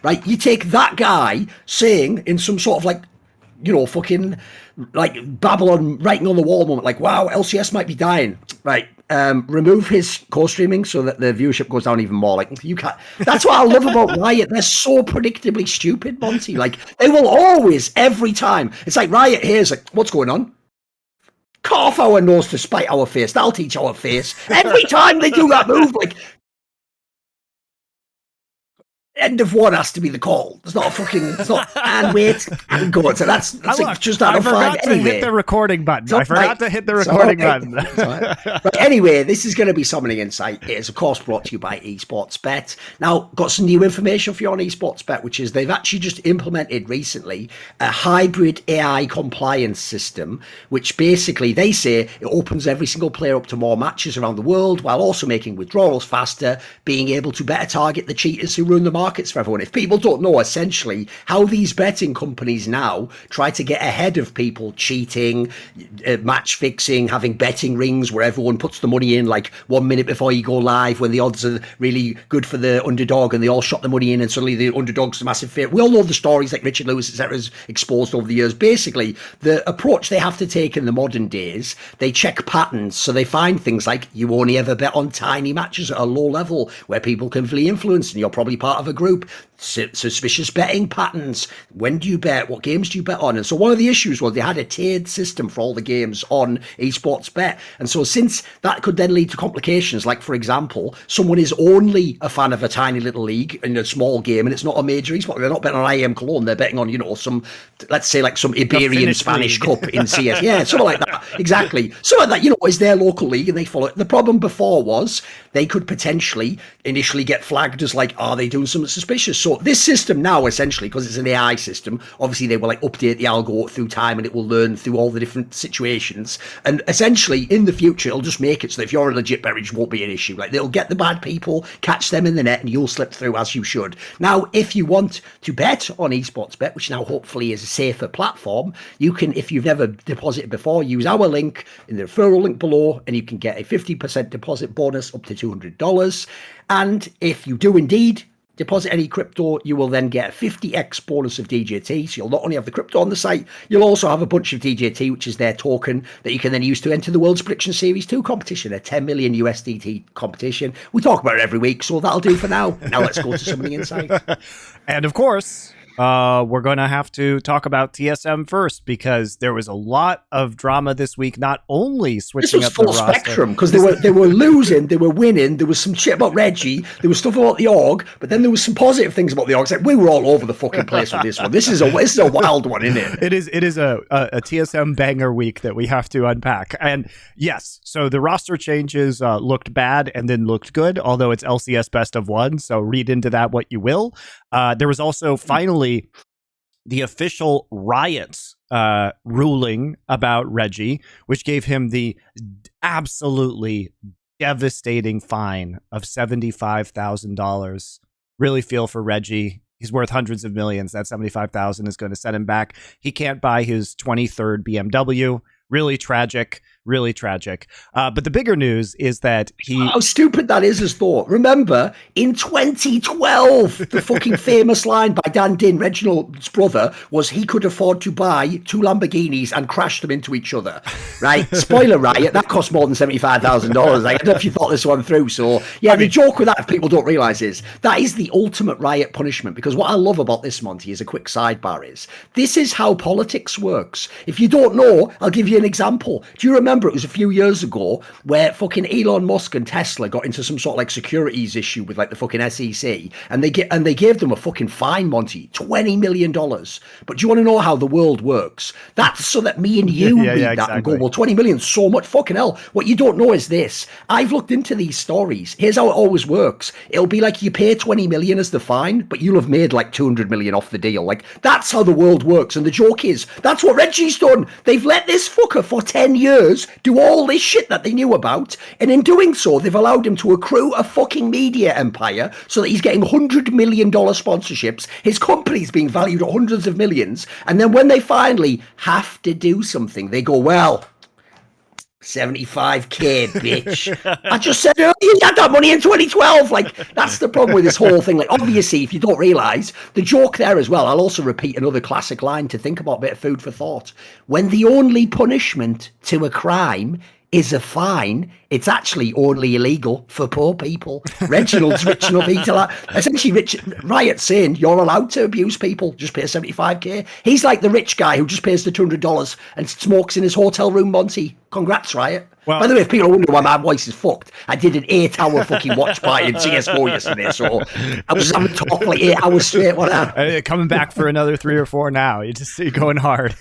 right? You take that guy saying in some sort of like, you know, fucking like Babylon writing on the wall moment, like, wow, LCS might be dying, right? Remove his co-streaming so that the viewership goes down even more. Like, you can't. That's what I love about Riot. They're so predictably stupid, Monty. Like, they will always, every time. It's like Riot here's like, what's going on? Cut off our nose to spite our face. That'll teach our face. Every time they do that move, like, end of one has to be the call. It's not a fucking. It's not. And wait and go. So that's like, just out I of forgot to anyway. hit the recording button. I forgot to hit the recording button. But anyway, this is going to be Summoning Insight. It is, of course, brought to you by Esports Bet. Now, got some new information for you on Esports Bet, which is they've actually just implemented recently a hybrid AI compliance system, which basically they say it opens every single player up to more matches around the world, while also making withdrawals faster, being able to better target the cheaters who run the markets for everyone. If people don't know essentially how these betting companies now try to get ahead of people cheating, match fixing, having betting rings where everyone puts the money in like 1 minute before you go live when the odds are really good for the underdog and they all shot the money in and suddenly the underdog's a massive favorite. We all know the stories like Richard Lewis, etc. has exposed over the years. Basically, the approach they have to take in the modern days, they check patterns. So they find things like you only ever bet on tiny matches at a low level where people can flee influence and you're probably part of a group. Suspicious betting patterns. When do you bet? What games do you bet on? And so one of the issues was they had a tiered system for all the games on Esports Bet. And so since that could then lead to complications, like for example, someone is only a fan of a tiny little league in a small game and it's not a major esport. They're not betting on IM Cologne. They're betting on, you know, some, let's say like some Iberian Spanish Cup in CS. Yeah, something like that. Exactly. Something like that, you know, is their local league and they follow it. The problem before was they could potentially initially get flagged as like, are they doing something suspicious? So this system now, essentially, because it's an AI system, obviously they will like update the algo through time and it will learn through all the different situations. And essentially, in the future, it'll just make it so that if you're a legit bettor, it won't be an issue. Like they'll get the bad people, catch them in the net, and you'll slip through as you should. Now, if you want to bet on Esports Bet, which now hopefully is a safer platform, you can, if you've never deposited before, use our link in the referral link below, and you can get a 50% deposit bonus up to $200. And if you do indeed deposit any crypto, you will then get a 50x bonus of DJT. So you'll not only have the crypto on the site, you'll also have a bunch of DJT, which is their token that you can then use to enter the World's Prediction Series 2 competition, a 10 million USDT competition. We talk about it every week, so that'll do for now. Now let's go to Summoning Insight. And of course, we're going to have to talk about TSM first because there was a lot of drama this week, not only switching up the roster. This was full spectrum because they were losing, they were winning, there was some shit about Regi, there was stuff about the org, but then there was some positive things about the org. It's like we were all over the fucking place with this one. This is a wild one, isn't it? It is a TSM banger week that we have to unpack. And yes, so the roster changes looked bad and then looked good, although it's LCS best of one, so read into that what you will. There was also finally the official Riot ruling about Regi, which gave him the absolutely devastating fine of $75,000. Really feel for Regi. He's worth hundreds of millions. That $75,000 is going to set him back. He can't buy his 23rd BMW. Really tragic, really tragic. But the bigger news is that How stupid that is as thought. Remember, in 2012, the fucking famous line by Dan Din, Reginald's brother, was he could afford to buy 2 Lamborghinis and crash them into each other. Right? Spoiler Riot, that cost more than $75,000. Like, I don't know if you thought this one through. So, yeah, the joke with that, if people don't realise, is that is the ultimate Riot punishment. Because what I love about this, Monty, is a quick sidebar is, this is how politics works. If you don't know, I'll give you an example. Do you remember it was a few years ago where fucking Elon Musk and Tesla got into some sort of like securities issue with like the fucking SEC and they gave them a fucking fine, Monty, $20 million. But do you want to know how the world works? That's so that me and you read that exactly. And go, well, 20 million, so much fucking hell. What you don't know is this. I've looked into these stories. Here's how it always works. It'll be like you pay 20 million as the fine, but you'll have made like 200 million off the deal. Like that's how the world works. And the joke is, that's what Regi's done. They've let this fucker for 10 years do all this shit that they knew about, and in doing so they've allowed him to accrue a fucking media empire so that he's getting $100 million sponsorships, his company's being valued at hundreds of millions, and then when they finally have to do something they go, well, 75K, bitch. I just said earlier you had that money in 2012. Like, that's the problem with this whole thing. Like, obviously, if you don't realise, the joke there as well, I'll also repeat another classic line to think about, a bit of food for thought. When the only punishment to a crime is a fine, it's actually only illegal for poor people. Reginald's rich enough, he's allowed. Essentially, Riot saying you're allowed to abuse people, just pay 75K. He's like the rich guy who just pays the $200 and smokes in his hotel room, Monty. Congrats, Riot. Well, by the way, if people wonder why my voice is fucked, I did an 8-hour fucking watch party in CSGO yesterday, so I was having to talk like 8 hours straight. Coming back for another 3 or 4 now. You're going hard.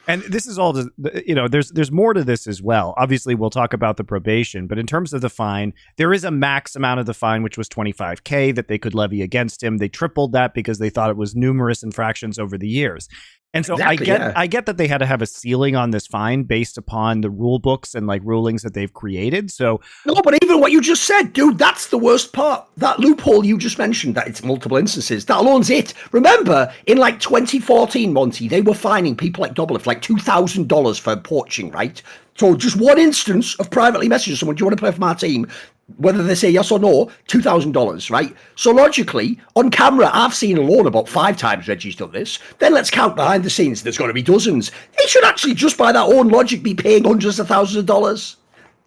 And this is all, there's more to this as well. Obviously, we'll talk about the probation, but in terms of the fine, there is a max amount of the fine, which was 25K that they could levy against him. They tripled that because they thought it was numerous infractions over the years. And so exactly, I get that they had to have a ceiling on this fine based upon the rule books and like rulings that they've created. So no, but even what you just said, dude, that's the worst part. That loophole you just mentioned, that it's multiple instances, that alone's it. Remember, in like 2014, Monty, they were fining people like Doublelift like $2,000 for poaching, right? So just one instance of privately messaging someone, do you want to play for my team? Whether they say yes or no, $2,000, right? So logically, on camera, I've seen alone about 5 times Regi's done this. Then let's count behind the scenes. There's got to be dozens. They should actually, just by that own logic, be paying hundreds of thousands of dollars.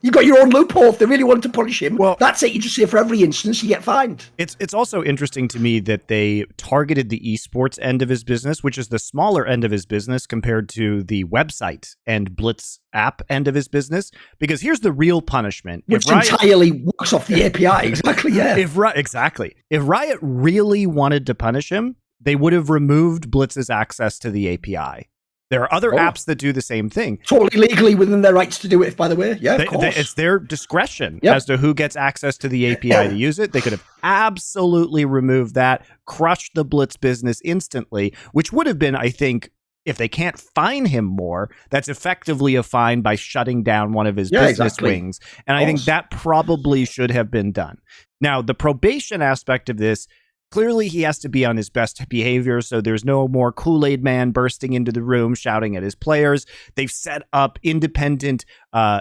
You got your own loophole. If they really wanted to punish him, well, that's it. You just say for every instance you get fined. It's also interesting to me that they targeted the esports end of his business, which is the smaller end of his business compared to the website and Blitz app end of his business. Because here's the real punishment, which entirely works off the API. Exactly. Yeah. If Riot really wanted to punish him, they would have removed Blitz's access to the API. There are other apps that do the same thing. Totally legally within their rights to do it, by the way. Yeah, of course. It's their discretion as to who gets access to the API to use it. They could have absolutely removed that, crushed the Blitz business instantly, which would have been, I think, if they can't fine him more, that's effectively a fine by shutting down one of his business wings. And I think that probably should have been done. Now, the probation aspect of this, clearly, he has to be on his best behavior, so there's no more Kool-Aid man bursting into the room shouting at his players. They've set up independent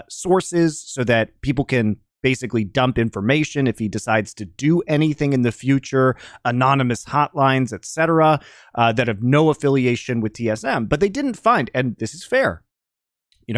sources so that people can basically dump information if he decides to do anything in the future, anonymous hotlines, etc., that have no affiliation with TSM. But they didn't find, and this is fair,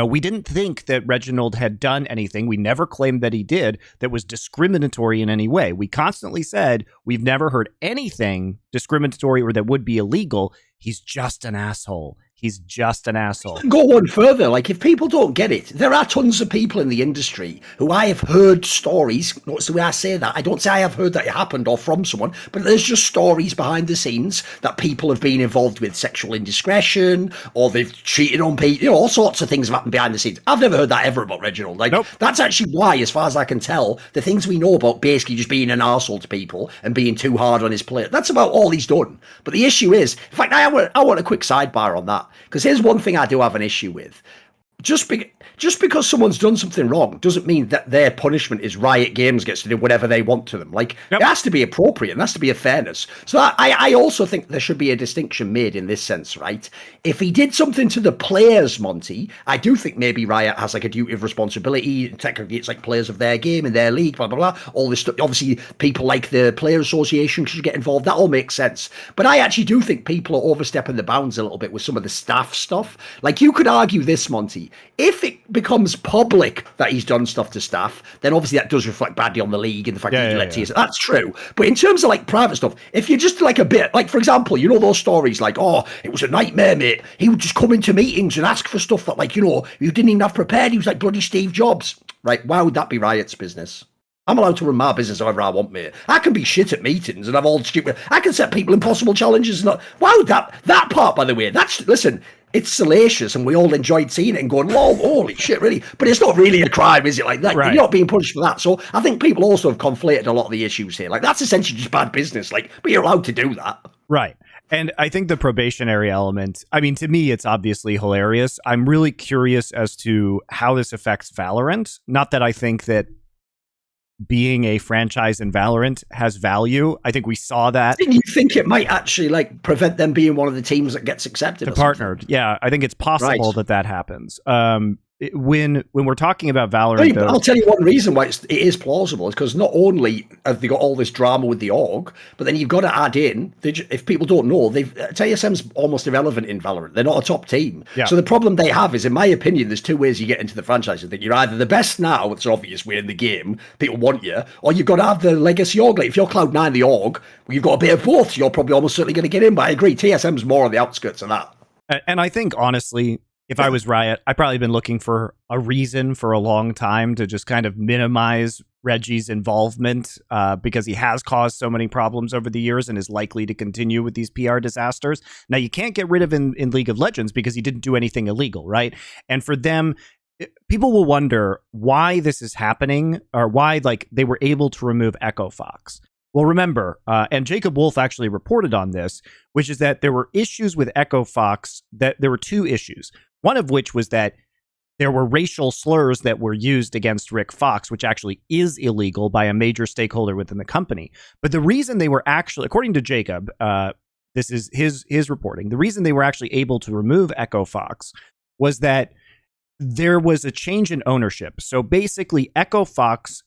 we didn't think that Reginald had done anything. We never claimed that he did that was discriminatory in any way. We constantly said we've never heard anything discriminatory or that would be illegal. He's just an asshole. He's just an asshole. Go one further. Like, if people don't get it, there are tons of people in the industry who I have heard stories. Notice the way I say that. I don't say I have heard that it happened or from someone, but there's just stories behind the scenes that people have been involved with sexual indiscretion or they've cheated on people. All sorts of things have happened behind the scenes. I've never heard that ever about Reginald. Like, That's actually why, as far as I can tell, the things we know about basically just being an arsehole to people and being too hard on his player, that's about all he's done. But the issue is, in fact, I want a quick sidebar on that. Because here's one thing I do have an issue with. Just because someone's done something wrong doesn't mean that their punishment is Riot Games gets to do whatever they want to them. Like, it has to be appropriate and there has to be a fairness. So I also think there should be a distinction made in this sense, right? If he did something to the players, Monty, I do think maybe Riot has like a duty of responsibility. Technically, it's like players of their game and their league, blah, blah, blah. All this stuff. Obviously, people like the Player Association should get involved. That all makes sense. But I actually do think people are overstepping the bounds a little bit with some of the staff stuff. Like, you could argue this, Monty. If it becomes public that he's done stuff to staff, then obviously that does reflect badly on the league and the fact that he let TSM. That's true. But in terms of like private stuff, if you're just like a bit, like for example, those stories like, oh, it was a nightmare, mate. He would just come into meetings and ask for stuff that like, you didn't even have prepared. He was like bloody Steve Jobs. Right? Why would that be Riot's business? I'm allowed to run my business however I want, mate. I can be shit at meetings and have all stupid. I can set people impossible challenges. Why would that part, by the way? Listen, it's salacious and we all enjoyed seeing it and going, whoa, holy shit, really? But it's not really a crime, is it? Like that, right. You're not being punished for that. So I think people also have conflated a lot of the issues here. Like, that's essentially just bad business. Like, but you're allowed to do that. Right. And I think the probationary element, I mean, to me, it's obviously hilarious. I'm really curious as to how this affects Valorant. Not that I think that being a franchise in Valorant has value. I think we saw that. You think it might actually like prevent them being one of the teams that gets accepted? Partnered. Yeah, I think it's possible that happens. when we're talking about Valorant, I'll tell you one reason why it is plausible is because not only have they got all this drama with the org, but then you've got to add in, if people don't know, TSM's almost irrelevant in Valorant. They're not a top team. Yeah. So the problem they have is, in my opinion, there's two ways you get into the franchise. I think you're either the best now, it's obvious we're in the game, people want you, or you've got to have the legacy org. Like if you're Cloud9 the org, well, you've got a bit of both, so you're probably almost certainly going to get in. But I agree, TSM's more on the outskirts of that. And I think, honestly, if I was Riot, I'd probably been looking for a reason for a long time to just kind of minimize Regi's involvement because he has caused so many problems over the years and is likely to continue with these PR disasters. Now, you can't get rid of him in League of Legends because he didn't do anything illegal, right? And for them, people will wonder why this is happening or why like they were able to remove Echo Fox. Well, remember, and Jacob Wolf actually reported on this, which is that there were issues with Echo Fox, that there were two issues. One of which was that there were racial slurs that were used against Rick Fox, which actually is illegal by a major stakeholder within the company. But the reason they were actually, according to Jacob, this is his reporting, the reason they were actually able to remove Echo Fox was that there was a change in ownership. So basically, Echo Fox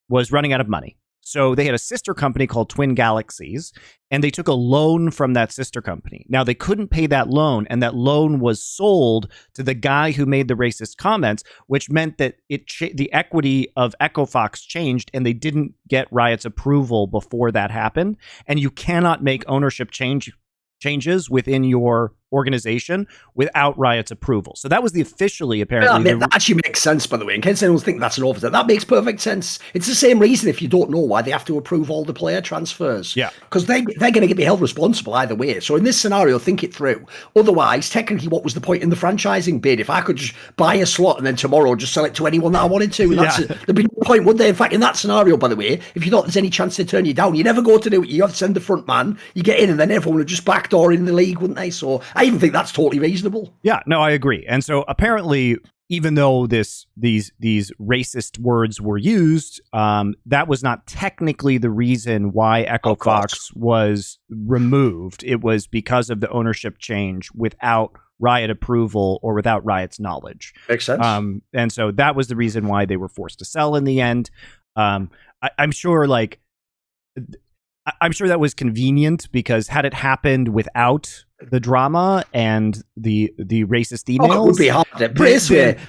was running out of money. So they had a sister company called Twin Galaxies, and they took a loan from that sister company. Now, they couldn't pay that loan, and that loan was sold to the guy who made the racist comments, which meant that the equity of Echo Fox changed, and they didn't get Riot's approval before that happened. And you cannot make ownership changes within your organization without Riot's approval. So that was the officially, apparently. Yeah, that actually makes sense, by the way. In case anyone think that's an oversight, that makes perfect sense. It's the same reason, if you don't know, why they have to approve all the player transfers. Yeah. Because they're going to be held responsible either way. So in this scenario, think it through. Otherwise, technically, what was the point in the franchising bid? If I could just buy a slot and then tomorrow just sell it to anyone that I wanted to, there'd be no point, would there? In fact, in that scenario, by the way, if you thought there's any chance to turn you down, you never go to do it. You have to send the front man, you get in, and then everyone would just backdoor in the league, wouldn't they? So I even think that's totally reasonable. Yeah, no, I agree. And so apparently, even though these racist words were used, that was not technically the reason why Echo Fox was removed. It was because of the ownership change without Riot approval or without Riot's knowledge. Makes sense. And so that was the reason why they were forced to sell in the end. I'm sure that was convenient because had it happened without the drama and the racist emails, it would be hard.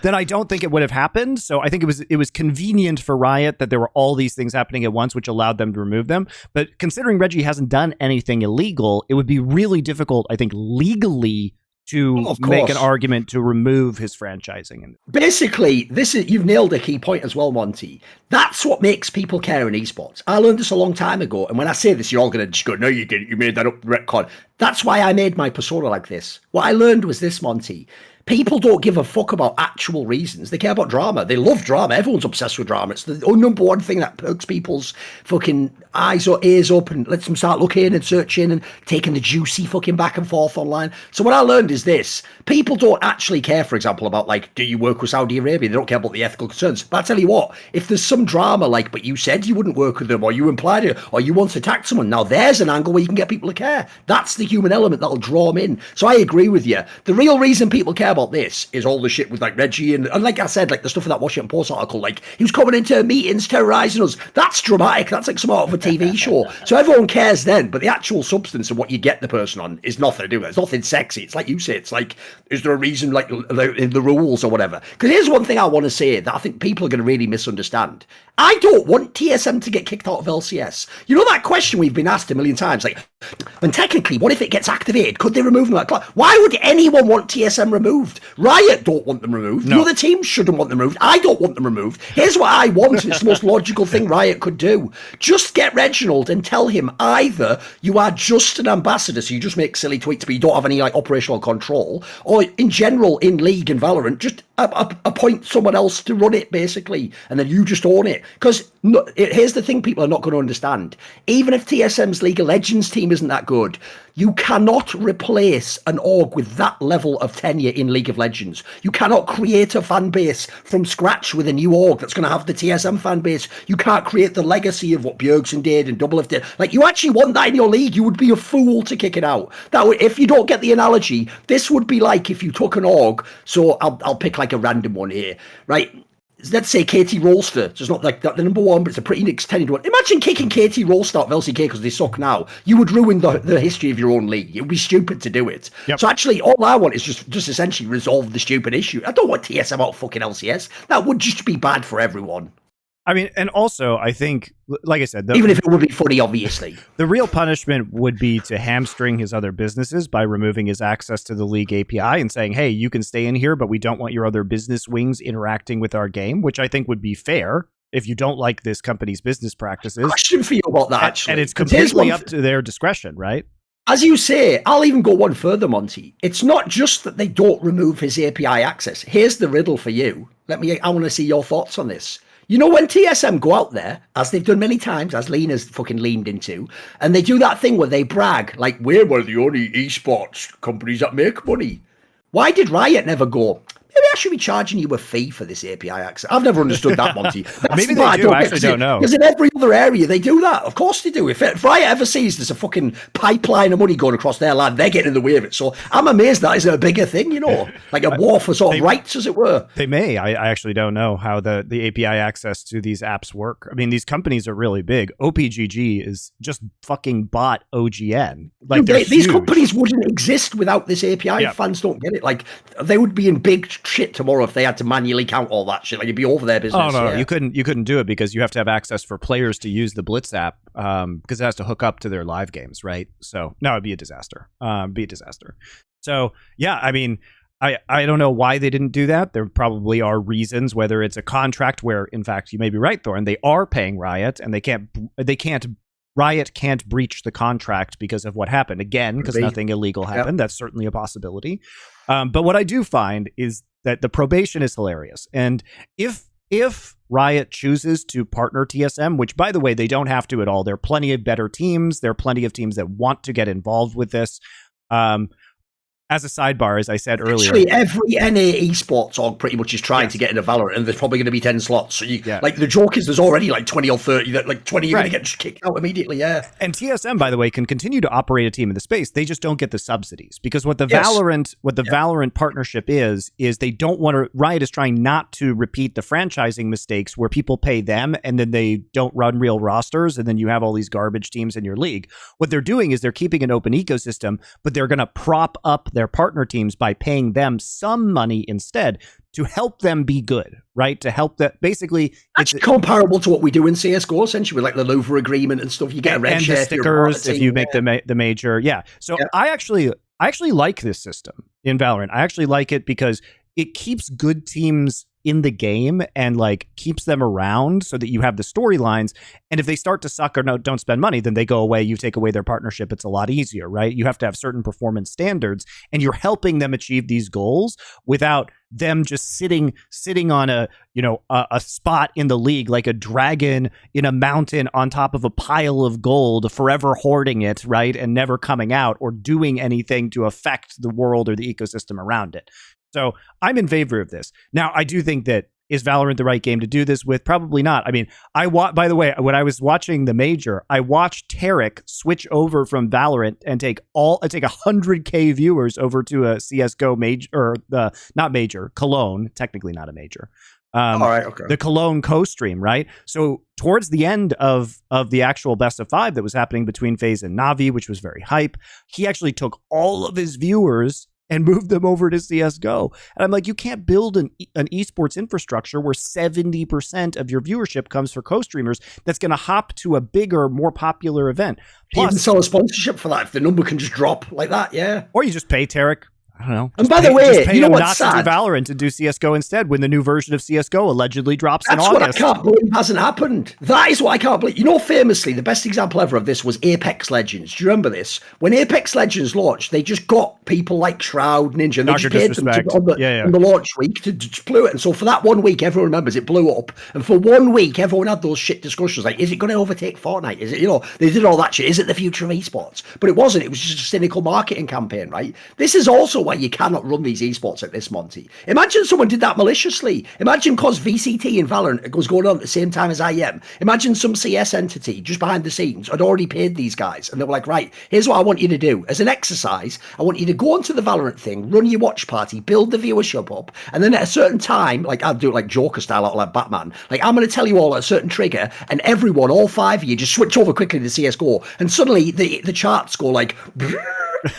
Then I don't think it would have happened. So I think it was convenient for Riot that there were all these things happening at once, which allowed them to remove them. But considering Regi hasn't done anything illegal, it would be really difficult, I think, legally to make an argument to remove his franchising. Basically, you've nailed a key point as well, Monty. That's what makes people care in esports. I learned this a long time ago, and when I say this, you're all going to just go, no, you didn't. You made that up, retcon. That's why I made my persona like this. What I learned was this, Monty. People don't give a fuck about actual reasons. They care about drama. They love drama. Everyone's obsessed with drama. It's the number one thing that perks people's fucking eyes or ears up and lets them start looking and searching and taking the juicy fucking back and forth online. So what I learned is this. People don't actually care, for example, about, like, do you work with Saudi Arabia? They don't care about the ethical concerns. But I tell you what, if there's some drama, like, but you said you wouldn't work with them, or you implied it, or you once attacked someone, now there's an angle where you can get people to care. That's the human element that'll draw them in. So I agree with you. The real reason people care about this is all the shit with, like, Regi and like I said, like the stuff in that Washington Post article, like he was coming into meetings terrorizing us. That's dramatic. That's like some sort of a TV show. So everyone cares then, but the actual substance of what you get the person on is nothing to do with it. It's nothing sexy. It's like you say, it's like, is there a reason, like in the rules or whatever? Because here's one thing I want to say that I think people are going to really misunderstand. I don't want TSM to get kicked out of LCS. You know that question we've been asked a million times, like, and technically, what if it gets activated? Could they remove them? Why would anyone want TSM removed? Riot don't want them removed. No. The other teams shouldn't want them removed. I don't want them removed. Here's what I want, and it's the most logical thing Riot could do. Just get Reginald and tell him either you are just an ambassador, so you just make silly tweets, but you don't have any, like, operational control, or in general, in League and Valorant, just appoint someone else to run it, basically, and then you just own it. Because here's the thing people are not going to understand. Even if TSM's League of Legends team isn't that good, you cannot replace an org with that level of tenure in League of Legends. You cannot create a fan base from scratch with a new org that's going to have the TSM fan base. You can't create the legacy of what Bjergsen did and Doublelift did. Like, you actually want that in your league, you would be a fool to kick it out. That would, if you don't get the analogy, this would be like if you took an org, so I'll pick like like a random one here, right? Let's say Katie Rolster. So it's not like the number one, but it's a pretty extended one. Imagine kicking Katie Rolster out of LCK because they suck now. You would ruin the history of your own league. It would be stupid to do it. Yep. So actually, all I want is just essentially resolve the stupid issue. I don't want TSM out of fucking LCS. That would just be bad for everyone. I mean, and also, I think, like I said, even if it would be funny, obviously, the real punishment would be to hamstring his other businesses by removing his access to the league API and saying, hey, you can stay in here, but we don't want your other business wings interacting with our game, which I think would be fair if you don't like this company's business practices. Question for you about that, actually. And it's completely up to their discretion, right? As you say, I'll even go one further, Monty. It's not just that they don't remove his API access. Here's the riddle for you. I want to see your thoughts on this. You know, when TSM go out there, as they've done many times, as Lena's fucking leaned into, and they do that thing where they brag, like, we're one of the only esports companies that make money. Why did Riot never go, maybe I should be charging you a fee for this API access? I've never understood that, Monty. Maybe they do. I actually don't know. Because in every other area, they do that. Of course they do. If Riot ever sees there's a fucking pipeline of money going across their land, they're getting in the way of it. So I'm amazed that isn't a bigger thing, you know, like a war for sort of rights, as it were. They may. I actually don't know how the API access to these apps work. I mean, these companies are really big. OPGG is just fucking bought OGN. Like, these companies wouldn't exist without this API. If fans don't get it. Like, they would be in big shit tomorrow if they had to manually count all that shit. Like, it'd be over their business. Oh no, you couldn't do it because you have to have access for players to use the Blitz app because it has to hook up to their live games, right? So no, it'd be a disaster. So yeah, I mean, I don't know why they didn't do that. There probably are reasons, whether it's a contract where, in fact, you may be right, Thorin, they are paying Riot and Riot can't breach the contract because of what happened. Again, because nothing illegal happened. That's certainly a possibility. But what I do find is that the probation is hilarious. And if Riot chooses to partner TSM, which, by the way, they don't have to at all. There are plenty of better teams. There are plenty of teams that want to get involved with this. As a sidebar, as I said earlier, actually, every NA esports org pretty much is trying to get into Valorant, and there's probably going to be 10 slots. So like, the joke is there's already like 20 or 30 that, like, 20 you're going to get just kicked out immediately. Yeah. And TSM, by the way, can continue to operate a team in the space. They just don't get the subsidies, because what the Valorant partnership is they don't want to. Riot is trying not to repeat the franchising mistakes where people pay them and then they don't run real rosters, and then you have all these garbage teams in your league. What they're doing is they're keeping an open ecosystem, but they're going to prop up their partner teams by paying them some money instead to help them be good, right? To help that, basically, it's comparable to what we do in CS:GO, essentially, with like the Louvre agreement and stuff. You get a red and share the stickers if you make the major. Yeah. So I actually like this system in Valorant. I actually like it because it keeps good teams in the game and like keeps them around so that you have the storylines. And if they start to suck or don't spend money, then they go away. You take away their partnership. It's a lot easier, right? You have to have certain performance standards, and you're helping them achieve these goals without them just sitting on a spot in the league like a dragon in a mountain on top of a pile of gold, forever hoarding it, right? And never coming out or doing anything to affect the world or the ecosystem around it. So I'm in favor of this. Now, I do think that, is Valorant the right game to do this with? Probably not. I mean, by the way, when I was watching the major, I watched Tarek switch over from Valorant and take 100K viewers over to a CSGO major, or not major, Cologne, technically not a major. All right, okay. The Cologne co-stream, right? So towards the end of the actual best of 5 that was happening between FaZe and Navi, which was very hype, he actually took all of his viewers and moved them over to CSGO. And I'm like, you can't build an esports infrastructure where 70% of your viewership comes for co-streamers that's going to hop to a bigger, more popular event. Plus, even sell a sponsorship for that if the number can just drop like that, yeah. Or you just pay Tarek, I don't know. And by the way, you know what's sad? Not to do Valorant and do CSGO instead when the new version of CSGO allegedly drops in August. That's what I can't believe hasn't happened. That is what I can't believe. You know, famously, the best example ever of this was Apex Legends. Do you remember this? When Apex Legends launched, they just got people like Shroud, Ninja, and they just paid them on the launch week to blew it. And so for that 1 week, everyone remembers it blew up. And for 1 week, everyone had those shit discussions like, is it going to overtake Fortnite? Is it, they did all that shit. Is it the future of esports? But it wasn't. It was just a cynical marketing campaign, right? This is also why you cannot run these esports at this, Monty. Imagine someone did that maliciously. Imagine because VCT and Valorant was going on at the same time as IEM. Imagine some CS entity just behind the scenes had already paid these guys, and they were like, right, here's what I want you to do. As an exercise, I want you to go onto the Valorant thing, run your watch party, build the viewership up, and then at a certain time, like I'll do it like Joker style, like Batman, like I'm going to tell you all at a certain trigger, and everyone, all 5 of you, just switch over quickly to CSGO, and suddenly the charts go like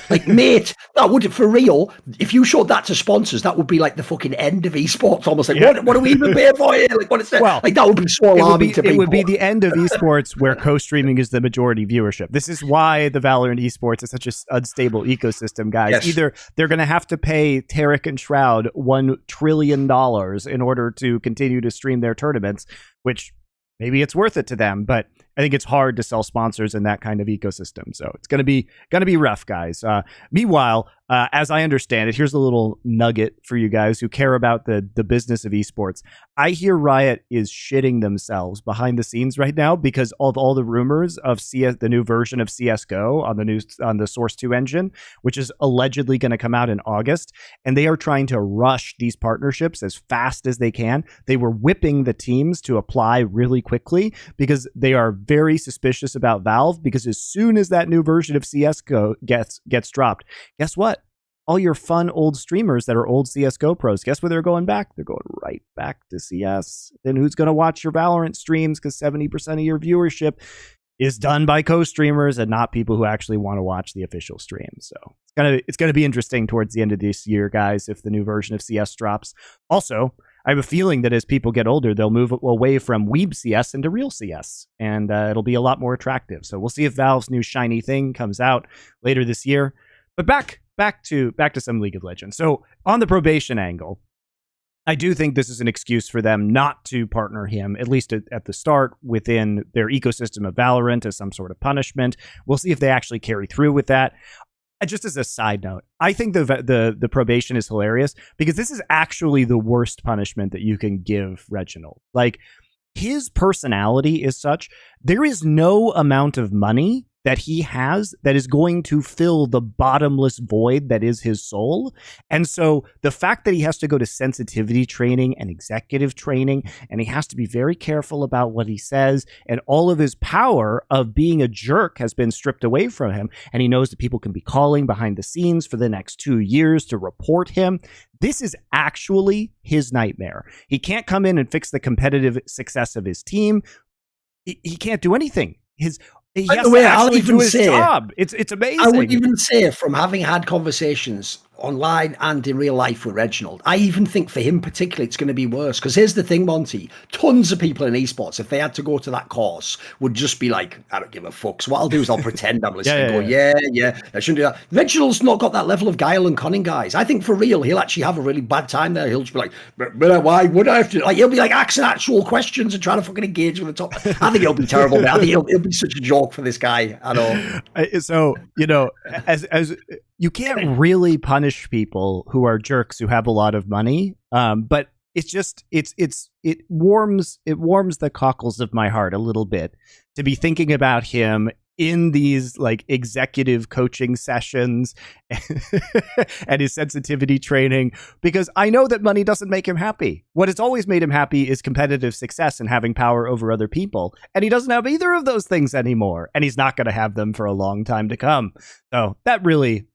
like, mate, that would, for real, if you showed that to sponsors, that would be like the fucking end of esports. Almost like, what are we even paying for here? Like, what is that? Well, like, that would be so alarming to people. It would be the end of esports where co-streaming is the majority viewership. This is why the Valorant esports is such an unstable ecosystem, guys. Yes. Either they're going to have to pay Tarek and Shroud $1 trillion in order to continue to stream their tournaments, which maybe it's worth it to them, but I think it's hard to sell sponsors in that kind of ecosystem. So it's going to be rough, guys. Meanwhile, as I understand it, here's a little nugget for you guys who care about the business of esports. I hear Riot is shitting themselves behind the scenes right now because of all the rumors of the new version of CS:GO on the Source 2 engine, which is allegedly going to come out in August, and they are trying to rush these partnerships as fast as they can. They were whipping the teams to apply really quickly because they are very suspicious about Valve, because as soon as that new version of CS:GO gets dropped, guess what? All your fun old streamers that are old CS:GO pros, guess where they're going back? They're going right back to CS. Then who's going to watch your Valorant streams? Because 70% of your viewership is done by co-streamers and not people who actually want to watch the official stream. So it's gonna be interesting towards the end of this year, guys, if the new version of CS drops. Also, I have a feeling that as people get older, they'll move away from weeb CS into real CS, and it'll be a lot more attractive. So we'll see if Valve's new shiny thing comes out later this year. But back to some League of Legends. So on the probation angle, I do think this is an excuse for them not to partner him, at least at the start, within their ecosystem of Valorant as some sort of punishment. We'll see if they actually carry through with that. Just as a side note, I think the probation is hilarious because this is actually the worst punishment that you can give Reginald. Like, his personality is such, there is no amount of money that he has that is going to fill the bottomless void that is his soul. And so the fact that he has to go to sensitivity training and executive training, and he has to be very careful about what he says, and all of his power of being a jerk has been stripped away from him, and he knows that people can be calling behind the scenes for the next 2 years to report him. This is actually his nightmare. He can't come in and fix the competitive success of his team. He can't do anything. By the way, I'll even say, job. It's amazing. I would even say, from having had conversations online and in real life with Reginald, I even think for him particularly it's going to be worse. Because here's the thing, Monty, tons of people in esports, if they had to go to that course, would just be like, I don't give a fuck. So what I'll do is I'll pretend I'm listening and go, yeah, I shouldn't do that. Reginald's not got that level of guile and cunning, guys. I think for real, he'll actually have a really bad time there. He'll just be like, but why would I have to? Like, he'll be like asking actual questions and trying to fucking engage with the top. I think he'll be terrible, man. I think he'll be such a joke for this guy. I know. So, as you can't really punish people who are jerks who have a lot of money, but it's just it warms the cockles of my heart a little bit to be thinking about him in these like executive coaching sessions and his sensitivity training, because I know that money doesn't make him happy. What has always made him happy is competitive success and having power over other people. And he doesn't have either of those things anymore. And he's not going to have them for a long time to come. So that really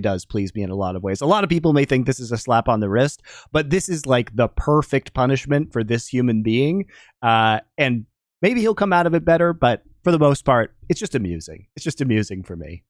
does please me in a lot of ways. A lot of people may think this is a slap on the wrist, but this is like the perfect punishment for this human being. And maybe he'll come out of it better, but for the most part, it's just amusing. It's just amusing for me.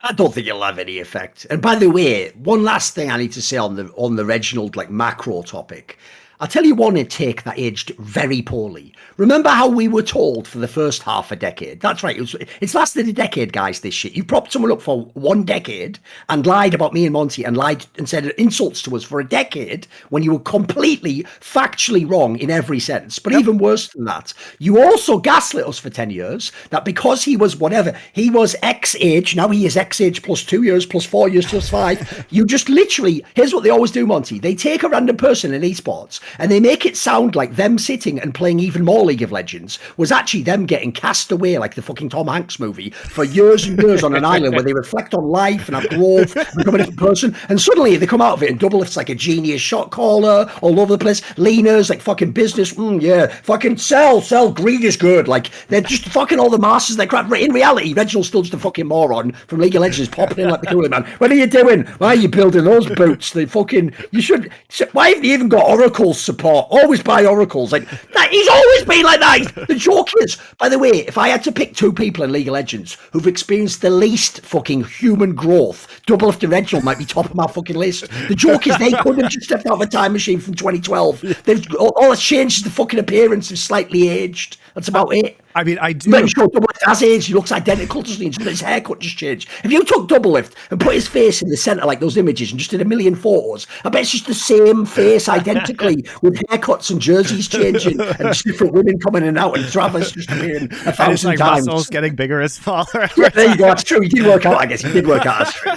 I don't think it'll have any effect. And by the way, one last thing I need to say on the Reginald like macro topic. I'll tell you one take that aged very poorly. Remember how we were told for the first half a decade? That's right. It's lasted a decade, guys, this shit. You propped someone up for 1 decade and lied about me and Monty and lied and said insults to us for a decade when you were completely factually wrong in every sense. But even worse than that, you also gaslit us for 10 years that because he was whatever, he was X age, now he is X age plus 2 years, plus 4 years, plus 5. You just literally, here's what they always do, Monty. They take a random person in esports And they make it sound like them sitting and playing even more League of Legends was actually them getting cast away like the fucking Tom Hanks movie for years and years on an island where they reflect on life and have growth and become a different person. And suddenly they come out of it and Doublelift's like a genius shot caller all over the place. Lena's like fucking business. Yeah, fucking sell. Greed is good. Like they're just fucking all the masters. They're crap. In reality, Reginald's still just a fucking moron from League of Legends popping in like the cooler man. What are you doing? Why are you building those boots? They fucking, you should, why haven't you even got Oracle support? Always buy Oracles. Like that, he's always been like that. The joke is, by the way, if I had to pick two people in League of Legends who've experienced the least fucking human growth, Doublelift and Reginald might be top of my fucking list. The joke is they couldn't have just stepped out of a time machine from 2012. They've all that's changed is the fucking appearance is slightly aged. That's about it. I mean, I do. Make sure Doublelift has age. He looks identical, doesn't he? Just his haircut just changed. If you took Doublelift and put his face in the center like those images and just did a million photos, I bet it's just the same face identically with haircuts and jerseys changing and just different women coming in and out and Travis just appearing 1,000 like times. muscles getting bigger and smaller. Yeah, there you go. That's true. He did work out. I guess he did work out. That's true.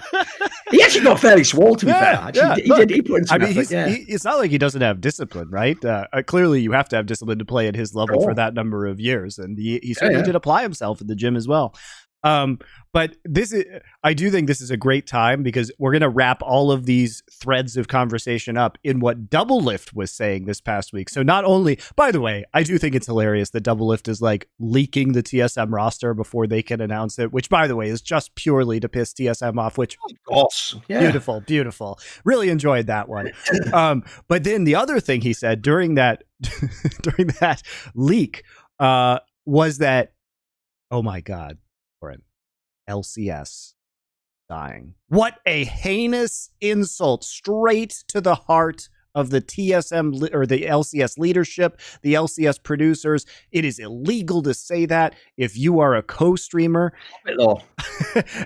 He actually got fairly swole, to be fair. Actually, he put in some effort, it's not like he doesn't have discipline, right? Clearly, you have to have discipline to play at his level for that number of years, and he certainly did apply himself at the gym as well. But I do think this is a great time because we're going to wrap all of these threads of conversation up in what Doublelift was saying this past week. So not only, by the way, I do think it's hilarious that Doublelift is like leaking the TSM roster before they can announce it, which by the way is just purely to piss TSM off, which beautiful. Really enjoyed that one. But then the other thing he said during that leak was that, oh my God, LCS dying. What a heinous insult straight to the heart of the TSM or the LCS leadership, the LCS producers. It is illegal to say that if you are a co-streamer.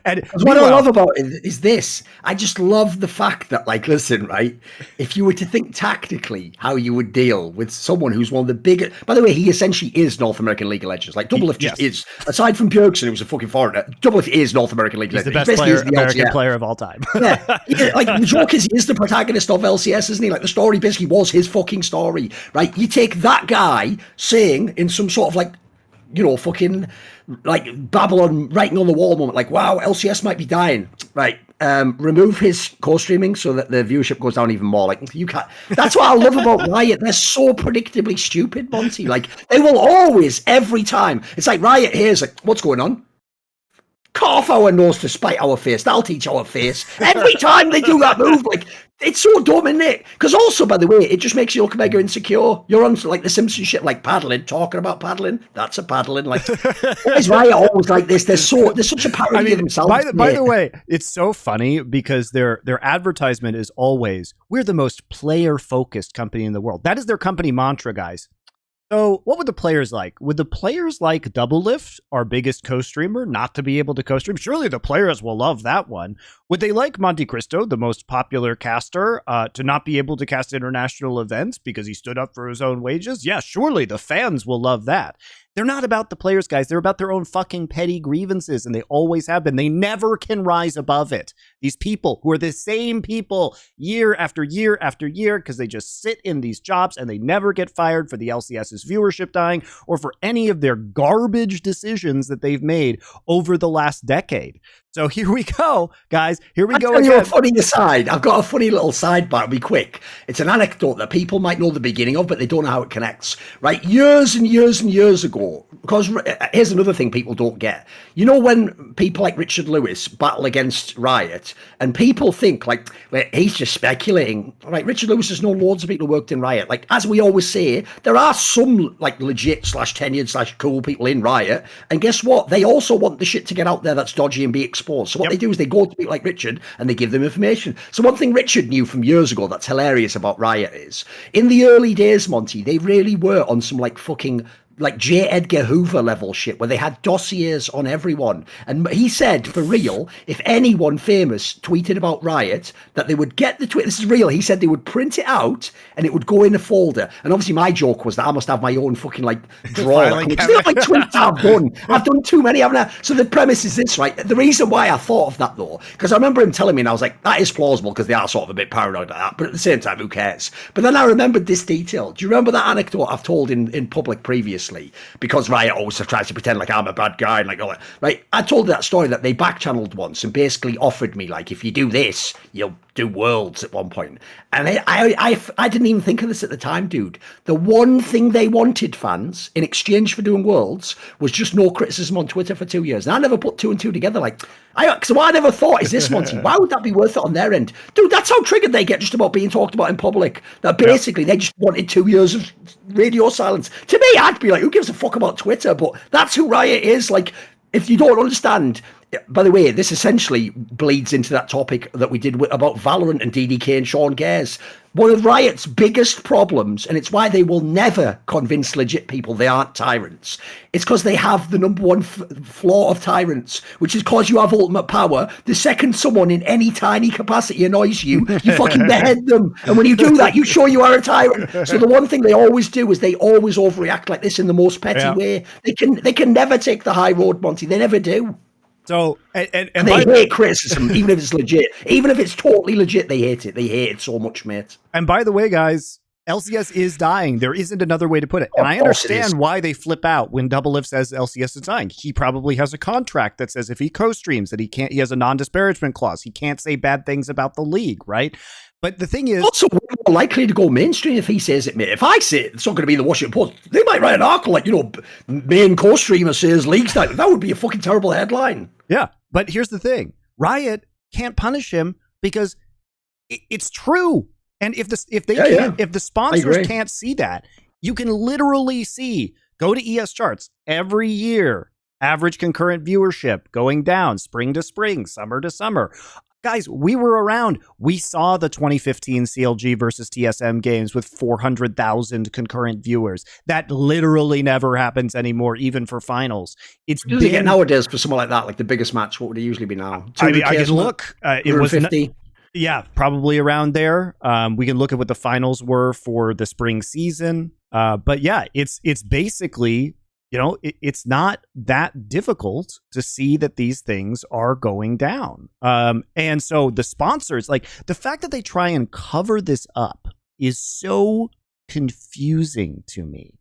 And what I love about it is this. I just love the fact that, like, listen, right? If you were to think tactically how you would deal with someone who's one of the biggest, by the way, he essentially is North American League of Legends. Like Doublelift just is, aside from Bjergsen, who's a fucking foreigner, Doublelift is North American League of Legends. He's the best American player of all time. Like the joke is, he is the protagonist of LCS, isn't he? Like the story basically was his fucking story, right? You take that guy saying in some sort of like, you know, fucking like Babylon writing on the wall moment, like, wow, LCS might be dying, right? Remove his co-streaming so that the viewership goes down even more. Like, you can't. That's what I love about Riot. They're so predictably stupid, Monty. Like, they will always, every time. It's like Riot here's like, what's going on? Cut off our nose to spite our face. That'll teach our face. Every time they do that move, like, it's so dumb, isn't it? Because also, by the way, it just makes you look mega insecure. You're on like the Simpsons shit, like paddling, talking about paddling. That's a paddling. Like, why is Riot always like this? There's such a parody of themselves. By the way, it's so funny because their advertisement is always, we're the most player-focused company in the world. That is their company mantra, guys. So what would the players like? Would the players like Doublelift, our biggest co-streamer, not to be able to co-stream? Surely the players will love that one. Would they like MonteCristo, the most popular caster, to not be able to cast international events because he stood up for his own wages? Yeah, surely the fans will love that. They're not about the players, guys. They're about their own fucking petty grievances, and they always have been. They never can rise above it. These people who are the same people year after year after year because they just sit in these jobs and they never get fired for the LCS's viewership dying or for any of their garbage decisions that they've made over the last decade. So here we go, guys. Here we go again. A funny aside. I've got a funny little sidebar. It'll be quick. It's an anecdote that people might know the beginning of, but they don't know how it connects. Right? Years and years and years ago, because here's another thing people don't get. You know, when people like Richard Lewis battle against Riot, and people think like, well, he's just speculating. Right? Richard Lewis has known loads of people who worked in Riot. Like, as we always say, there are some like legit / tenured / cool people in Riot, and guess what? They also want the shit to get out there that's dodgy and be exposed. So what they do is they go to people like Richard and they give them information. So one thing Richard knew from years ago that's hilarious about Riot is, in the early days, Monty, they really were on some like fucking like J. Edgar Hoover level shit where they had dossiers on everyone. And he said, for real, if anyone famous tweeted about Riot, that they would get the tweet. This is real. He said they would print it out and it would go in a folder. And obviously my joke was that I must have my own fucking like drawer. Like tweets I've done. I've done too many, haven't I? So the premise is this, right? The reason why I thought of that though, because I remember him telling me and I was like, that is plausible because they are sort of a bit paranoid like that. But at the same time, who cares? But then I remembered this detail. Do you remember that anecdote I've told in public previously? Because Riot always tries to pretend like I'm a bad guy and like all that. Right? I told that story that they back-channeled once and basically offered me like, if you do this, you'll do Worlds at one point. And I didn't even think of this at the time, dude. The one thing they wanted, fans, in exchange for doing Worlds was just no criticism on Twitter for 2 years. And I never put two and two together. Like, so I never thought, is this Monty? Why would that be worth it on their end? Dude, that's how triggered they get just about being talked about in public. That basically they just wanted 2 years of radio silence. To me, I'd be like, who gives a fuck about Twitter? But that's who Riot is. Like, if you don't understand, by the way, this essentially bleeds into that topic that we did about Valorant and DDK and Sean Gares. One of Riot's biggest problems, and it's why they will never convince legit people they aren't tyrants, it's because they have the number one flaw of tyrants, which is because you have ultimate power. The second someone in any tiny capacity annoys you, you fucking behead them. And when you do that, you show you are a tyrant. So the one thing they always do is they always overreact like this in the most petty way. They can never take the high road, Monty. They never do. So and they hate criticism, even if it's legit. Even if it's totally legit, they hate it. They hate it so much, mate. And by the way, guys, LCS is dying. There isn't another way to put it. And I understand why they flip out when Doublelift says LCS is dying. He probably has a contract that says if he co-streams that he has a non-disparagement clause. He can't say bad things about the league, right? But the thing is, also more likely to go mainstream if he says it, mate. If I say it, it's not going to be the Washington Post. They might write an article like, main co-streamer says league's dying. That would be a fucking terrible headline. Yeah, but here's the thing. Riot can't punish him because it's true. And if the sponsors can't see that, you can literally see, go to ES charts every year, average concurrent viewership going down, spring to spring, summer to summer. Guys, we were around. We saw the 2015 CLG versus TSM games with 400,000 concurrent viewers. That literally never happens anymore, even for finals. It's been, nowadays for someone like that, like the biggest match. What would it usually be now? I can look. It was 50. Yeah, probably around there. We can look at what the finals were for the spring season. But yeah, it's basically, it's not that difficult to see that these things are going down. And so the sponsors, like the fact that they try and cover this up is so confusing to me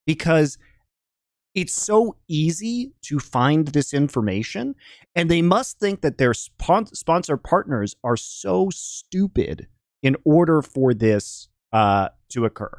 because it's so easy to find this information, and they must think that their sponsor partners are so stupid in order for this to occur.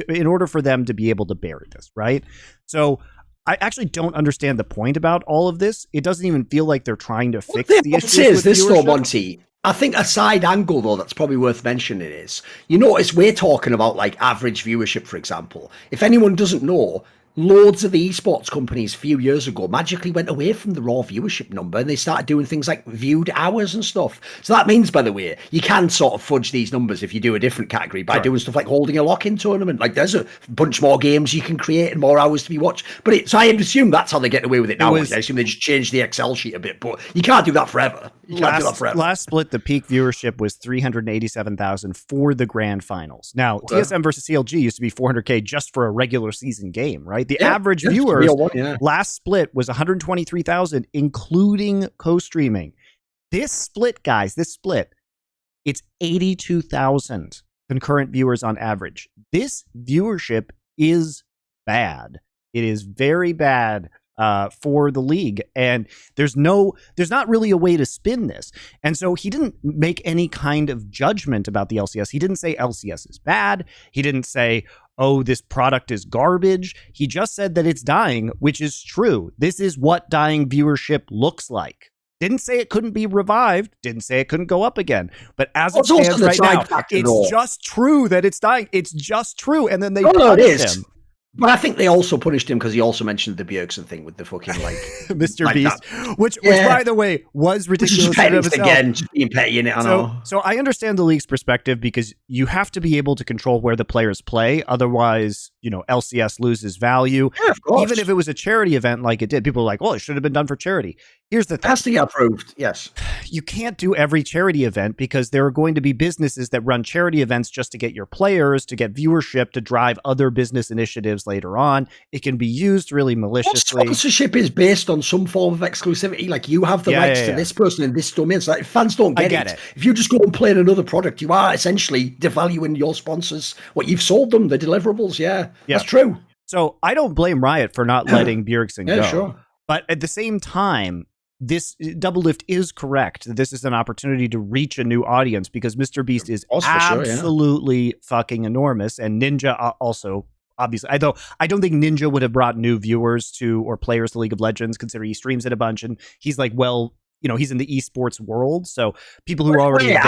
In order for them to be able to bury this, right? So I actually don't understand the point about all of this. It doesn't even feel like they're trying to fix the issues with this though, viewership. Monty. I think a side angle, though, that's probably worth mentioning is, you notice we're talking about like average viewership, for example. If anyone doesn't know, loads of the esports companies a few years ago magically went away from the raw viewership number and they started doing things like viewed hours and stuff. So that means, by the way, you can sort of fudge these numbers if you do a different category by doing stuff like holding a lock-in tournament. Like there's a bunch more games you can create and more hours to be watched. But so I assume that's how they get away with it now. I assume they just changed the Excel sheet a bit, but you can't do that forever. Last split, the peak viewership was 387,000 for the grand finals. Now, TSM versus CLG used to be 400K just for a regular season game, right? The average viewers last split was 123,000, including co-streaming. This split, guys, it's 82,000 concurrent viewers on average. This viewership is bad. It is very bad for the league, and there's not really a way to spin this. And so he didn't make any kind of judgment about the LCS. He didn't say LCS is bad. He didn't say, oh, this product is garbage. He just said that it's dying, which is true. This is what dying viewership looks like. Didn't say it couldn't be revived. Didn't say it couldn't go up again. But as it stands right now, it's just true that it's dying. It's just true. And then they punish him. But I think they also punished him because he also mentioned the Bjergsen thing with the fucking like Mr. like Beast, that. which by the way was ridiculous. Which is petty again, just being petty in it. I know. So I understand the league's perspective because you have to be able to control where the players play. Otherwise, LCS loses value. Yeah, of course. Even if it was a charity event like it did, people are like, well, it should have been done for charity. Here's the thing. It has to get approved, yes. You can't do every charity event because there are going to be businesses that run charity events just to get your players, to get viewership, to drive other business initiatives later on. It can be used really maliciously. Sponsorship is based on some form of exclusivity. Like you have the rights to this person in this domain. So if fans don't get it, if you just go and play in another product, you are essentially devaluing your sponsors, what you've sold them, the deliverables. Yeah. That's true. So I don't blame Riot for not letting Bjergsen go. Sure. But at the same time, this Doublelift is correct. This is an opportunity to reach a new audience because Mr. Beast is absolutely fucking enormous. And Ninja also, obviously, although I don't think Ninja would have brought new viewers or players to League of Legends, considering he streams it a bunch and he's like, he's in the esports world. So people who are already there.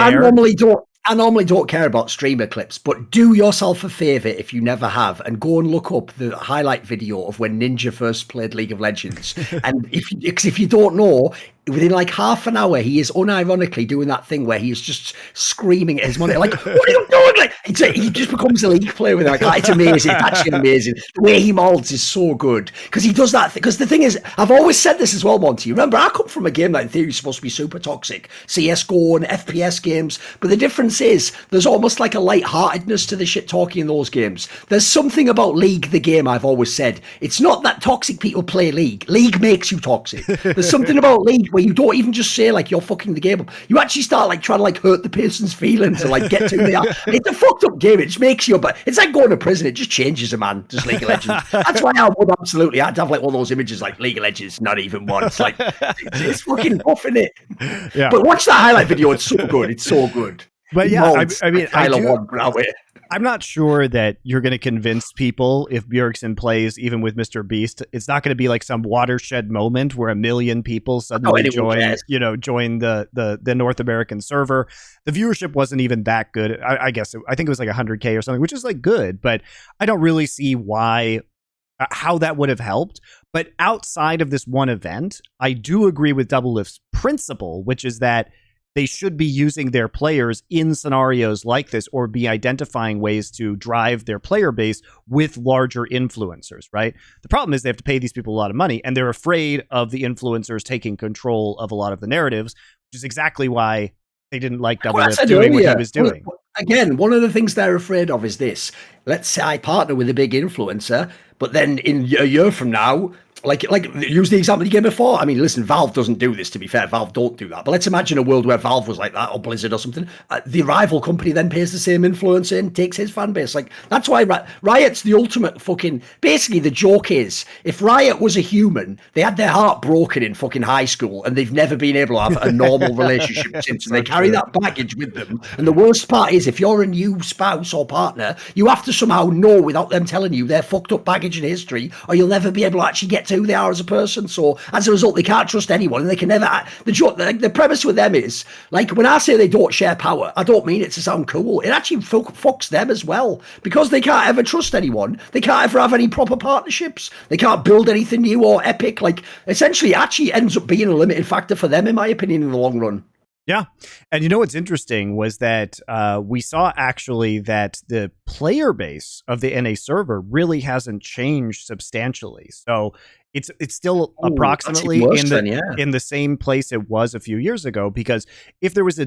I normally don't care about streamer clips, but do yourself a favor if you never have and go and look up the highlight video of when Ninja first played League of Legends. And if you don't know, within like half an hour, he is unironically doing that thing where he is just screaming at his monitor, like, what are you doing? Like, he just becomes a League player with it. Like, it's amazing. It's actually amazing. The way he molds is so good because he does that. Because the thing is, I've always said this as well, Monty. Remember, I come from a game that in theory is supposed to be super toxic, CSGO and FPS games. But the difference is there's almost like a lightheartedness to the shit talking in those games. There's something about League, the game, I've always said. It's not that toxic people play League. League makes you toxic. There's something about League where you don't even just say like you're fucking the game up. You actually start like trying to like hurt the person's feelings and like get to who they are. It's a fucked up game. It just makes you, but it's like going to prison. It just changes a man. Just League of Legends. That's why I would absolutely. I'd have like one of those images like League of Legends, not even one. It's like it's fucking tough, isn't it? Yeah. But watch that highlight video. It's so good. It's so good. But yeah, I mean, I'm not sure that you're going to convince people if Bjergsen plays even with Mr. Beast. It's not going to be like some watershed moment where 1 million people suddenly join the North American server. The viewership wasn't even that good. I guess I think it was like 100K or something, which is like good, but I don't really see how that would have helped. But outside of this one event, I do agree with Doublelift's principle, which is that they should be using their players in scenarios like this or be identifying ways to drive their player base with larger influencers, right? The problem is they have to pay these people a lot of money and they're afraid of the influencers taking control of a lot of the narratives, which is exactly why they didn't like Doublelift doing what he was doing. Again, one of the things they're afraid of is this. Let's say I partner with a big influencer, but then in a year from now, like use the example you gave before. I mean, listen, Valve doesn't do this, to be fair. Valve don't do that. But let's imagine a world where Valve was like that, or Blizzard or something. The rival company then pays the same influencer and takes his fan base. Like, that's why Riot's the ultimate fucking... Basically, the joke is, if Riot was a human, they had their heart broken in fucking high school, and they've never been able to have a normal relationship since. And they carry that baggage with them. And the worst part is, if you're a new spouse or partner, you have to somehow know without them telling you their fucked up baggage and history, or you'll never be able to actually get to who they are as a person. So as a result, they can't trust anyone, and they can never... The premise with them is, like, when I say they don't share power, I don't mean it to sound cool. It actually fucks them as well, because they can't ever trust anyone. They can't ever have any proper partnerships. They can't build anything new or epic. Like, essentially, it actually ends up being a limiting factor for them, in my opinion, in the long run. Yeah. And you know what's interesting was that we saw actually that the player base of the NA server really hasn't changed substantially. So it's still approximately in the same place it was a few years ago, because if there was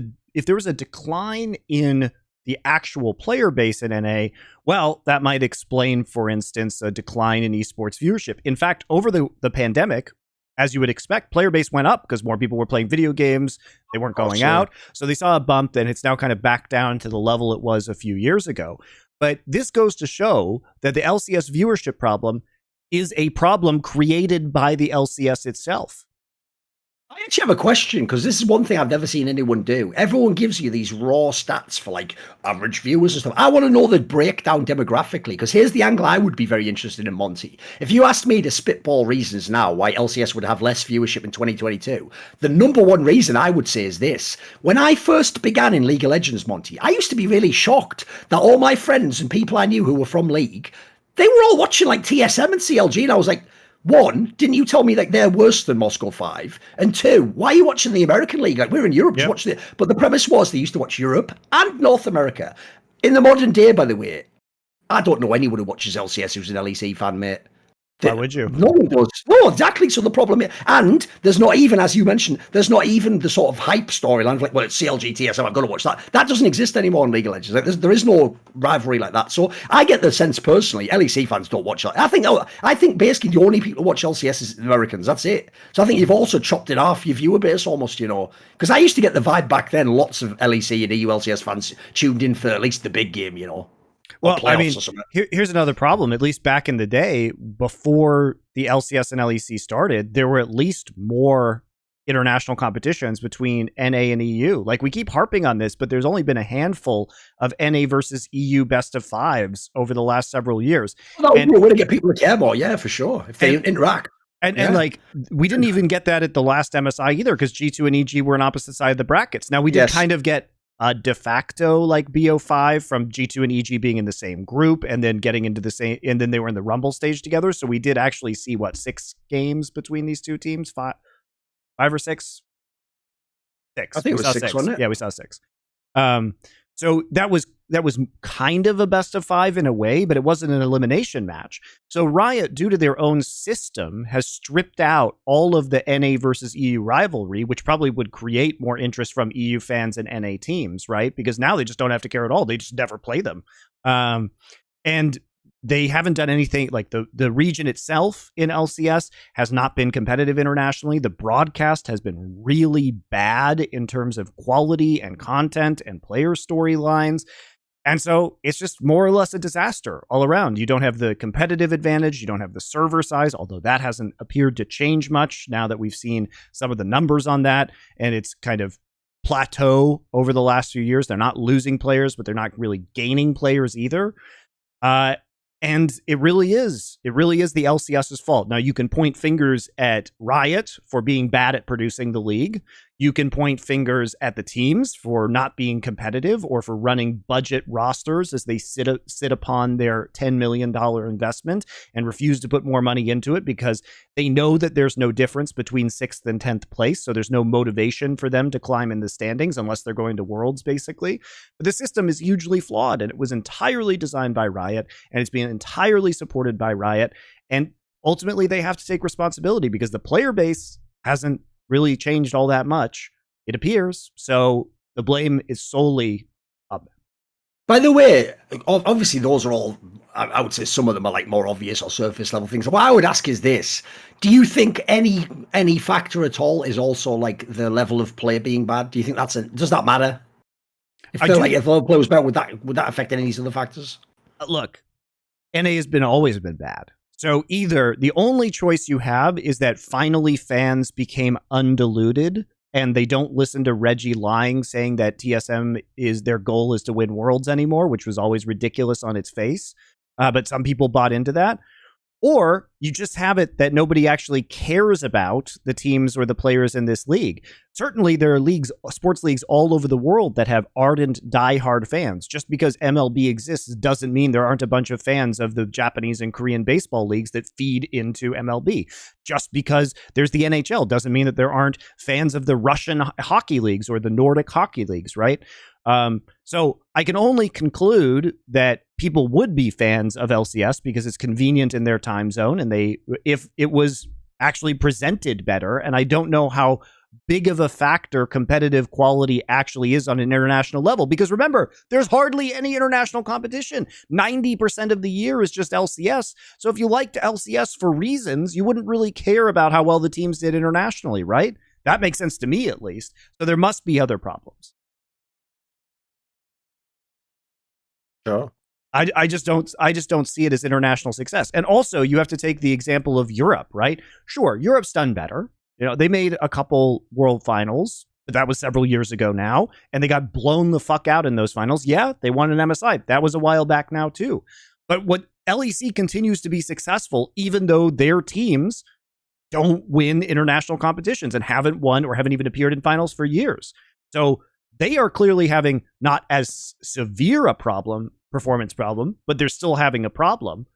a decline in the actual player base in NA, well, that might explain, for instance, a decline in esports viewership. In fact, over the pandemic, as you would expect, player base went up because more people were playing video games. They weren't going out. So they saw a bump, and it's now kind of back down to the level it was a few years ago. But this goes to show that the LCS viewership problem is a problem created by the LCS itself. I actually have a question, because this is one thing I've never seen anyone do. Everyone gives you these raw stats for like average viewers and stuff. I want to know the breakdown demographically, because here's the angle I would be very interested in, Monty. If you asked me to spitball reasons now why LCS would have less viewership in 2022, the number one reason I would say is this. When I first began in League of Legends, Monty, I used to be really shocked that all my friends and people I knew who were from League, they were all watching like TSM and CLG, and I was like, one, didn't you tell me like they're worse than Moscow 5? And two, why are you watching the American League? Like, we're in Europe, just watch it. But the premise was they used to watch Europe and North America. In the modern day, by the way, I don't know anyone who watches LCS who's an LEC fan, mate. Why would you? No one does. No, exactly. So the problem is, and there's not even, as you mentioned, there's not even the sort of hype storyline like, well, it's CLG, TSM, I've got to watch that. That doesn't exist anymore in League of Legends. Like, there is no rivalry like that. So I get the sense personally, LEC fans don't watch that. I think basically the only people who watch LCS is Americans. That's it. So I think you've also chopped it off your viewer base almost, you know, because I used to get the vibe back then. Lots of LEC and EU LCS fans tuned in for at least the big game, you know. Well, I mean, here's another problem. At least back in the day, before the LCS and LEC started, there were at least more international competitions between NA and EU. Like, we keep harping on this, but there's only been a handful of NA versus EU best of fives over the last several years. Well, that would be a way to get people to care more, yeah, for sure, if they interact. And like, we didn't even get that at the last MSI either, because G2 and EG were on opposite side of the brackets. Now, we did kind of get a de facto like BO5 from G2 and EG being in the same group and then getting into the same, and then they were in the Rumble stage together. So we did actually see 6 games between these two teams, five or six. I think it was 6, wasn't it? Yeah, we saw 6. So that was kind of a best of 5 in a way, but it wasn't an elimination match. So Riot, due to their own system, has stripped out all of the NA versus EU rivalry, which probably would create more interest from EU fans and NA teams, right? Because now they just don't have to care at all. They just never play them. And they haven't done anything like the region itself in LCS has not been competitive internationally. The broadcast has been really bad in terms of quality and content and player storylines. And so it's just more or less a disaster all around. You don't have the competitive advantage. You don't have the server size, although that hasn't appeared to change much now that we've seen some of the numbers on that. And it's kind of plateau over the last few years. They're not losing players, but they're not really gaining players either. And it really is the LCS's fault. Now, you can point fingers at Riot for being bad at producing the league. You can point fingers at the teams for not being competitive or for running budget rosters as they sit upon their $10 million investment and refuse to put more money into it because they know that there's no difference between 6th and 10th place. So there's no motivation for them to climb in the standings unless they're going to Worlds, basically. But the system is hugely flawed, and it was entirely designed by Riot, and it's being entirely supported by Riot. And ultimately, they have to take responsibility because the player base hasn't really changed all that much, it appears. So the blame is solely up. By the way, obviously those are all, I would say some of them are like more obvious or surface level things. What I would ask is this: do you think any factor at all is also like the level of play being bad? Do you think does that matter? If the play was bad, would that affect any of these other factors? Look, NA has always been bad. So either the only choice you have is that finally fans became undiluted and they don't listen to Regi lying, saying that TSM their goal is to win Worlds anymore, which was always ridiculous on its face. But some people bought into that. Or you just have it that nobody actually cares about the teams or the players in this league. Certainly, there are sports leagues all over the world that have ardent, diehard fans. Just because MLB exists doesn't mean there aren't a bunch of fans of the Japanese and Korean baseball leagues that feed into MLB. Just because there's the NHL doesn't mean that there aren't fans of the Russian hockey leagues or the Nordic hockey leagues, right? So I can only conclude that people would be fans of LCS because it's convenient in their time zone, and if it was actually presented better. And I don't know how big of a factor competitive quality actually is on an international level, because remember, there's hardly any international competition. 90% of the year is just LCS. So if you liked LCS for reasons, you wouldn't really care about how well the teams did internationally, right? That makes sense to me, at least. So there must be other problems. Sure. I just don't see it as international success. And also, you have to take the example of Europe, right? Sure, Europe's done better. You know, they made a couple World Finals, but that was several years ago now, and they got blown the fuck out in those finals. Yeah, they won an MSI. That was a while back now too. But what LEC continues to be successful, even though their teams don't win international competitions and haven't won or haven't even appeared in finals for years. So they are clearly having not as severe a performance problem, but they're still having a problem.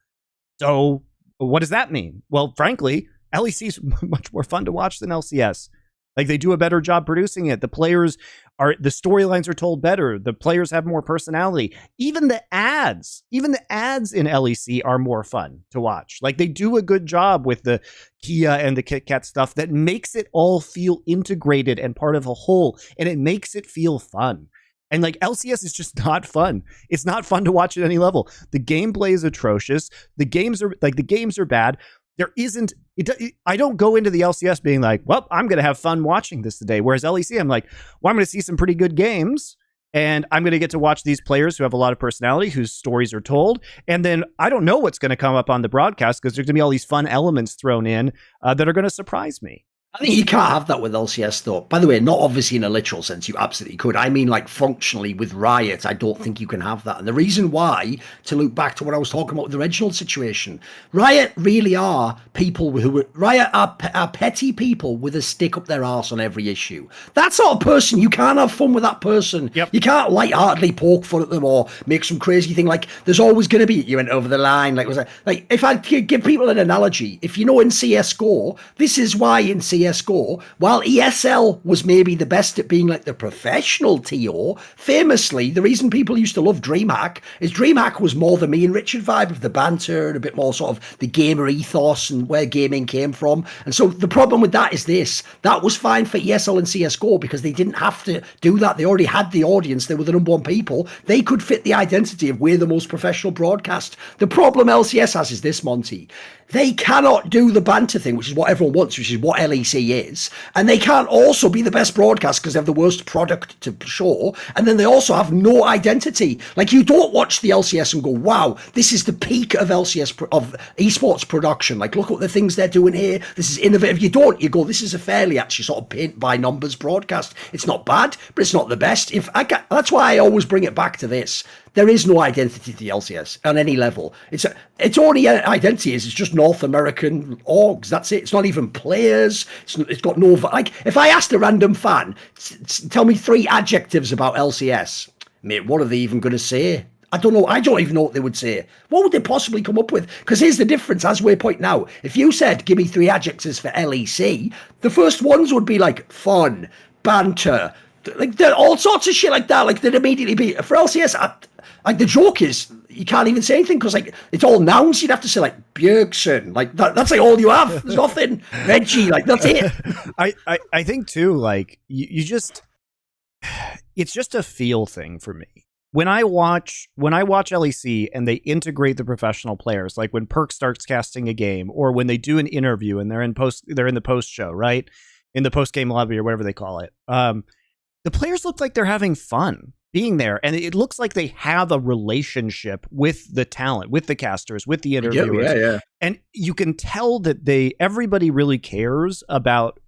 So what does that mean? Well, frankly, LEC is much more fun to watch than LCS. Like, they do a better job producing it. The storylines are told better. The players have more personality. Even the ads in LEC are more fun to watch. Like, they do a good job with the Kia and the Kit Kat stuff that makes it all feel integrated and part of a whole, and it makes it feel fun. And like, LCS is just not fun. It's not fun to watch at any level. The gameplay is atrocious. The games are bad. I don't go into the LCS being like, well, I'm going to have fun watching this today. Whereas LEC, I'm like, well, I'm going to see some pretty good games, and I'm going to get to watch these players who have a lot of personality, whose stories are told. And then I don't know what's going to come up on the broadcast, because there's going to be all these fun elements thrown in that are going to surprise me. I think you can't have that with LCS, though. By the way, not obviously in a literal sense, you absolutely could. I mean, like, functionally with Riot, I don't think you can have that. And the reason why, to loop back to what I was talking about with the Reginald situation, Riot really are people Riot are petty people with a stick up their arse on every issue. That sort of person, you can't have fun with that person. Yep. You can't lightheartedly poke fun at them or make some crazy thing. Like, there's always going to be, you went over the line. Like if I give people an analogy, if you know in CSGO, this is why in CSGO, while ESL was maybe the best at being like the professional TO, famously, the reason people used to love DreamHack is DreamHack was more the me and Richard vibe of the banter and a bit more sort of the gamer ethos and where gaming came from. And so the problem with that is this: that was fine for ESL and CSGO because they didn't have to do that. They already had the audience. They were the number one people. They could fit the identity of we're the most professional broadcast. The problem LCS has is this, Monty. They cannot do the banter thing, which is what everyone wants, which is what LEC is. And they can't also be the best broadcast because they have the worst product to show. And then they also have no identity. Like, you don't watch the LCS and go, wow, this is the peak of LCS, of esports production. Like, look at the things they're doing here. This is innovative. You don't. You go, this is a fairly actually sort of paint by numbers broadcast. It's not bad, but it's not the best. That's why I always bring it back to this. There is no identity to the LCS on any level. Its only identity is it's just North American orgs. That's it. It's not even players. It's got no, like, if I asked a random fan, tell me 3 adjectives about LCS, mate, what are they even going to say? I don't know. I don't even know what they would say. What would they possibly come up with? Because here's the difference, as we're pointing out. If you said, give me 3 adjectives for LEC, the first ones would be like fun, banter, like all sorts of shit like that. Like, they'd immediately be, for LCS, like, the joke is you can't even say anything because, like, it's all nouns. You'd have to say, like, Bjergsen. Like, that's like all you have. There's nothing. Regi, like, that's it. I think too, like, you just, it's just a feel thing for me. When I watch LEC and they integrate the professional players, like when Perk starts casting a game, or when they do an interview and they're in the post show, right? In the post game lobby or whatever they call it. The players look like they're having fun being there, and it looks like they have a relationship with the talent, with the casters, with the interviewers. Yeah. And you can tell that everybody really cares about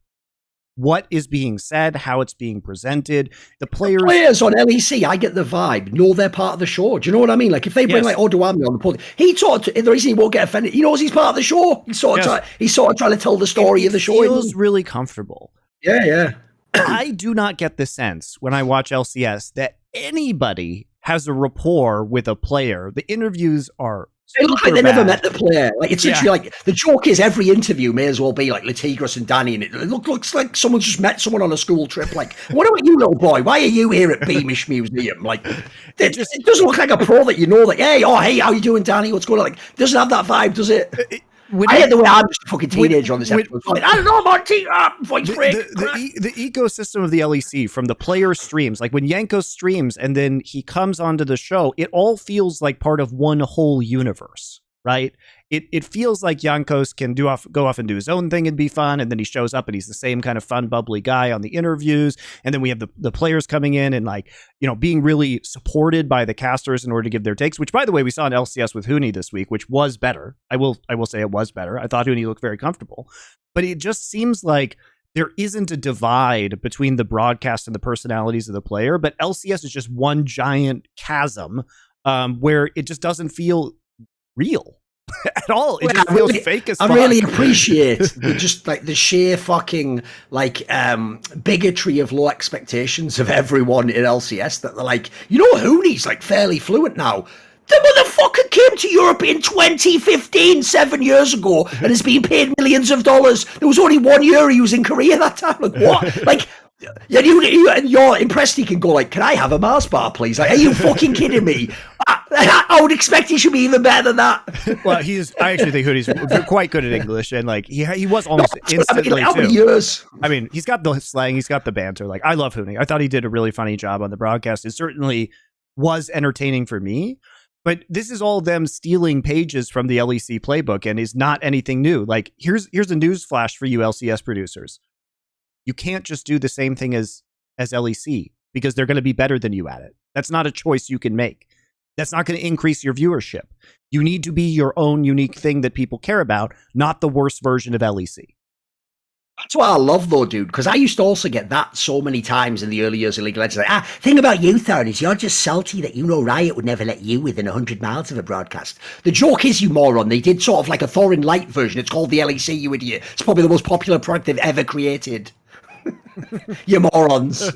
what is being said, how it's being presented. The players on LEC, I get the vibe, know they're part of the show. Do you know what I mean? Like, if they bring like Oduami on the pod, the reason he won't get offended, he knows he's part of the show. He's sort of trying to tell the story of the show. It feels really comfortable. Yeah. I do not get the sense when I watch LCS that anybody has a rapport with a player. The interviews are It looks like they never met the player. Like, it's literally like, the joke is every interview may as well be like Latigris and Danny, and it looks like someone's just met someone on a school trip. Like, what about you, little boy? Why are you here at Beamish Museum? Like, it doesn't look like a pro that you know. Like, hey, how you doing, Danny? What's going on? Like, doesn't have that vibe, does it? I hate the way I'm just a fucking teenager on this episode. I don't know, Monty. Voice break. The ecosystem of the LEC, from the player streams, like when Yanko streams and then he comes onto the show, it all feels like part of one whole universe, right? It feels like Jankos can go off and do his own thing and be fun, and then he shows up and he's the same kind of fun, bubbly guy on the interviews, and then we have the players coming in and, like, you know, being really supported by the casters in order to give their takes, which, by the way, we saw in LCS with Huni this week, which was better. I will say it was better. I thought Huni looked very comfortable, but it just seems like there isn't a divide between the broadcast and the personalities of the player, but LCS is just one giant chasm where it just doesn't feel real. At all. It just feels fake as fuck. I really appreciate the sheer fucking bigotry of low expectations of everyone in LCS, that they're like, you know, Hooney's like fairly fluent now. The motherfucker came to Europe in 2015, 7 years ago, and has been paid millions of dollars. There was only 1 year he was in Korea that time. Like, what? Like, and you're impressed he can go, like, can I have a Mars bar, please? Like, are you fucking kidding me? I would expect he should be even better than that. Well, I actually think Hoodie's quite good at English, and like he was almost instantly like, how many too. years? I mean, he's got the slang, he's got the banter. Like, I love Hoodie. I thought he did a really funny job on the broadcast. It certainly was entertaining for me. But this is all them stealing pages from the LEC playbook, and is not anything new. Like, here's a news flash for you LCS producers. You can't just do the same thing as LEC, because they're going to be better than you at it. That's not a choice you can make. That's not going to increase your viewership. You need to be your own unique thing that people care about, not the worst version of LEC. That's what I love, though, dude, because I used to also get that so many times in the early years of League of Legends. Like, thing about you, Thorin, is you're just salty that you know Riot would never let you within 100 miles of a broadcast. The joke is, you moron, they did sort of like a Thorin Light version. It's called the LEC, you idiot. It's probably the most popular product they've ever created. You morons.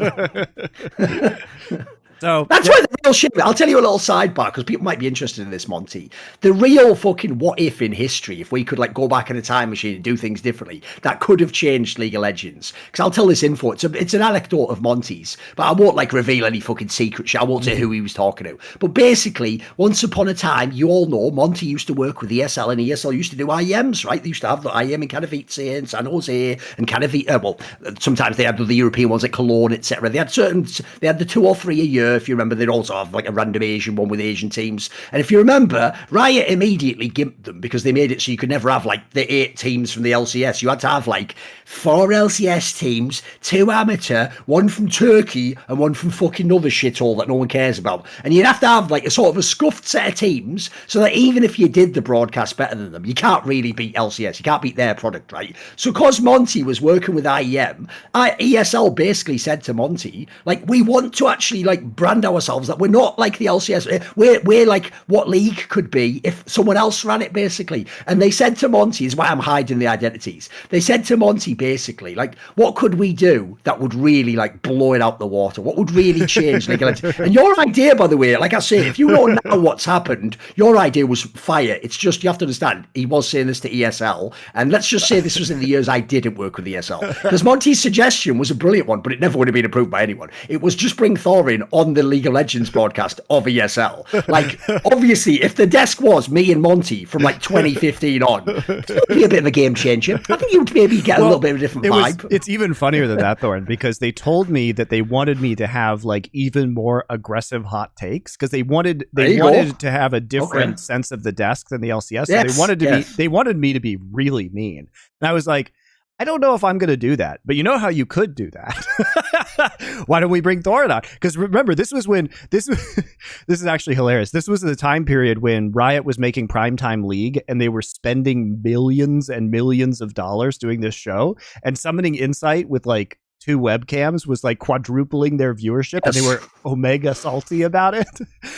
So that's why the real shit. I'll tell you a little sidebar, because people might be interested in this, Monty. The real fucking what if in history, if we could like go back in a time machine and do things differently, that could have changed League of Legends. Because I'll tell this info. It's an anecdote of Monty's, but I won't like reveal any fucking secret shit. I won't say who he was talking to. But basically, once upon a time, you all know Monty used to work with ESL, and ESL used to do IEMs, right? They used to have the IEM in Katowice and San Jose and Katowice. Well, sometimes they had the European ones like Cologne, etc. They had the 2 or 3 a year. If you remember, they'd also have like a random Asian one with Asian teams. And if you remember, Riot immediately gimped them, because they made it so you could never have like the 8 teams from the LCS. You had to have like 4 LCS teams, 2 amateur, 1 from Turkey, and 1 from fucking other shithole that no one cares about. And you'd have to have like a sort of a scuffed set of teams, so that even if you did the broadcast better than them, you can't really beat LCS. You can't beat their product, right? So because Monty was working with IEM, ESL basically said to Monty, like, we want to actually like brand ourselves that we're not like the LCS. We're like what League could be if someone else ran it, basically. And they said to Monty, is why I'm hiding the identities. They said to Monty, basically, like, what could we do that would really like blow it out the water? What would really change League of Legends? And your idea, by the way, like I say, if you know now what's happened, your idea was fire. It's just, you have to understand, he was saying this to ESL, and let's just say this was in the years I didn't work with ESL, because Monty's suggestion was a brilliant one, but it never would have been approved by anyone. It was just bring Thorin on the League of Legends broadcast of ESL. Like, obviously, if the desk was me and Monty from like 2015 on, it would be a bit of a game changer. I think you'd maybe get a little bit of a different vibe. It's even funnier than that, Thorin, because they told me that they wanted me to have like even more aggressive hot takes, because they wanted to have a different sense of the desk than the LCS. So they wanted me to be really mean. And I was like, I don't know if I'm going to do that, but you know how you could do that. Why don't we bring Thorin on? Because remember, this is actually hilarious. This was the time period when Riot was making Primetime League, and they were spending millions and millions of dollars doing this show, and summoning Insight with like 2 webcams was like quadrupling their viewership, and they were omega salty about it.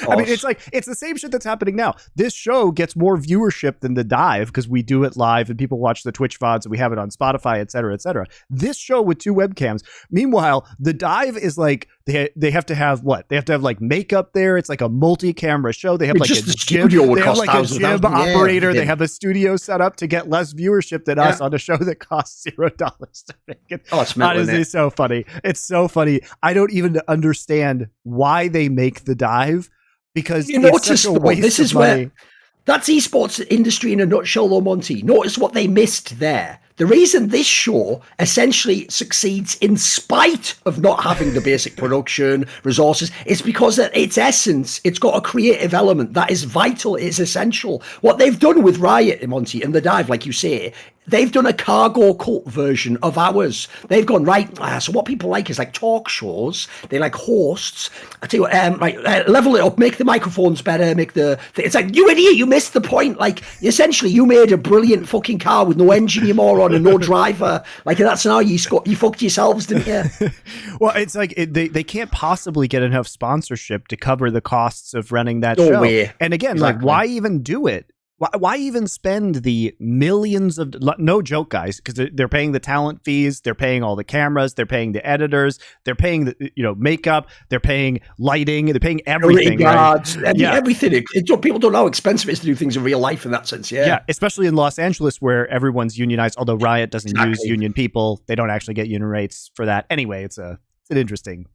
I mean, it's the same shit that's happening now. This show gets more viewership than The Dive, because we do it live and people watch the Twitch VODs, and we have it on Spotify, etc., etc. This show with 2 webcams. Meanwhile, The Dive is like, they have to have what? They have to have like makeup there. It's like a multi-camera show. They have like a gym. They have like a gym operator. They have a studio set up to get less viewership than us on a show that costs $0 to make it. Oh, it's honestly so funny. It's so funny. I don't even understand why they make The Dive, because it's such a waste of money. That's esports industry in a nutshell, though, Monty. Notice what they missed there. The reason this show essentially succeeds in spite of not having the basic production resources is because at its essence, it's got a creative element that is vital, it's essential. What they've done with Riot, Monty, and The Dive, like you say, they've done a cargo cult version of ours. They've gone, right, so what people like is like talk shows. They like hosts. I tell you what, level it up, make the microphones better, it's like, you idiot, you missed the point. Like, essentially, you made a brilliant fucking car with no engine, you moron, and no driver. Like, that's how you fucked yourselves, didn't you? Well, it's like, they can't possibly get enough sponsorship to cover the costs of running that show. Way. And again, exactly. like, why even do it? Why even spend the millions of, no joke, guys, because they're paying the talent fees, they're paying all the cameras, they're paying the editors, they're paying the makeup, they're paying lighting, they're paying everything, guards, right? Everything. People don't know how expensive it is to do things in real life in that sense. Yeah, especially in Los Angeles where everyone's unionized. Although Riot doesn't use union people, they don't actually get union rates for that. Anyway, it's an interesting.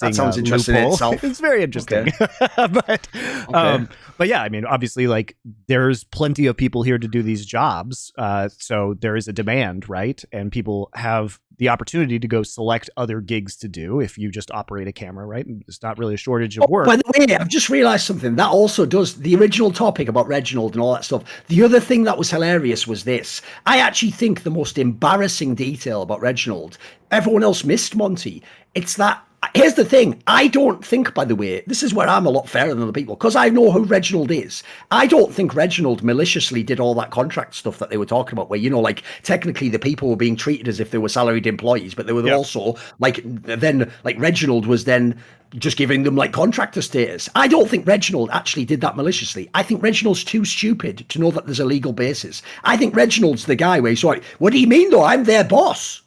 That sounds interesting in itself. It's very interesting. Okay. But yeah, I mean, obviously, like, there's plenty of people here to do these jobs. So there is a demand, right? And people have the opportunity to go select other gigs to do if you just operate a camera, right? And it's not really a shortage of work. By the way, I've just realized something. That also does the original topic about Reginald and all that stuff. The other thing that was hilarious was this. I actually think the most embarrassing detail about Reginald, everyone else missed, Monty. It's that. Here's the thing. I don't think, by the way, this is where I'm a lot fairer than the people, because I know who Reginald is. I don't think Reginald maliciously did all that contract stuff that they were talking about, where, like, technically the people were being treated as if they were salaried employees, but they were also, like, then, like, Reginald was then just giving them, like, contractor status. I don't think Reginald actually did that maliciously. I think Reginald's too stupid to know that there's a legal basis. I think Reginald's the guy where he's like, what do you mean, though? I'm their boss.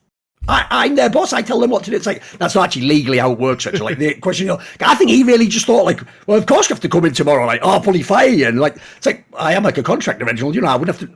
I'm their boss. I tell them what to do. It's like, that's not actually legally how it works. Actually, like, the question, I think he really just thought, like, well, of course you have to come in tomorrow. Like, fully fire you. And, like, it's like, I am like a contractor, Reginald. I would have to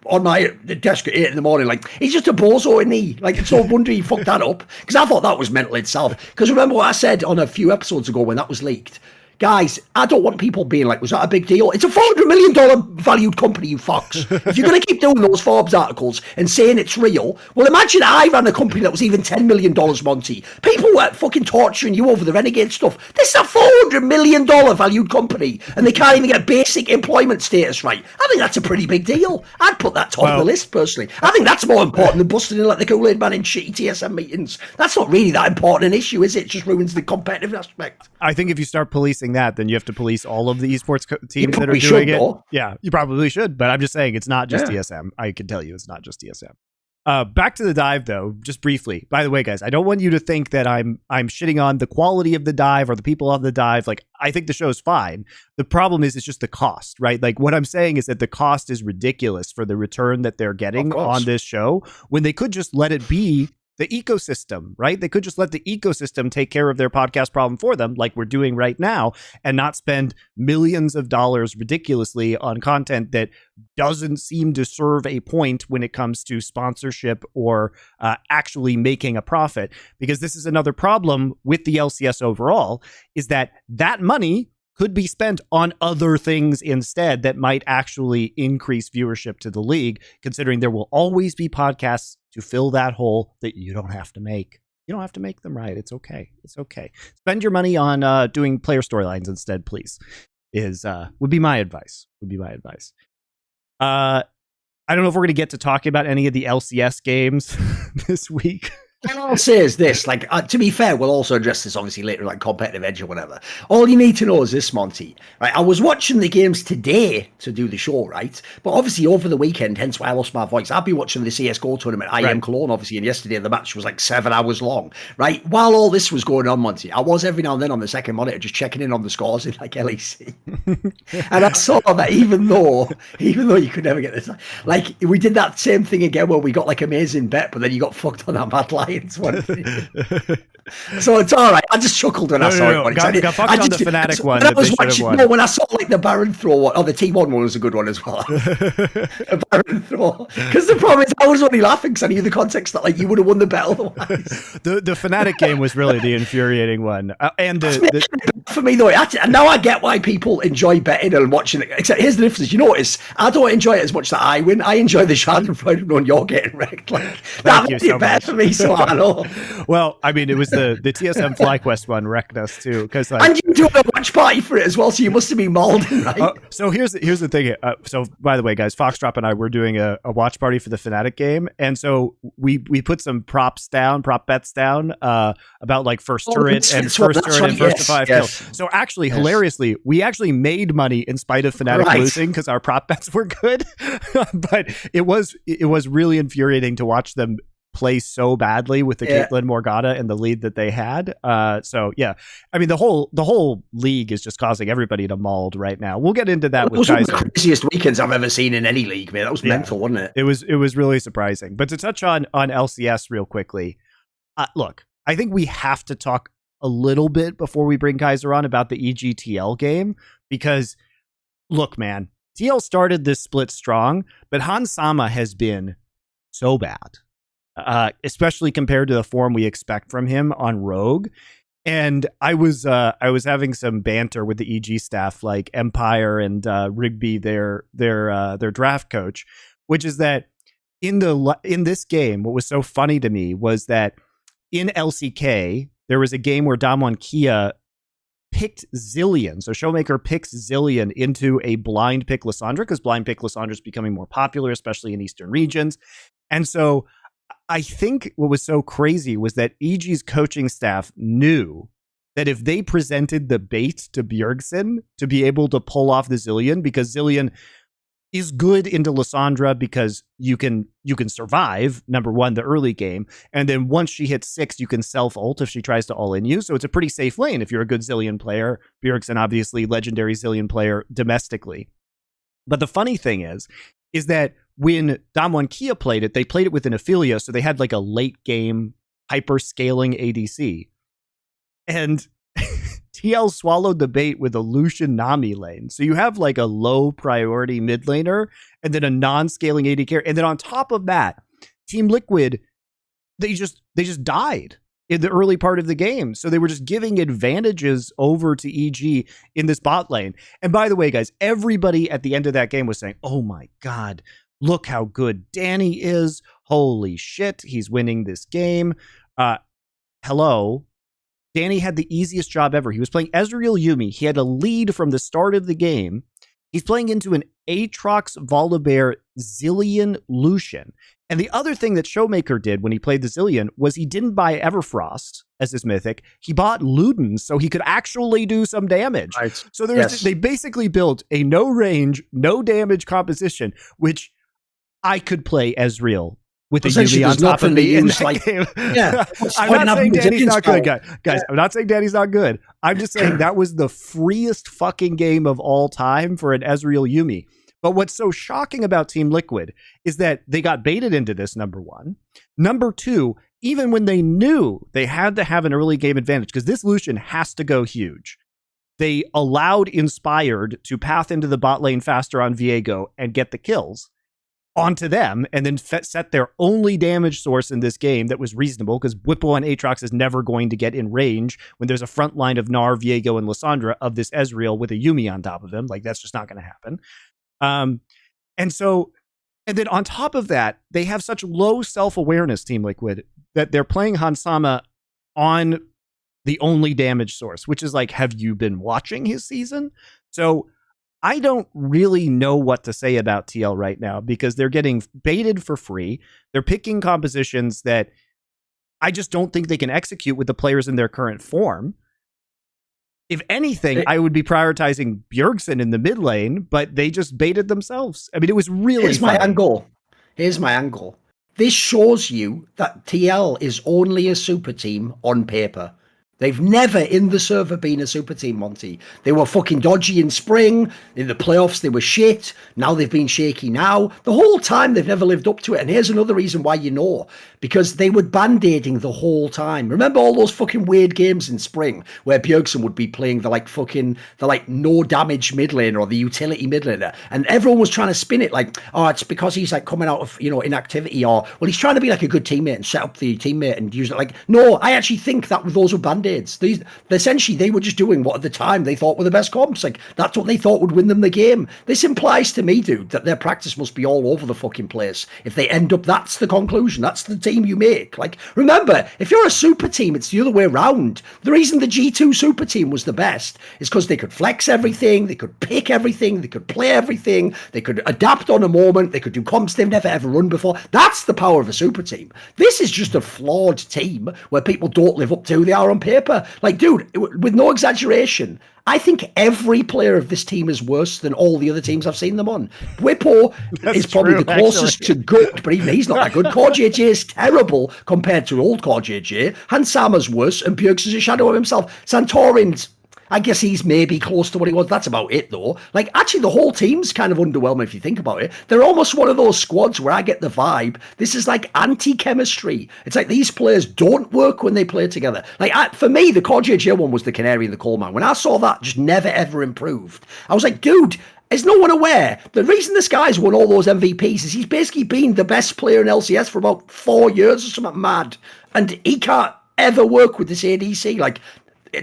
on my desk at 8 in the morning. Like, he's just a bozo, isn't he? Like, it's no wonder he fucked that up, because I thought that was mental itself. Because remember what I said on a few episodes ago when that was leaked? Guys, I don't want people being like, was that a big deal? It's a $400 million valued company, you fucks. If you're going to keep doing those Forbes articles and saying it's real, well, imagine I ran a company that was even $10 million, Monty. People were fucking torturing you over the Renegade stuff. This is a $400 million valued company, and they can't even get basic employment status right. I think that's a pretty big deal. I'd put that top of the list, personally. I think that's more important than busting in like the Kool-Aid man in shitty TSM meetings. That's not really that important an issue, is it? It just ruins the competitive aspect. I think if you start policing that, then you have to police all of the esports teams that are doing it. Though. Yeah, you probably should, but I'm just saying it's not just TSM. I can tell you it's not just TSM. Back to the dive, though, just briefly. By the way, guys, I don't want you to think that I'm shitting on the quality of the dive or the people on the dive. Like, I think the show's fine. The problem is it's just the cost, right? Like, what I'm saying is that the cost is ridiculous for the return that they're getting on this show, when they could just let it be the ecosystem, right? They could just let the ecosystem take care of their podcast problem for them, like we're doing right now, and not spend millions of dollars ridiculously on content that doesn't seem to serve a point when it comes to sponsorship or actually making a profit. Because this is another problem with the LCS overall, is that money could be spent on other things instead that might actually increase viewership to the league, considering there will always be podcasts to fill that hole that you don't have to make. You don't have to make them, right? It's okay. It's okay. Spend your money on doing player storylines instead, please. Would be my advice. I don't know if we're going to get to talking about any of the LCS games this week. What I'll say is this, like, to be fair, we'll also address this obviously later, like competitive edge or whatever. All you need to know is this, Monty, right? I was watching the games today to do the show, right? But obviously over the weekend, hence why I lost my voice, I've been watching the CSGO tournament, IM Cologne, obviously, and yesterday the match was like 7 hours long, right? While all this was going on, Monty, I was every now and then on the second monitor just checking in on the scores in like LEC. And I saw that even though you could never get this, like, we did that same thing again where we got like amazing bet, but then you got fucked on that mad line. So it's all right. I just chuckled when I saw it. Got fucked on the Fnatic one. When I was watching, when I saw like the Baron throw one, the T1 one was a good one as well. A Baron throw, because the problem is I was only laughing because I knew the context that like you would have won the bet otherwise. The Fnatic game was really the infuriating one, and for me though, and now I get why people enjoy betting and watching it. Except here's the difference: you notice I don't enjoy it as much that I win. I enjoy the Schadenfreude of knowing you're getting wrecked. Like that makes it better for me. So I know. Well, I mean, it was the TSM FlyQuest one wrecked us too, because like, and you do a watch party for it as well, so you must have been mauled, right? So here's the thing. So by the way, guys, Foxdrop and I were doing a watch party for the Fnatic game, and so we put some prop bets down about like first turret and first to 5 kills. So actually, hilariously, we actually made money in spite of Fnatic losing because our prop bets were good, but it was really infuriating to watch them play so badly with the Caitlyn Morgana and the lead that they had. So yeah, I mean the whole league is just causing everybody to mauled right now. We'll get into that with Kaiser. One of the craziest weekends I've ever seen in any league, man. That was mental, wasn't it? It was really surprising. But to touch on LCS real quickly, look, I think we have to talk a little bit before we bring Kaiser on about the EGTL game, because look, man, TL started this split strong, but Hans Sama has been so bad, especially compared to the form we expect from him on Rogue. And I was having some banter with the EG staff, like Empire and Rigby, their draft coach, which is that in this game, what was so funny to me was that in LCK there was a game where Damwon Kia picked Zilean. So Showmaker picks Zilean into a blind pick Lissandra, because blind pick Lissandra is becoming more popular, especially in Eastern regions. And so I think what was so crazy was that EG's coaching staff knew that if they presented the bait to Bjergsen to be able to pull off the Zilean, because Zilean is good into Lissandra because you can survive, number one, the early game, and then once she hits 6, you can self-ult if she tries to all-in you, so it's a pretty safe lane if you're a good Zilean player. Bjergsen, obviously, legendary Zilean player domestically. But the funny thing is that when Damwon Kia played it, they played it with an Ophelia, so they had like a late-game hyper-scaling ADC. And TL swallowed the bait with a Lucian Nami lane. So you have like a low priority mid laner and then a non-scaling AD carry. And then on top of that, Team Liquid, they just died in the early part of the game. So they were just giving advantages over to EG in this bot lane. And by the way, guys, everybody at the end of that game was saying, oh my God, look how good Danny is. Holy shit, he's winning this game. Hello. Danny had the easiest job ever. He was playing Ezreal Yuumi. He had a lead from the start of the game. He's playing into an Aatrox Volibear Zilean Lucian. And the other thing that Showmaker did when he played the Zilean was he didn't buy Everfrost as his mythic. He bought Ludens so he could actually do some damage. Right. So they basically built a no range, no damage composition, which I could play Ezreal with a Yuumi on top of me in that game. Yeah, I'm not saying Danny's not good, guys. I'm not saying Danny's not good. I'm just saying that was the freest fucking game of all time for an Ezreal Yuumi. But what's so shocking about Team Liquid is that they got baited into this, number one. Number two, even when they knew they had to have an early game advantage, because this Lucian has to go huge, they allowed Inspired to path into the bot lane faster on Viego and get the kills onto them, and then set their only damage source in this game that was reasonable, because Whipple on Aatrox is never going to get in range when there's a front line of Gnar, Viego, and Lissandra of this Ezreal with a Yuumi on top of him. Like, that's just not going to happen. And then on top of that, they have such low self-awareness, Team Liquid, that they're playing Hans Sama on the only damage source, which is like, have you been watching his season? So I don't really know what to say about TL right now, because they're getting baited for free. They're picking compositions that I just don't think they can execute with the players in their current form. If anything, I would be prioritizing Bjergsen in the mid lane, but they just baited themselves. I mean, it was really Here's my angle. This shows you that TL is only a super team on paper. They've never in the server been a super team, Monty. They were fucking dodgy in spring. In the playoffs, they were shit. Now they've been shaky now. The whole time, they've never lived up to it. And here's another reason why you know. Because they were band-aiding the whole time. Remember all those fucking weird games in spring where Bjergsen would be playing the no damage mid laner or the utility mid laner, and everyone was trying to spin it like, oh, it's because he's like coming out of, inactivity, or, well, he's trying to be like a good teammate and set up the teammate and use it. Like, no, I actually think that those were band-aids. Essentially, they were just doing what at the time they thought were the best comps. Like, that's what they thought would win them the game. This implies to me, dude, that their practice must be all over the fucking place. If they end up, that's the conclusion. That's the team you make. Like, remember, if you're a super team, it's the other way around. The reason the G2 super team was the best is because they could flex everything, they could pick everything, they could play everything, they could adapt on a moment, they could do comps they've never ever run before. That's the power of a super team. This is just a flawed team where people don't live up to who they are on paper. paper. Like, dude, with no exaggeration, I think every player of this team is worse than all the other teams I've seen them on. Whippo is probably the closest to good, but even he's not that good. Core JJ is terrible compared to old Core JJ. Hansama's worse, and Bjergsen's a shadow of himself. Santorin's, I guess he's maybe close to what he was. That's about it, though. Like, actually, the whole team's kind of underwhelming if you think about it. They're almost one of those squads where I get the vibe. This is like anti-chemistry. It's like these players don't work when they play together. Like, for me, the Core JJ one was the canary in the coal mine. When I saw that just never, ever improved, I was like, dude, is no one aware? The reason this guy's won all those MVPs is he's basically been the best player in LCS for about 4 years or something mad. And he can't ever work with this ADC. Like,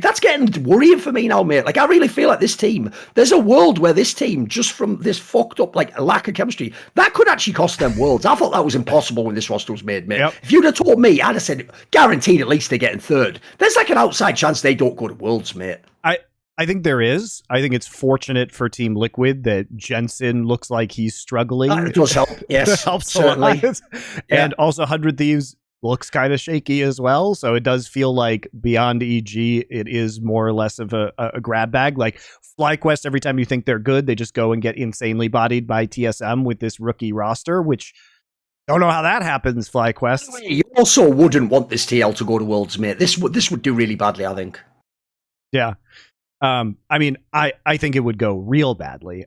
that's getting worrying for me now, mate. Like, I really feel like this team, there's a world where this team, just from this fucked up, like, lack of chemistry, that could actually cost them worlds. I thought that was impossible when this roster was made, mate. Yep. If you'd have told me, I'd have said, guaranteed at least they're getting third. There's like an outside chance they don't go to worlds, mate. I think there is. I think it's fortunate for Team Liquid that Jensen looks like he's struggling. It does help, yes. Helps certainly. A lot. Yeah. And also 100 Thieves looks kind of shaky as well, so it does feel like beyond EG, it is more or less of a grab bag. Like FlyQuest, every time you think they're good, they just go and get insanely bodied by TSM with this rookie roster, which don't know how that happens, FlyQuest. You also wouldn't want this TL to go to Worlds, mate. This would do really badly, I think. Yeah. I mean, I think it would go real badly.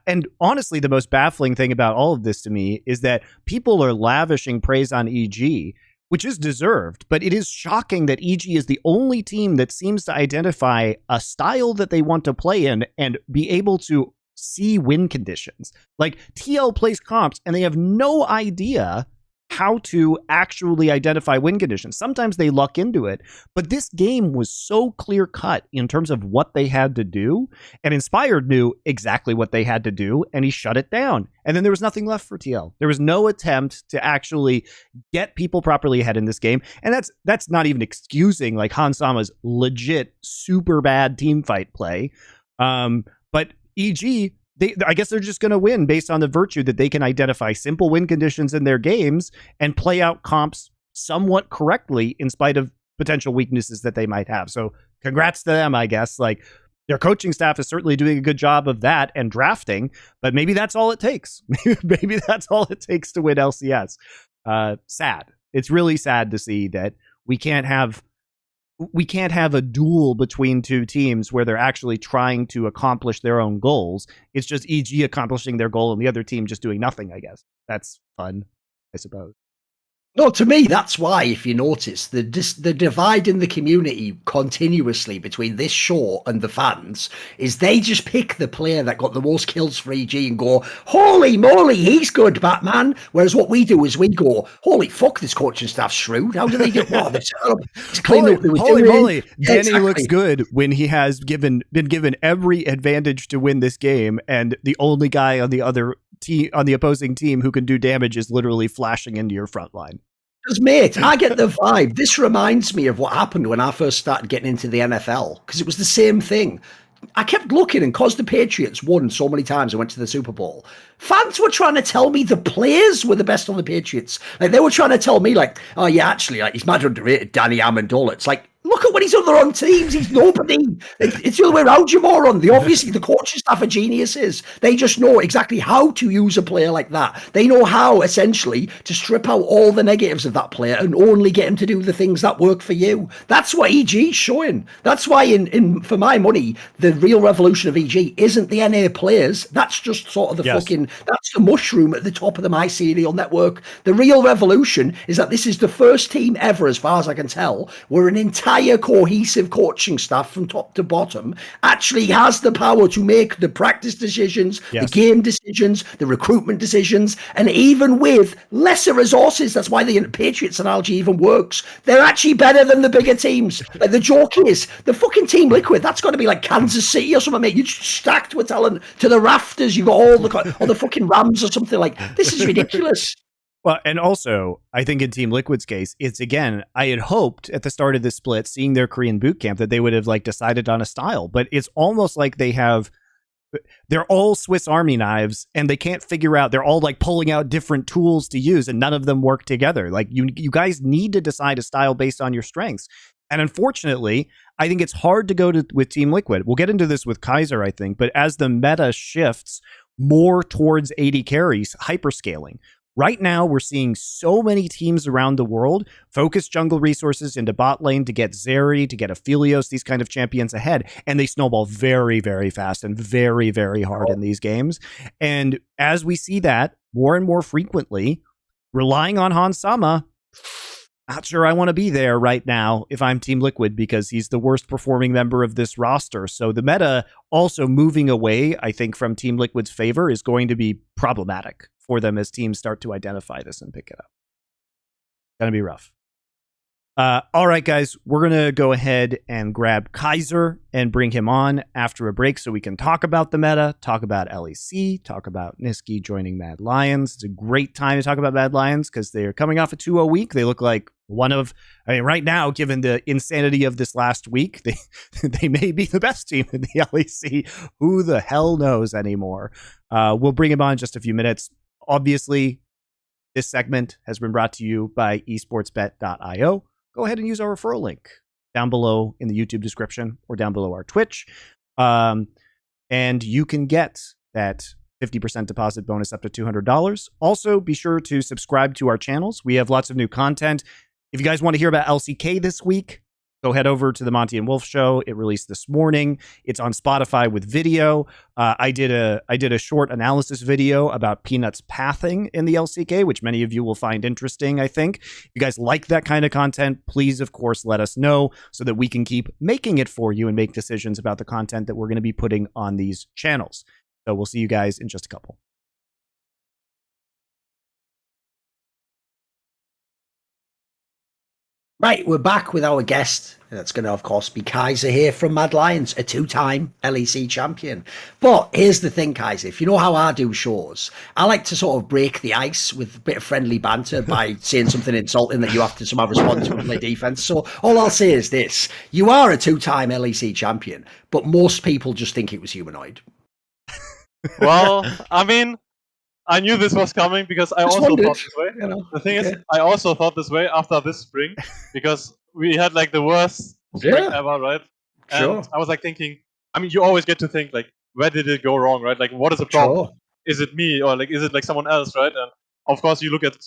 And honestly, the most baffling thing about all of this to me is that people are lavishing praise on EG, which is deserved, but it is shocking that EG is the only team that seems to identify a style that they want to play in and be able to see win conditions. Like, TL plays comps and they have no idea how to actually identify win conditions. Sometimes they luck into it, but this game was so clear cut in terms of what they had to do, and Inspired knew exactly what they had to do, and he shut it down. And then there was nothing left for TL. There was no attempt to actually get people properly ahead in this game, and that's not even excusing like Hansama's legit super bad team fight play. But EG, I guess they're just going to win based on the virtue that they can identify simple win conditions in their games and play out comps somewhat correctly in spite of potential weaknesses that they might have. So congrats to them, I guess. Like, their coaching staff is certainly doing a good job of that and drafting, but maybe that's all it takes. Maybe that's all it takes to win LCS. Sad. It's really sad to see that we can't have a duel between two teams where they're actually trying to accomplish their own goals. It's just EG accomplishing their goal and the other team just doing nothing, I guess. That's fun, I suppose. No, to me, that's why, if you notice, the divide in the community continuously between this show and the fans is they just pick the player that got the most kills for EG and go, holy moly, he's good, Batman. Whereas what we do is we go, holy fuck, this coaching staff's shrewd. How do they do? Wow, holy moly, Danny exactly. Looks good when he has been given every advantage to win this game, and the only guy on the other team, on the opposing team, who can do damage is literally flashing into your front line. Because, mate, I get the vibe. This reminds me of what happened when I first started getting into the NFL, because it was the same thing. I kept looking, and because the Patriots won so many times and went to the Super Bowl, fans were trying to tell me the players were the best on the Patriots. Like, they were trying to tell me, like, oh, yeah, actually, like, he's mad underrated, Danny Amendola. It's like, look at what he's on teams. He's nobody. It's the other way around, you moron. Obviously, the coaching staff are geniuses. They just know exactly how to use a player like that. They know how, essentially, to strip out all the negatives of that player and only get him to do the things that work for you. That's what EG's showing. That's why, for my money, the real revolution of EG isn't the NA players. That's just sort of the that's the mushroom at the top of the mycelial network. The real revolution is that this is the first team ever, as far as I can tell, where an entire cohesive coaching staff from top to bottom actually has the power to make the practice decisions, the game decisions, the recruitment decisions, and even with lesser resources. That's why the Patriots analogy even works. They're actually better than the bigger teams. Like, the joke is, the fucking Team Liquid, that's got to be like Kansas City or something, mate. You're stacked with talent to the rafters. You've got all the fucking Rams or something. Like, this is ridiculous. Well, and also, I think in Team Liquid's case, it's, again, I had hoped at the start of this split, seeing their Korean boot camp, that they would have like decided on a style, but it's almost like they're all Swiss Army knives, and they can't figure out, they're all like pulling out different tools to use, and none of them work together. Like, you guys need to decide a style based on your strengths. And unfortunately, I think it's hard to go with Team Liquid. We'll get into this with Kaiser, I think, but as the meta shifts more towards AD carries, hyperscaling. Right now, we're seeing so many teams around the world focus jungle resources into bot lane to get Zeri, to get Aphelios, these kind of champions ahead, and they snowball very, very fast and very, very hard in these games. And as we see that more and more frequently, relying on Hans Sama, not sure I want to be there right now if I'm Team Liquid, because he's the worst performing member of this roster. So the meta also moving away, I think, from Team Liquid's favor is going to be problematic for them as teams start to identify this and pick it up. Gonna be rough. All right, guys, we're going to go ahead and grab Kaiser and bring him on after a break so we can talk about the meta, talk about LEC, talk about Nisqy joining Mad Lions. It's a great time to talk about Mad Lions because they're coming off a 2-0 week. They look like right now, given the insanity of this last week, they may be the best team in the LEC. Who the hell knows anymore? We'll bring him on in just a few minutes. Obviously, this segment has been brought to you by esportsbet.io. Go ahead and use our referral link down below in the YouTube description or down below our Twitch. And you can get that 50% deposit bonus up to $200. Also, be sure to subscribe to our channels. We have lots of new content. If you guys want to hear about LCK this week, go head over to the Monty and Wolf show. It released this morning. It's on Spotify with video. I did a short analysis video about Peanut's pathing in the LCK, which many of you will find interesting, I think. If you guys like that kind of content, please, of course, let us know so that we can keep making it for you and make decisions about the content that we're going to be putting on these channels. So we'll see you guys in just a couple. Right, we're back with our guest. That's going to, of course, be Kaiser here from Mad Lions, a 2-time LEC champion. But here's the thing, Kaiser. If you know how I do shows, I like to sort of break the ice with a bit of friendly banter by saying something insulting that you have to somehow respond to and play defense. So all I'll say is this. You are a 2-time LEC champion, but most people just think it was Humanoid. Well, I mean, I knew this was coming because I also thought this way. You know, the thing is, I also thought this way after this spring because we had like the worst spring ever, right? Sure. And I was like thinking, I mean, you always get to think like, where did it go wrong, right? Like, what is the problem? Sure. Is it me or like, is it like someone else, right? And of course, you look at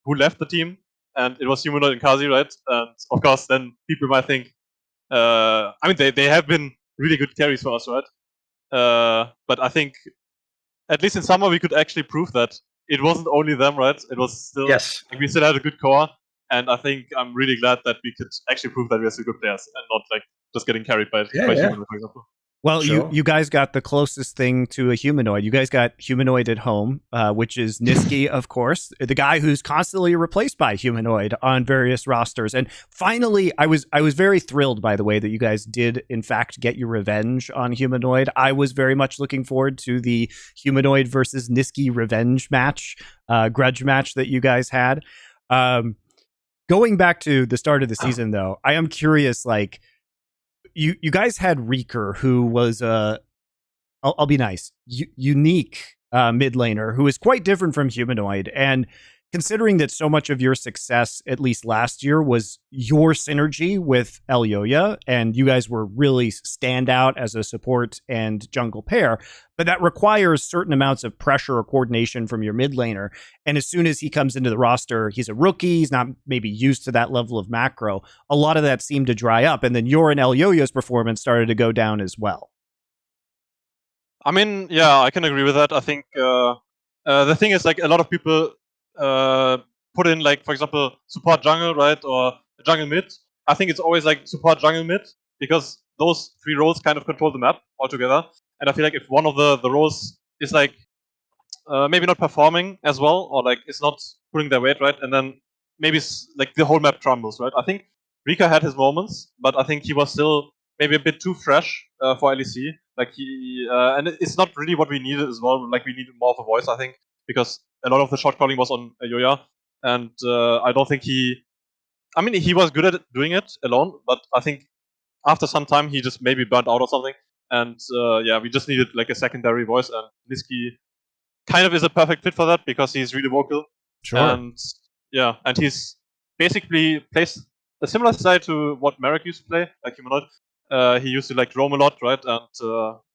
who left the team, and it was Humanoid and Carzzy, right? And of course, then people might think, I mean, they have been really good carries for us, right? But I think at least in summer we could actually prove that it wasn't only them, right? It was still like, we still had a good core, and I think I'm really glad that we could actually prove that we are still good players and not like just getting carried by Humanoid, for example. Well, you guys got the closest thing to a humanoid. You guys got Humanoid at home, which is Nisqy, of course, the guy who's constantly replaced by Humanoid on various rosters. And finally, I was very thrilled, by the way, that you guys did, in fact, get your revenge on Humanoid. I was very much looking forward to the Humanoid versus Nisqy revenge match, grudge match that you guys had. Going back to the start of the season, though, I am curious, like, You guys had Reeker, who was I'll be nice, unique mid laner who is quite different from Humanoid. And considering that so much of your success, at least last year, was your synergy with Elyoya, and you guys were really stand out as a support and jungle pair, but that requires certain amounts of pressure or coordination from your mid laner. And as soon as he comes into the roster, he's a rookie, he's not maybe used to that level of macro. A lot of that seemed to dry up, and then your and Elyoya's performance started to go down as well. I mean, yeah, I can agree with that. I think the thing is, like, a lot of people put in, like, for example, support jungle, right, or jungle mid. I think it's always like support jungle mid because those three roles kind of control the map altogether. And I feel like if one of the roles is like maybe not performing as well, or like it's not putting their weight, right, and then maybe like the whole map crumbles, right? I think Rika had his moments, but I think he was still maybe a bit too fresh for LEC. Like and it's not really what we needed as well. Like we needed more of a voice, I think, because a lot of the shot calling was on Yoya, and I don't think I mean, he was good at doing it alone, but I think after some time he just maybe burnt out or something. And yeah, we just needed like a secondary voice, and Nisqy kind of is a perfect fit for that because he's really vocal. Sure. And yeah, and he's basically plays a similar style to what Merrick used to play, like Humanoid. He used to like roam a lot, right? And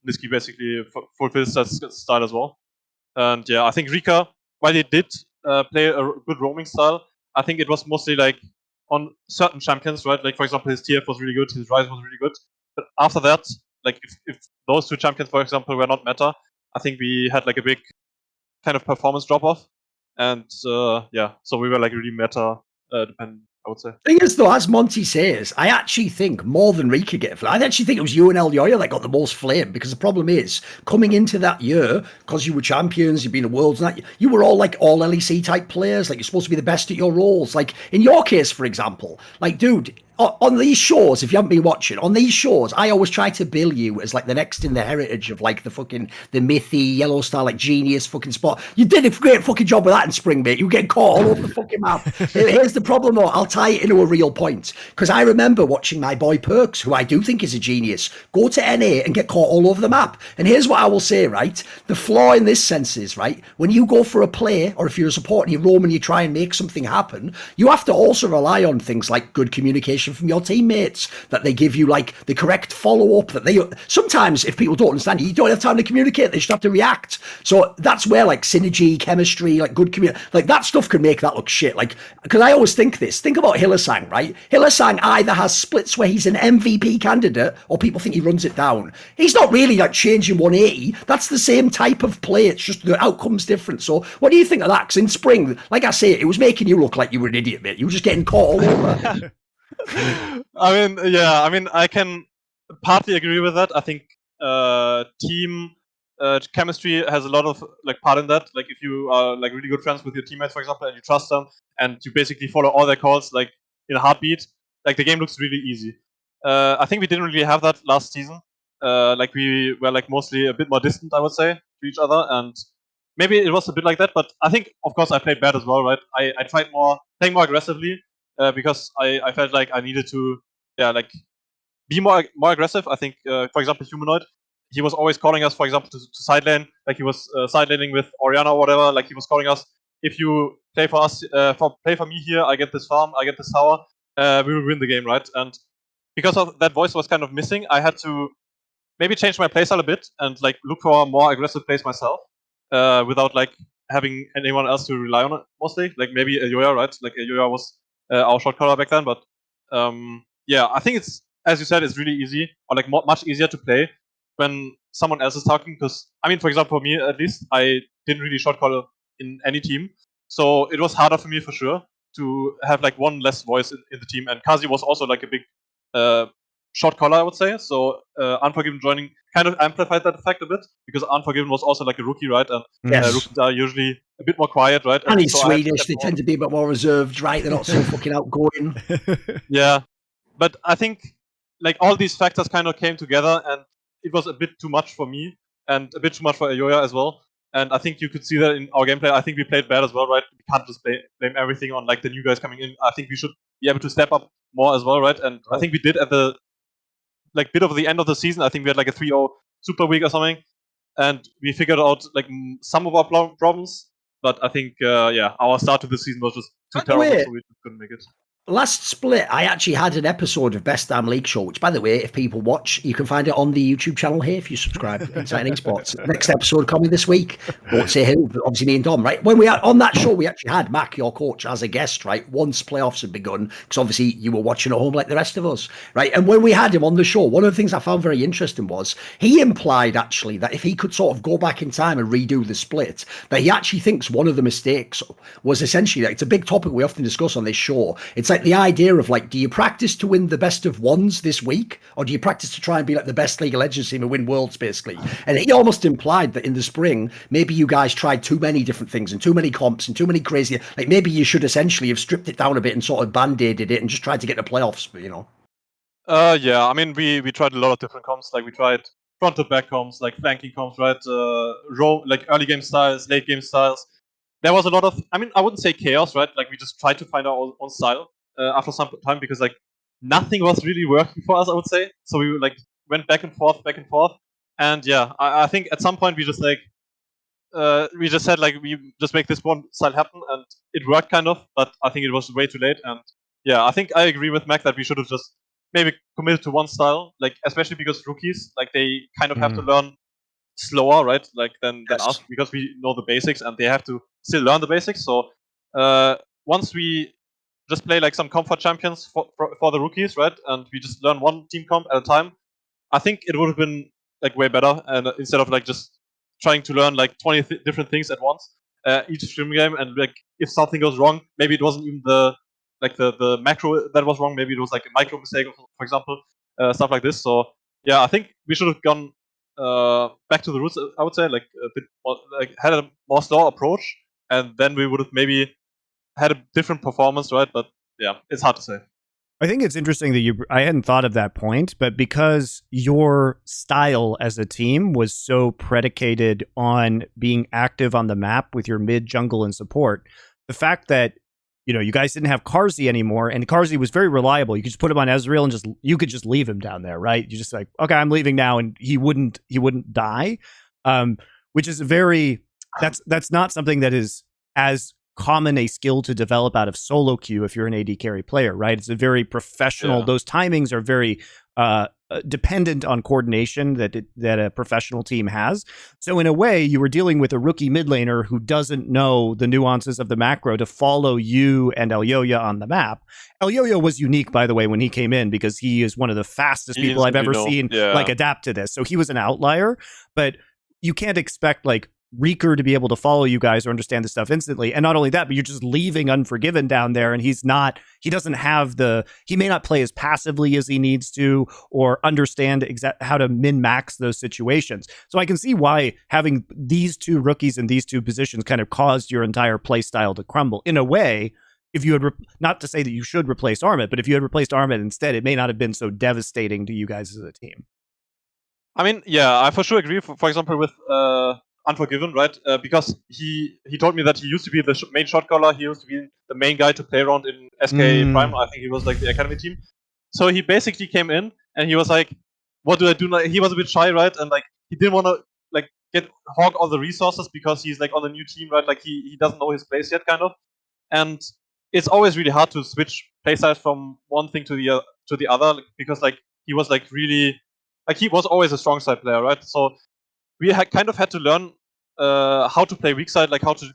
Nisqy basically fulfills that style as well. And yeah, I think Rika, while he did play a good roaming style, I think it was mostly like on certain champions, right? Like for example, his TF was really good, his Rise was really good. But after that, like if those two champions, for example, were not meta, I think we had like a big kind of performance drop off. And yeah, so we were like really meta dependent, I would say. Thing is, though, as Monty says, I actually think more than Rika get flame. I actually think it was you and El Yoyo that got the most flame, because the problem is, coming into that year, because you were champions, you've been a worlds, and that, you were all like all LEC type players, like you're supposed to be the best at your roles. Like in your case, for example, like dude, on these shows, if you haven't been watching, on these shows, I always try to bill you as like the next in the heritage of like the Mythy, Yellow Star, like genius fucking spot. You did a great fucking job with that in spring, mate. You were getting caught all over the fucking map. Here's the problem, though. I'll tie it into a real point, because I remember watching my boy Perks, who I do think is a genius, go to NA and get caught all over the map. And here's what I will say, right? The flaw in this sense is, right, when you go for a play, or if you're a support and you roam and you try and make something happen, you have to also rely on things like good communication from your teammates, that they give you like the correct follow-up, that they sometimes, if people don't understand you don't have time to communicate, they just have to react. So that's where like synergy, chemistry, like good like that stuff can make that look shit. Like, because I always think about Hylissang, right? Hylissang either has splits where he's an MVP candidate, or people think he runs it down. He's not really like changing 180. That's the same type of play, it's just the outcome's different. So what do you think of that? Because in spring, like I say, it was making you look like you were an idiot, mate. You were just getting caught all over. I mean, I can partly agree with that. I think team chemistry has a lot of like part in that. Like if you are like really good friends with your teammates, for example, and you trust them, and you basically follow all their calls like in a heartbeat, like the game looks really easy. I think we didn't really have that last season. Like we were like mostly a bit more distant, I would say, to each other, and maybe it was a bit like that. But I think, of course, I played bad as well, right? I tried playing more aggressively, because I felt like I needed to, like be more aggressive. I think, for example, Humanoid, he was always calling us, for example, to side lane. Like he was side laning with Orianna or whatever. Like he was calling us, if you play for us, play for me here, I get this farm, I get this tower, we will win the game, right? And because of that voice was kind of missing, I had to maybe change my playstyle a bit and like look for more aggressive plays myself, without like having anyone else to rely on it mostly. Like maybe a Yoya, right? Like a Yoya was our shot caller back then, but yeah, I think it's, as you said, it's really easy, or like much easier to play when someone else is talking. Because I mean, for example, for me at least, I didn't really shot call in any team, so it was harder for me for sure to have like one less voice in the team. And Carzzy was also like a big shot caller, I would say. So Unforgiven joining kind of amplified that effect a bit, because Unforgiven was also like a rookie, right? And Yes. rookies are usually a bit more quiet, right? And he's so Swedish, they tend to be a bit more reserved, right? They're not so fucking outgoing. Yeah, but I think like all these factors kind of came together, and it was a bit too much for me, and a bit too much for Ayoya as well. And I think you could see that in our gameplay. I think we played bad as well, right? We can't just blame everything on like the new guys coming in. I think we should be able to step up more as well, right? And I think we did at the like bit of the end of the season. I think we had like a 3-0 super week or something, and we figured out like some of our problems. But I think our start to the season was just too terrible, so we just couldn't make it. Last split, I actually had an episode of Best Damn League Show, which, by the way, if people watch, you can find it on the YouTube channel here if you subscribe. Insight Esports. Next episode coming this week. Won't say who, but obviously me and Dom, right? When we had on that show, we actually had Mac, your coach, as a guest, right? Once playoffs had begun, because obviously you were watching at home like the rest of us, right? And when we had him on the show, one of the things I found very interesting was he implied actually that if he could sort of go back in time and redo the split, that he actually thinks one of the mistakes was essentially that it's a big topic we often discuss on this show. It's like the idea of like, do you practice to win the best of ones this week, or do you practice to try and be like the best League of Legends team and win worlds, basically? And he almost implied that in the spring, maybe you guys tried too many different things and too many comps and too many crazy, like maybe you should essentially have stripped it down a bit and sort of band-aided it and just tried to get the playoffs, you know? Yeah, I mean, we tried a lot of different comps. Like we tried front to back comps, like flanking comps, right? Like early game styles, late game styles. There was a lot of, I mean, I wouldn't say chaos, right? Like we just tried to find our own style after some time, because like nothing was really working for us, I would say. So we like went back and forth, and yeah, I think at some point we just like we just said like we just make this one style happen, and it worked kind of. But I think it was way too late, and yeah, I think I agree with Mac that we should have just maybe committed to one style, like especially because rookies, like they kind of have to learn slower, right? Like than us, because we know the basics and they have to still learn the basics. So once we just play like some comfort champions for the rookies, right? And we just learn one team comp at a time. I think it would have been like way better, and instead of like just trying to learn like 20 different things at once each stream game, and like if something goes wrong, maybe it wasn't even the macro that was wrong. Maybe it was like a micro mistake, for example, stuff like this. So yeah, I think we should have gone back to the roots. I would say like a bit more, like had a more slow approach, and then we would have maybe had a different performance, right? But yeah, it's hard to say. I think it's interesting that I hadn't thought of that point, but because your style as a team was so predicated on being active on the map with your mid, jungle, and support, the fact that you guys didn't have Carzzy anymore, and Carzzy was very reliable. You could just put him on Ezreal and you could just leave him down there, right? You just like, okay, I'm leaving now, and he wouldn't die, which is that's not something that is as common a skill to develop out of solo queue if you're an AD carry player, right? It's a very professional. Yeah. Those timings are very dependent on coordination that a professional team has. So in a way, you were dealing with a rookie mid laner who doesn't know the nuances of the macro to follow you and Elyoya on the map. Elyoya was unique, by the way, when he came in, because he is one of the fastest people I've ever seen like adapt to this. So he was an outlier, but you can't expect like Reeker to be able to follow you guys or understand the stuff instantly. And not only that, but you're just leaving Unforgiven down there, and he may not play as passively as he needs to or understand how to min-max those situations. So I can see why having these two rookies in these two positions kind of caused your entire play style to crumble. In a way, if you had, not to say that you should replace Armut, but if you had replaced Armut instead, it may not have been so devastating to you guys as a team. I mean, yeah, I for sure agree, for example, with Unforgiven, right? Because he told me that he used to be the main shot caller. He used to be the main guy to play around in SK Prime. I think he was like the academy team. So he basically came in and he was like, "What do I do?" He was a bit shy, right? And like he didn't want to like hog all the resources because he's like on the new team, right? Like he doesn't know his place yet, kind of. And it's always really hard to switch playstyles from one thing to the other, because like he was like really like he was always a strong side player, right? So we kind of had to learn how to play weak side, like how to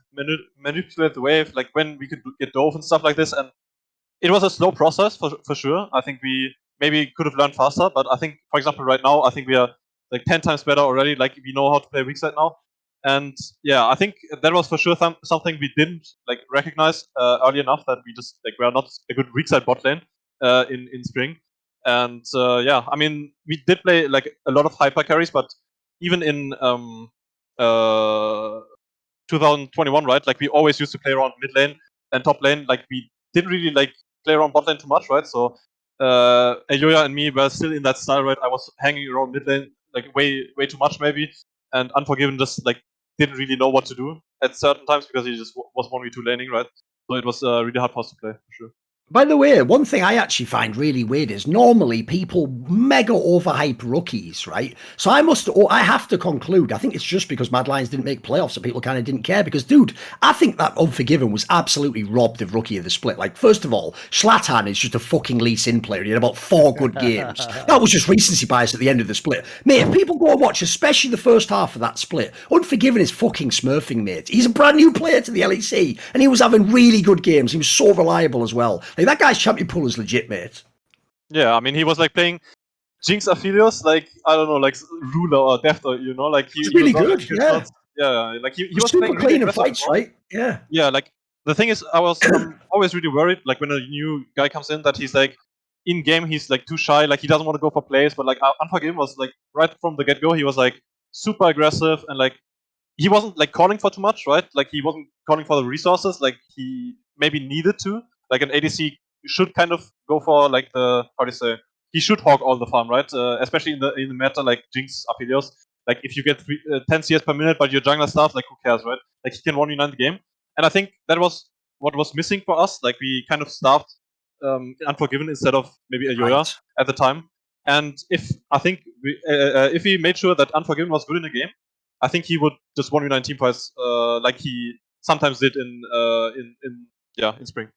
manipulate the wave, like when we could get dove and stuff like this. And it was a slow process for sure. I think we maybe could have learned faster, but I think, for example, right now, I think we are like 10 times better already. Like we know how to play weak side now. And yeah, I think that was for sure something we didn't like recognize early enough, that we just like we are not a good weak side bot lane in spring. And yeah, I mean, we did play like a lot of hyper carries, but even in 2021, right? Like we always used to play around mid lane and top lane. Like we didn't really like play around bot lane too much, right? So Elyoya and me were still in that style, right? I was hanging around mid lane like way too much maybe, and Unforgiven just like didn't really know what to do at certain times because he just was 1v2 laning, right? So it was really hard for us to play, for sure. By the way, one thing I actually find really weird is normally people mega overhype rookies, right? So I have to conclude, I think it's just because Mad Lions didn't make playoffs and people kind of didn't care, because, dude, I think that Unforgiven was absolutely robbed of Rookie of the Split. Like, first of all, Zlatan is just a fucking Lee Sin player. He had about 4 good games. That was just recency bias at the end of the split. Mate, if people go and watch, especially the first half of that split, Unforgiven is fucking smurfing, mate. He's a brand new player to the LEC, and he was having really good games. He was so reliable as well. Like, that guy's champion pool is legit, mate. Yeah, I mean, he was like playing Jinx Aphelios, like, I don't know, like Ruler or Deft, or, you know, like he was really good, yeah. Shots. Yeah, like he was super playing clean really in fights, right? Yeah. Yeah, like the thing is, I'm always really worried, like when a new guy comes in, that he's like in game he's like too shy, like he doesn't want to go for plays. But like Unforgiven was like right from the get go, he was like super aggressive, and like he wasn't like calling for too much, right? Like he wasn't calling for the resources, like he maybe needed to. Like an ADC should kind of go for like the, how do you say, he should hog all the farm, right? Especially in the meta like Jinx Aphelios. Like if you get 10 CS per minute, but your jungler starts, like who cares, right? Like he can 1v9 the game. And I think that was what was missing for us. Like we kind of starved Unforgiven instead of maybe Elyoya at the time. And if we made sure that Unforgiven was good in the game, I think he would just 1v9 team fights like he sometimes did in spring.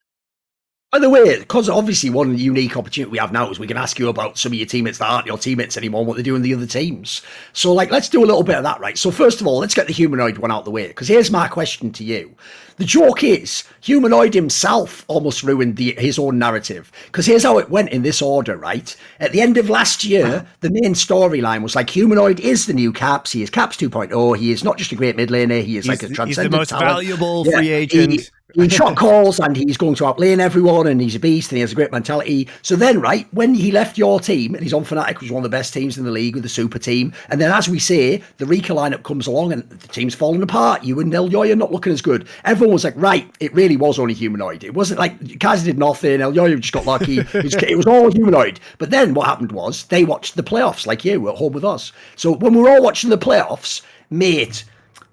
By the way, because obviously one unique opportunity we have now is we can ask you about some of your teammates that aren't your teammates anymore, what they do in the other teams. So, like, let's do a little bit of that, right? So, first of all, let's get the humanoid one out the way, because here's my question to you. The joke is, Humanoid himself almost ruined his own narrative. Because here's how it went in this order, right? At the end of last year, the main storyline was like, Humanoid is the new Caps. He is Caps 2.0. He is not just a great mid laner. He is like a transcendent He's the most talent. valuable free agent. He shot calls and he's going to outlane everyone and he's a beast and he has a great mentality. So then, right, when he left your team and he's on Fnatic, which is one of the best teams in the league with the super team, and then as we say, the Rika lineup comes along and the team's falling apart. You and Elyoya not looking as good. Everyone was like, right, it really was only Humanoid. It wasn't like Kaiser did nothing, Elyoya just got lucky. It was all Humanoid. But then what happened was they watched the playoffs like you at home with us. So when we were all watching the playoffs, mate,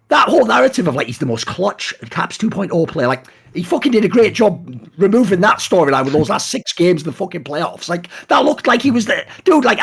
that whole narrative of like he's the most clutch Caps 2.0 player, like he fucking did a great job removing that storyline with those last 6 games of the fucking playoffs. Like that looked like he was the dude. Like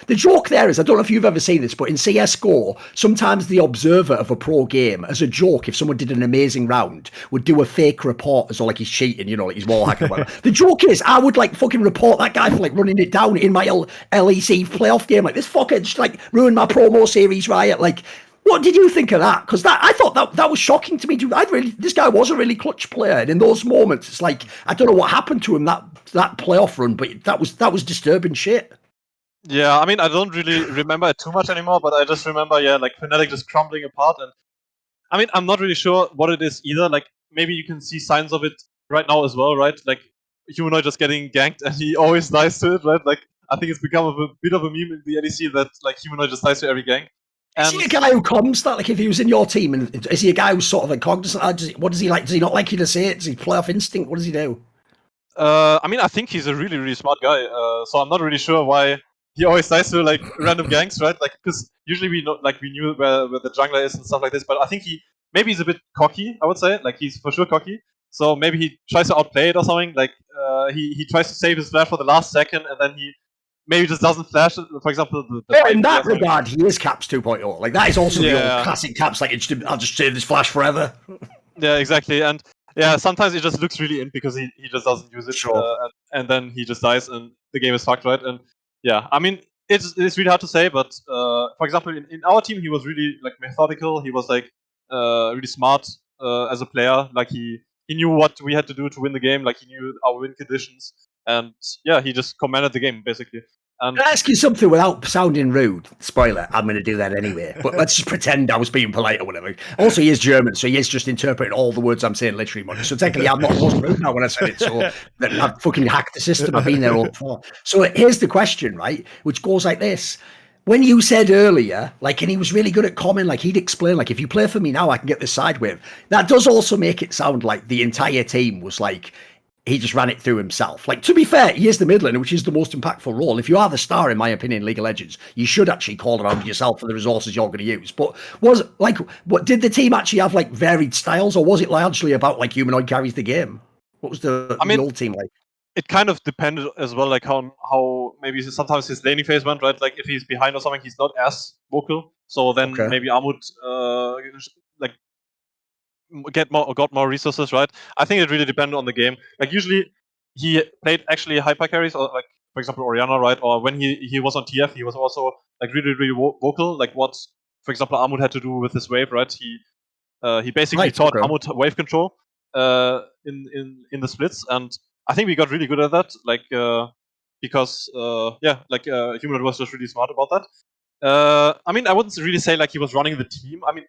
the joke there is, I don't know if you've ever seen this, but in CS:GO, sometimes the observer of a pro game, as a joke, if someone did an amazing round, would do a fake report as though like he's cheating, you know, like he's wall hacking. The joke is, I would like fucking report that guy for like running it down in my LEC playoff game. Like this fucker just like ruined my promo series, Riot. Like. What did you think of that? Because I thought that was shocking to me. Dude, this guy was a really clutch player, and in those moments, it's like I don't know what happened to him that playoff run, but that was disturbing shit. Yeah, I mean, I don't really remember it too much anymore, but I just remember, yeah, like Fnatic just crumbling apart, and I mean, I'm not really sure what it is either. Like maybe you can see signs of it right now as well, right? Like Humanoid just getting ganked, and he always dies to it, right? Like I think it's become a bit of a meme in the LEC that like Humanoid just dies to every gank. Is he a guy who comes that, like, if he was in your team, and is he a guy who's sort of like cognizant? What does he like? Does he not like you to say it? Does he play off instinct? What does he do? I mean, I think he's a really, really smart guy. So I'm not really sure why he always dies to like random ganks, right? Like, because usually we knew where the jungler is and stuff like this. But I think maybe he's a bit cocky. I would say, like, he's for sure cocky. So maybe he tries to outplay it or something. Like, he tries to save his flash for the last second, and then he maybe just doesn't flash it. For example, in that regard, he is Caps 2.0. Like that is also the old classic Caps. Like I'll just save this flash forever. Yeah, exactly. And yeah, sometimes it just looks really in because he just doesn't use it, sure. and then he just dies, and the game is fucked, right? And yeah, I mean, it's really hard to say, but for example, in our team, he was really like methodical. He was like really smart as a player. Like he knew what we had to do to win the game. Like he knew our win conditions, and yeah, he just commanded the game basically. Can I ask you something without sounding rude? Spoiler, I'm going to do that anyway. But let's just pretend I was being polite or whatever. Also, he is German, so he is just interpreting all the words I'm saying literally. So technically, I wasn't rude now when I said it. So I've fucking hacked the system. I've been there all before. So here's the question, right? Which goes like this. When you said earlier, like, and he was really good at comment, like he'd explain, like, if you play for me now, I can get this side wave. That does also make it sound like the entire team was like, he just ran it through himself. Like, to be fair, he is the mid laner, which is the most impactful role. If you are the star, in my opinion, in League of Legends, you should actually call around yourself for the resources you're going to use. But what did the team actually have, like, varied styles, or was it largely about, like, Humanoid carries the game? What was the old team like? It kind of depended as well, like how maybe sometimes his laning phase went, right? Like if he's behind or something, he's not as vocal. So then maybe Armut like got more resources, right? I think it really depended on the game. Like usually he played actually hyper carries, or like for example Orianna, right? Or when he was on TF, he was also like really vocal. Like what, for example, Armut had to do with his wave, right? He basically taught Armut wave control in the splits, and I think we got really good at that. Like because Humanoid was just really smart about that. I mean, I wouldn't really say like he was running the team. I mean,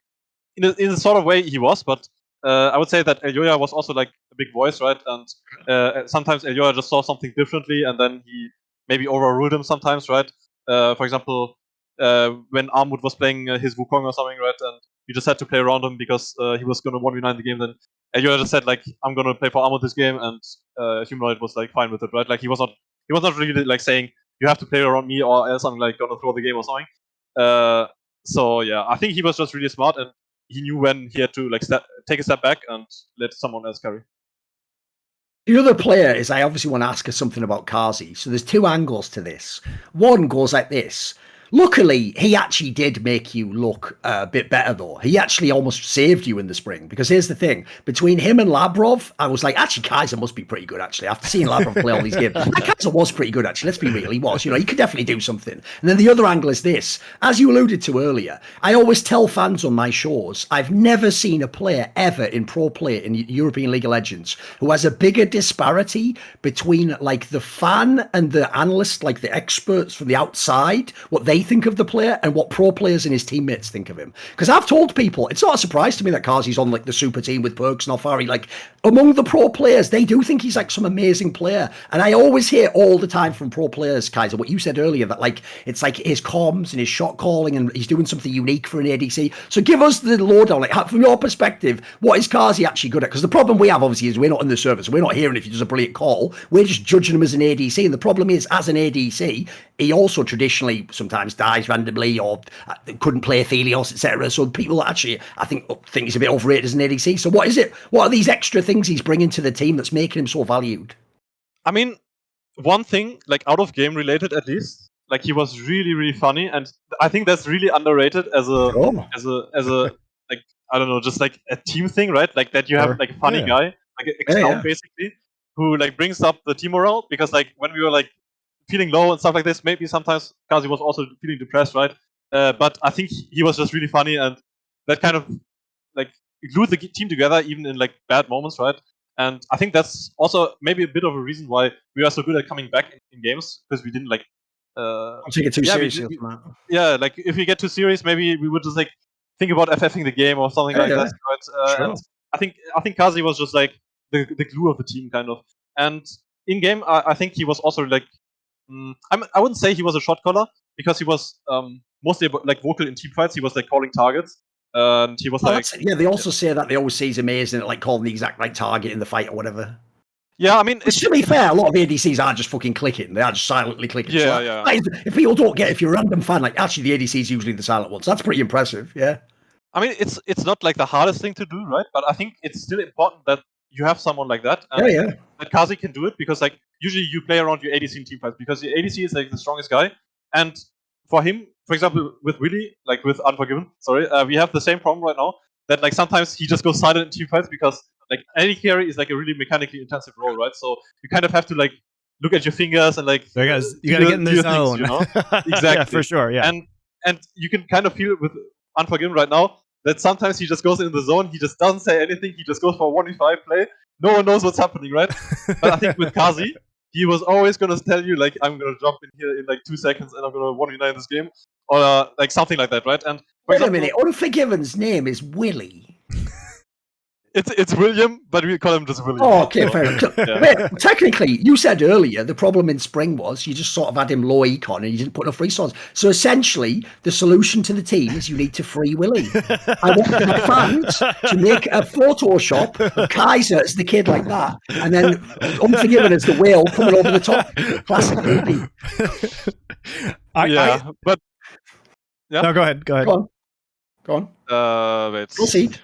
in a sort of way he was, but I would say that Elyoya was also like a big voice, right? And sometimes Elyoya just saw something differently, and then he maybe overruled him sometimes, right? For example, when Armut was playing his Wukong or something, right? And you just had to play around him because he was going to 1v9 the game. Then Elyoya just said like, "I'm going to play for Armut this game," and Humanoid was like fine with it, right? Like he was not really like saying you have to play around me or else I'm like going to throw the game or something. So yeah, I think he was just really smart, and he knew when he had to like take a step back and let someone else carry. The other player is, I obviously want to ask her something about Carzzy. So there's 2 angles to this. One goes like this. Luckily, he actually did make you look a bit better, though. He actually almost saved you in the spring. Because here's the thing. Between him and Labrov, I was like, actually, Kaiser must be pretty good, actually. After seeing Labrov play all these games, that Kaiser was pretty good, actually. Let's be real. He was. He could definitely do something. And then the other angle is this. As you alluded to earlier, I always tell fans on my shows, I've never seen a player ever in pro play in European League of Legends who has a bigger disparity between, like, the fan and the analyst, like the experts from the outside, what they think of the player and what pro players and his teammates think of him. Because I've told people, it's not a surprise to me that Carzzy's on like the super team with Perks and Alfari. Like, among the pro players, they do think he's like some amazing player. And I always hear all the time from pro players, Kaiser, what you said earlier, that like it's like his comms and his shot calling and he's doing something unique for an ADC. So give us the lowdown, like from your perspective, what is Carzzy actually good at? Because the problem we have obviously is we're not in the service, so we're not hearing if he does a brilliant call. We're just judging him as an ADC. And the problem is, as an ADC, he also traditionally sometimes dies randomly or couldn't play Aphelios, etc. So people actually, I think he's a bit overrated as an ADC. So what is it? What are these extra things he's bringing to the team that's making him so valued? I mean, one thing, like out of game related at least, like he was really funny, and I think that's really underrated as a like, I don't know, just like a team thing, right? Like that you have like a funny guy, like a clown basically, who like brings up the team morale, because like when we were like feeling low and stuff like this, maybe sometimes Carzzy was also feeling depressed, right? But I think he was just really funny, and that kind of like glued the team together even in like bad moments, right? And I think that's also maybe a bit of a reason why we are so good at coming back in games, because we didn't like take it too seriously. Yeah, like if we get too serious, maybe we would just like think about FFing the game or something like that, right? Sure. And I think Carzzy was just like the glue of the team, kind of. And in game, I think he was also like I wouldn't say he was a shot caller, because he was mostly like vocal in team fights. He was like calling targets, and he was like, they also say that they always say he's amazing at like calling the exact right target in the fight or whatever. Yeah, I mean, to be fair, a lot of ADCs are just fucking clicking. They are just silently clicking. Yeah, so yeah. Like, if people don't get, if you're a random fan, like actually the ADC is usually the silent ones. That's pretty impressive. Yeah. I mean, it's not like the hardest thing to do, right? But I think it's still important that you have someone like that. And that Carzzy can do it, because like usually you play around your ADC in team fights, because your ADC is like the strongest guy. And for him, for example, with Willy, like with Unforgiven, we have the same problem right now, that like sometimes he just goes silent in team fights, because like any carry is like a really mechanically intensive role, right? So you kind of have to like look at your fingers and like you gotta get in the zone, things, you know? Exactly. Yeah, for sure. Yeah. And you can kind of feel it with Unforgiven right now, that sometimes he just goes in the zone, he just doesn't say anything, he just goes for a 1v5 play, no one knows what's happening, right? But I think with Carzzy, he was always going to tell you, like, I'm going to jump in here in like 2 seconds and I'm going to 1v9 this game, or like something like that, right? And wait a minute, Unforgiven's name is Willy. It's William, but we call him just William. Oh, okay, fair enough. Wait, technically, you said earlier the problem in spring was you just sort of had him low econ and you didn't put enough resources. So essentially, the solution to the team is you need to free Willy. I want the fans to make a Photoshop of Kaiser as the kid like that, and then Unforgiven as the whale coming over the top. Classic movie. But no, go ahead. Go on. Wait. Proceed.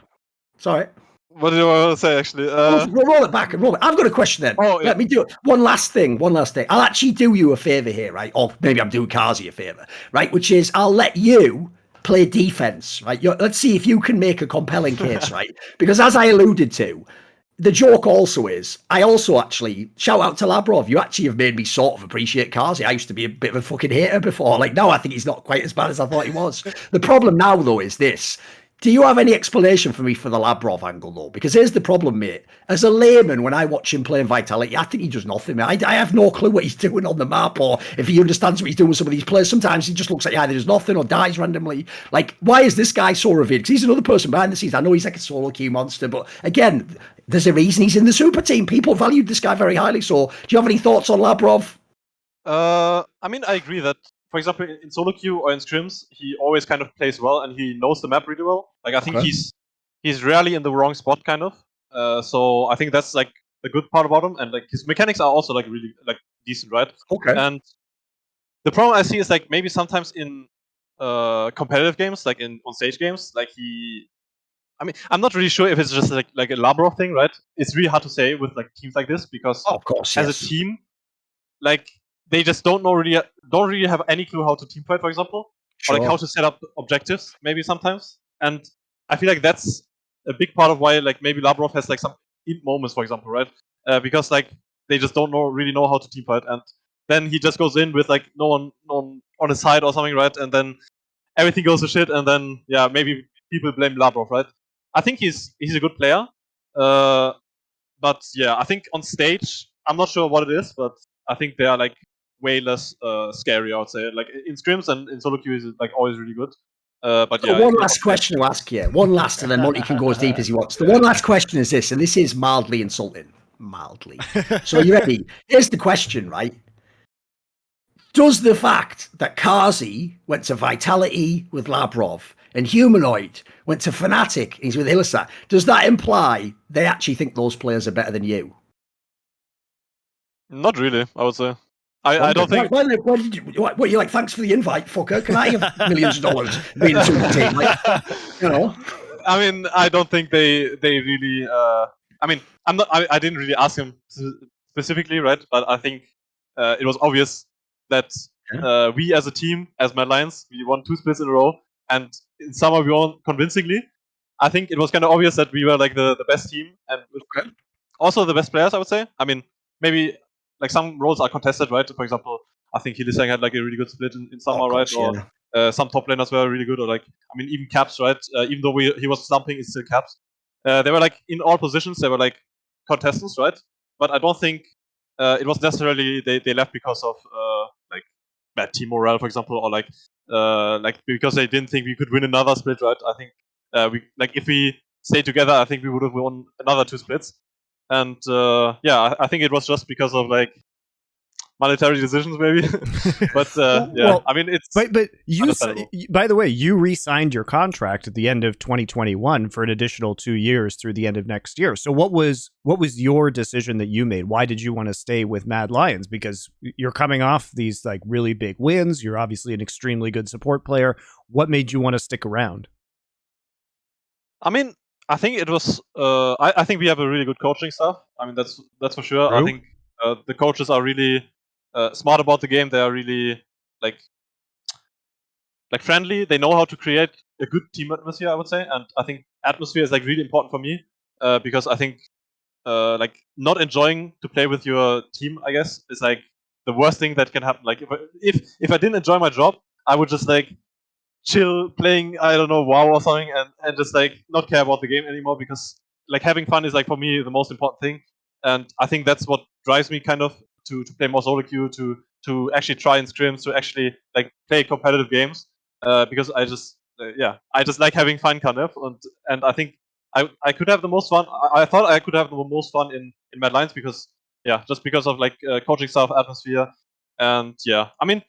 Sorry. What do I want to say, actually? We'll roll it back and roll it. I've got a question then. Let me do it. One last thing. I'll actually do you a favour here, right? Or maybe I'm doing Carzzy a favour, right? Which is I'll let you play defence, right? Let's see if you can make a compelling case, right? Because as I alluded to, the joke also is, I also actually, shout out to Labrov, you actually have made me sort of appreciate Carzzy. I used to be a bit of a fucking hater before. Like, now I think he's not quite as bad as I thought he was. The problem now, though, is this. Do you have any explanation for me for the Labrov angle, though? Because here's the problem, mate. As a layman, when I watch him playing Vitality, I think he does nothing, mate. I have no clue what he's doing on the map or if he understands what he's doing with some of these players. Sometimes he just looks like he either does nothing or dies randomly. Like, why is this guy so revered? Because he's another person behind the scenes. I know he's like a solo queue monster, but again, there's a reason he's in the super team. People valued this guy very highly. So do you have any thoughts on Labrov? I mean, I agree that, for example, in solo queue or in scrims, he always kind of plays well and he knows the map really well. Like, I think he's rarely in the wrong spot, kind of. So I think that's like the good part about him, and like his mechanics are also like really like decent, right? Okay. And the problem I see is like maybe sometimes in competitive games, like on stage games, like I mean, I'm not really sure if it's just like a Labrov thing, right? It's really hard to say with like teams like this, because of course, as a team, like they just don't really have any clue how to team fight, for example, or like how to set up objectives, maybe sometimes. And I feel like that's a big part of why like maybe Labrov has like some moments, for example, right? Because like they just don't really know how to team fight, and then he just goes in with like no one on his side or something, right? And then everything goes to shit, and then yeah, maybe people blame Labrov, right? I think he's a good player, but yeah, I think on stage I'm not sure what it is, but I think they are like way less scary. I would say like in scrims and in solo queue is like always really good. But yeah, one last question to ask you. One last, and then Monty can go as deep as he wants. The one last question is this, and this is mildly insulting. Mildly. So are you ready? Here's the question, right? Does the fact that Carzzy went to Vitality with Labrov and Humanoid went to Fnatic, he's with Illusa, does that imply they actually think those players are better than you? not really, I would say. I don't think. Why did you, what, you're like, thanks for the invite, fucker. Can I have millions of dollars being a super team? Like, you know. I mean, I don't think they really. I mean, I'm not. I didn't really ask him specifically, right? But I think it was obvious that we as a team, as Mad Lions, we won 2 splits in a row, and in summer we won convincingly. I think it was kind of obvious that we were like the best team and also the best players, I would say. I mean, maybe like some roles are contested, right? For example, I think Hylissang had like a really good split in summer, right? Or some top laners were really good, or like, I mean, even Caps, right? Even though he was slumping, it's still Caps. They were like in all positions, they were like contestants, right? But I don't think it was necessarily they left because of like bad team morale, for example, or like because they didn't think we could win another split, right? I think we like if we stayed together, I think we would have won another 2 splits. And yeah, I think it was just because of like monetary decisions, maybe. But yeah, well, I mean, it's. But you, by the way, you re-signed your contract at the end of 2021 for an additional 2 years through the end of next year. So what was your decision that you made? Why did you want to stay with Mad Lions? Because you're coming off these like really big wins. You're obviously an extremely good support player. What made you want to stick around? I mean, I think it was. I think we have a really good coaching staff. I mean, that's for sure. True. I think the coaches are really smart about the game. They are really like friendly. They know how to create a good team atmosphere, I would say. And I think atmosphere is like really important for me because I think like not enjoying to play with your team, I guess, is like the worst thing that can happen. Like if I didn't enjoy my job, I would just like chill playing, I don't know, WoW or something, and just like not care about the game anymore, because like having fun is like for me the most important thing. And I think that's what drives me kind of to play more solo queue, to actually try in scrims, to actually like play competitive games, because I just I just like having fun kind of. And I think I could have the most fun. I thought I could have the most fun in Mad Lions because just because of like coaching staff, atmosphere. And yeah, I mean,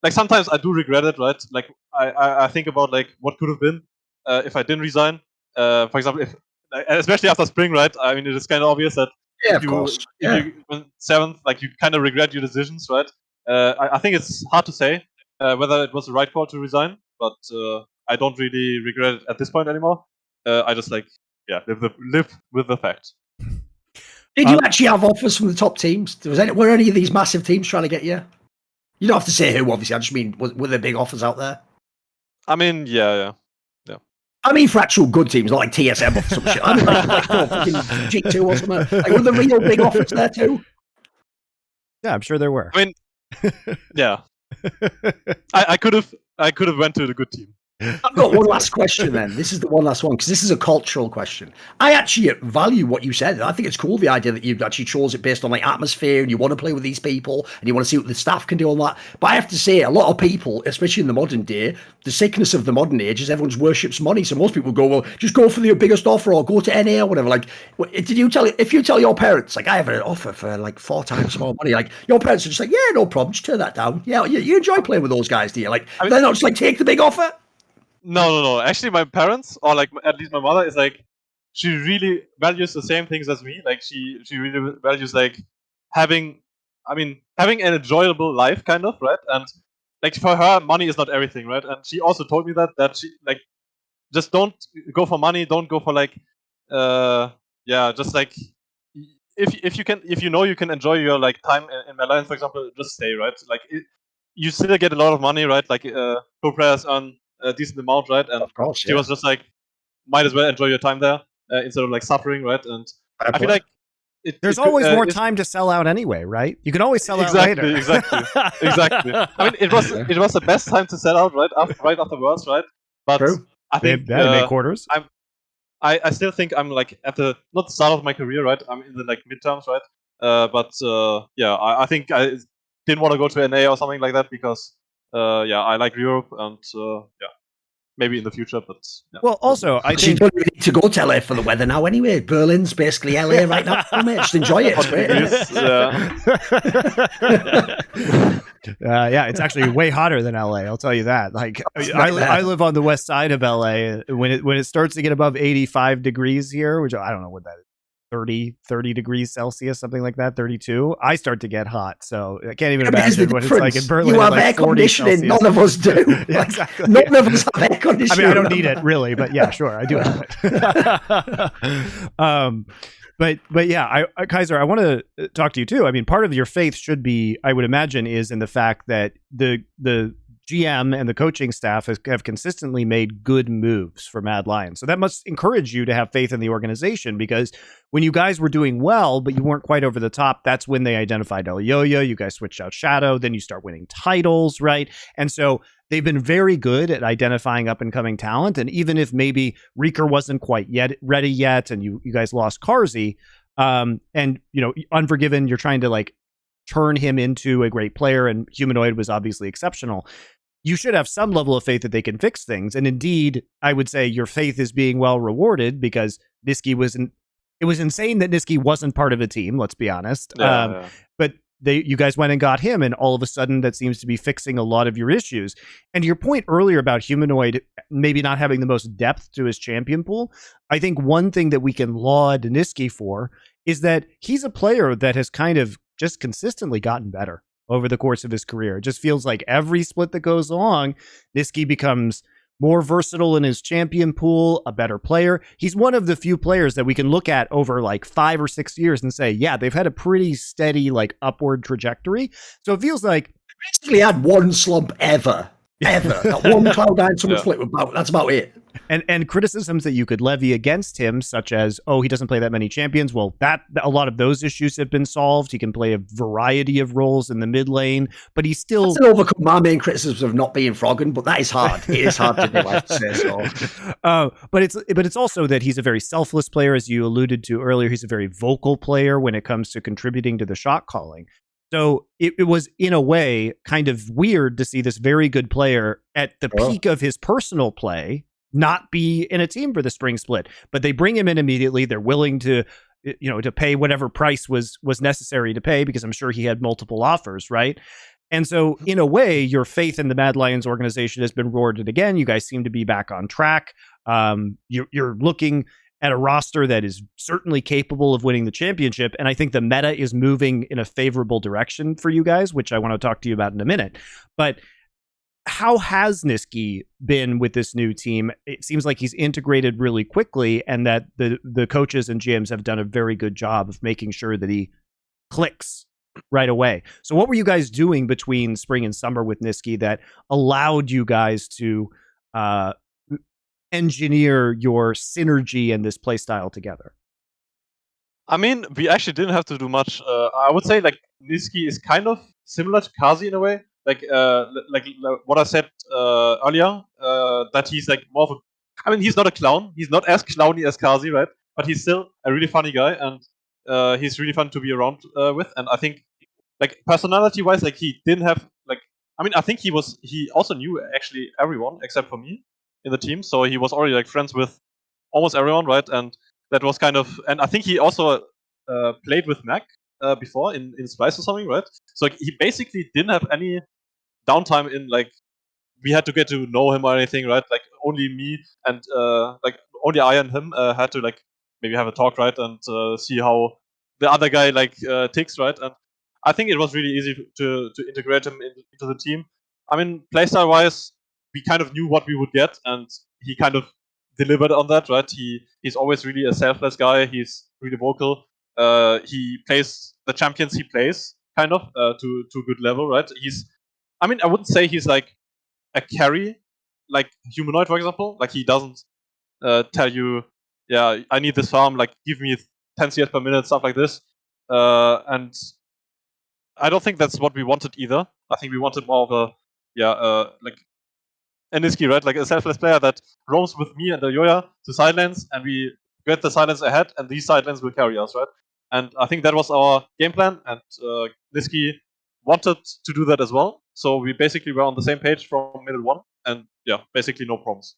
like sometimes I do regret it, right? Like I think about like what could have been if I didn't resign. For example, if especially after spring, right? I mean, it is kind of obvious that if you went 7th, like you kind of regret your decisions, right? I think it's hard to say whether it was the right call to resign, but I don't really regret it at this point anymore. I just like live with the fact. Did you actually have offers from the top teams? Were any of these massive teams trying to get you? You don't have to say who, obviously. I just mean, were there big offers out there? I mean, yeah. I mean, for actual good teams, not like TSM or some shit. I mean, like fucking G2 or something. Like, were there real big offers there too? Yeah, I'm sure there were. I mean, yeah. I could have went to the good team. I've got one last question then. This is the one last one, because this is a cultural question. I actually value what you said. I think it's cool, the idea that you actually chose it based on like atmosphere and you want to play with these people and you want to see what the staff can do on that. But I have to say, a lot of people, especially in the modern day, the sickness of the modern age is everyone worships money. So most people go, well, just go for the biggest offer or go to NA or whatever. Like, if you tell your parents, like, I have an offer for like 4 times more money, like, your parents are just like, yeah, no problem, just turn that down. Yeah, you enjoy playing with those guys, do you? Like, they're not just like, take the big offer. No. Actually, my parents, or like at least my mother, is like, she really values the same things as me. Like she really values like having an enjoyable life, kind of, right? And like for her, money is not everything, right? And she also told me that she like just don't go for money, don't go for like just like if you know you can enjoy your like time in Medline, for example, just stay, right? Like you still get a lot of money, right? Like pro players earn a decent amount, right? And Of course, she was yeah. just like, might as well enjoy your time there instead of like suffering, right? And Fair I feel play. like There's always more time to sell out anyway, right? You can always sell out later. Exactly. I mean, it was the best time to sell out right after Worlds, right? But True. I think They make quarters. I still think I'm like at the not the start of my career, right? I'm in the like midterms, right? But yeah, I think I didn't want to go to NA or something like that because yeah, I like Europe and yeah, maybe in the future, but yeah. Well, also, I You think don't need to go to LA for the weather now anyway. Berlin's basically LA right now, mate. Just enjoy it. It's great. Yeah, it's actually way hotter than LA. I'll tell you that. Like, I live on the west side of LA. When it starts to get above 85 degrees here, which I don't know what that is, 30 degrees Celsius, something like that, 32. I start to get hot, so I can't even imagine what it's like in Berlin. You have like air 40 conditioning. Celsius. None of us do. Yeah, exactly. None of us have air conditioning. I mean, I don't need it really, but yeah, sure, I do have it. But yeah, Kaiser, I want to talk to you too. I mean, part of your faith should be, I would imagine, is in the fact that the GM and the coaching staff have consistently made good moves for Mad Lions. So that must encourage you to have faith in the organization, because when you guys were doing well, but you weren't quite over the top, that's when they identified El Yo-Yo. You guys switched out Shadow. Then you start winning titles, right? And so they've been very good at identifying up-and-coming talent. And even if maybe Reeker wasn't quite ready yet, and you guys lost Carzzy, and, you know, Unforgiven, you're trying to, like, turn him into a great player, and Humanoid was obviously exceptional. You should have some level of faith that they can fix things. And indeed, I would say your faith is being well rewarded, because Nisqy it was insane that Nisqy wasn't part of a team, let's be honest. Yeah. But you guys went and got him, and all of a sudden that seems to be fixing a lot of your issues. And your point earlier about Humanoid maybe not having the most depth to his champion pool, I think one thing that we can laud Nisqy for is that he's a player that has kind of just consistently gotten better over the course of his career. It just feels like every split that goes along, Nisqy becomes more versatile in his champion pool, a better player. He's one of the few players that we can look at over like 5 or 6 years and say, yeah, they've had a pretty steady, like, upward trajectory. So it feels like basically had one slump ever. That one Cloud9 Summit split, that's about it. And criticisms that you could levy against him, such as, oh, he doesn't play that many champions. Well, a lot of those issues have been solved. He can play a variety of roles in the mid lane, but he's still... That's an overcome my main criticism of not being Froggen, but that is hard. It is hard to do, I have to say so. But it's also that he's a very selfless player, as you alluded to earlier. He's a very vocal player when it comes to contributing to the shot calling. So it was, in a way, kind of weird to see this very good player at the peak of his personal play not be in a team for the spring split. But they bring him in immediately. They're willing to, you know, to pay whatever price was necessary to pay, because I'm sure he had multiple offers, right? And so, in a way, your faith in the Mad Lions organization has been rewarded again. You guys seem to be back on track. You're looking at a roster that is certainly capable of winning the championship. And I think the meta is moving in a favorable direction for you guys, which I want to talk to you about in a minute. But how has Nisqy been with this new team? It seems like he's integrated really quickly, and that the coaches and GMs have done a very good job of making sure that he clicks right away. So what were you guys doing between spring and summer with Nisqy that allowed you guys to engineer your synergy and this play style together? I mean, we actually didn't have to do much. I would say, like, Nisqy is kind of similar to Carzzy in a way. Like what I said earlier, that he's like more of a... I mean, he's not a clown. He's not as clowny as Carzzy, right? But he's still a really funny guy, and he's really fun to be around with. And I think, like, personality-wise, like, he didn't have, like... I mean, I think he also knew actually everyone except for me in the team, so he was already, like, friends with almost everyone, right? And that was kind of... And I think he also played with Mac before in Splice or something, right? So, like, he basically didn't have any downtime in, like, we had to get to know him or anything, right? Like, only me and like, only I and him had to, like, maybe have a talk, right? And see how the other guy, like, ticks, right? And I think it was really easy to integrate him into the team. I mean, playstyle wise, we kind of knew what we would get, and he kind of delivered on that, right? He's always really a selfless guy. He's really vocal. he plays the champions he plays kind of to a good level, right? I mean, I wouldn't say he's like a carry like Humanoid, for example. Like he doesn't tell you, yeah, I need this farm, like give me 10 CS per minute, stuff like this. And I don't think that's what we wanted either. I think we wanted more of like a Nisqy, right? Like a selfless player that roams with me and the Yoya to side lanes, and we get the side lanes ahead, and these side lanes will carry us, right? And I think that was our game plan, and Nisqy wanted to do that as well. So we basically were on the same page from minute one, and yeah, basically no problems.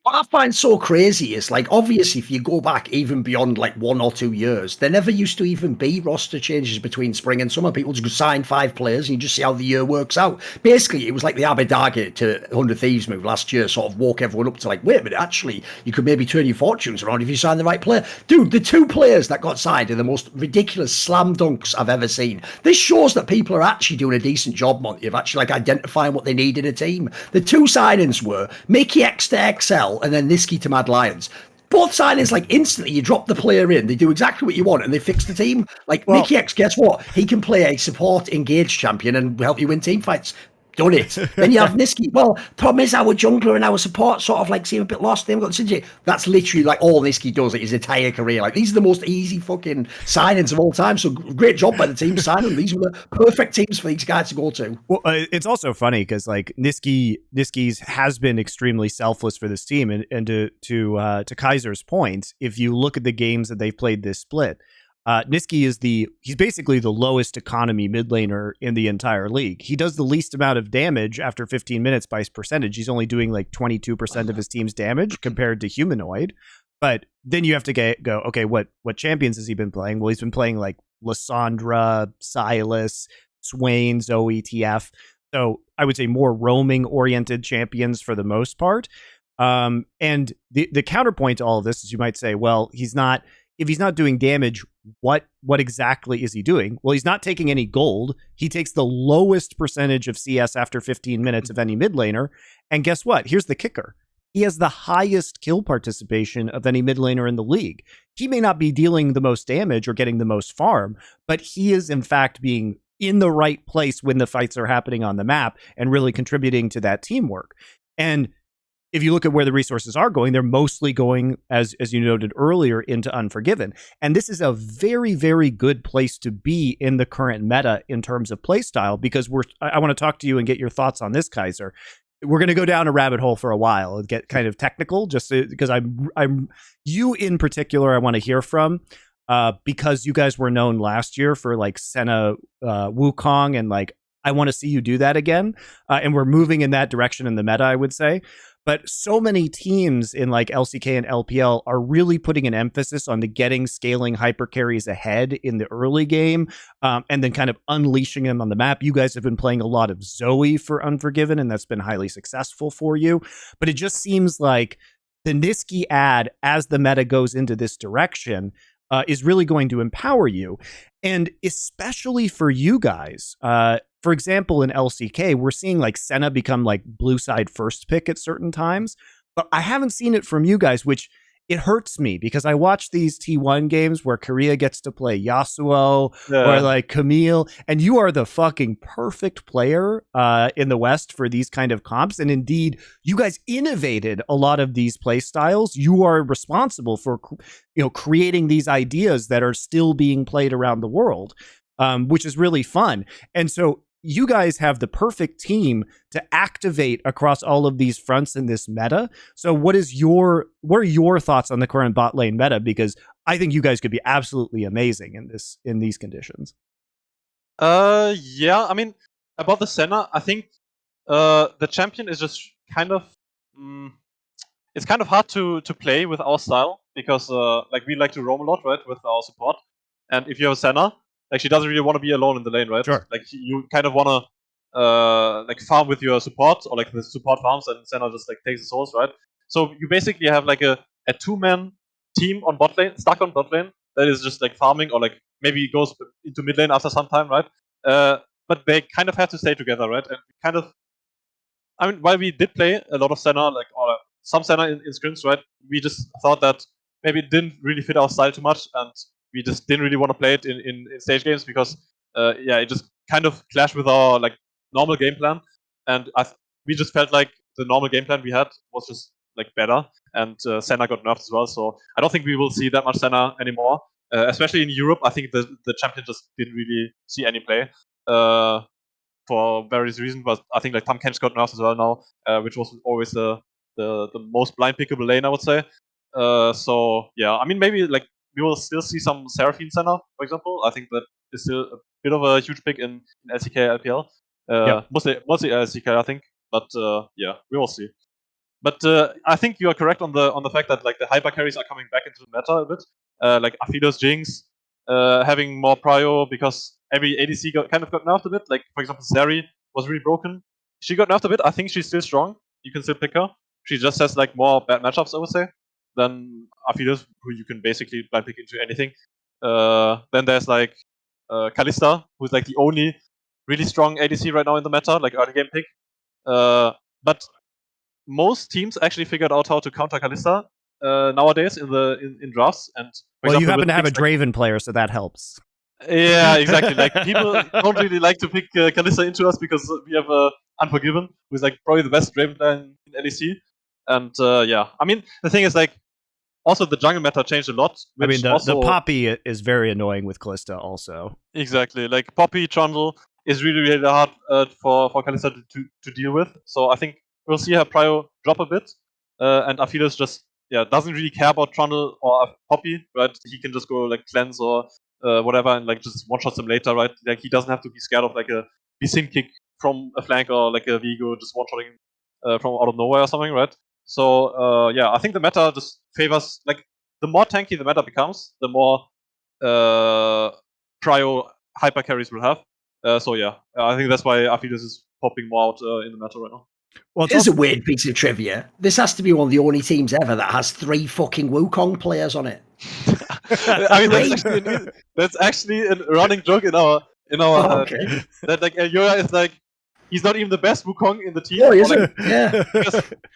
What I find so crazy is, like, obviously, if you go back even beyond like 1 or 2 years, there never used to even be roster changes between spring and summer. People just sign 5 players and you just see how the year works out. Basically, it was like the Aberdage to 100 Thieves move last year, sort of woke everyone up to like, wait a minute, actually, you could maybe turn your fortunes around if you sign the right player. Dude, the 2 players that got signed are the most ridiculous slam dunks I've ever seen. This shows that people are actually doing a decent job, Monty, of actually like identifying what they need in a team. The 2 signings were Mickey X to XL and then Nisqy to Mad Lions. Both signings, like instantly, you drop the player in, they do exactly what you want, and they fix the team. Like Mickey X, guess what? He can play a support engaged champion and help you win team fights. Done it. Then you have Nisqy. Well, problem is our jungler and our support sort of like seem a bit lost. They haven't got the synergy. That's literally like all Nisqy does his entire career. Like these are the most easy fucking signings of all time. So great job by the team signing them. These were the perfect teams for these guys to go to. Well, it's also funny because like Nisqy's has been extremely selfless for this team, and to Kaiser's point, if you look at the games that they've played this split, Nisqy is he's basically the lowest economy mid laner in the entire league. He does the least amount of damage after 15 minutes by his percentage. He's only doing like 22% of his team's damage compared to Humanoid. But then you have to go, okay, what champions has he been playing? Well, he's been playing like Lissandra, Silas, Swain, Zoe, TF. So I would say more roaming oriented champions for the most part. And the counterpoint to all of this is you might say, well, if he's not doing damage, what exactly is he doing? Well, he's not taking any gold. He takes the lowest percentage of CS after 15 minutes of any mid laner. And guess what? Here's the kicker. He has the highest kill participation of any mid laner in the league. He may not be dealing the most damage or getting the most farm, but he is in fact being in the right place when the fights are happening on the map and really contributing to that teamwork. And if you look at where the resources are going, they're mostly going, as you noted earlier, into Unforgiven. And this is a very, very good place to be in the current meta in terms of playstyle, because I want to talk to you and get your thoughts on this, Kaiser. We're going to go down a rabbit hole for a while and get kind of technical, just because I'm you in particular I want to hear from, because you guys were known last year for like Senna Wukong, and like I want to see you do that again. And we're moving in that direction in the meta, I would say. But so many teams in like LCK and LPL are really putting an emphasis on the getting scaling hyper carries ahead in the early game, and then kind of unleashing them on the map. You guys have been playing a lot of Zoe for Unforgiven, and that's been highly successful for you. But it just seems like the Nisqy ad, as the meta goes into this direction, is really going to empower you. And especially for you guys, for example, in LCK, we're seeing like Senna become like blue side first pick at certain times, but I haven't seen it from you guys, which it hurts me because I watch these T1 games where Korea gets to play Yasuo or like Camille, and you are the fucking perfect player in the West for these kind of comps. And indeed, you guys innovated a lot of these play styles. You are responsible for creating these ideas that are still being played around the world, which is really fun. And so you guys have the perfect team to activate across all of these fronts in this meta. So what are your thoughts on the current bot lane meta? Because I think you guys could be absolutely amazing in these conditions. Yeah, I mean, about the Senna, I think the champion is just kind of it's kind of hard to play with our style, because like we like to roam a lot, right, with our support. And if you have a Senna, like she doesn't really want to be alone in the lane, right? Sure. Like you kind of want to like farm with your support, or like the support farms, and Senna just like takes the souls, right? So you basically have like a 2-man team on bot lane, stuck on bot lane, that is just like farming, or like maybe goes into mid lane after some time, right? But they kind of have to stay together, right? And kind of, I mean, while we did play a lot of Senna, like, or some Senna in scrims, right? We just thought that maybe it didn't really fit our style too much, and we just didn't really want to play it in stage games because it just kind of clashed with our like normal game plan, and we just felt like the normal game plan we had was just like better, and Senna got nerfed as well. So I don't think we will see that much Senna anymore, especially in Europe. I think the champion just didn't really see any play. For various reasons, but I think like Tam Kench got nerfed as well now, which was always the most blind pickable lane, I would say. So yeah, I mean maybe like we will still see some Seraphine Senna, for example. I think that is still a bit of a huge pick in LCK LPL. Mostly LCK, I think, but yeah, we will see. But I think you are correct on the fact that like the hyper carries are coming back into the meta a bit. Like Aphido's Jinx having more prio because every ADC kind of got nerfed a bit. Like for example, Zeri was really broken. She got nerfed a bit. I think she's still strong. You can still pick her. She just has like more bad matchups, I would say, than Aphido's, who you can basically blind pick into anything. Then there's like Kalista, who's like the only really strong ADC right now in the meta, like early game pick. But most teams actually figured out how to counter Kalista nowadays in drafts. And for Well, example, you happen to have a picks like- Draven player, so that helps. Yeah, exactly. Like people don't really like to pick Kalista into us because we have Unforgiven, who's like probably the best Draven player in LEC. And yeah, I mean the thing is like also the jungle meta changed a lot. I mean, also, the Poppy is very annoying with Kalista also. Exactly, like Poppy Trundle is really hard for Kalista to deal with. So I think we'll see her prio drop a bit, and Aphidos just doesn't really care about Trundle or Poppy, right? He can just go like cleanse or whatever and like just one shot them later, right? Like he doesn't have to be scared of like a Sin kick from a flank or like a Vigo just one shotting from out of nowhere or something, right? So yeah, I think the meta just favors like the more tanky the meta becomes, the more prio hyper carries will have. So yeah, I think that's why Aphidos is popping more out in the meta right now. Well, here's a weird piece of trivia. This has to be one of the only teams ever that has 3 fucking Wukong players on it. I mean, that's actually a running joke in our team. That like Yoya is like he's not even the best Wukong in the team. Oh, is it? Yeah.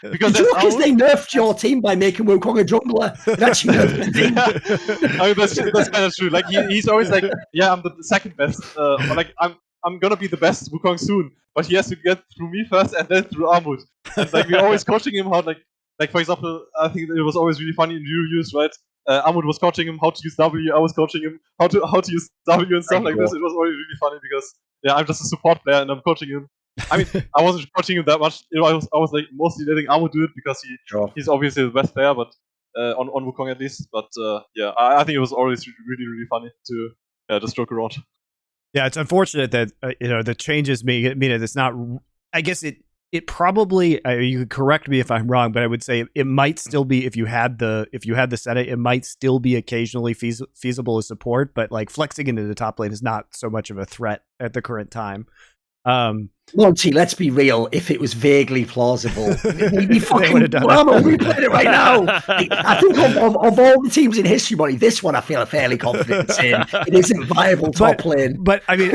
Because the joke is they nerfed your team by making Wukong a jungler. It actually nerfed the team. I mean, that's kind of true. Like he's always like, yeah, I'm the second best. Or like I'm gonna be the best Wukong soon, but he has to get through me first and then through Armut. And like we're always coaching him how like for example, I think it was always really funny in reviews, right? Armut was coaching him how to use W. I was coaching him how to use W and stuff like this. It was always really funny because I'm just a support player and I'm coaching him. I mean, I wasn't coaching him that much. I was like mostly letting Armut do it because he's obviously the best player, but on Wukong at least. But yeah, I think it was always really funny to just joke around. Yeah, it's unfortunate that the changes mean it's not. I guess it probably you could correct me if I'm wrong, but I would say it might still be if you had the Senate, it might still be occasionally feasible as support, but like flexing into the top lane is not so much of a threat at the current time. Monty, let's be real. If it was vaguely plausible, we'd be fucking drama. We'd play it right now. I think of all the teams in history, Monty, this one I feel fairly confident in. It isn't viable top lane. But I mean,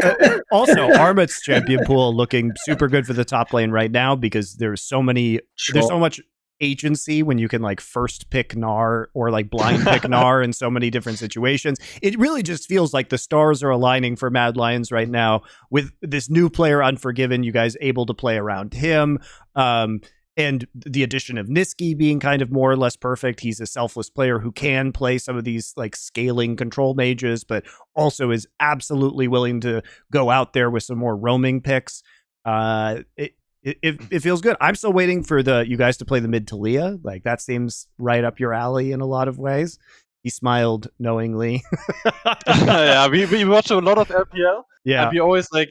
also Armut's champion pool looking super good for the top lane right now because there's so much agency when you can like first pick Gnar or like blind pick Gnar in so many different situations. It really just feels like the stars are aligning for Mad Lions right now with this new player Unforgiven, you guys able to play around him, and the addition of Nisqy being kind of more or less perfect. He's a selfless player who can play some of these like scaling control mages, but also is absolutely willing to go out there with some more roaming picks. It feels good. I'm still waiting for you guys to play the mid Talia. Like that seems right up your alley in a lot of ways. He smiled knowingly. Yeah, we watch a lot of LPL. Yeah, and we always like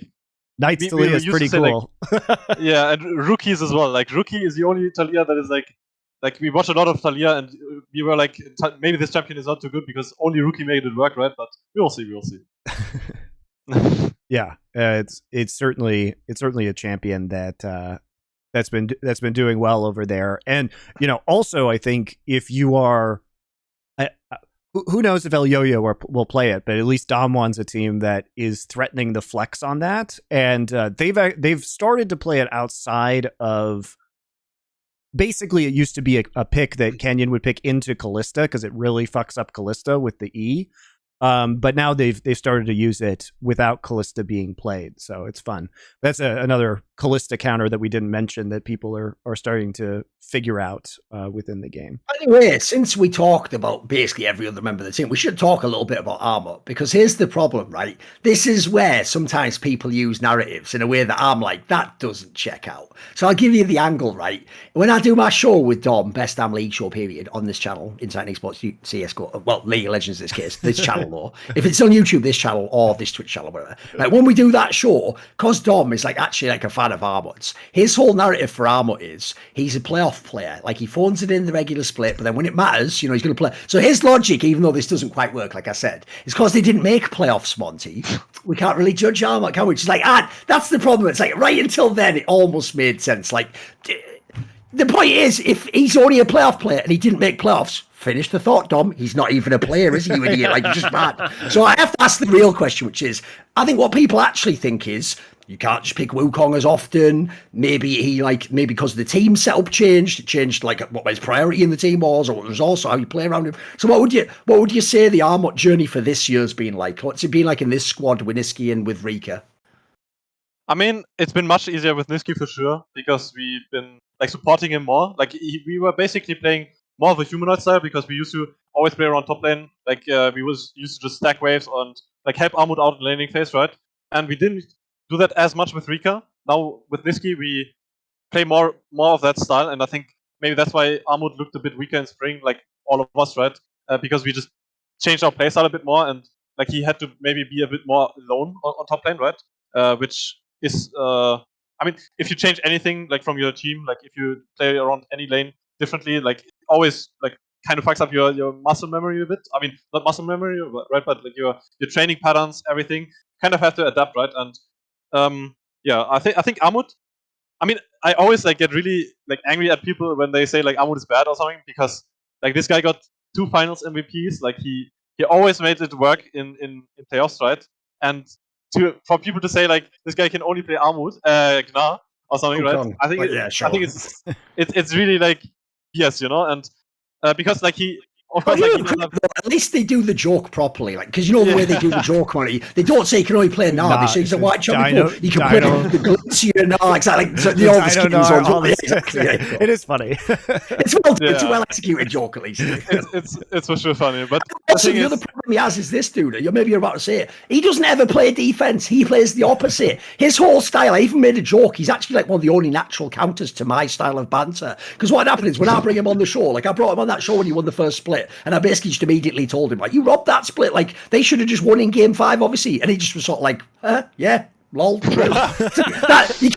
Knights Talia is pretty cool. Like, yeah, and rookies as well. Like Rookie is the only Talia that is like we watch a lot of Talia, and we were like maybe this champion is not too good because only Rookie made it work, right? But we will see. Yeah, it's certainly a champion that's been doing well over there, and also I think if you are, who knows if El Yo-Yo will play it, but at least Damwon's a team that is threatening the flex on that, and they've started to play it outside of. Basically, it used to be a pick that Kenyon would pick into Kalista because it really fucks up Kalista with the E. But now they've started to use it without Callista being played, so it's fun. That's another Callista counter that we didn't mention that people are starting to figure out within the game. Anyway, since we talked about basically every other member of the team, we should talk a little bit about Armut, because here's the problem, right? This is where sometimes people use narratives in a way that I'm like, that doesn't check out. So I'll give you the angle, right? When I do my show with Dom, Best Damn League Show period, on this channel, Insight Esports CSGO, well, League of Legends in this case, this channel though. If it's on YouTube, this channel, or this Twitch channel, whatever. Like when we do that show, because Dom is like actually like a fan of Armut's, his whole narrative for Armut is he's a playoff player. Like he phones it in the regular split, but then when it matters, you know, he's going to play. So his logic, even though this doesn't quite work, like I said, is because they didn't make playoffs, Monty. We can't really judge Armut, can we? It's like, that's the problem. It's like right until then, it almost made sense. Like the point is, if he's only a playoff player and he didn't make playoffs, finish the thought, Dom. He's not even a player, is he, you idiot? Like, you're just mad. So I have to ask the real question, which is, I think what people actually think is, you can't just pick Wukong as often. Maybe because the team setup changed. It changed like what his priority in the team was, or it was also how you play around him. So what would you say the Armut journey for this year's been like? What's it been like in this squad with Nisqy and with Rika? I mean, it's been much easier with Nisqy for sure, because we've been like supporting him more. Like we were basically playing more of a humanoid style, because we used to always play around top lane. Like we used to just stack waves and like help Armut out in laning phase, right? And we didn't do that as much with Rika. Now with Nisqy, we play more of that style, and I think maybe that's why Armut looked a bit weaker in spring, like all of us, right? Because we just changed our playstyle a bit more, and like he had to maybe be a bit more alone on top lane, right? Which is, I mean, if you change anything like from your team, like if you play around any lane differently, like always like kind of fucks up your muscle memory a bit. I mean, not muscle memory, right? But like your training patterns, everything, kind of have to adapt, right? And yeah, I think Armut. I mean, I always like get really like angry at people when they say like Armut is bad or something, because like this guy got 2 finals MVPs. Like he always made it work in playoffs, right? And for people to say like this guy can only play Armut, Gnar or something, right? I think I think it's really like yes, you know, and because like he. Of course, like, at least they do the joke properly, like because you know the way they do the joke, money. They don't say you can only play Gnar. They say he's a white champion. You can play the Glacier Gnar, exactly. Like, so all the skins. It is funny. It's a well executed joke, at least. It's for sure funny. But also, the other problem he has is this, dude. You're about to say it. He doesn't ever play defense. He plays the opposite. His whole style. I even made a joke. He's actually like one of the only natural counters to my style of banter. Because what happened is when I bring him on the show, like I brought him on that show when he won the first split. And I basically just immediately told him, like, you robbed that split. Like, they should have just won in game 5, obviously. And he just was sort of like, yeah, lol, true. He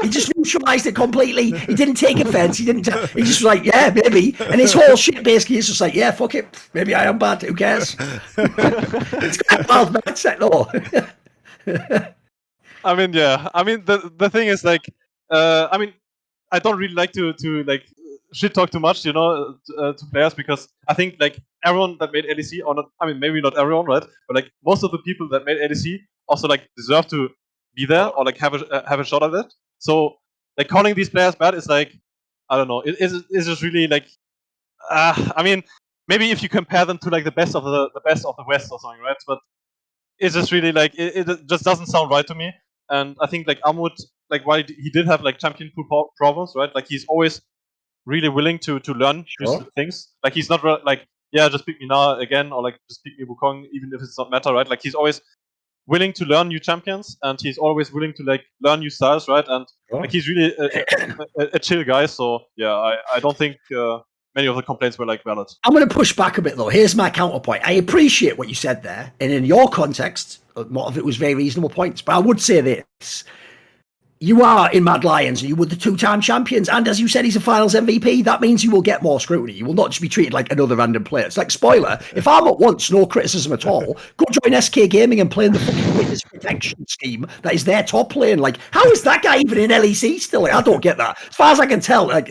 just neutralized it completely. He didn't take offense. He just was like, yeah, maybe. And his whole shit basically is just like, yeah, fuck it. Maybe I am bad. Who cares? It's quite a wild mindset, though. I mean, yeah. I mean, the thing is, like, I mean, I don't really like to like, shit talk too much, you know, to players, because I think like everyone that made LEC, or not, I mean maybe not everyone, right? But like most of the people that made LEC also like deserve to be there or like have a shot at it. So like calling these players bad is like, I don't know, it's just really like, I mean maybe if you compare them to like the best of the West or something, right? But it's just really like it just doesn't sound right to me. And I think like Armut, like while he did have like champion pool problems, right? Like he's always really willing to learn new things. Like he's not like, yeah, just pick me now again, or like just pick me Wukong, even if it's not meta, right? Like he's always willing to learn new champions, and he's always willing to like learn new styles, right? And like he's really a chill guy. So yeah, I don't think many of the complaints were like valid. I'm going to push back a bit though. Here's my counterpoint. I appreciate what you said there, and in your context, a lot of it was very reasonable points. But I would say this. You are in Mad Lions, and you were the 2-time champions. And as you said, he's a finals MVP. That means you will get more scrutiny. You will not just be treated like another random player. It's like, spoiler, if Armut wants no criticism at all, go join SK Gaming and play in the fucking witness protection scheme that is their top lane. Like, how is that guy even in LEC still? Like, I don't get that. As far as I can tell, like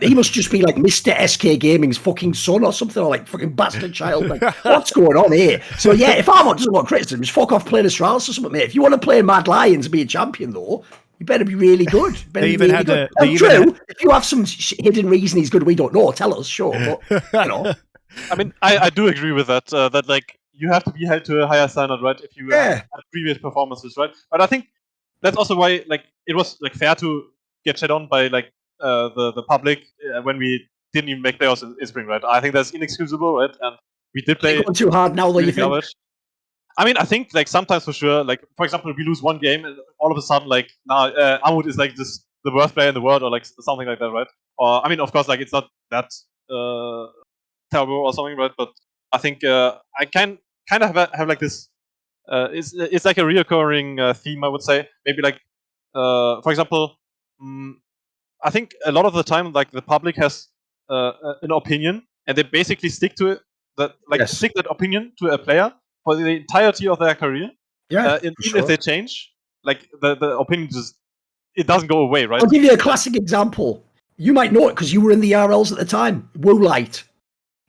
he must just be like Mr. SK Gaming's fucking son or something, or like fucking bastard child. Like, what's going on here? So yeah, if Armut doesn't want criticism, just fuck off playing Astralis or something, mate. If you want to play Mad Lions and be a champion, though, you better be really good. If you have some hidden reason he's good, we don't know. Tell us, sure. But, you know. I mean, I do agree with that. That like you have to be held to a higher standard, right? If you had previous performances, right? But I think that's also why like it was like fair to get shit on by like the public when we didn't even make playoffs in spring, right? I think that's inexcusable, right? And we did play going too hard now, though. really You think? garbage. I mean, I think like sometimes for sure, like for example, we lose one game and all of a sudden like now Armut is like just the worst player in the world or like something like that, right? Or I mean, of course, like it's not that terrible or something, right? But I think I can kind of have like this. It's like a reoccurring theme, I would say. Maybe like, for example, I think a lot of the time, like the public has an opinion, and they basically stick to it. That like stick that opinion to a player for the entirety of their career. Yeah, even if they change, like the opinion just it doesn't go away, right? I'll give you a classic example. You might know it because you were in the RLs at the time. Woolite.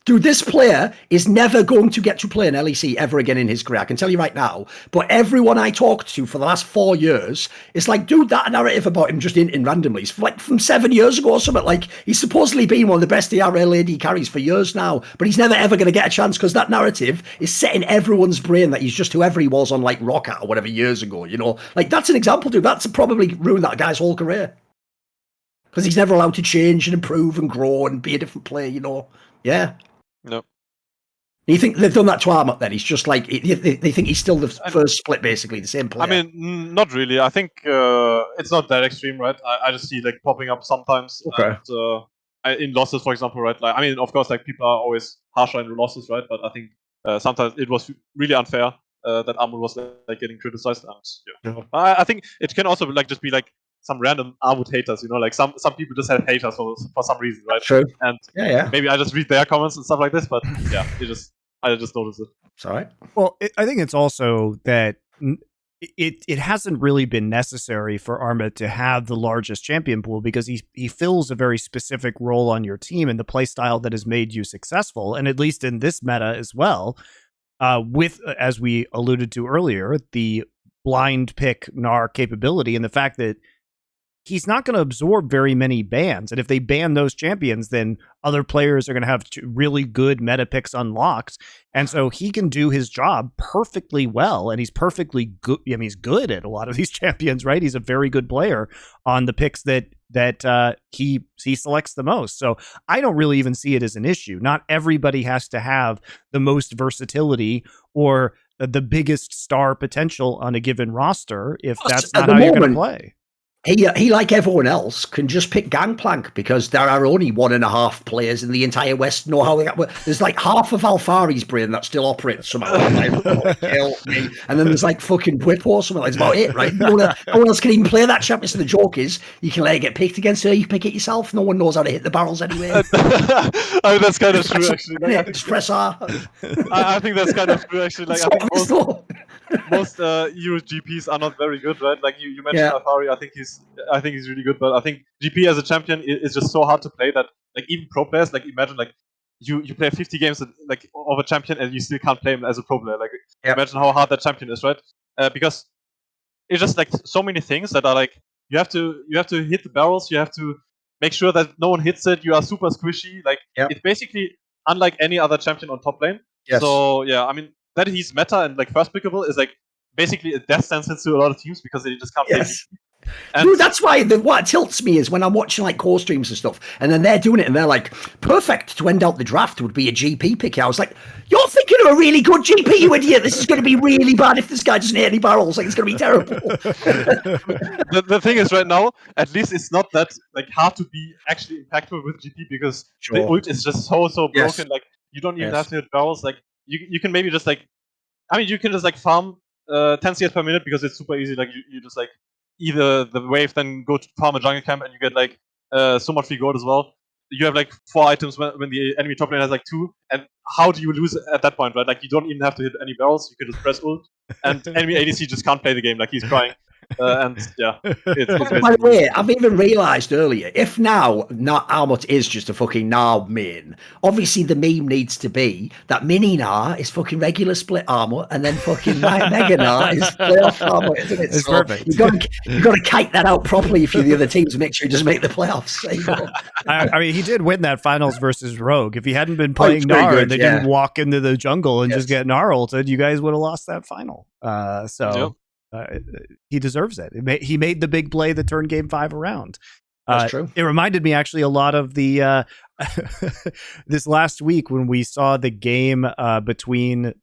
Dude, this player is never going to get to play an LEC ever again in his career. I can tell you right now. But everyone I talked to for the last 4 years, it's like, dude, that narrative about him just in randomly. It's like from 7 years ago or something. Like, he's supposedly been one of the best ERL AD carries for years now, but he's never ever going to get a chance because that narrative is set in everyone's brain that he's just whoever he was on like Rocket or whatever years ago, you know? Like, that's an example, dude. That's probably ruined that guy's whole career. Because he's never allowed to change and improve and grow and be a different player, you know? Yeah. No. You think they've done that to Armut then? He's just like, they think he's still the first split, basically, the same player. I mean, not really. I think it's not that extreme, right? I just see like popping up sometimes. Okay. And, in losses, for example, right? Like, I mean, of course, like people are always harsher in losses, right? But I think sometimes it was really unfair that Armut was like getting criticized. And I think it can also like just be like some random Armut haters, you know, like some people just have haters for some reason, right? True. And yeah. maybe I just read their comments and stuff like this, but yeah, I just noticed it. It's all right. Well, I think it's also that it hasn't really been necessary for Armut to have the largest champion pool because he fills a very specific role on your team and the play style that has made you successful. And at least in this meta as well, with, as we alluded to earlier, the blind pick Gnar capability and the fact that he's not going to absorb very many bans. And if they ban those champions, then other players are going to have really good meta picks unlocked. And so he can do his job perfectly well. And he's perfectly good. I mean, he's good at a lot of these champions, right? He's a very good player on the picks that he selects the most. So I don't really even see it as an issue. Not everybody has to have the most versatility or the biggest star potential on a given roster if that's not how you're going to play. He, like everyone else, can just pick Gangplank because there are only 1.5 players in the entire West know how that works. There's like half of Alfari's brain that still operates somehow. And then there's like fucking Whip or something. That's about it, right? No one else can even play that champion. So the joke is you can let it get picked against her, you pick it yourself. No one knows how to hit the barrels anyway. I mean, that's kind of true, actually. Like, just press R. I think that's kind of true, actually. Like, I think most Euro GPs are not very good, right? Like you mentioned Alfari, I think he's really good, but I think GP as a champion is just so hard to play that like even pro players, like imagine like you play 50 games like of a champion and you still can't play him as a pro player. Like imagine how hard that champion is, right? Because it's just like so many things that are like you have to hit the barrels, you have to make sure that no one hits it. You are super squishy. Like it's basically unlike any other champion on top lane. Yes. So yeah, I mean that he's meta and like first pickable is like basically a death sentence to a lot of teams because they just can't play. And dude, that's why what tilts me is when I'm watching like core streams and stuff, and then they're doing it and they're like, perfect to end out the draft would be a GP pick. I was like, you're thinking of a really good GP, you idiot. This is going to be really bad if this guy doesn't hit any barrels. Like, it's going to be terrible. the thing is, right now, at least it's not that like hard to be actually impactful with GP because the ult is just so broken. Like, you don't even have to hit barrels. Like, you can maybe just like, I mean, you can just like farm 10 CS per minute because it's super easy. Like, you just like either the wave, then go to farm a jungle camp and you get like so much free gold as well. You have like 4 items when the enemy top lane has like 2, and how do you lose at that point, right? Like you don't even have to hit any barrels, you can just press ult, and enemy ADC just can't play the game, like he's crying. and yeah, it's By the basically way, I've even realised earlier, if now Armut is just a fucking Nar main, obviously the meme needs to be that mini Nar is fucking regular split Armut and then fucking Mega Nar is playoff Armut, isn't it? It's So perfect. you got to kite that out properly if you're the other team to make sure he doesn't make the playoffs. You know? I mean, he did win that finals versus Rogue. If he hadn't been Oh, playing it's pretty Nar good, and they yeah. didn't walk into the jungle and Yes. just get Nar ulted, you guys would have lost that final. Yep. He deserves it. He made the big play that turned Game 5 around. That's true. It reminded me actually a lot of the this last week when we saw the game between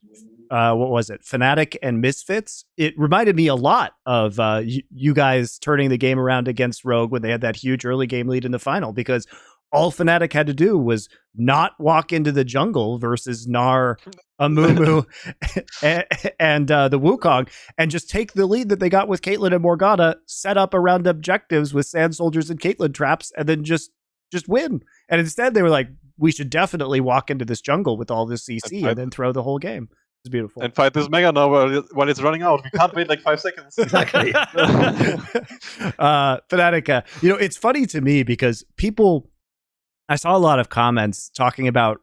what was it, Fnatic and Misfits. It reminded me a lot of you guys turning the game around against Rogue when they had that huge early game lead in the final, because all Fnatic had to do was not walk into the jungle versus Nar, Amumu, and the Wukong, and just take the lead that they got with Caitlyn and Morgana, set up around objectives with Sand Soldiers and Caitlyn traps, and then just win. And instead, they were like, we should definitely walk into this jungle with all this CC and then throw the whole game. It's beautiful. And fight this Mega now while it's running out. We can't wait like 5 seconds. Exactly. Fnatic, it's funny to me because I saw a lot of comments talking about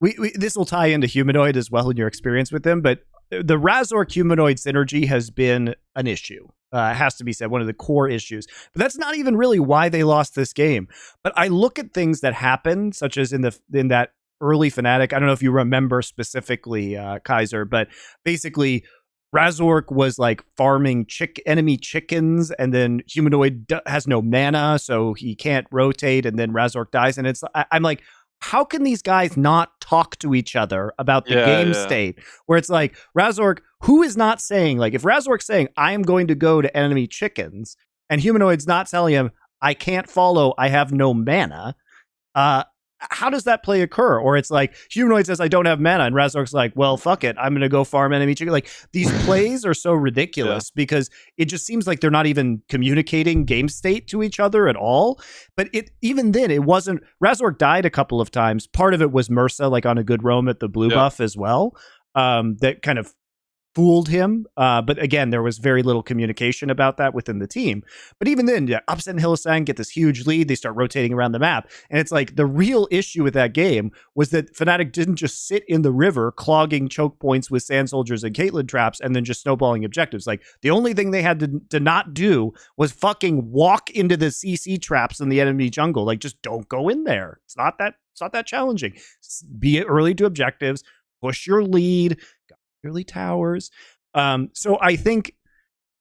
this will tie into Humanoid as well in your experience with them, but the Razork Humanoid synergy has been an issue. It has to be said, one of the core issues. But that's not even really why they lost this game. But I look at things that happen, such as in that early Fnatic. I don't know if you remember specifically, Kaiser, but basically Razork was like farming enemy chickens, and then Humanoid has no mana, so he can't rotate, and then Razork dies. And I'm like, how can these guys not talk to each other about the game state? Where it's like, Razork, who is not saying, like, if Razork's saying, I am going to go to enemy chickens, and Humanoid's not telling him, I can't follow, I have no mana, how does that play occur? Or it's like, Humanoid says, I don't have mana, and Razork's like, well, fuck it, I'm going to go farm enemy chicken. Like, these plays are so ridiculous because it just seems like they're not even communicating game state to each other at all. But even then, it wasn't. Razork died a couple of times. Part of it was Mursa, like on a good roam at the blue buff as well, that kind of fooled him. But again, there was very little communication about that within the team. But even then, Upset and Hylissang get this huge lead. They start rotating around the map. And it's like the real issue with that game was that Fnatic didn't just sit in the river clogging choke points with Sand Soldiers and Caitlyn traps and then just snowballing objectives. Like, the only thing they had to not do was fucking walk into the CC traps in the enemy jungle. Like, just don't go in there. It's not that challenging. Be early to objectives, push your lead, early towers. So I think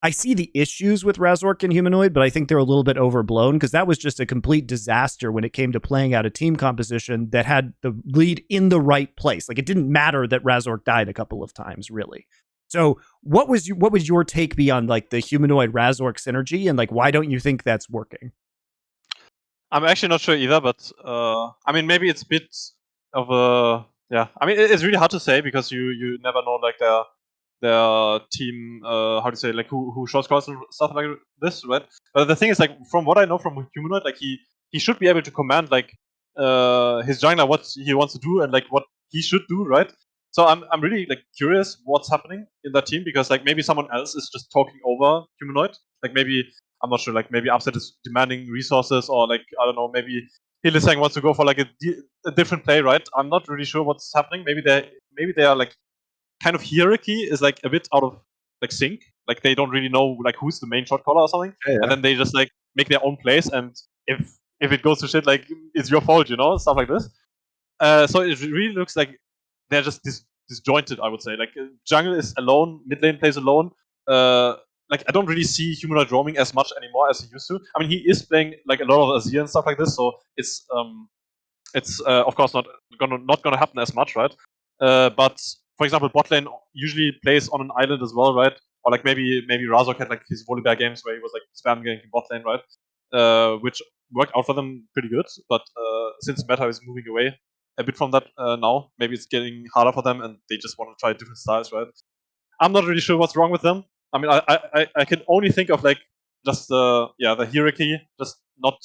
I see the issues with Razork and Humanoid, but I think they're a little bit overblown because that was just a complete disaster when it came to playing out a team composition that had the lead in the right place. Like, it didn't matter that Razork died a couple of times, really. So what was your take be on like the Humanoid Razork synergy, and like why don't you think that's working? I'm actually not sure either, but I mean, maybe it's a bit of a I mean, it's really hard to say because you never know like their team how to say, like who short calls and stuff like this, right? But the thing is, like, from what I know from Humanoid, like he should be able to command like his jungler what he wants to do and like what he should do, right? So I'm really like curious what's happening in that team, because like maybe someone else is just talking over Humanoid. Like, maybe, I'm not sure, like maybe Upset is demanding resources, or like, I don't know, maybe Hylissang wants to go for like a different play, right? I'm not really sure what's happening. Maybe they are like, kind of hierarchy is like a bit out of like sync. Like, they don't really know like who's the main shot caller or something, and then they just like make their own plays, and if it goes to shit, like, it's your fault, stuff like this. So it really looks like they're just disjointed, I would say. Like, jungle is alone, mid lane plays alone. Like, I don't really see Humanoid roaming as much anymore as he used to. I mean, he is playing like a lot of Azir and stuff like this, so it's of course not gonna happen as much, right? But for example, bot lane usually plays on an island as well, right? Or like maybe Razork had like his Volibear games where he was like spam ganking bot lane, right? Which worked out for them pretty good. But since meta is moving away a bit from that now, maybe it's getting harder for them, and they just want to try different styles, right? I'm not really sure what's wrong with them. I mean, I can only think of like just the hierarchy just not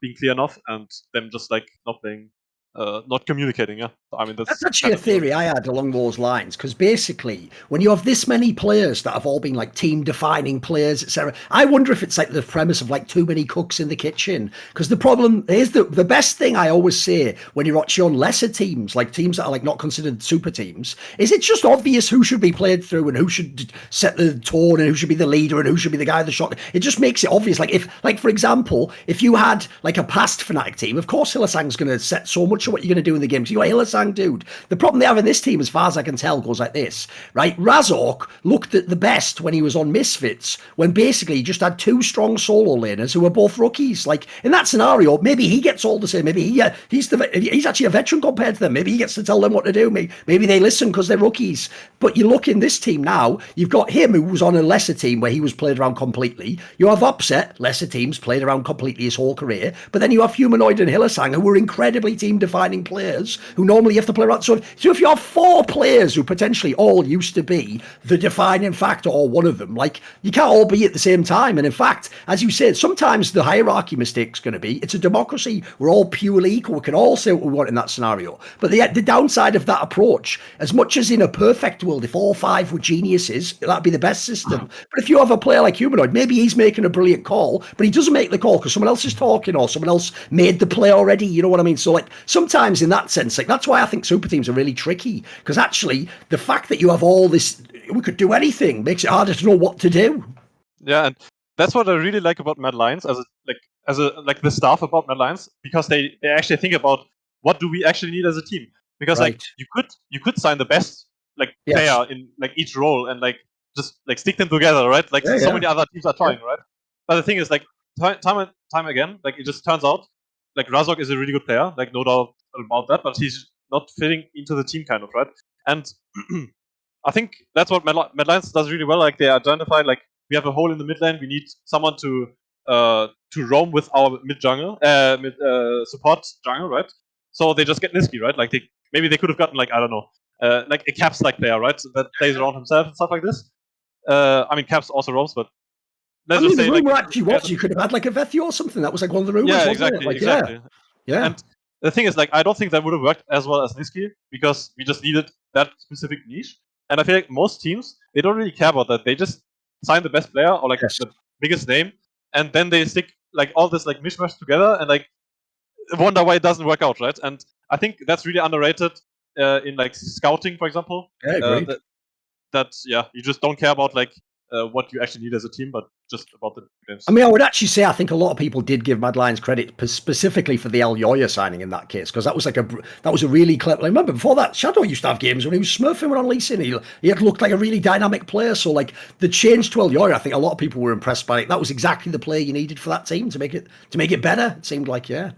being clear enough, and them just like not playing not communicating. Yeah, I mean That's actually a theory I had along those lines, because basically, when you have this many players that have all been like team-defining players, etc., I wonder if it's like the premise of like too many cooks in the kitchen. Because the problem is the best thing I always say when you're actually on lesser teams, like teams that are like not considered super teams, is it's just obvious who should be played through and who should set the tone and who should be the leader and who should be the guy with the shot. It just makes it obvious. Like if, like for example, if you had like a past Fnatic team, of course Hylissang's going to set so much of what you're going to do in the game. So you're Hylissang, dude. The problem they have in this team, as far as I can tell, goes like this, right? Razork looked at the best when he was on Misfits, when basically he just had two strong solo laners who were both rookies. Like in that scenario, maybe he gets all the same. Maybe he's actually a veteran compared to them. Maybe he gets to tell them what to do. Maybe they listen because they're rookies. But you look in this team now, you've got him who was on a lesser team where he was played around completely. You have Upset, lesser teams, played around completely his whole career. But then you have Humanoid and Hylissang, who were incredibly team-defining players who normally you have to play around. So if you have four players who potentially all used to be the defining factor or one of them, like you can't all be at the same time. And in fact, as you said, sometimes the hierarchy mistake's going to be, it's a democracy. We're all purely equal. We can all say what we want in that scenario. But the downside of that approach, as much as in a perfect world, if all five were geniuses, that'd be the best system. But if you have a player like Humanoid, maybe he's making a brilliant call, but he doesn't make the call because someone else is talking or someone else made the play already. You know what I mean? So like sometimes in that sense, like that's why I think super teams are really tricky, because actually the fact that you have all this, we could do anything, makes it harder to know what to do. Yeah, and that's what I really like about Mad Lions as the staff about Mad Lions, because they actually think about what do we actually need as a team. Because Right. like you could sign the best player in like each role and like just like stick them together, right? Like so many other teams are trying, right? But the thing is, like time and time again, like it just turns out like Razork is a really good player, like no doubt about that, but he's not fitting into the team, kind of, right? And I think that's what Mad Lions does really well. Like they identify, like we have a hole in the mid lane, we need someone to roam with our mid jungle, support jungle, right? So they just get Nisqy, right? Like maybe they could have gotten like, I don't know, like a Caps like player, right? So that plays around himself and stuff like this. I mean, Caps also roams, but let's just say the rumor like actually was you could have had like a Vethio or something. That was like one of the rumors. yeah, wasn't exactly, it? Like, exactly. Yeah. And the thing is, like, I don't think that would have worked as well as Nisqy, because we just needed that specific niche. And I feel like most teams, they don't really care about that. They just sign the best player or like the biggest name, and then they stick like all this like mishmash together and like wonder why it doesn't work out, right? And I think that's really underrated in like scouting, for example. Yeah, agreed. That you just don't care about like what you actually need as a team, but just about the games. I mean, I would actually say I think a lot of people did give Mad Lions credit specifically for the El Yoya signing in that case, because that was a really clever. I remember before that, Shadow used to have games when he was smurfing when on Lee Sin. He had looked like a really dynamic player. So like the change to El Yoya, I think a lot of people were impressed by it. That was exactly the player you needed for that team to make it better. It seemed like, yeah.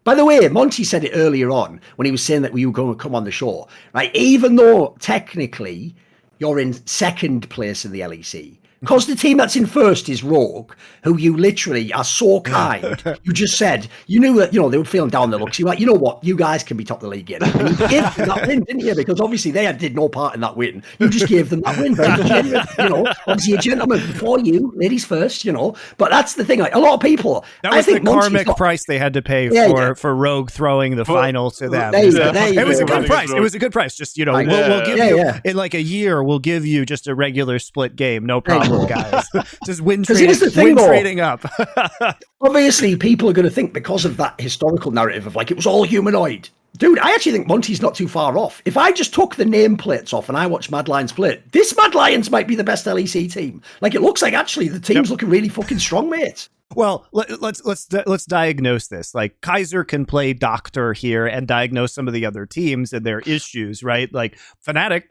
By the way, Monty said it earlier on when he was saying that we were going to come on the show, right? Even though technically you're in second place in the LEC, because the team that's in first is Rogue, who you literally are so kind. You just said, you knew that, they were feeling down the luck. So you're like, you know what? You guys can be top of the league again. And you gave them that win, didn't you? Because obviously they did no part in that win. You just gave them that win. Very genuine, obviously a gentleman before you, ladies first, But that's the thing. Like a lot of people. That was the karmic price they had to pay for Rogue throwing the final to them. It was a good price. It was a good price. Just, we'll give you, in like a year, we'll give you just a regular split game. No problem. Guys, just win trading up. Obviously, people are going to think, because of that historical narrative of like it was all humanoid. Dude, I actually think Monty's not too far off. If I just took the nameplates off and I watched Mad Lions play, this Mad Lions might be the best LEC team. Like it looks like actually the team's looking really fucking strong, mate. Well, let's diagnose this. Like Kaiser can play doctor here and diagnose some of the other teams and their issues, right? Like Fnatic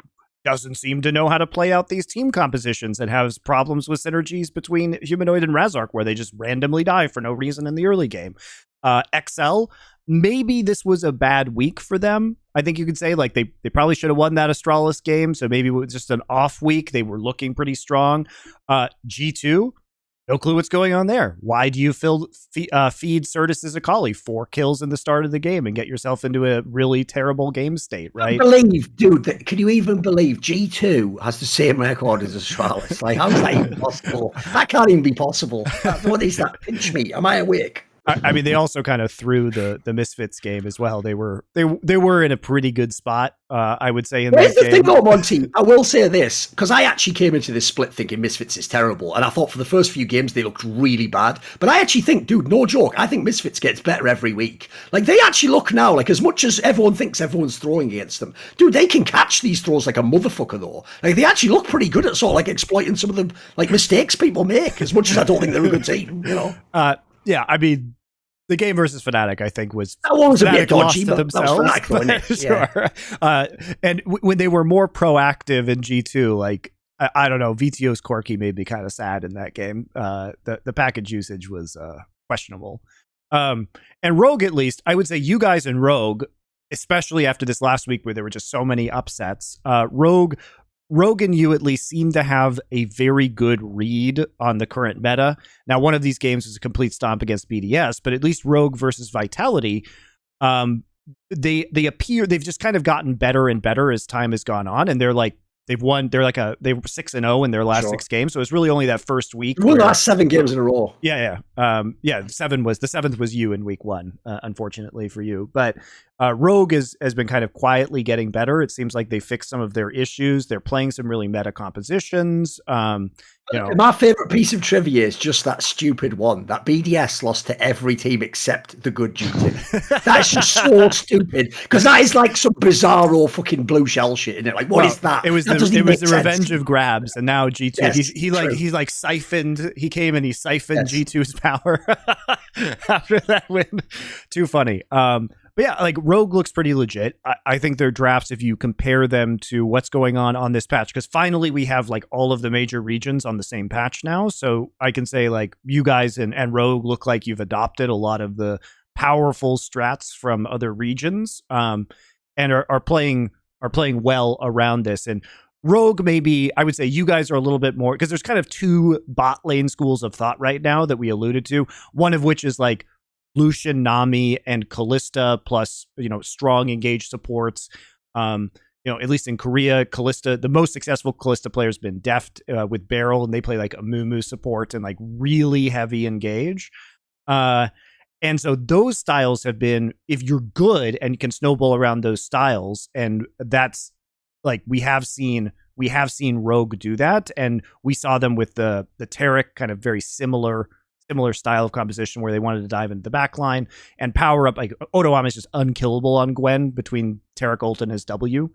doesn't seem to know how to play out these team compositions and has problems with synergies between Humanoid and Razork, where they just randomly die for no reason in the early game. XL, maybe this was a bad week for them. I think you could say like they probably should have won that Astralis game, so maybe it was just an off week. They were looking pretty strong. G2, no clue what's going on there. Why do you feed Certus as a collie 4 kills in the start of the game and get yourself into a really terrible game state, right? Can you even believe G2 has the same record as Astralis? Like, how is that even possible? That can't even be possible. What is that? Pinch me. Am I awake? I mean, they also kind of threw the Misfits game as well. They were in a pretty good spot, I would say, in Here's that the game. thing, though, Monty. I will say this, because I actually came into this split thinking Misfits is terrible, and I thought for the first few games they looked really bad. But I actually think, dude, no joke, I think Misfits gets better every week. Like, they actually look now, like, as much as everyone thinks everyone's throwing against them, dude, they can catch these throws like a motherfucker, though. Like, they actually look pretty good at sort of, like, exploiting some of the, like, mistakes people make, as much as I don't think they're a good team, you know? Yeah, I mean, the game versus Fnatic, I think, was that one was Fnatic a bit dodgy, lost to but themselves. that was Fnatic, though, sure. And when they were more proactive in G2, like I don't know, VTO's Corki made me kind of sad in that game. The package usage was questionable. And Rogue, at least, I would say you guys in Rogue, especially after this last week where there were just so many upsets, Rogue and you at least seem to have a very good read on the current meta. Now, one of these games was a complete stomp against BDS, but at least Rogue versus Vitality, they appear, they've just kind of gotten better and better as time has gone on, and they're like, they were 6-0 in their last 6 games, so it's really only that first week. They won the last 7 games in a row. Yeah. The 7th was you in week 1, unfortunately for you. But Rogue has been kind of quietly getting better. It seems like they fixed some of their issues. They're playing some really meta compositions. My favorite piece of trivia is just that stupid one that BDS lost to every team except the good G2. That is just so stupid, because that is like some bizarro fucking blue shell shit in it. Like, what is that? It was the revenge of grabs, and now G2. Yes, he siphoned. He came and he siphoned G2's power after that win. Too funny. But yeah, like Rogue looks pretty legit. I think their drafts, if you compare them to what's going on this patch, because finally we have like all of the major regions on the same patch now. So I can say like you guys and Rogue look like you've adopted a lot of the powerful strats from other regions, and are playing well around this. And Rogue, maybe I would say you guys are a little bit more, because there's kind of 2 bot lane schools of thought right now that we alluded to. One of which is like Lucian, Nami, and Kalista, plus strong engaged supports. At least in Korea, Kalista, the most successful Kalista player has been Deft with Barrel, and they play like a Mumu support and like really heavy engage. And so those styles have been, if you're good and can snowball around those styles, and that's like we have seen Rogue do that, and we saw them with the Taric, kind of very similar style of composition where they wanted to dive into the back line and power up. Like Otoama is just unkillable on Gwen between Taric ult and his W.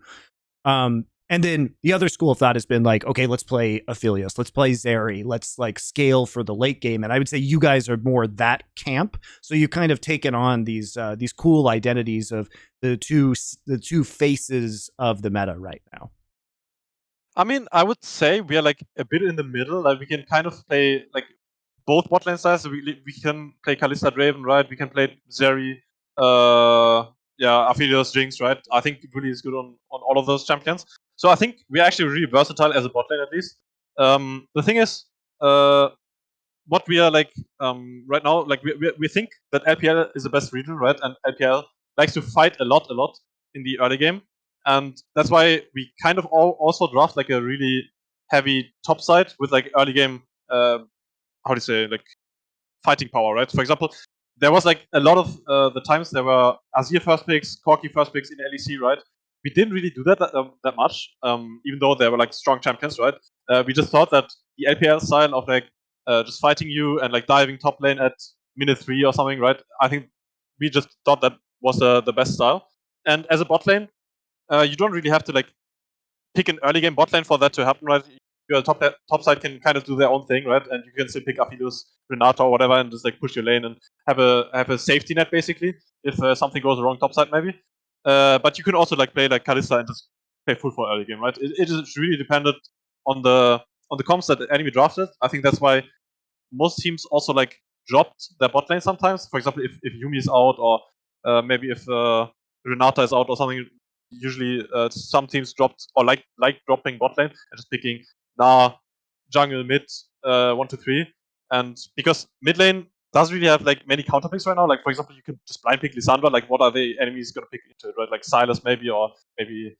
And then the other school of thought has been like, okay, let's play Aphelios, let's play Zeri, let's like scale for the late game. And I would say you guys are more that camp. So you kind of taken on these cool identities of the two faces of the meta right now. I mean, I would say we are like a bit in the middle. Like we can kind of play like both bot lane sides. We can play Kalista Draven, right? We can play Zeri, Aphelios, Jinx, right? I think it really is good on all of those champions. So I think we're actually really versatile as a bot lane, at least. The thing is, what we are like right now, like we think that LPL is the best region, right? And LPL likes to fight a lot in the early game, and that's why we kind of also draft like a really heavy top side with like early game. How do you say, like fighting power, right? For example, there was like a lot of the times there were Azir first picks, Corki first picks in LEC, right? We didn't really do that much, even though there were like strong champions, right? We just thought that the LPL style of like just fighting you and like diving top lane at minute 3 or something, right? I think we just thought that was the best style. And as a bot lane, you don't really have to like pick an early game bot lane for that to happen, right? Your top side can kind of do their own thing, right? And you can still pick Aphelios, Renato, or whatever, and just like push your lane and have a safety net basically if something goes wrong top side maybe. But you can also like play like Kalista and just play full for early game, right? It is really dependent on the comps that the enemy drafted. I think that's why most teams also like dropped their bot lane sometimes. For example, if Yumi is out, or maybe if Renata is out or something. Usually, some teams dropped or like dropping bot lane and just picking jungle, mid, 1, 2, 3, and because mid lane doesn't really have like many counter picks right now. Like for example, you can just blind pick Lissandra. Like what are the enemies gonna pick into it, right? Like Silas maybe, or maybe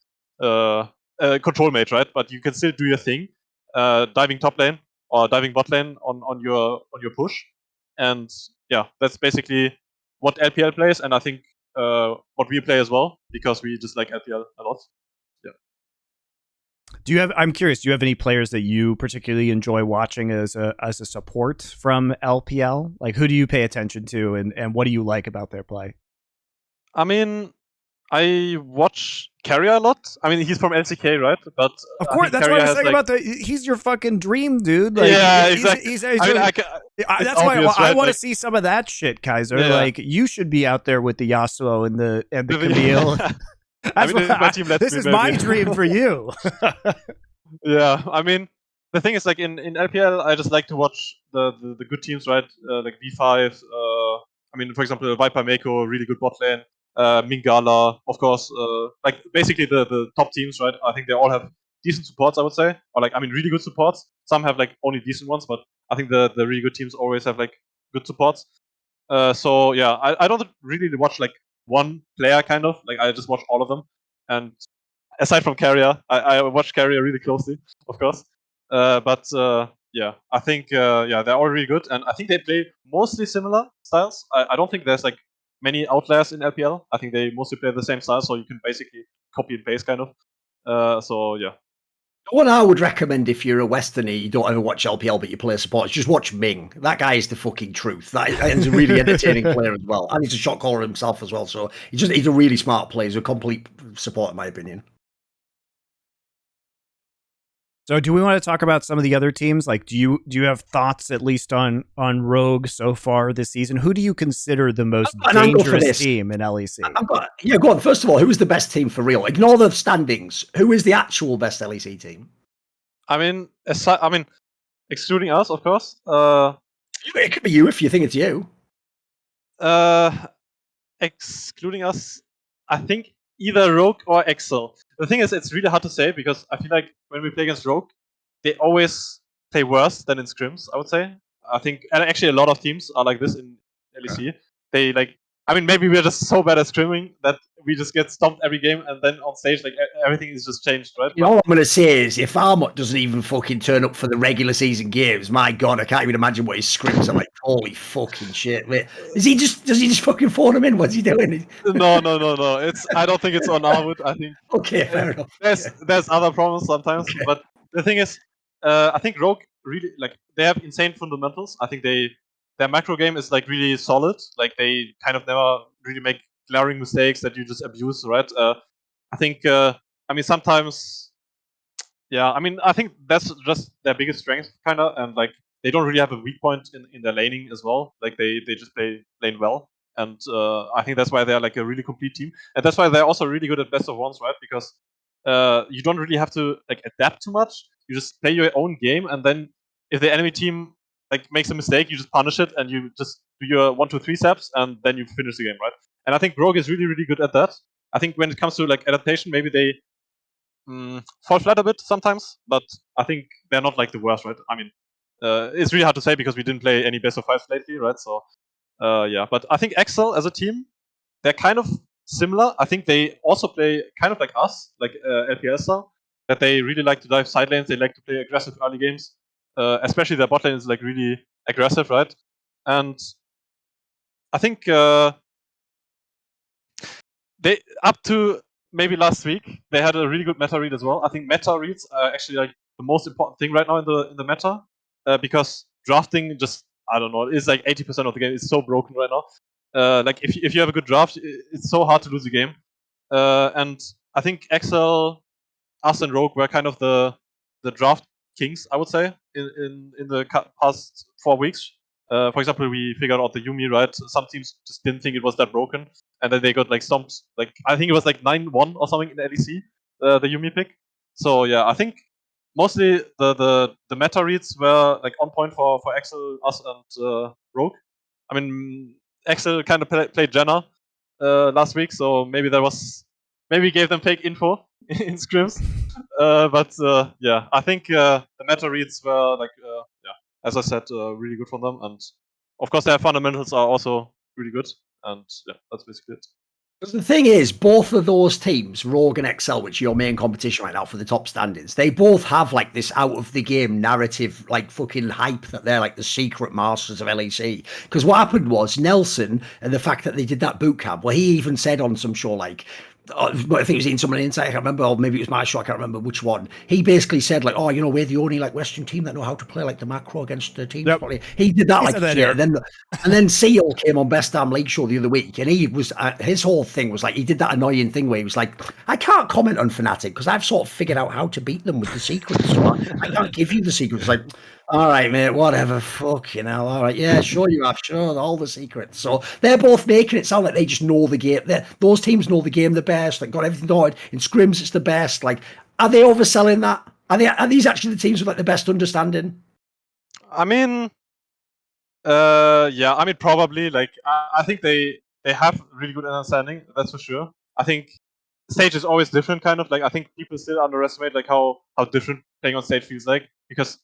control mage, right? But you can still do your thing, diving top lane or diving bot lane on your push, and yeah, that's basically what LPL plays, and I think what we play as well, because we just like LPL a lot. I'm curious, do you have any players that you particularly enjoy watching as a support from LPL? Like, who do you pay attention to, and what do you like about their play? I mean, I watch Carrier a lot. I mean, he's from LCK, right? But Of I course, think that's Carrier what I was has saying like, about he's your fucking dream, dude. Like, yeah, exactly. he's I mean, it's that's why obvious, I right? want to Like, see some of that shit, Kaiser. yeah. Like, you should be out there with the Yasuo and the Camille. I mean, if my team lets This me, is maybe. my dream for you. Yeah, I mean, the thing is, like in LPL, I just like to watch the good teams, right? Like V5. I mean, for example, Viper Mako, really good bot lane. Mingala, of course. Like basically the top teams, right? I think they all have decent supports, I would say, or like, I mean, really good supports. Some have like only decent ones, but I think the really good teams always have like good supports. So yeah, I don't really watch like one player, kind of like I just watch all of them. And aside from Carrier, I watch Carrier really closely, of course. But yeah, I think yeah, they're all really good, and I think they play mostly similar styles. I don't think there's like many outliers in LPL. I think they mostly play the same style, so you can basically copy and paste, kind of. So yeah. What I would recommend if you're a Westerner, you don't ever watch LPL, but you play support, is just watch Ming. That guy is the fucking truth. He's a really entertaining player as well. And he's a shot caller himself as well. So he's a really smart player. He's a complete support, in my opinion. So, do we want to talk about some of the other teams? Like, do you have thoughts at least on Rogue so far this season? Who do you consider the most dangerous team in LEC? Yeah, go on. First of all, who is the best team for real? Ignore the standings. Who is the actual best LEC team? I mean, excluding us, of course. It could be you if you think it's you. Excluding us, I think either Rogue or Excel. The thing is, it's really hard to say because I feel like when we play against Rogue, they always play worse than in scrims, I would say. I think, and actually a lot of teams are like this in LEC. They like, I mean, maybe we're just so bad at scrimming that we just get stomped every game, and then on stage, like everything is just changed, right? You know what I'm going to say is, if Armut doesn't even fucking turn up for the regular season games, my God, I can't even imagine what his scrims are like. Holy fucking shit! Wait, does he just fucking phone him in? What's he doing? No. I don't think it's on Armut. I think Okay, fair enough. There's other problems sometimes, Okay. but the thing is, I think Rogue really like they have insane fundamentals. I think their macro game is like really solid. Like they kind of never really make glaring mistakes that you just abuse, right? I think I mean sometimes, yeah. I mean I think that's just their biggest strength, kind of, and like they don't really have a weak point in their laning as well. Like they just play lane well. And I think that's why they're like a really complete team, and that's why they're also really good at best of ones, right? Because you don't really have to like adapt too much. You just play your own game, and then if the enemy team like makes a mistake, you just punish it, and you just do your 1-2-3 steps, and then you finish the game, right? And I think Rogue is really really good at that. I think when it comes to like adaptation, maybe they fall flat a bit sometimes, but I think they're not like the worst, right? I mean, it's really hard to say because we didn't play any best of fives lately, right? So yeah, but I think Excel as a team, they're kind of similar. I think they also play kind of like us, like LPL style, that they really like to dive side lanes. They like to play aggressive early games, especially their bot lane is like really aggressive, right? And I think they up to maybe last week they had a really good meta read as well. I think meta reads are actually like the most important thing right now in the meta, because drafting just, I don't know, is like 80% of the game. It's so broken right now. Like if you have a good draft, it's so hard to lose a game. And I think Excel, us and Rogue were kind of the draft kings, I would say, in the past 4 weeks. For example, we figured out the Yumi, right? Some teams just didn't think it was that broken, and then they got like stomped. Like I think it was like 9-1 or something in the LEC, the Yumi pick. So yeah, I think mostly the meta reads were like on point for Excel, us, and Rogue. I mean, Excel kind of played Jenna last week, so maybe we gave them fake info in scrims. But yeah, I think the meta reads were like yeah, as I said, really good for them, and of course their fundamentals are also really good, and yeah, that's basically it. The thing is, both of those teams, Rogue and Excel, which are your main competition right now for the top standings, they both have like this out of the game narrative, like fucking hype that they're like the secret masters of LEC. Because what happened was Nelson and the fact that they did that boot camp, well, he even said on some show like, I think it was in someone Insight, I can't remember, or maybe it was my show, I can't remember which one. He basically said like, oh, you know, we're the only like Western team that know how to play like the macro against the teams. Yep. He did that He like said that yeah, here. and then Seal came on Best Damn League Show the other week, and he was his whole thing was like he did that annoying thing where he was like, I can't comment on Fnatic because I've sort of figured out how to beat them with the secrets, so I can't give you the secrets. Like, all right, mate, whatever, fucking hell, all right, yeah, sure you have, sure, all the secrets. So they're both making it sound like they just know the game. Those teams know the game the best, like got everything sorted. In scrims, it's the best. Like, are they overselling that? Are these actually the teams with like the best understanding? I mean, yeah, I mean probably. Like, I think they have really good understanding. That's for sure. I think stage is always different, kind of. Like, I think people still underestimate like how different playing on stage feels like because,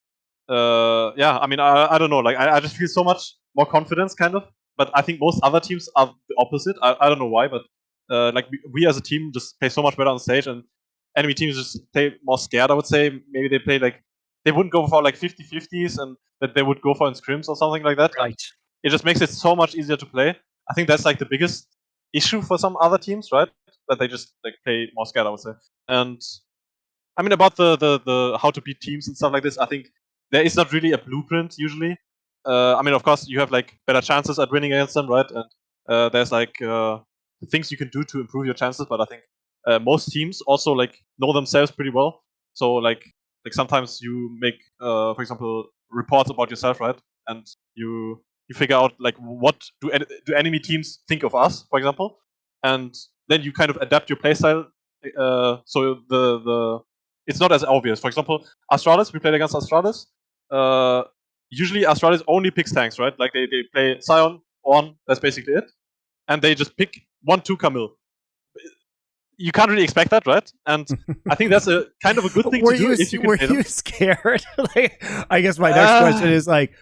yeah, I mean, I don't know. Like, I just feel so much more confidence, kind of. But I think most other teams are the opposite. I don't know why, but like we as a team just play so much better on stage, and enemy teams just play more scared. I would say maybe they play like they wouldn't go for like 50-50s and that they would go for in scrims or something like that. Right. And it just makes it so much easier to play. I think that's like the biggest issue for some other teams, right? That they just like play more scared, I would say. And I mean about the how to beat teams and stuff like this, I think there is not really a blueprint usually. I mean, of course, you have like better chances at winning against them, right? And there's like things you can do to improve your chances. But I think most teams also like know themselves pretty well. So like sometimes you make, for example, reports about yourself, right? And you figure out like what do enemy teams think of us, for example, and then you kind of adapt your playstyle. So the it's not as obvious. For example, Astralis, we played against Astralis. Usually Astralis only picks tanks, right? Like they play Sion, on, that's basically it. And they just pick 1-2 Camille. You can't really expect that, right? And I think that's a kind of a good thing to do if you can were play them. you scared? Like, I guess my next question is like,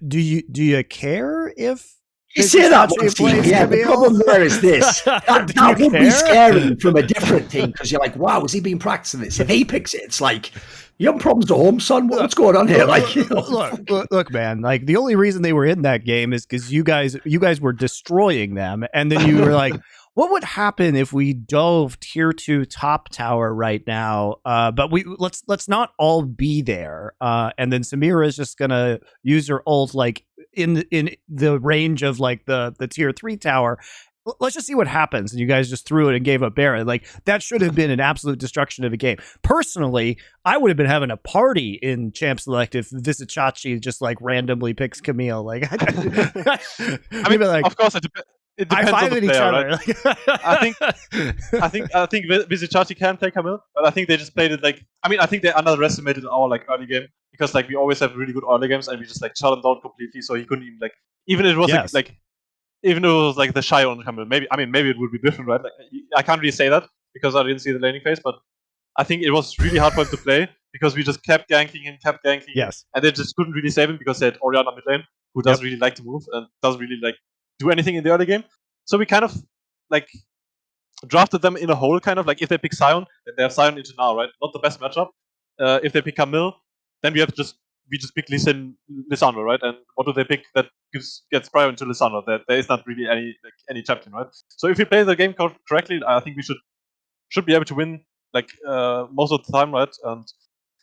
do you care if You say that Vizicsacsi one plays team, yeah. The Camille? problem there is this: that Do you would be care? scary from a different team because you're like, wow, has he been practicing this? If he picks it, it's like you have problems at home, son. What's going on here? Like, you know, look, man. Like the only reason they were in that game is because you guys were destroying them, and then you were like, what would happen if we dove tier 2 top tower right now? But let's not all be there. And then Samira is just gonna use her ult like in the range of like the tier 3 tower. Let's just see what happens. And you guys just threw it and gave up Baron. Like that should have been an absolute destruction of a game. Personally, I would have been having a party in Champ Select if Vizicsacsi just like randomly picks Camille. Like, I mean, like, of course, it depends on the player, right? I think Vizicsacsi can play Camille, but I think they just played it like. I mean, I think they underestimated our like early game because like we always have really good early games and we just like shut him down completely, so he couldn't even like. Even if it was Yes. like even if it was like the shy on Camille, maybe it would be different, right? Like, I can't really say that because I didn't see the laning phase, but I think it was really hard for him to play because we just kept ganking him, Yes. and they just couldn't really save him because they had Orianna mid lane, who doesn't really like to move and doesn't really like do anything in the early game. So we kind of like drafted them in a hole, kind of like if they pick Sion, then they have Sion into now, right? Not the best matchup. If they pick Camille, then we just pick Lissandra, right? And what do they pick that gets prior into Lissandra? There is not really any champion, right? So if we play the game correctly, I think we should be able to win like most of the time, right? And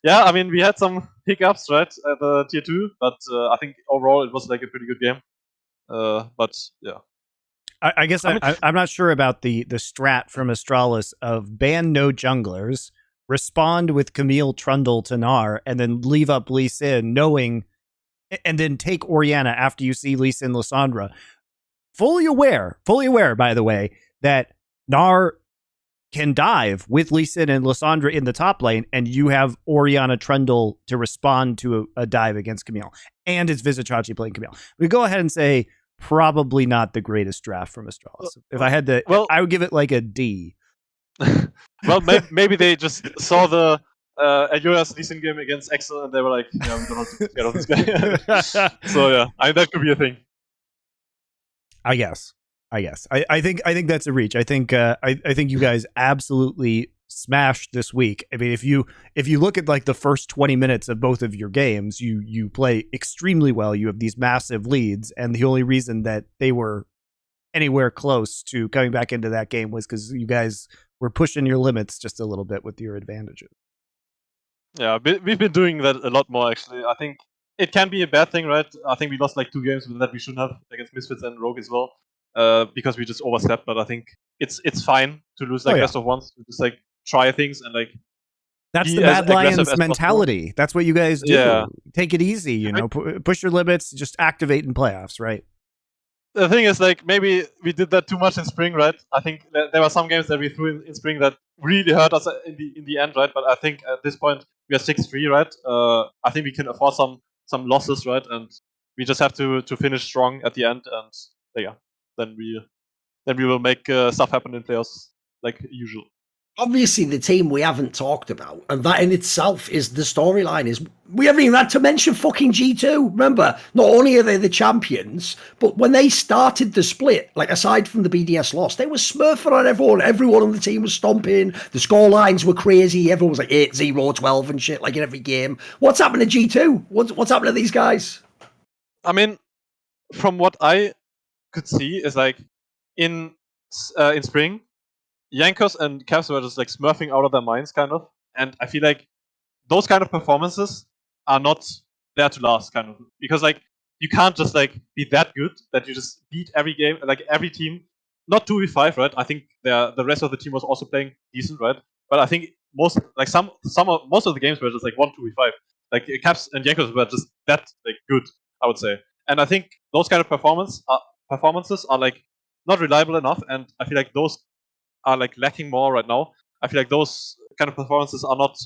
yeah, I mean we had some hiccups, right, at the tier 2, but I think overall it was like a pretty good game. But yeah. I guess I'm not sure about the strat from Astralis of ban no junglers, respond with Camille Trundle to Gnar, and then leave up Lee Sin, knowing, and then take Orianna after you see Lee Sin Lissandra. Fully aware, by the way, that Gnar can dive with Lee Sin and Lissandra in the top lane, and you have Orianna Trundle to respond to a dive against Camille. And it's Vizicsacsi playing Camille. We go ahead and say, probably not the greatest draft from Astralis. If I had to, I would give it like a D. Well, maybe they just saw the Ayura's Lee Sin game against Excel and they were like, yeah, we don't have to get off this guy. So yeah, that could be a thing. I guess. I guess. I think that's a reach. I think you guys absolutely smashed this week. I mean, if you look at like the first 20 minutes of both of your games, you play extremely well. You have these massive leads, and the only reason that they were anywhere close to coming back into that game was because you guys were pushing your limits just a little bit with your advantages. Yeah, we've been doing that a lot more actually. I think it can be a bad thing, right? I think we lost like 2 games that we shouldn't have against Misfits and Rogue as well, because we just overstepped. But I think it's fine to lose like best of ones, to just like try things and like that's be the as Mad aggressive Lions as mentality. possible. That's what you guys do. Yeah. Take it easy, you know, push your limits, just activate in playoffs, right? The thing is, like, maybe we did that too much in spring, right? I think there were some games that we threw in spring that really hurt us in the end, right? But I think at this point we are 6-3, right? I think we can afford some losses, right? And we just have to finish strong at the end, and yeah, then we will make stuff happen in playoffs like usual. Obviously, the team we haven't talked about, and that in itself is the storyline, is we haven't even had to mention fucking G2. Remember, not only are they the champions, but when they started the split, like aside from the BDS loss, they were smurfing on everyone. Everyone on the team was stomping. The score lines were crazy. Everyone was like 8-0, 12 and shit, like in every game. What's happened to G2? What's happened to these guys? I mean, from what I could see, is like in spring, Yankos and Cavs were just like smurfing out of their minds, kind of. And I feel like those kind of performances are not there to last, kind of. Because like you can't just like be that good that you just beat every game, like every team. Not 2v5, right? I think the rest of the team was also playing decent, right? But I think most of the games were just like 1-2v5. Like Cavs and Yankos were just that like good, I would say. And I think those kind of performances are like not reliable enough, and I feel like those are like lacking more right now. I feel like those kind of performances are not,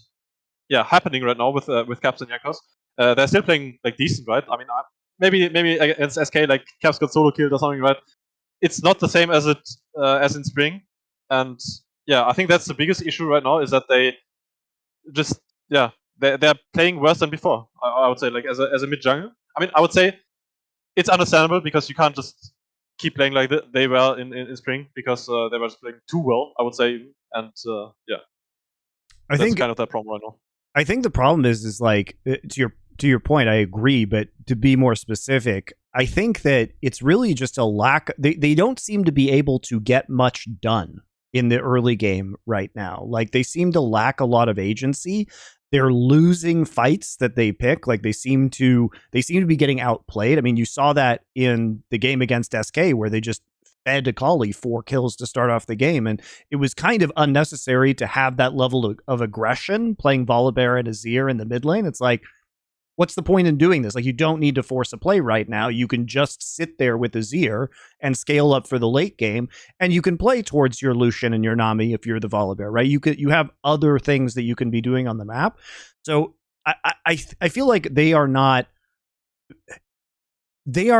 happening right now with Caps and Yankos. They're still playing like decent, right? I mean, maybe against SK, like Caps got solo killed or something, right? It's not the same as as in spring, and yeah, I think that's the biggest issue right now, is that they just they're playing worse than before. I would say, like as a mid jungle. I mean, I would say it's understandable because you can't just keep playing like they were in spring, because they were just playing too well, I would say, and I that's think kind of the problem right now. I think the problem is like to your point, I agree, but to be more specific, I think that it's really just a lack. They don't seem to be able to get much done in the early game right now. Like they seem to lack a lot of agency. They're losing fights that they pick. Like they seem to be getting outplayed. I mean, you saw that in the game against SK where they just fed Akali 4 kills to start off the game, and it was kind of unnecessary to have that level of aggression playing Volibear and Azir in the mid lane. It's like, what's the point in doing this? Like, you don't need to force a play right now. You can just sit there with Azir and scale up for the late game, and you can play towards your Lucian and your Nami if you're the Volibear, right? You have other things that you can be doing on the map. So I feel like they are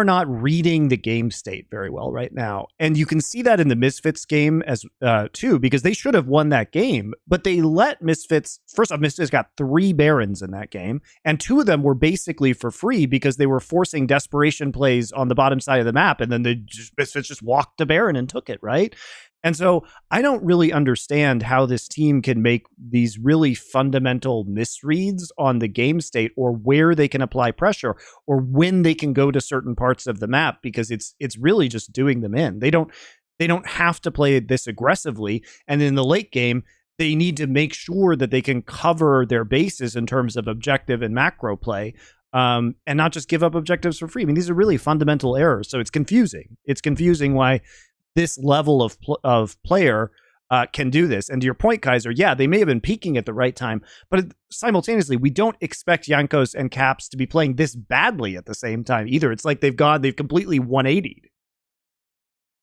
not reading the game state very well right now. And you can see that in the Misfits game as too, because they should have won that game, but they let Misfits, first off, Misfits got 3 Barons in that game, and 2 of them were basically for free because they were forcing desperation plays on the bottom side of the map, and then Misfits just walked the Baron and took it, right? And so I don't really understand how this team can make these really fundamental misreads on the game state, or where they can apply pressure, or when they can go to certain parts of the map, because it's really just doing them in. They don't have to play this aggressively, and in the late game they need to make sure that they can cover their bases in terms of objective and macro play, and not just give up objectives for free. I mean, these are really fundamental errors, so it's confusing. It's confusing why this level of player can do this. And to your point, Kaiser, yeah, they may have been peaking at the right time, but simultaneously, we don't expect Yankos and Caps to be playing this badly at the same time either. It's like they've completely 180'd.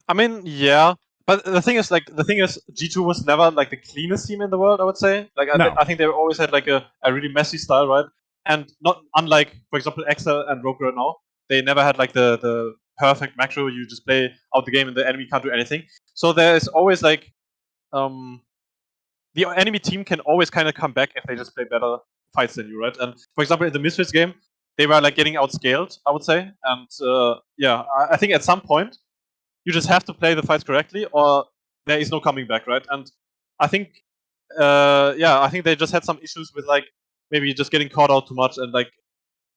I mean, yeah, but the thing is, G2 was never like the cleanest team in the world, I would say. Like, I think they always had like a really messy style, right? And not unlike, for example, Excel and Rogue right now, they never had like the perfect macro. You just play out the game and the enemy can't do anything. So there is always like, the enemy team can always kind of come back if they just play better fights than you, right? And for example, in the Misfits game, they were like getting outscaled, I would say. And I think at some point, you just have to play the fights correctly, or there is no coming back, right? And I think, I think they just had some issues with like maybe just getting caught out too much and like,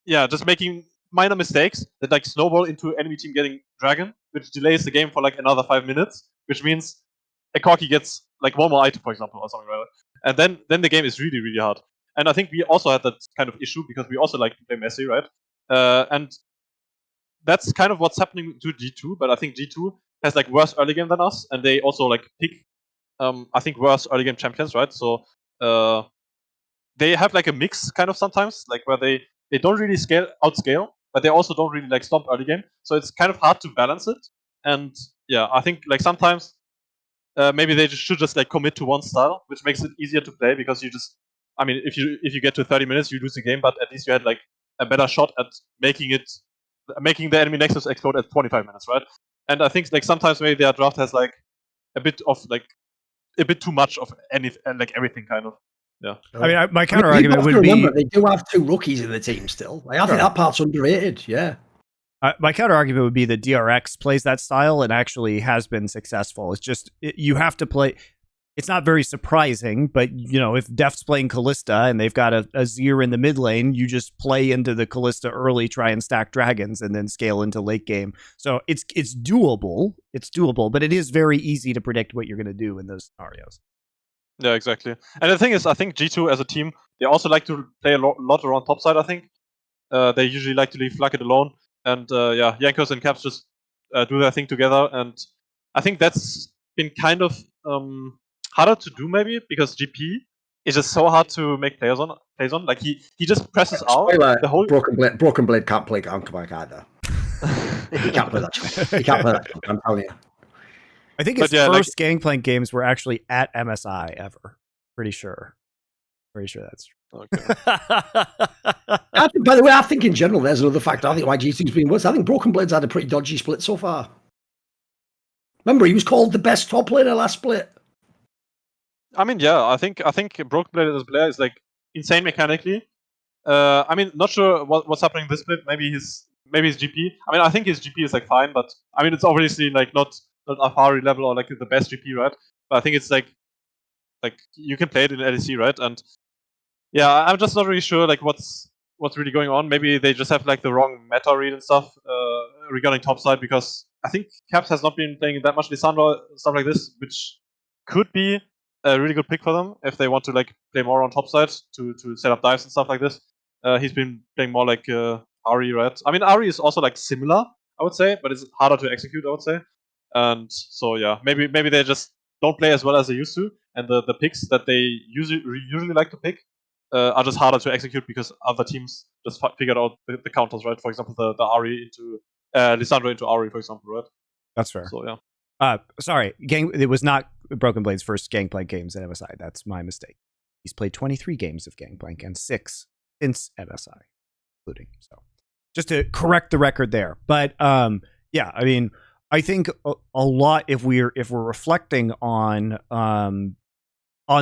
just making minor mistakes that like snowball into enemy team getting dragon, which delays the game for like another 5 minutes, which means a Corki gets like one more item, for example, or something like that. And then the game is really, really hard. And I think we also had that kind of issue because we also like to play messy, right? And that's kind of what's happening to G2, but I think G2 has like worse early game than us, and they also like pick, I think, worse early game champions, right? So they have like a mix kind of sometimes, like where they don't really outscale, but they also don't really like stomp early game. So it's kind of hard to balance it. And yeah, I think like sometimes maybe they should just like commit to one style, which makes it easier to play because you just, I mean, if you get to 30 minutes, you lose the game, but at least you had like a better shot at making the enemy nexus explode at 25 minutes, right? And I think like sometimes maybe their draft has like a bit too much of everything kind of. Yeah. I mean, my counter argument would remember, be they do have 2 rookies in the team still. Like, I think that part's underrated. Yeah. My counter argument would be that DRX plays that style and actually has been successful. It's just you have to play. It's not very surprising, but you know, if Def's playing Kalista and they've got a Zir in the mid lane, you just play into the Kalista early, try and stack dragons, and then scale into late game. So it's doable. It's doable, but it is very easy to predict what you're going to do in those scenarios. Yeah, exactly. And the thing is, I think G2 as a team, they also like to play a lot around topside. I think they usually like to leave Flacket alone, and Jankos and Caps just do their thing together. And I think that's been kind of harder to do maybe because GP is just so hard to make plays on. Like he just presses out the whole. Broken Blade can't play Counterback either. He can't play that. He can't play that. I'm telling you. I think his first Gangplank games were actually at MSI ever. Pretty sure that's true. Okay. By the way, I think in general, there's another factor. I think why G2's been worse. I think Broken Blade's had a pretty dodgy split so far. Remember, he was called the best top laner last split. I mean, yeah, I think Broken Blade as a player is like insane mechanically. I mean, not sure what's happening this split. Maybe his GP. I mean, I think his GP is like fine, but I mean, it's obviously like not Afari level or like the best GP, right? But I think it's like you can play it in LEC, right? And yeah, I'm just not really sure like what's really going on. Maybe they just have like the wrong meta read and stuff regarding topside, because I think Caps has not been playing that much Lissandra, stuff like this, which could be a really good pick for them if they want to like play more on topside to set up dives and stuff like this. He's been playing more like Ari, right? I mean, Ari is also like similar, I would say, but it's harder to execute, I would say. And so yeah, maybe they just don't play as well as they used to, and the picks that they usually like to pick are just harder to execute because other teams just figured out the counters, right? For example, the Ari into Lissandra into Ari, for example, right? That's fair. So yeah. Sorry, it was not Broken Blade's first Gangplank games at MSI. That's my mistake. He's played 23 games of Gangplank and 6 since MSI, including. So just to correct the record there. But yeah, I mean, I think a lot if we're reflecting on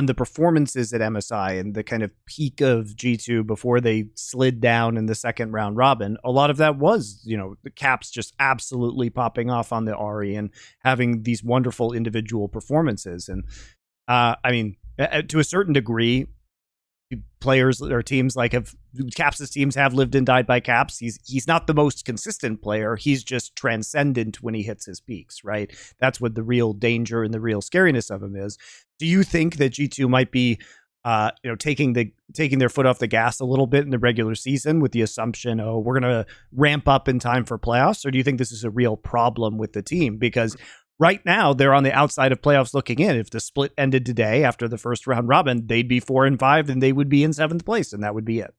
the performances at MSI and the kind of peak of G2 before they slid down in the second round robin, a lot of that was, you know, the Caps just absolutely popping off on the Ari and having these wonderful individual performances. And I mean, to a certain degree, players or teams like Caps' teams have lived and died by Caps. He's not the most consistent player. He's just transcendent when he hits his peaks, right? That's what the real danger and the real scariness of him is. Do you think that G2 might be taking their foot off the gas a little bit in the regular season with the assumption, oh, we're going to ramp up in time for playoffs? Or do you think this is a real problem with the team? Because right now, they're on the outside of playoffs looking in. If the split ended today after the first round robin, they'd be 4-5 and they would be in 7th place, and that would be it.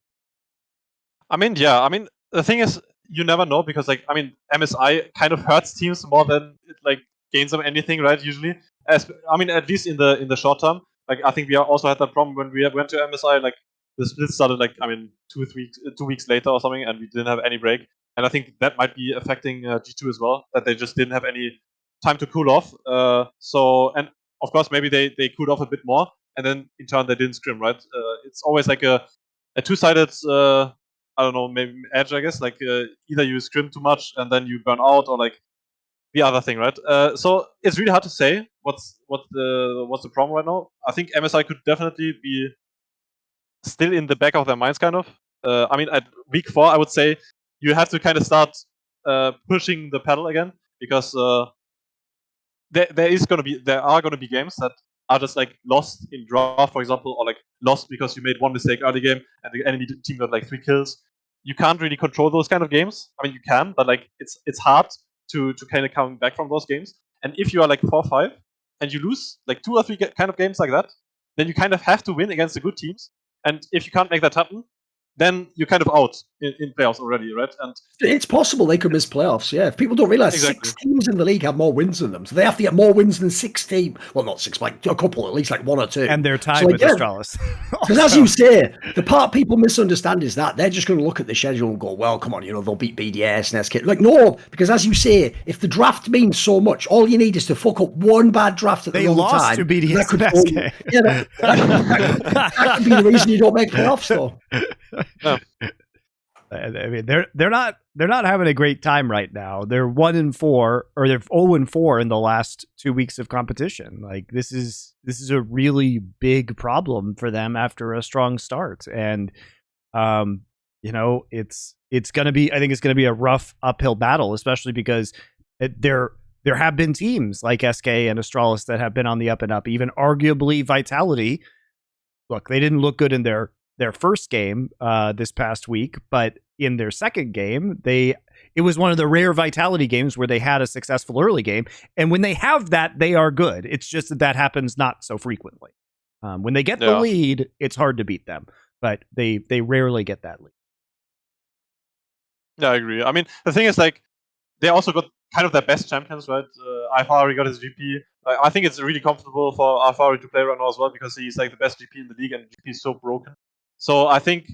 I mean, yeah. I mean, the thing is, you never know because, like, I mean, MSI kind of hurts teams more than it like gains them anything, right? Usually, I mean, at least in the short term. Like, I think we also had that problem when we went to MSI. Like, the split started like 2 weeks later or something, and we didn't have any break. And I think that might be affecting G2 as well, that they just didn't have any time to cool off. And of course, maybe they cooled off a bit more, and then in turn they didn't scrim, right? It's always like a two-sided, I don't know, maybe edge, I guess. Like either you scrim too much and then you burn out, or like the other thing, right? So it's really hard to say what's the problem right now. I think MSI could definitely be still in the back of their minds, kind of. I mean, at week 4, I would say you have to kind of start pushing the pedal again, because there are gonna be games that are just like lost in draw, for example, or like lost because you made one mistake early game and the enemy team got like 3 kills. You can't really control those kind of games. I mean, you can, but like it's hard to kind of come back from those games. And if you are like 4-5 and you lose like 2 or 3 kind of games like that, then you kind of have to win against the good teams. And if you can't make that happen, then you're kind of out in playoffs already, right? And it's possible they could miss playoffs. Yeah, if people don't realize, Exactly. 6 teams in the league have more wins than them, so they have to get more wins than 6 teams. Well, not 6, like a couple, at least like 1 or 2. And they're tied So, with yeah, Astralis. Because as you say, the part people misunderstand is that they're just going to look at the schedule and go, well, come on, they'll beat BDS and SK. Like, no, because as you say, if the draft means so much, all you need is to fuck up one bad draft at the wrong time. They lost to BDS and SK. Yeah, that could be the reason you don't make playoffs, though. No. I mean, they're not having a great time right now. They're 1-4, or they're 0-4 in the last 2 weeks of competition. Like, this is a really big problem for them after a strong start, and it's gonna be. I think it's gonna be a rough uphill battle, especially because there have been teams like SK and Astralis that have been on the up and up. Even arguably Vitality. Look, they didn't look good in their first game this past week, but in their second game, it was one of the rare Vitality games where they had a successful early game. And when they have that, they are good. It's just that happens not so frequently. When they get the lead, it's hard to beat them, but they rarely get that lead. Yeah, I agree. I mean, the thing is, like, they also got kind of their best champions, right? Alfari got his GP. I think it's really comfortable for Alfari to play right now as well, because he's like the best GP in the league, and GP is so broken. So I think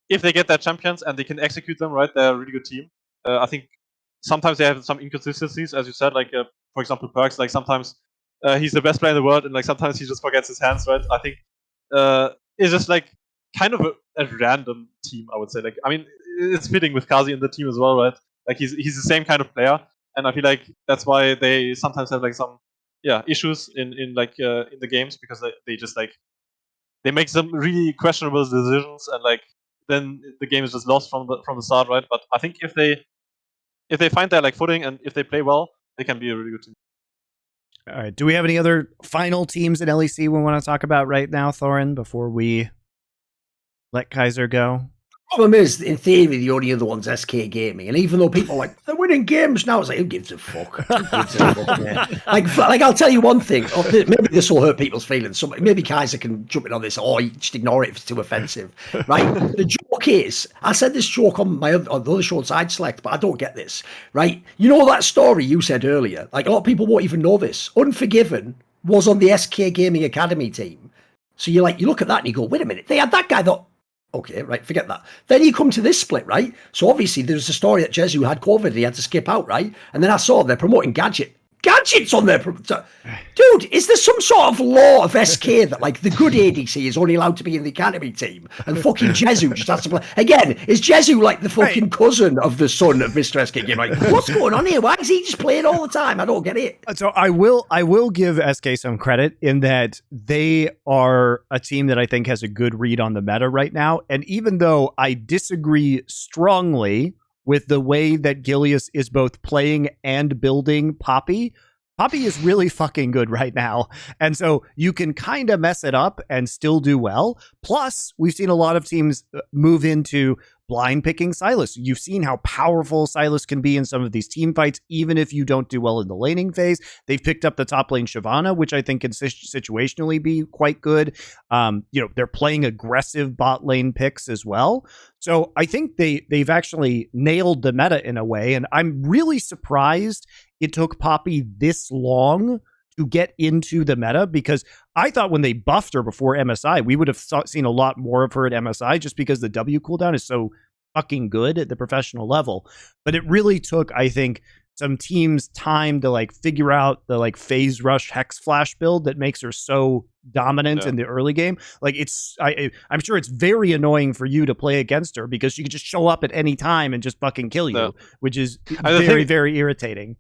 if they get their champions and they can execute them, right, they're a really good team. I think sometimes they have some inconsistencies, as you said, like, for example, Perks, like sometimes he's the best player in the world, and like sometimes he just forgets his hands, right? I think it's just like kind of a random team, I would say. Like, I mean, it's fitting with Carzzy in the team as well, right? Like, he's the same kind of player, and I feel like that's why they sometimes have like some issues in the games, because they just like they make some really questionable decisions, and like then the game is just lost from the start, right? But I think if they find their like footing and if they play well, they can be a really good team. All right. Do we have any other final teams in LEC we want to talk about right now, Thorin, before we let Kaiser go? Problem is, in theory, the only other one's SK Gaming, and even though people are like, they're winning games now, it's like, who gives a fuck? Who gives a fuck, man? Like, I'll tell you one thing. Maybe this will hurt people's feelings. Maybe Kaiser can jump in on this, or just ignore it if it's too offensive, right? The joke is, I said this joke on the other show on Side Select, but I don't get this, right? You know that story you said earlier? Like, a lot of people won't even know this. Unforgiven was on the SK Gaming Academy team. So you look at that and you go, wait a minute, they had that guy that. Okay, right, forget that. Then you come to this split, right? So obviously there's a story that G2 had COVID, he had to skip out, right? And then I saw they're promoting Gadget's on there. Dude, is there some sort of law of SK that like the good ADC is only allowed to be in the academy team and fucking G2 just has to play? Again, is G2 like the fucking cousin of the son of Mr. SK Game? Like, what's going on here? Why is he just playing all the time? I don't get it. So I will give SK some credit in that they are a team that I think has a good read on the meta right now. And even though I disagree strongly with the way that Gilius is both playing and building Poppy is really fucking good right now. And so you can kind of mess it up and still do well. Plus, we've seen a lot of teams move into blind picking Sylas. You've seen how powerful Sylas can be in some of these team fights, even if you don't do well in the laning phase. They've picked up the top lane Shyvana, which I think can situationally be quite good. They're playing aggressive bot lane picks as well. So I think they've actually nailed the meta in a way, and I'm really surprised it took Poppy this long to get into the meta, because I thought when they buffed her before MSI, we would have seen a lot more of her at MSI, just because the W cooldown is so fucking good at the professional level. But it really took, I think, some teams time to like figure out the like phase rush hex flash build that makes her so dominant in the early game. Like, I'm sure it's very annoying for you to play against her, because she could just show up at any time and just fucking kill you, which is very, very irritating.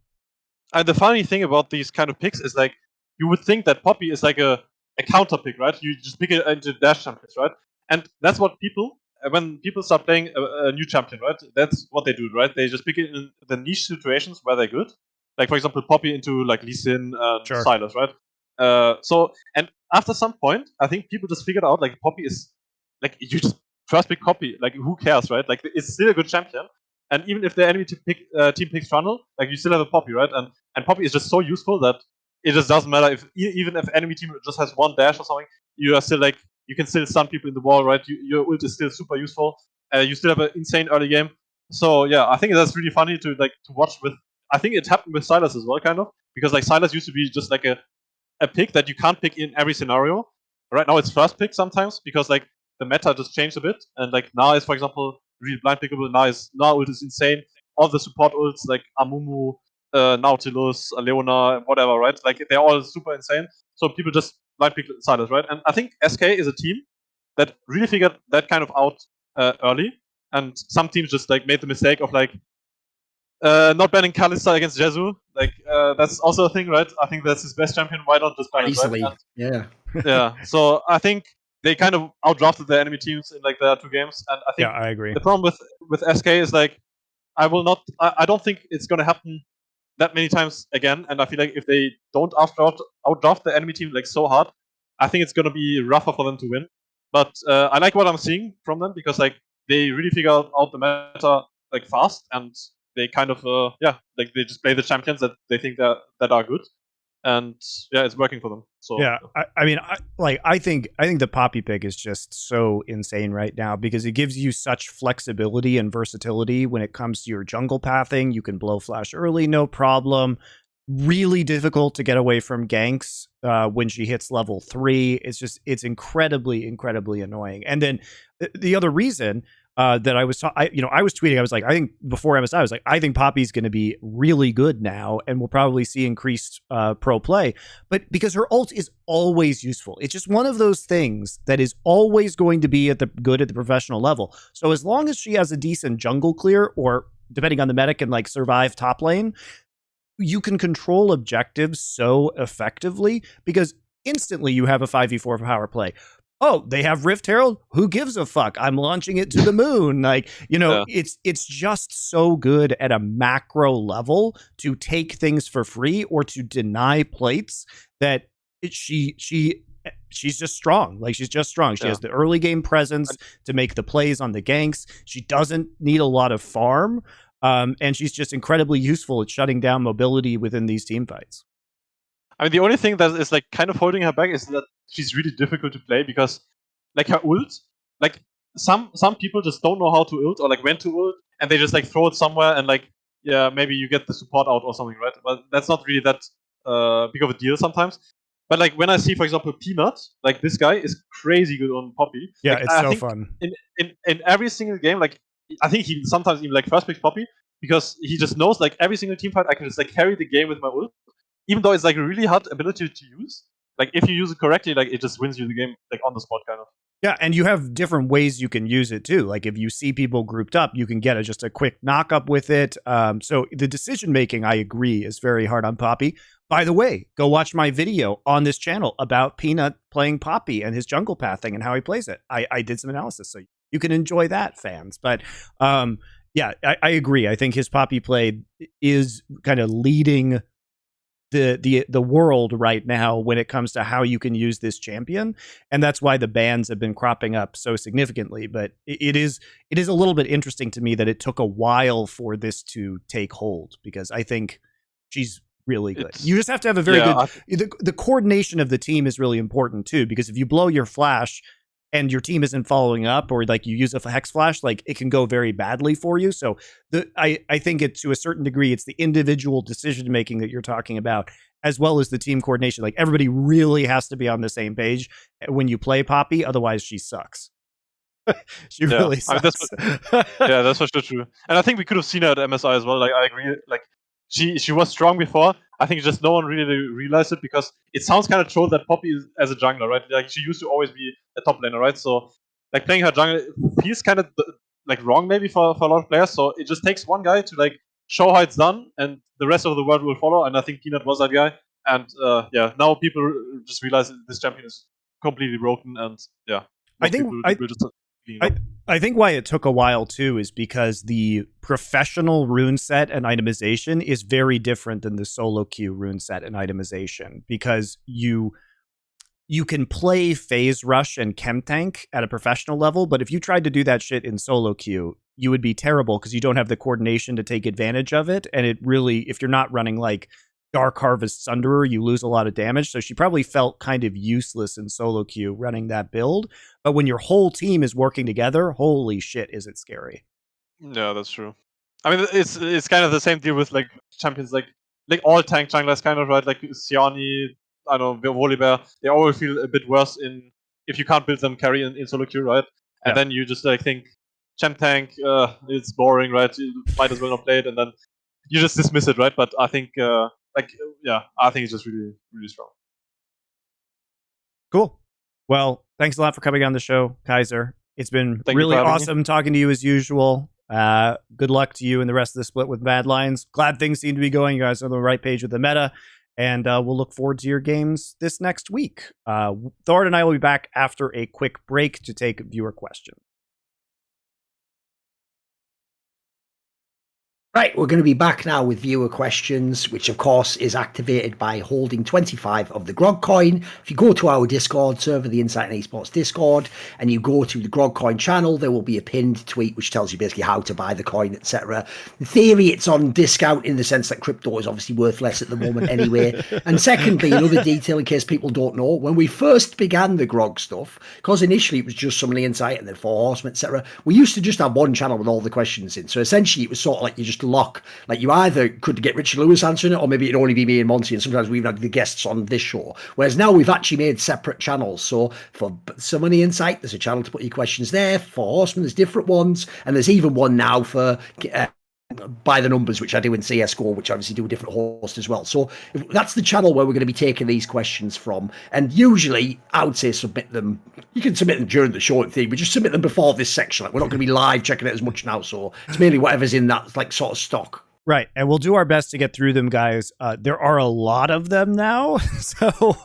And the funny thing about these kind of picks is like you would think that Poppy is like a counter pick, right? You just pick it into dash champions, right? And that's what people when people start playing a new champion, right? That's what they do, right? They just pick it in the niche situations where they're good. Like for example, Poppy into like Lee Sin and Sure. Silas, right? So and after some point, I think people just figured out like Poppy is like you just first pick Poppy, like who cares, right? Like it's still a good champion. And even if the enemy team picks Trundle, like you still have a Poppy, right? And Poppy is just so useful that it just doesn't matter if even if enemy team just has one dash or something, you are still like you can still stun people in the wall, right? Your ult is still super useful. You still have an insane early game. So yeah, I think that's really funny to watch with. I think it happened with Silas as well, kind of, because like Silas used to be just like a pick that you can't pick in every scenario. Right now it's first pick sometimes because like the meta just changed a bit, and like now is for example really blind pickable. Now ult is insane. All the support ults like Amumu, Nautilus, Leona, whatever, right? Like they're all super insane. So people just blind pick Silas, right? And I think SK is a team that really figured that kind of out early, and some teams just like made the mistake of like not banning Kalista against Jesu. Like that's also a thing, right? I think that's his best champion. Why not just ban it, Easily, right? yeah. Yeah. So I think they kind of outdrafted the enemy teams in like their 2 games, and I think Yeah, I agree. the problem with SK is like I will not. I don't think it's gonna happen that many times again. And I feel like if they don't outdraft the enemy team like so hard, I think it's gonna be rougher for them to win. But I like what I'm seeing from them because like they really figure out the meta like fast, and they kind of like they just play the champions that they think that are good, and yeah, it's working for them. So Yeah, I mean, I think the Poppy pick is just so insane right now because it gives you such flexibility and versatility when it comes to your jungle pathing. You can blow flash early, no problem. Really difficult to get away from ganks when she hits level 3. It's incredibly annoying. And then the other reason that I was I was tweeting, I was like, I think before MSI, I was like, I think Poppy's going to be really good now, and we'll probably see increased pro play. But because her ult is always useful, it's just one of those things that is always going to be at the professional level. So as long as she has a decent jungle clear, or depending on the meta, can like survive top lane, you can control objectives so effectively because instantly you have a 5v4 power play. Oh, they have Rift Herald? Who gives a fuck? I'm launching it to the moon. Like, it's just so good at a macro level to take things for free or to deny plates that she's just strong. Like, she's just strong. She has the early game presence to make the plays on the ganks. She doesn't need a lot of farm. And she's just incredibly useful at shutting down mobility within these team fights. I mean, the only thing that is like kind of holding her back is that she's really difficult to play because, like, her ult, like some people just don't know how to ult or like when to ult, and they just like throw it somewhere and like maybe you get the support out or something, right? But that's not really that big of a deal sometimes. But like when I see, for example, Peanut, like this guy is crazy good on Poppy. Yeah, like, it's I so think fun. In every single game, like I think he sometimes even like first picks Poppy because he just knows like every single team fight I can just like carry the game with my ult. Even though it's like a really hard ability to use, like if you use it correctly, like it just wins you the game like on the spot, kind of. Yeah, and you have different ways you can use it too. Like if you see people grouped up, you can get just a quick knock up with it. So the decision making, I agree, is very hard on Poppy. By the way, go watch my video on this channel about Peanut playing Poppy and his jungle pathing and how he plays it. I did some analysis, so you can enjoy that, fans. But yeah, I agree. I think his Poppy play is kind of leading the world right now when it comes to how you can use this champion, and that's why the bans have been cropping up so significantly. But it is a little bit interesting to me that it took a while for this to take hold, because I think she's really good. You just have to have a very good the coordination of the team is really important too, because if you blow your flash and your team isn't following up, or like you use a hex flash, like it can go very badly for you. So I think it, to a certain degree, it's the individual decision making that you're talking about, as well as the team coordination. Like everybody really has to be on the same page when you play Poppy, otherwise she sucks. She really sucks. That's for sure true. And I think we could have seen her at MSI as well. Like I agree. Like she was strong before. I think just no one really realized it because it sounds kind of troll that Poppy is as a jungler, right? Like she used to always be a top laner, right? So like playing her jungler feels kind of like wrong maybe for a lot of players. So it just takes one guy to like show how it's done, and the rest of the world will follow. And I think Peanut was that guy. And now people just realize this champion is completely broken, and most people will just I think why it took a while too is because the professional rune set and itemization is very different than the solo queue rune set and itemization, because you can play phase rush and chem tank at a professional level, but if you tried to do that shit in solo queue, you would be terrible because you don't have the coordination to take advantage of it. And it really, if you're not running like Dark Harvest Sunderer, you lose a lot of damage. So she probably felt kind of useless in solo queue running that build. But when your whole team is working together, holy shit, is it scary. Yeah, that's true. I mean, it's kind of the same deal with like champions like all tank junglers, kind of, right? Like Siani, I don't know, Volibear, they always feel a bit worse if you can't build them carry in solo queue, right? And then you just like think champ tank, it's boring, right? You might as well not play it, and then you just dismiss it, right? But I think I think it's just really, really strong. Cool. Well, thanks a lot for coming on the show, Kaiser. It's been really awesome talking to you as usual. Good luck to you and the rest of the split with Mad Lions. Glad things seem to be going. You guys are on the right page with the meta. And we'll look forward to your games this next week. Thorin and I will be back after a quick break to take viewer questions. Right, we're going to be back now with viewer questions, which of course is activated by holding 25 of the Grog coin. If you go to our Discord server, the Insight and Esports Discord, and you go to the Grog coin channel, there will be a pinned tweet which tells you basically how to buy the coin, etc. In theory, it's on discount in the sense that crypto is obviously worth less at the moment anyway. And secondly, another detail in case people don't know, when we first began the Grog stuff, because initially it was just some of the Insight and then Four Horsemen, etc., we used to just have one channel with all the questions in. So essentially it was sort of like you just lock, like you either could get Richard Lewis answering it, or maybe it'd only be me and Monty, and sometimes we've had the guests on this show. Whereas now we've actually made separate channels. So for some of the Insight, there's a channel to put your questions there. For Horsemen, there's different ones, and there's even one now for by the numbers, which I do in CSGO, which obviously do a different host as well. So that's the channel where we're going to be taking these questions from. And usually I would say submit them. You can submit them during the show thing, but just submit them before this section. Like, we're not going to be live checking it as much now. So it's mainly whatever's in that like sort of stock. Right. And we'll do our best to get through them, guys. There are a lot of them now. So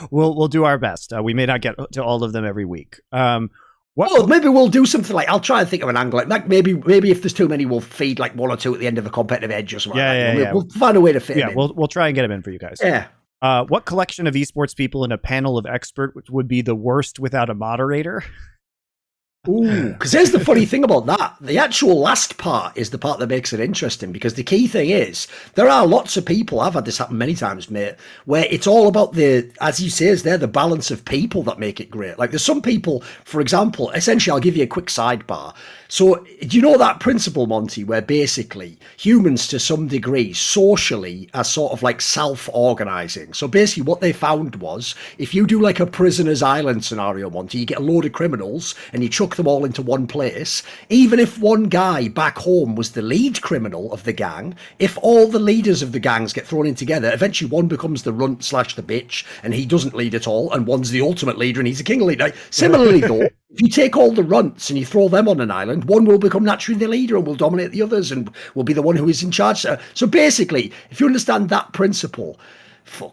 we'll do our best. We may not get to all of them every week. Well, maybe we'll do something like, I'll try and think of an angle. Like maybe if there's too many, we'll feed like one or two at the end of a competitive edge or something. We'll find a way to fit them in. We'll try and get them in for you guys. Yeah. What collection of esports people in a panel of experts would be the worst without a moderator? Ooh, because here's the funny thing about that. The actual last part is the part that makes it interesting, because the key thing is there are lots of people, I've had this happen many times, mate, where it's all about the, as you say, is there the balance of people that make it great. Like there's some people, for example, essentially I'll give you a quick sidebar. So do you know that principle, Monty, where basically humans to some degree socially are sort of like self-organizing? So basically what they found was if you do like a prisoner's island scenario, Monty, you get a load of criminals and you chuck them all into one place. Even if one guy back home was the lead criminal of the gang, if all the leaders of the gangs get thrown in together, eventually one becomes the runt / the bitch and he doesn't lead at all, and one's the ultimate leader and he's a king leader. Similarly though, if you take all the runts and you throw them on an island, one will become naturally the leader and will dominate the others and will be the one who is in charge. So basically, if you understand that principle,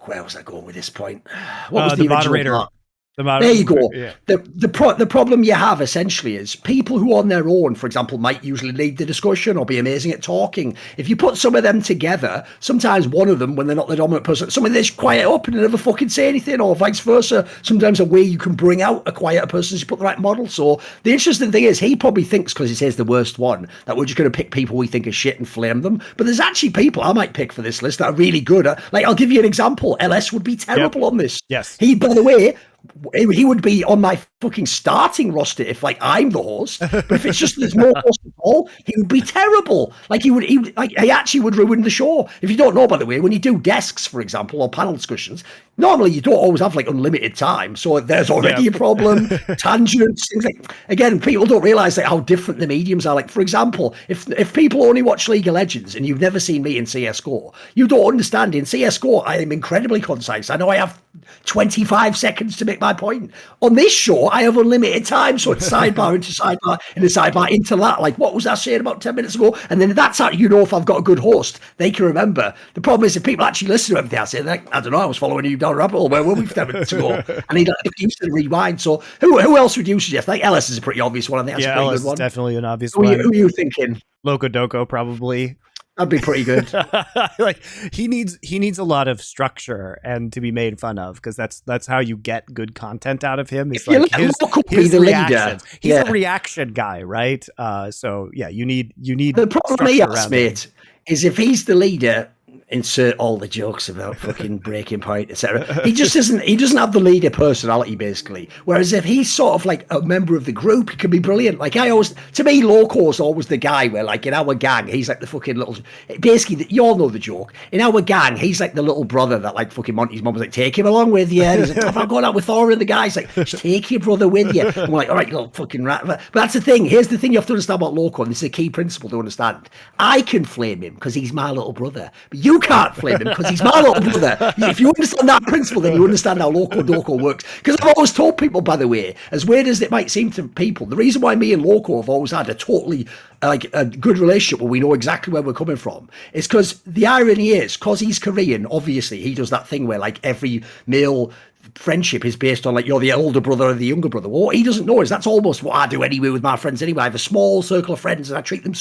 where was I going with this point? What was the moderator? Part? There you go. Yeah. The problem you have essentially is people who on their own, for example, might usually lead the discussion or be amazing at talking. If you put some of them together, sometimes one of them, when they're not the dominant person, some of them just quiet up and they never fucking say anything, or vice versa. Sometimes a way you can bring out a quieter person is you put the right model. So the interesting thing is he probably thinks, because he says the worst one, that we're just going to pick people we think are shit and flame them. But there's actually people I might pick for this list that are really good. Like, I'll give you an example. LS would be terrible on this. Yes. He, by the way, he would be on my fucking starting roster if like I'm the host. But if it's just there's no host at all, he would be terrible. Like he actually would ruin the show. If you don't know, by the way, when you do desks, for example, or panel discussions, normally you don't always have like unlimited time, so there's already a problem. Tangents, things like, again, people don't realize like how different the mediums are. Like, for example, if people only watch League of Legends and you've never seen me in CS:GO, you don't understand. In CS:GO, I am incredibly concise. I know I have 25 seconds to make my point. On this show, I have unlimited time, so it's sidebar into sidebar into sidebar into that. Like, what was I saying about 10 minutes ago? And then that's how you know if I've got a good host. They can remember. The problem is if people actually listen to everything I say, like, I don't know, I was following you down a rabbit hole. Where were we 10 minutes ago? I need to use to rewind. So who else would you suggest? I think Ellis is a pretty obvious one. I think that's a pretty Ellis good one. Is definitely an obvious one. Who are you thinking? Loco Doco, probably. That'd be pretty good. Like he needs a lot of structure and to be made fun of, because that's how you get good content out of him. It's like his reactions. He's a reaction guy, right? So yeah, you need the problem he has, mate, is if he's the leader. Insert all the jokes about fucking breaking point, etc. He doesn't have the leader personality, basically. Whereas if he's sort of like a member of the group, he can be brilliant. Like to me, Loco's always the guy where, like, in our gang, he's like the fucking little. Basically, you all know the joke. In our gang, he's like the little brother that, like, fucking Monty's mum was like, take him along with you. And he's like, if I'm going out with Thorin, the guy's like, just take your brother with you. And we're like, all right, you little fucking rat. But that's the thing. Here's the thing you have to understand about Loco, and this is a key principle to understand. I can flame him because he's my little brother, but you can't flame him because he's my little brother. If you understand that principle, then you understand how Loco Doco works. Because I've always told people, by the way, as weird as it might seem to people, the reason why me and Loco have always had a totally like a good relationship where we know exactly where we're coming from is because the irony is, because he's Korean, obviously he does that thing where, like, every male friendship is based on, like, you're the older brother or the younger brother. Well, what he doesn't know is that's almost what I do anyway with my friends anyway. I have a small circle of friends and I treat them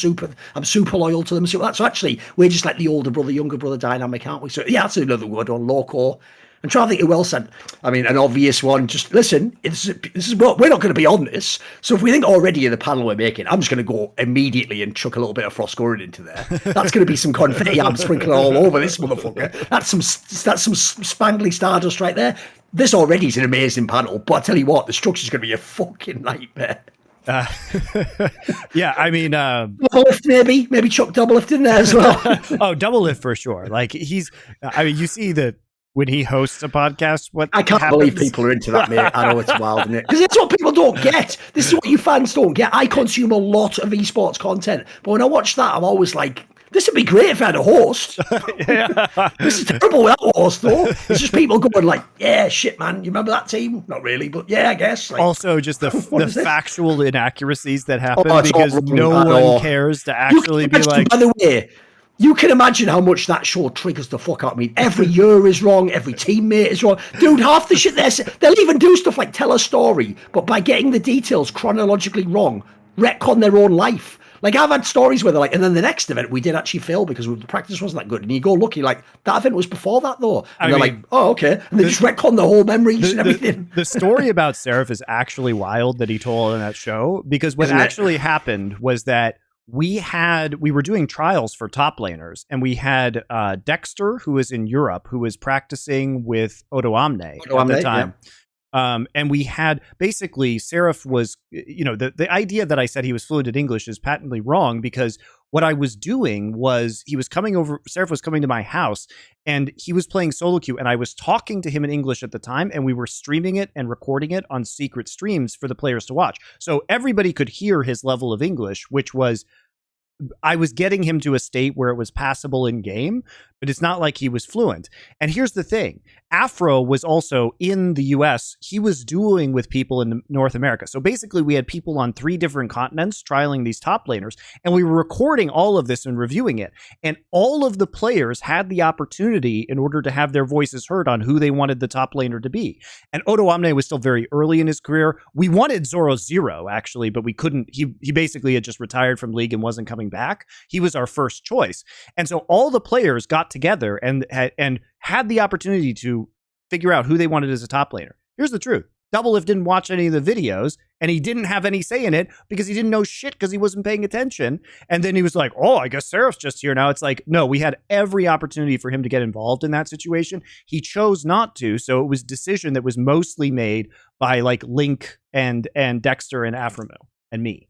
I'm super loyal to them. So actually, we're just like the older brother, younger brother dynamic, aren't we? So yeah, that's another word on Loco. I'm trying to think who else said. I mean, an obvious one. Just listen. This is what we're not going to be on this. So if we think already in the panel we're making, I'm just going to go immediately and chuck a little bit of Frostgorin into there. That's going to be some confetti I'm sprinkling all over this motherfucker. That's some spangly stardust right there. This already is an amazing panel, but I tell you what, the structure's going to be a fucking nightmare. Yeah, I mean, Doublelift maybe chuck Doublelift in there as well. Oh, Doublelift for sure. Like I mean, you see that. When he hosts a podcast, I can't believe people are into that, mate. I know it's wild, isn't it? Because it's what people don't get. This is what you fans don't get. I consume a lot of esports content, but when I watch that, I'm always like, this would be great if I had a host. This is terrible without a host, though. It's just people going like, yeah, shit, man. You remember that team? Not really, but yeah, I guess. Like, also, just the factual inaccuracies that happen because no one cares to actually be like. By the way, you can imagine how much that show triggers the fuck out of me. Every year is wrong. Every teammate is wrong. Dude, half the shit they'll even do stuff like tell a story, but by getting the details chronologically wrong, retcon their own life. Like, I've had stories where they're like, and then the next event we did actually fail because the practice wasn't that good. And you go look, you're like, that event was before that though. And they're like, oh, okay. And they just retcon the whole memories and everything. The story about Seraph is actually wild that he told in that show, because what actually happened was that we were doing trials for top laners, and we had Dexter, who was in Europe, who was practicing with Odoamne at the time. Yeah. And we had basically Seraph was, the idea that I said he was fluent in English is patently wrong, because what I was doing was Seraph was coming to my house and he was playing solo queue, and I was talking to him in English at the time, and we were streaming it and recording it on secret streams for the players to watch. So everybody could hear his level of English, which was, I was getting him to a state where it was passable in game, but it's not like he was fluent. And here's the thing. Afro was also in the US. He was dueling with people in North America. So basically we had people on 3 different continents trialing these top laners, and we were recording all of this and reviewing it. And all of the players had the opportunity in order to have their voices heard on who they wanted the top laner to be. And Odoamne was still very early in his career. We wanted Zoro Zero, actually, but we couldn't. He basically had just retired from League and wasn't coming back. He was our first choice. And so all the players got together and had the opportunity to figure out who they wanted as a top laner. Here's the truth. Doublelift didn't watch any of the videos, and he didn't have any say in it because he didn't know shit because he wasn't paying attention. And then he was like, oh, I guess Seraph's just here now. It's like, no, we had every opportunity for him to get involved in that situation. He chose not to, so it was a decision that was mostly made by like Link and Dexter and Aframo and me.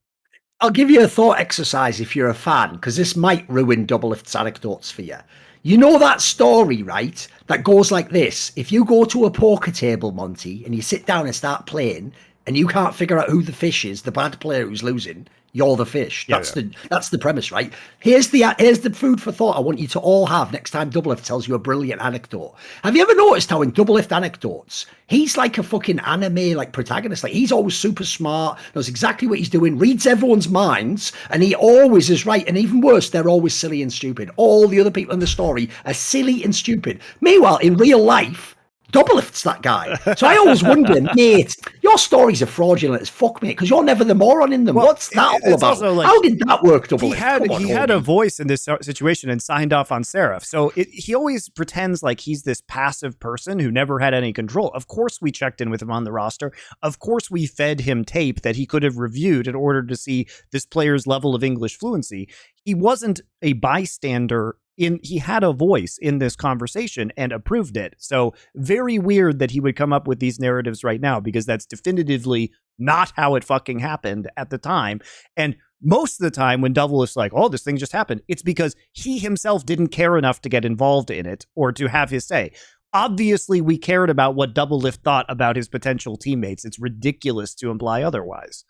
I'll give you a thought exercise if you're a fan, because this might ruin Doublelift's anecdotes for you. You know that story, right? That goes like this. If you go to a poker table, Monty, and you sit down and start playing, and you can't figure out who the fish is, the bad player who's losing, you're the fish. That's the premise, right? Here's the food for thought I want you to all have next time Doublelift tells you a brilliant anecdote. Have you ever noticed how in Doublelift anecdotes, he's like a fucking anime like protagonist? Like he's always super smart, knows exactly what he's doing, reads everyone's minds, and he always is right. And even worse, they're always silly and stupid. All the other people in the story are silly and stupid. Meanwhile, in real life, Doublelift's that guy. So I always wonder, mate, your stories are fraudulent as fuck, mate, because you're never the moron in them. Well, what's that all about? Like, how did that work, Doublelift? He had a voice in this situation and signed off on Seraph. So he always pretends like he's this passive person who never had any control. Of course we checked in with him on the roster. Of course we fed him tape that he could have reviewed in order to see this player's level of English fluency. He wasn't a bystander. He had a voice in this conversation and approved it. So very weird that he would come up with these narratives right now, because that's definitively not how it fucking happened at the time. And most of the time when Doublelift's like, oh, this thing just happened, it's because he himself didn't care enough to get involved in it or to have his say. Obviously, we cared about what Doublelift thought about his potential teammates. It's ridiculous to imply otherwise.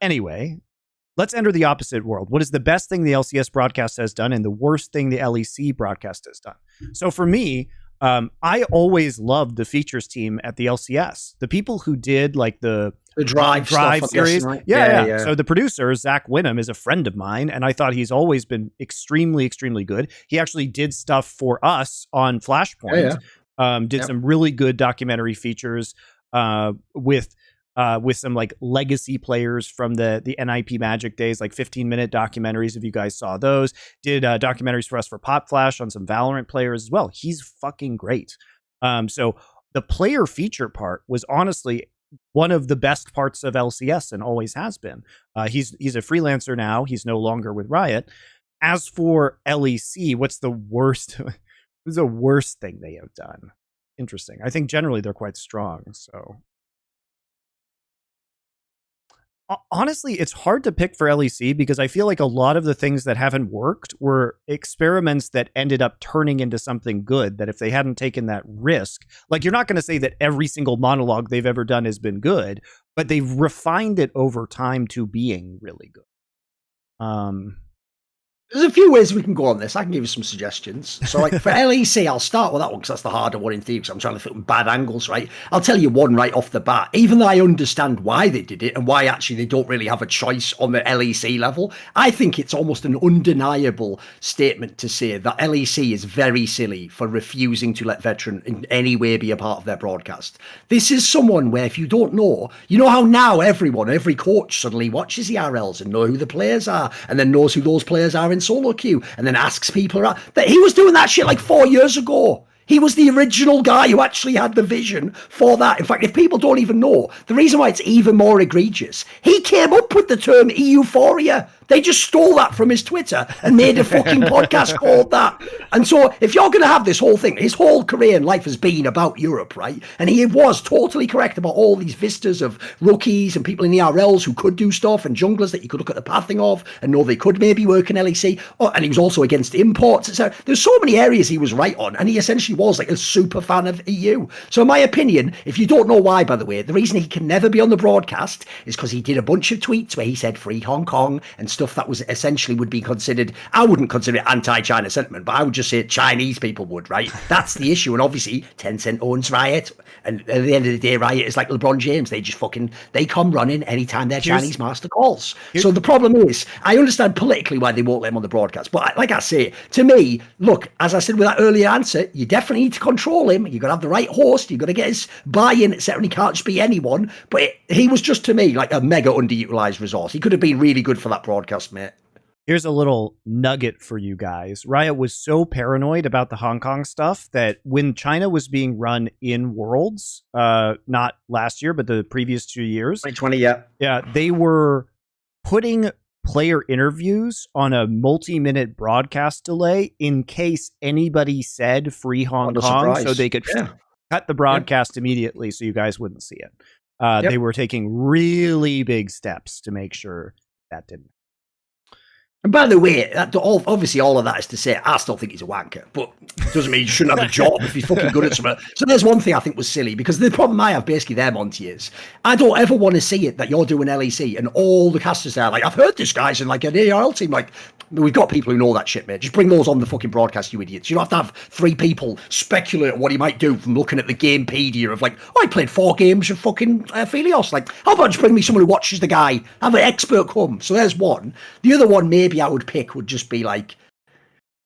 Anyway, let's enter the opposite world. What is the best thing the LCS broadcast has done and the worst thing the LEC broadcast has done? So for me, I always loved the features team at the LCS. The people who did like the Drive series. Right? Yeah. So the producer, Zach Wynnum, is a friend of mine, and I thought he's always been extremely, extremely good. He actually did stuff for us on Flashpoint. Did some really good documentary features with some like legacy players from the NIP Magic days, like 15-minute documentaries, if you guys saw those. Did documentaries for us for Pop Flash on some Valorant players as well. He's fucking great. So the player feature part was honestly one of the best parts of LCS and always has been. He's a freelancer now. He's no longer with Riot. As for LEC, what's the worst? What's the worst thing they have done? Interesting. I think generally they're quite strong. So honestly, it's hard to pick for LEC because I feel like a lot of the things that haven't worked were experiments that ended up turning into something good, that if they hadn't taken that risk, like you're not going to say that every single monologue they've ever done has been good, but they've refined it over time to being really good. There's a few ways we can go on this. I can give you some suggestions. So, like for LEC, I'll start with that one because that's the harder one in theory, because I'm trying to fit with bad angles, right? I'll tell you one right off the bat. Even though I understand why they did it and why actually they don't really have a choice on the LEC level, I think it's almost an undeniable statement to say that LEC is very silly for refusing to let veteran in any way be a part of their broadcast. This is someone where if you don't know, you know how now every coach suddenly watches the RLs and know who the players are, and then knows who those players are in solo queue, and then asks people around. That he was doing that shit like 4 years ago. He was the original guy who actually had the vision for that. In fact, if people don't even know, the reason why it's even more egregious, he came up with the term euphoria. They just stole that from his Twitter and made a fucking podcast called that. And so if you're going to have this whole thing, his whole career and life has been about Europe, right? And he was totally correct about all these vistas of rookies and people in the RLs who could do stuff, and junglers that you could look at the pathing of and know they could maybe work in LEC. Oh, and he was also against imports. So there's so many areas he was right on, and he essentially was like a super fan of EU. So in my opinion, if you don't know why, by the way, the reason he can never be on the broadcast is because he did a bunch of tweets where he said free Hong Kong and stuff that was essentially would be considered, I wouldn't consider it anti-China sentiment, but I would just say Chinese people would, right? That's the issue. And obviously Tencent owns Riot, and at the end of the day, Riot is like LeBron James. They come running anytime their Chinese master calls. So the problem is, I understand politically why they won't let him on the broadcast, but like I say, to me, look, as I said with that earlier answer, you definitely need to control him. You've got to have the right host. You've got to get his buy-in, etc. He can't just be anyone. But he was just, to me, like a mega underutilized resource. He could have been really good for that broadcast, mate. Here's a little nugget for you guys. Riot was so paranoid about the Hong Kong stuff that when China was being run in Worlds, not last year, but the previous 2 years. 2020, yeah. Yeah, they were putting player interviews on a multi-minute broadcast delay in case anybody said free Hong Kong, so they could cut the broadcast immediately so you guys wouldn't see it. They were taking really big steps to make sure that didn't. And by the way, obviously all of that is to say, I still think he's a wanker, but it doesn't mean you shouldn't have a job if he's fucking good at something. So there's one thing I think was silly, because the problem I have basically there, Monty, is I don't ever want to see it that you're doing LEC and all the casters are like, I've heard this guy's in like an ARL team. Like, we've got people who know that shit, mate. Just bring those on the fucking broadcast, you idiots. You don't have to have 3 people speculate what he might do from looking at the Gamepedia of like, oh, I played 4 games of fucking Phelios. Like, how about just bring me someone who watches the guy, have an expert come. So there's one. The other one maybe I would pick would just be like,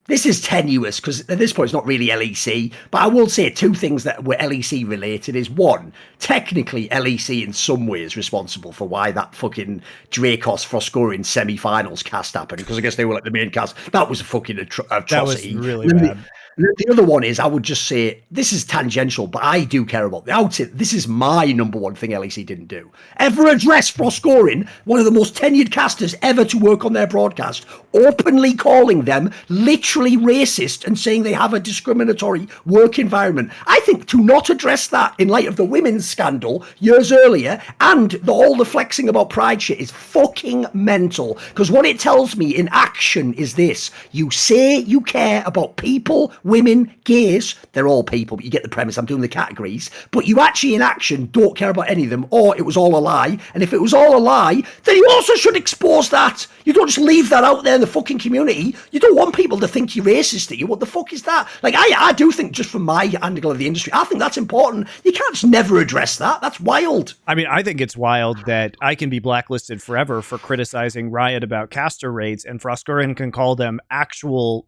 this is tenuous because at this point it's not really LEC, but I will say 2 things that were LEC related is, one, technically LEC in some ways responsible for why that fucking Dracos Froscorin semi-finals cast happened, because I guess they were like the main cast. That was a fucking atrocity. That was really bad. The other one is, I would just say, this is tangential, but I do care about the outfit. This is my number one thing LEC didn't do. Ever address Froscorin, one of the most tenured casters ever to work on their broadcast, openly calling them literally racist and saying they have a discriminatory work environment. I think to not address that in light of the women's scandal years earlier and all the flexing about pride shit is fucking mental. Because what it tells me in action is this: you say you care about people, women, gays, they're all people, but you get the premise, I'm doing the categories, but you actually in action don't care about any of them, or it was all a lie. And if it was all a lie, then you also should expose that. You don't just leave that out there in the fucking community. You don't want people to think you're racist at you. What the fuck is that? Like, I do think, just from my angle of the industry, I think that's important. You can't just never address that. That's wild. I mean, I think it's wild that I can be blacklisted forever for criticizing Riot about caster raids, and Froscorin can call them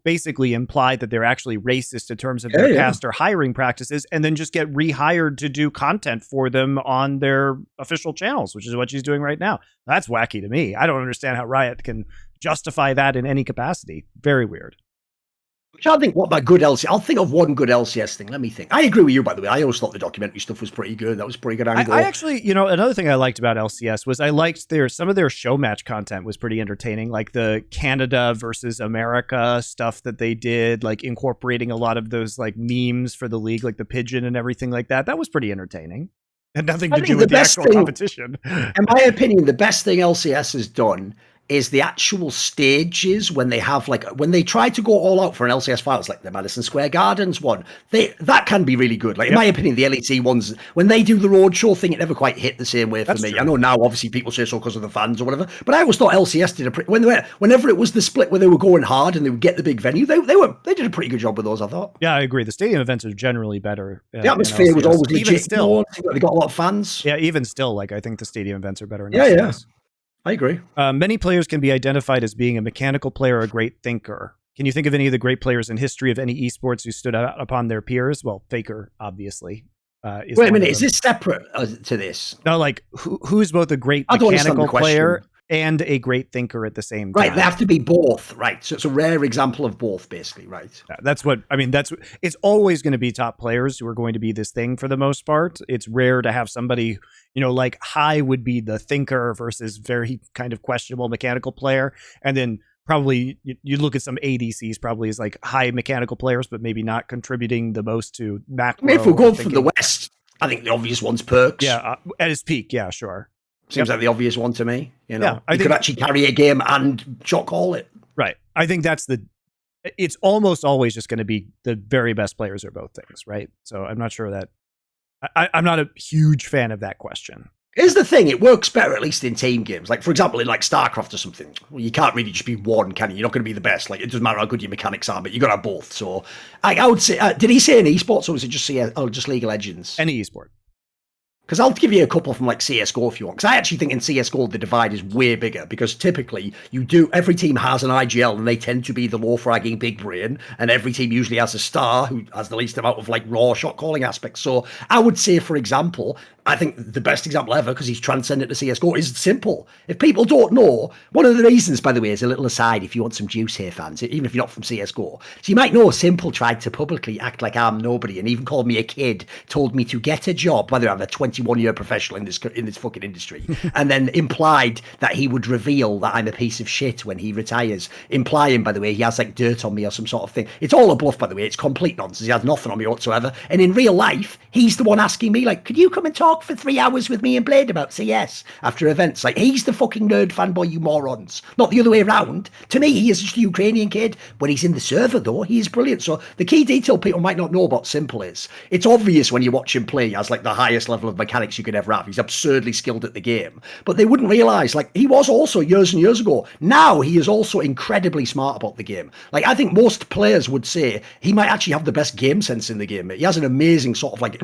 basically imply that they're actually racist in terms of their caster hiring practices, and then just get rehired to do content for them on their official channels, which is what she's doing right now. That's wacky to me. I don't understand how Riot can justify that in any capacity. Very weird. Which I think, what about good LCS? I'll think of one good LCS thing. Let me think. I agree with you, by the way. I always thought the documentary stuff was pretty good. That was pretty good angle. I actually, another thing I liked about LCS was I liked some of their show match content was pretty entertaining, like the Canada versus America stuff that they did, like incorporating a lot of those like memes for the league, like the pigeon and everything like that. That was pretty entertaining. Had nothing to do with the actual competition. In my opinion, the best thing LCS has done is the actual stages when they have when they try to go all out for an LCS finals, like the Madison Square Gardens one, that can be really good. Like in my opinion, the LEC ones, when they do the roadshow thing, it never quite hit the same way for me. True. I know now obviously people say so because of the fans or whatever, but I always thought LCS did whenever it was the split where they were going hard and they would get the big venue, they did a pretty good job with those, I thought. Yeah, I agree. The stadium events are generally better. The atmosphere was always legit. Even still, they got a lot of fans. Yeah, even still, like I think the stadium events are better in LCS. LCS. I agree. Many players can be identified as being a mechanical player or a great thinker. Can you think of any of the great players in history of any esports who stood out upon their peers? Well, Faker, obviously. Wait a minute, is this separate to this? No, like who's both a great mechanical player and a great thinker at the same time? Right, they have to be both, right? So it's a rare example of both, basically, right? That's what I mean. It's always going to be top players who are going to be this thing for the most part. It's rare to have somebody, like High would be the thinker versus very kind of questionable mechanical player, and then probably you look at some ADCs probably as like high mechanical players, but maybe not contributing the most to macro. Maybe if we're going from the West, I think the obvious one's Perks. Yeah, at his peak, yeah, sure. Seems like the obvious one to me. Yeah, he could actually carry a game and shot call it. Right. I think it's almost always just going to be the very best players are both things, right? So I'm not sure that I'm not a huge fan of that question. Here's the thing, it works better at least in team games. Like, for example, in like StarCraft or something, well, you can't really just be one, can you? You're not going to be the best. Like, it doesn't matter how good your mechanics are, but you got to have both. So I would say, did he say in esports or was it just just League of Legends? Any esport. Because I'll give you a couple from like CSGO if you want. Because I actually think in CSGO the divide is way bigger. Because typically every team has an IGL and they tend to be the low fragging big brain. And every team usually has a star who has the least amount of like raw shot calling aspects. So I would say, for example, I think the best example ever, because he's transcended to CSGO, is Simple. If people don't know, one of the reasons, by the way, is a little aside, if you want some juice here, fans, even if you're not from CSGO. So you might know Simple tried to publicly act like I'm nobody and even called me a kid, told me to get a job, whether I'm a 21-year professional in this fucking industry, and then implied that he would reveal that I'm a piece of shit when he retires, implying, by the way, he has like dirt on me or some sort of thing. It's all a bluff, by the way. It's complete nonsense. He has nothing on me whatsoever. And in real life, he's the one asking me, like, could you come and talk talk for 3 hours with me and Blade about CS after events. Like, he's the fucking nerd fanboy, you morons. Not the other way around. To me, he is just a Ukrainian kid. When he's in the server, though, he is brilliant. So the key detail people might not know about Simple is, it's obvious when you watch him play, he has like the highest level of mechanics you could ever have. He's absurdly skilled at the game. But they wouldn't realise, like, he was also years and years ago. Now he is also incredibly smart about the game. Like, I think most players would say he might actually have the best game sense in the game. He has an amazing sort of like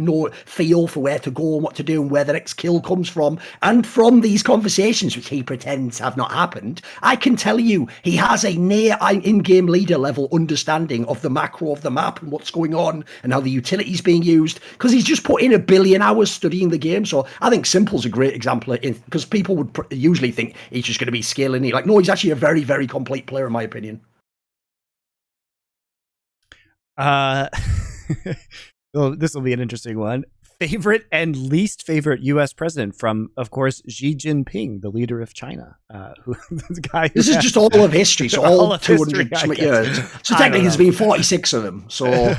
feel for where to go and what to do and where the next kill comes from. And from these conversations, which he pretends have not happened, I can tell you he has a near in-game leader level understanding of the macro of the map and what's going on and how the utility is being used, because he's just put in 1 billion hours studying the game. So I think Simple's a great example, because people would usually think he's just going to be scaling. Like, no, he's actually a very, very complete player in my opinion. Well, this will be an interesting one. Favorite and least favorite U.S. president from, of course, Xi Jinping, the leader of China. The guy this is just all of history, so all 200 something years. So technically there's been 46 of them. So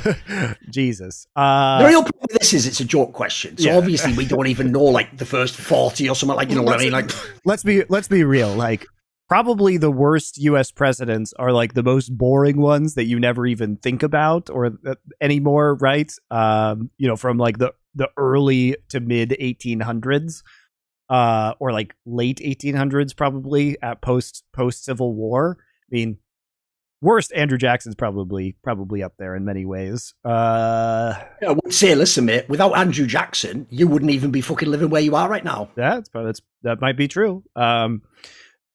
Jesus. The real problem with this is it's a joke question. So obviously we don't even know like the first 40 or something, like, you know what I mean? Like, let's be real. Like, probably the worst U.S. presidents are like the most boring ones that you never even think about or anymore, right? You know, from like the early to mid 1800s, or like late 1800s, probably at post Civil War. I mean, worst, Andrew Jackson's probably up there in many ways. I would say, listen, mate, without Andrew Jackson, you wouldn't even be fucking living where you are right now. Yeah, that might be true.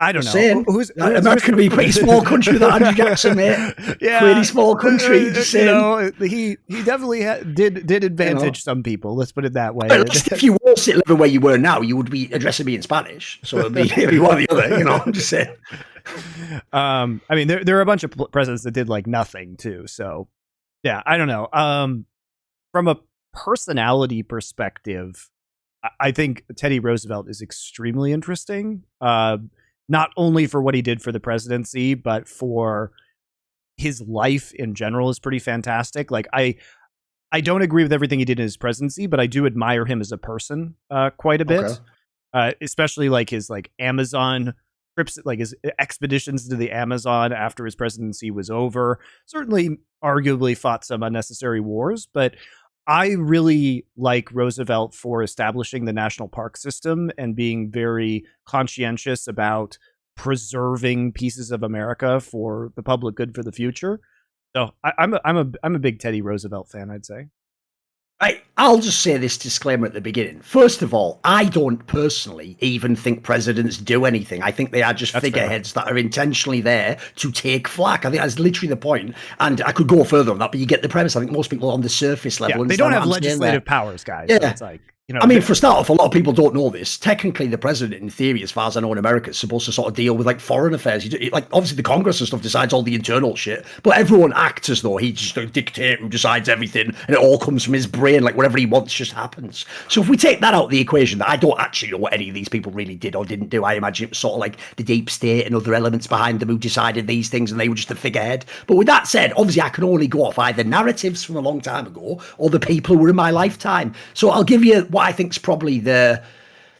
I don't know. Saying, America could be a pretty small country without Andrew Jackson, mate. Yeah, pretty small country. Just saying. You know, he definitely did advantage some people. Let's put it that way. But if you were living where you were now, you would be addressing me in Spanish, so it'd be one or the other. You know, I'm just saying. I mean, there are a bunch of presidents that did like nothing too. So yeah, I don't know. From a personality perspective, I think Teddy Roosevelt is extremely interesting. Not only for what he did for the presidency, but for his life in general is pretty fantastic. Like, I don't agree with everything he did in his presidency, but I do admire him as a person quite a bit. Okay. Especially like his like Amazon trips, like his expeditions to the Amazon after his presidency was over. Certainly, arguably fought some unnecessary wars, but I really like Roosevelt for establishing the national park system and being very conscientious about preserving pieces of America for the public good for the future. So I'm a big Teddy Roosevelt fan, I'd say. I'll just say this disclaimer at the beginning. First of all, I don't personally even think presidents do anything. I think they are just figureheads that are intentionally there to take flack. I think that's literally the point. And I could go further on that, but you get the premise. I think most people on the surface level, they don't have legislative powers, guys. Yeah. So it's like, you know, I mean, for a start off, a lot of people don't know this. Technically, the president, in theory, as far as I know in America, is supposed to sort of deal with like foreign affairs. Like, obviously, the Congress and stuff decides all the internal shit, but everyone acts as though he's just a dictator who decides everything, and it all comes from his brain. Like, whatever he wants just happens. So if we take that out of the equation, that I don't actually know what any of these people really did or didn't do. I imagine it was sort of like the deep state and other elements behind them who decided these things, and they were just a figurehead. But with that said, obviously, I can only go off either narratives from a long time ago or the people who were in my lifetime. So I'll give you what I think is probably the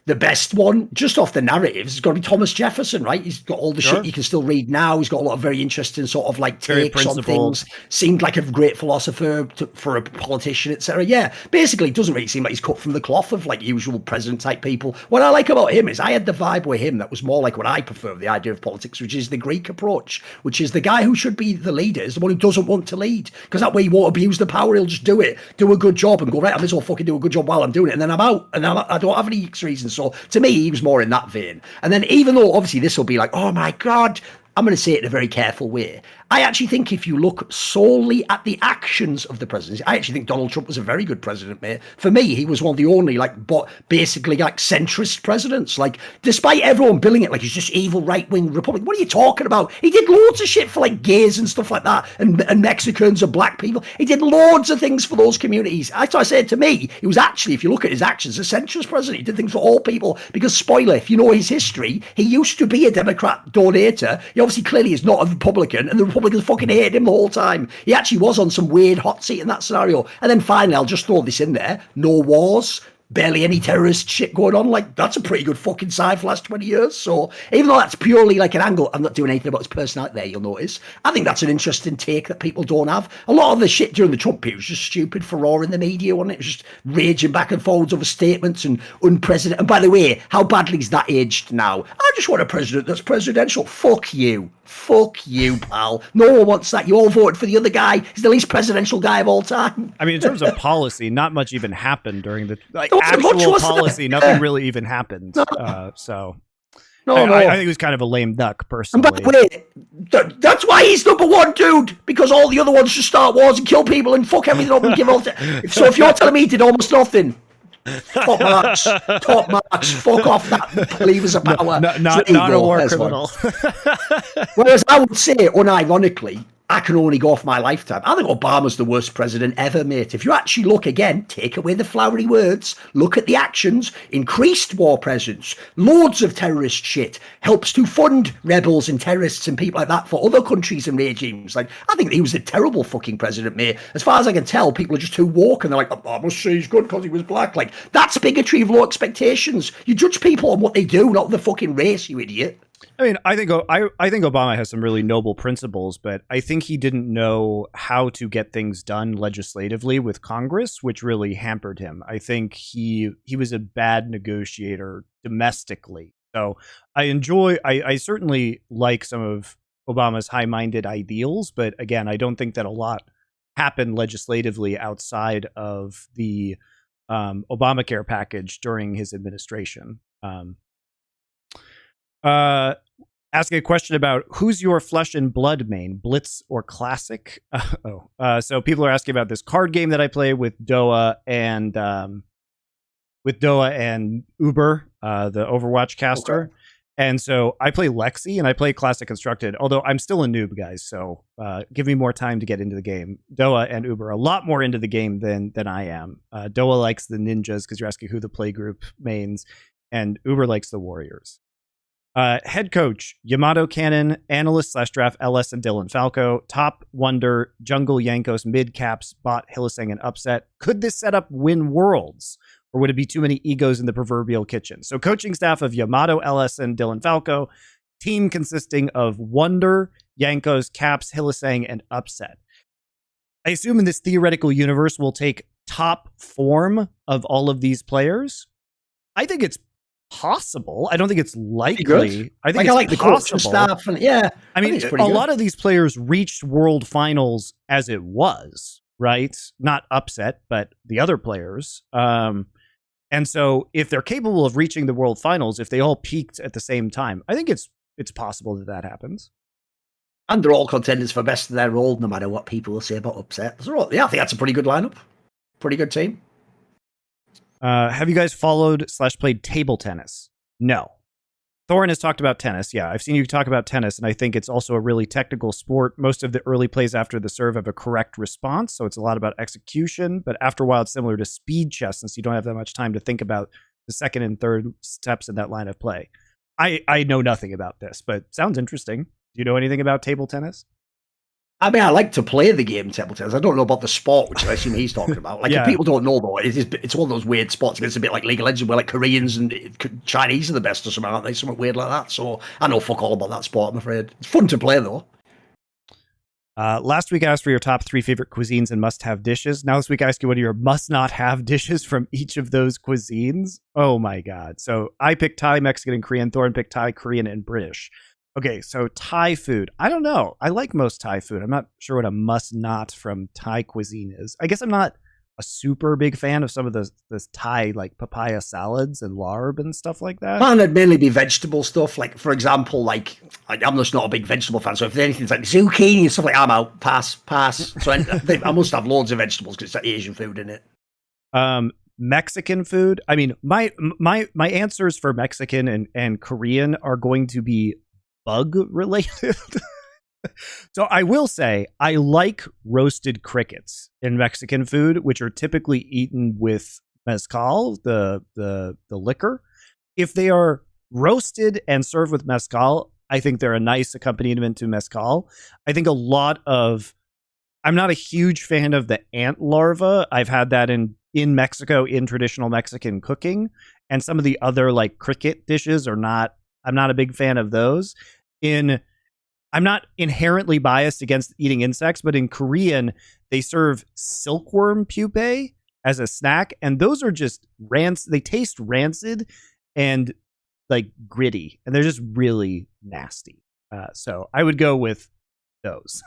best one, just off the narratives, has got to be Thomas Jefferson, right? He's got all the shit you can still read now. He's got a lot of very interesting sort of like takes on things. Seemed like a great philosopher for a politician, etc. Yeah, basically, it doesn't really seem like he's cut from the cloth of like usual president type people. What I like about him is I had the vibe with him that was more like what I prefer, the idea of politics, which is the Greek approach, which is the guy who should be the leader is the one who doesn't want to lead, because that way he won't abuse the power. He'll just do it, do a good job, and go, right, I may as well fucking do a good job while I'm doing it, and then I'm out, and I don't have any reasons. So to me, he was more in that vein. And then even though obviously this will be like, oh my God, I'm going to say it in a very careful way. I actually think if you look solely at the actions of the presidency, I actually think Donald Trump was a very good president, mate. For me, he was one of the only, basically centrist presidents. Like, despite everyone billing it like he's just evil right-wing Republican, what are you talking about? He did loads of shit for, like, gays and stuff like that, and Mexicans and black people. He did loads of things for those communities. That's why I said, to me, he was actually, if you look at his actions, a centrist president. He did things for all people, because, spoiler, if you know his history, he used to be a Democrat donator. He obviously clearly is not a Republican, and the Republicans fucking hated him the whole time. He actually was on some weird hot seat in that scenario. And then finally, I'll just throw this in there. No wars. barely any terrorist shit going on. Like, that's a pretty good fucking side for the last 20 years. So even though that's purely like an angle, I'm not doing anything about his personality there, you'll notice. I think that's an interesting take that people don't have. A lot of the shit during the Trump period was just stupid furore in the media, wasn't it? It was just raging back and forwards over statements and unprecedented. And by the way, how badly is that aged now? I just want a president that's presidential. Fuck you. Fuck you, pal. No one wants that. You all voted for the other guy. He's the least presidential guy of all time. I mean, in terms of policy, not much even happened during the Actual policy. Nothing really even happened. So No, I think he was kind of a lame duck, personally. And by the way, that's why he's number one, dude. Because all the other ones just start wars and kill people and fuck everything up and give all. So if you're telling me he did almost nothing, top marks. Fuck off that believers of power. Not a war criminal. Whereas I would say, unironically, I can only go off my lifetime. I think Obama's the worst president ever, mate. If you actually look again, take away the flowery words, look at the actions, increased war presence, loads of terrorist shit, helps to fund rebels and terrorists and people like that for other countries and regimes. Like, I think he was a terrible fucking president, mate. As far as I can tell, people are just too woke and they're like, oh, I must say he's good because he was black. Like, that's bigotry of low expectations. You judge people on what they do, not the fucking race, you idiot. I mean, I think Obama has some really noble principles, but I think he didn't know how to get things done legislatively with Congress, which really hampered him. I think he was a bad negotiator domestically. So I certainly like some of Obama's high-minded ideals, but again, I don't think that a lot happened legislatively outside of the Obamacare package during his administration. Asking a question about who's your Flesh and Blood main, Blitz or Classic? So people are asking about this card game that I play with DOTA and Uber, the Overwatch caster. Okay. And so I play Lexi and I play Classic Constructed, although I'm still a noob, guys. So give me more time to get into the game. DOTA and Uber are a lot more into the game than I am. DOTA likes the ninjas because you're asking who the playgroup mains, and Uber likes the warriors. Head coach, Yamato Cannon, analyst / draft LS and Dylan Falco, top Wonder, Jungle Yankos, mid caps, bot Hillisang and upset. Could this setup win worlds, or would it be too many egos in the proverbial kitchen? So coaching staff of Yamato, LS and Dylan Falco, team consisting of Wonder, Yankos, caps, Hillisang and upset. I assume in this theoretical universe we'll take top form of all of these players. I think it's possible. I don't think it's likely. I think it's the possible. Staff and, yeah, I mean, a lot of these players reached world finals as it was, right? Not upset, but the other players. And so if they're capable of reaching the world finals, if they all peaked at the same time, I think it's possible that happens. And they're all contenders for best of their role, no matter what people will say about upset. So, yeah, I think that's a pretty good lineup. Pretty good team. Have you guys followed / played table tennis? No. Thorin has talked about tennis. Yeah, I've seen you talk about tennis, and I think it's also a really technical sport. Most of the early plays after the serve have a correct response, so it's a lot about execution. But after a while, it's similar to speed chess, since you don't have that much time to think about the second and third steps in that line of play. I know nothing about this, but sounds interesting. Do you know anything about table tennis? I mean, I like to play the game table tennis. I don't know about the sport, which I assume he's talking about. Like, if people don't know, though, it's one of those weird spots. It's a bit like League of Legends, where like Koreans and Chinese are the best or something, aren't they? Something weird like that. So I know fuck all about that sport, I'm afraid. It's fun to play, though. Last week I asked for your top 3 favorite cuisines and must-have dishes. Now this week I ask you what are your must-not-have dishes from each of those cuisines. Oh my god. So I picked Thai, Mexican, and Korean. Thorin picked Thai, Korean, and British. Okay, so Thai food. I don't know. I like most Thai food. I'm not sure what a must-not from Thai cuisine is. I guess I'm not a super big fan of some of this Thai, like papaya salads and larb and stuff like that. Man, it'd mainly be vegetable stuff. Like, for example, like, I'm just not a big vegetable fan. So if anything's like zucchini and stuff like that, I'm out. Pass. So I must have loads of vegetables because it's Asian food in it. Mexican food. I mean, my answers for Mexican and Korean are going to be bug related. So I will say I like roasted crickets in Mexican food, which are typically eaten with mezcal, the liquor. If they are roasted and served with mezcal, I think they're a nice accompaniment to mezcal. I think I'm not a huge fan of the ant larva. I've had that in in Mexico in traditional Mexican cooking, and some of the other like cricket dishes are not. I'm not a big fan of those. I'm not inherently biased against eating insects, but in Korean they serve silkworm pupae as a snack, and those are just they taste rancid and like gritty, and they're just really nasty. So I would go with those.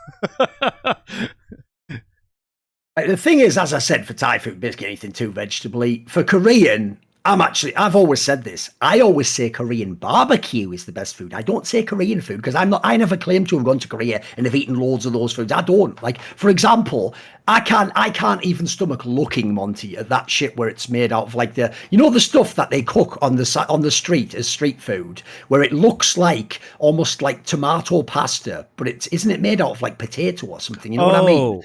The thing is, as I said, for Thai food, basically anything too vegetable-y. For Korean, I've always said this. I always say Korean barbecue is the best food. I don't say Korean food because I never claim to have gone to Korea and have eaten loads of those foods. I don't. Like, for example, I can't even stomach looking, Monty, at that shit where it's made out of like the stuff that they cook on the street as street food, where it looks like almost like tomato pasta, but isn't it made out of like potato or something? You know what I mean?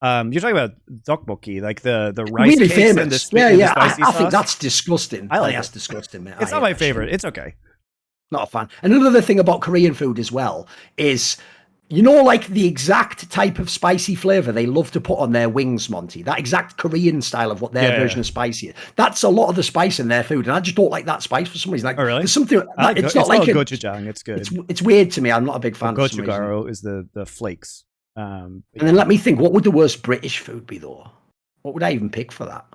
You're talking about tteokbokki, like the rice really cakes famous. and the spicy I sauce? think that's disgusting. I like that's it. disgusting, man. It's not my favorite. It's okay. Not a fan. And another thing about Korean food as well is, like the exact type of spicy flavor they love to put on their wings, Monty. That exact Korean style of what their version of spicy is. That's a lot of the spice in their food, and I just don't like that spice for some reason. Like, oh, really? There's something. It's not like gochujang. It's good. It's weird to me. I'm not a big fan. Gochujang is the flakes. And then let me think, what would the worst British food be, though? What would I even pick for that?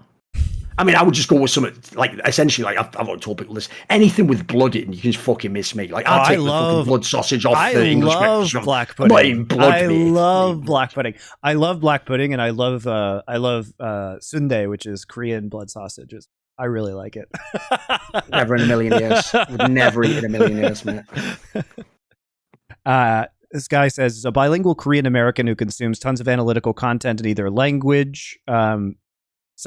I mean, I would just go with something, like, essentially, like, I've already told people this, anything with blood in, you can just fucking miss me. Like, I'll take the fucking blood sausage off the English breakfast. I love black pudding. I'm not even blood, I love black pudding. I love black pudding, and I love sundae, which is Korean blood sausages. I really like it. Never in a million years. Would never eat in a million years, mate. This guy says, a bilingual Korean American who consumes tons of analytical content in either language, some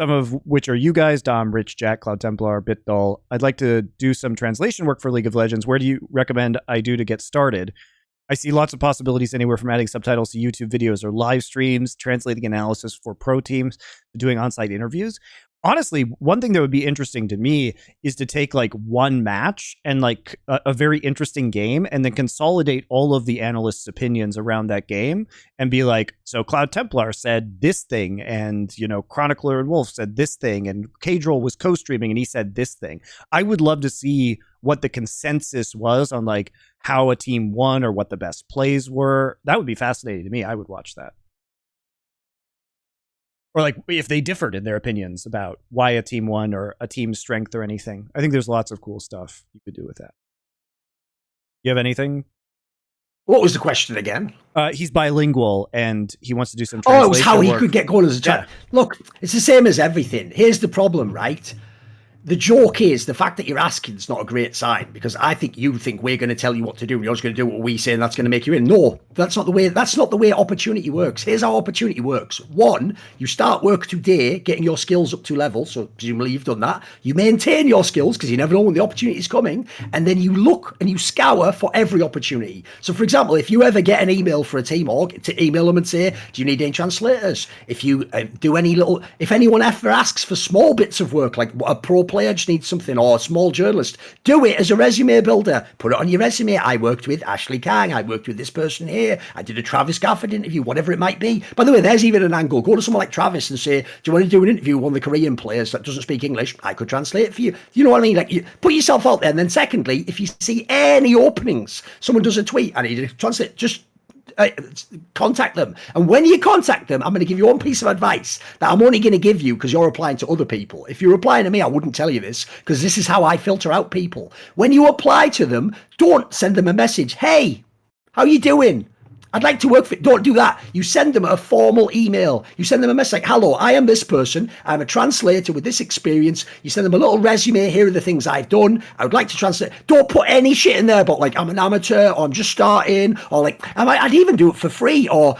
of which are you guys, Dom, Rich, Jack, Cloud Templar, BitDoll. I'd like to do some translation work for League of Legends. Where do you recommend I do to get started? I see lots of possibilities anywhere from adding subtitles to YouTube videos or live streams, translating analysis for pro teams, to doing on-site interviews. Honestly, one thing that would be interesting to me is to take like one match and like a very interesting game and then consolidate all of the analysts' opinions around that game and be like, so Cloud Templar said this thing, and, Chronicler and Wolf said this thing, and Cadrol was co-streaming and he said this thing. I would love to see what the consensus was on like how a team won or what the best plays were. That would be fascinating to me. I would watch that. Or like if they differed in their opinions about why a team won or a team's strength or anything. I think there's lots of cool stuff you could do with that. You have anything? What was the question again? He's bilingual and he wants to do some translation. Oh, it was how he could get going as a chat. Yeah. Look, it's the same as everything. Here's the problem, right? The joke is the fact that you're asking is not a great sign, because I think you think we're going to tell you what to do and you're just going to do what we say and that's going to make you in. No, that's not the way opportunity works. Here's how opportunity works. One, you start work today getting your skills up to level, so presumably you've done that. You maintain your skills because you never know when the opportunity is coming, and then you look and you scour for every opportunity. So for example, if you ever get an email for a team org, to email them and say, do you need any translators? If you if anyone ever asks for small bits of work, like a pro player just needs something, or a small journalist, do it as a resume builder. Put it on your resume. I worked with Ashley Kang. I worked with this person here. I did a Travis Gafford interview, whatever it might be. By the way, there's even an angle. Go to someone like Travis and say, do you want to do an interview with one of the Korean players that doesn't speak English? I could translate it for you. You know what I mean? Like, you put yourself out there. And then secondly, if you see any openings, someone does a tweet, I need to translate, just contact them. And when you contact them, I'm going to give you one piece of advice that I'm only going to give you because you're applying to other people. If you're applying to me, I wouldn't tell you this, because this is how I filter out people. When you apply to them, don't send them a message. Hey, how you doing? I'd like to work for you. Don't do that. You send them a formal email. You send them a message like, hello, I am this person. I'm a translator with this experience. You send them a little resume. Here are the things I've done. I would like to translate. Don't put any shit in there about like, I'm an amateur, or I'm just starting, or like, I'd even do it for free, or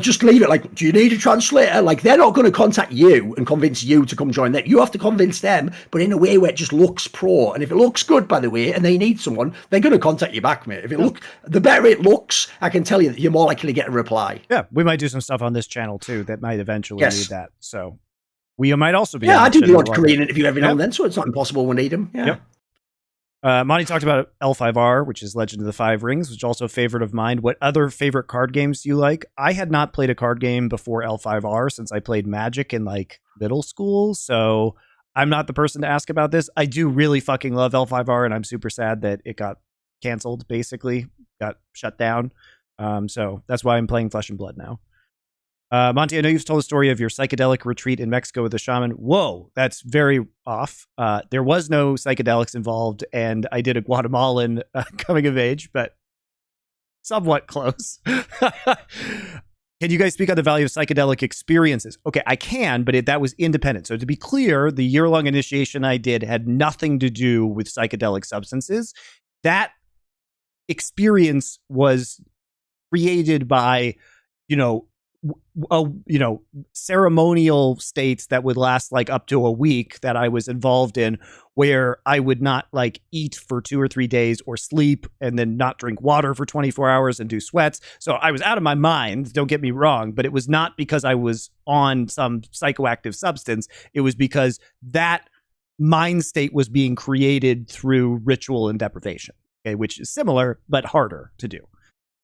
just leave it like, do you need a translator? Like, they're not going to contact you and convince you to come join them. You have to convince them, but in a way where it just looks pro. And if it looks good, by the way, and they need someone, they're going to contact you back, mate. If it the better it looks, I can tell you that you're more likely to get a reply. Yeah, we might do some stuff on this channel too that might eventually need that. So we might also be. Yeah, I do the odd Korean interview every now and then, so it's not impossible we need them. Yeah. Yep. Monty talked about L5R, which is Legend of the Five Rings, which is also a favorite of mine. What other favorite card games do you like? I had not played a card game before L5R since I played Magic in like middle school, so I'm not the person to ask about this. I do really fucking love L5R, and I'm super sad that it got canceled, basically, got shut down. So that's why I'm playing Flesh and Blood now. Monty, I know you've told the story of your psychedelic retreat in Mexico with the shaman. Whoa, that's very off. There was no psychedelics involved, and I did a Guatemalan coming of age, but somewhat close. Can you guys speak on the value of psychedelic experiences? Okay, I can, but that was independent. So to be clear, the year-long initiation I did had nothing to do with psychedelic substances. That experience was created by, ceremonial states that would last like up to a week that I was involved in, where I would not like eat for 2 or 3 days or sleep and then not drink water for 24 hours and do sweats. So I was out of my mind, don't get me wrong, but it was not because I was on some psychoactive substance. It was because that mind state was being created through ritual and deprivation, okay, which is similar but harder to do.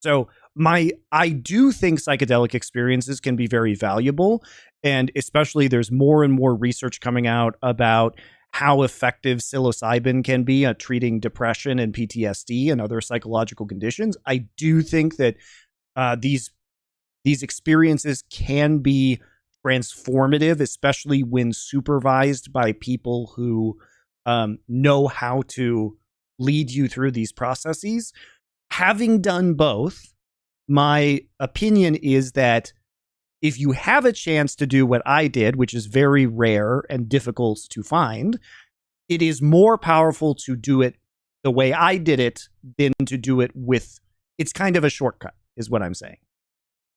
So I do think psychedelic experiences can be very valuable, and especially there's more and more research coming out about how effective psilocybin can be at treating depression and PTSD and other psychological conditions. I do think that these experiences can be transformative, especially when supervised by people who know how to lead you through these processes. Having done both, my opinion is that if you have a chance to do what I did, which is very rare and difficult to find, it is more powerful to do it the way I did it than to do it with, it's kind of a shortcut, is what I'm saying.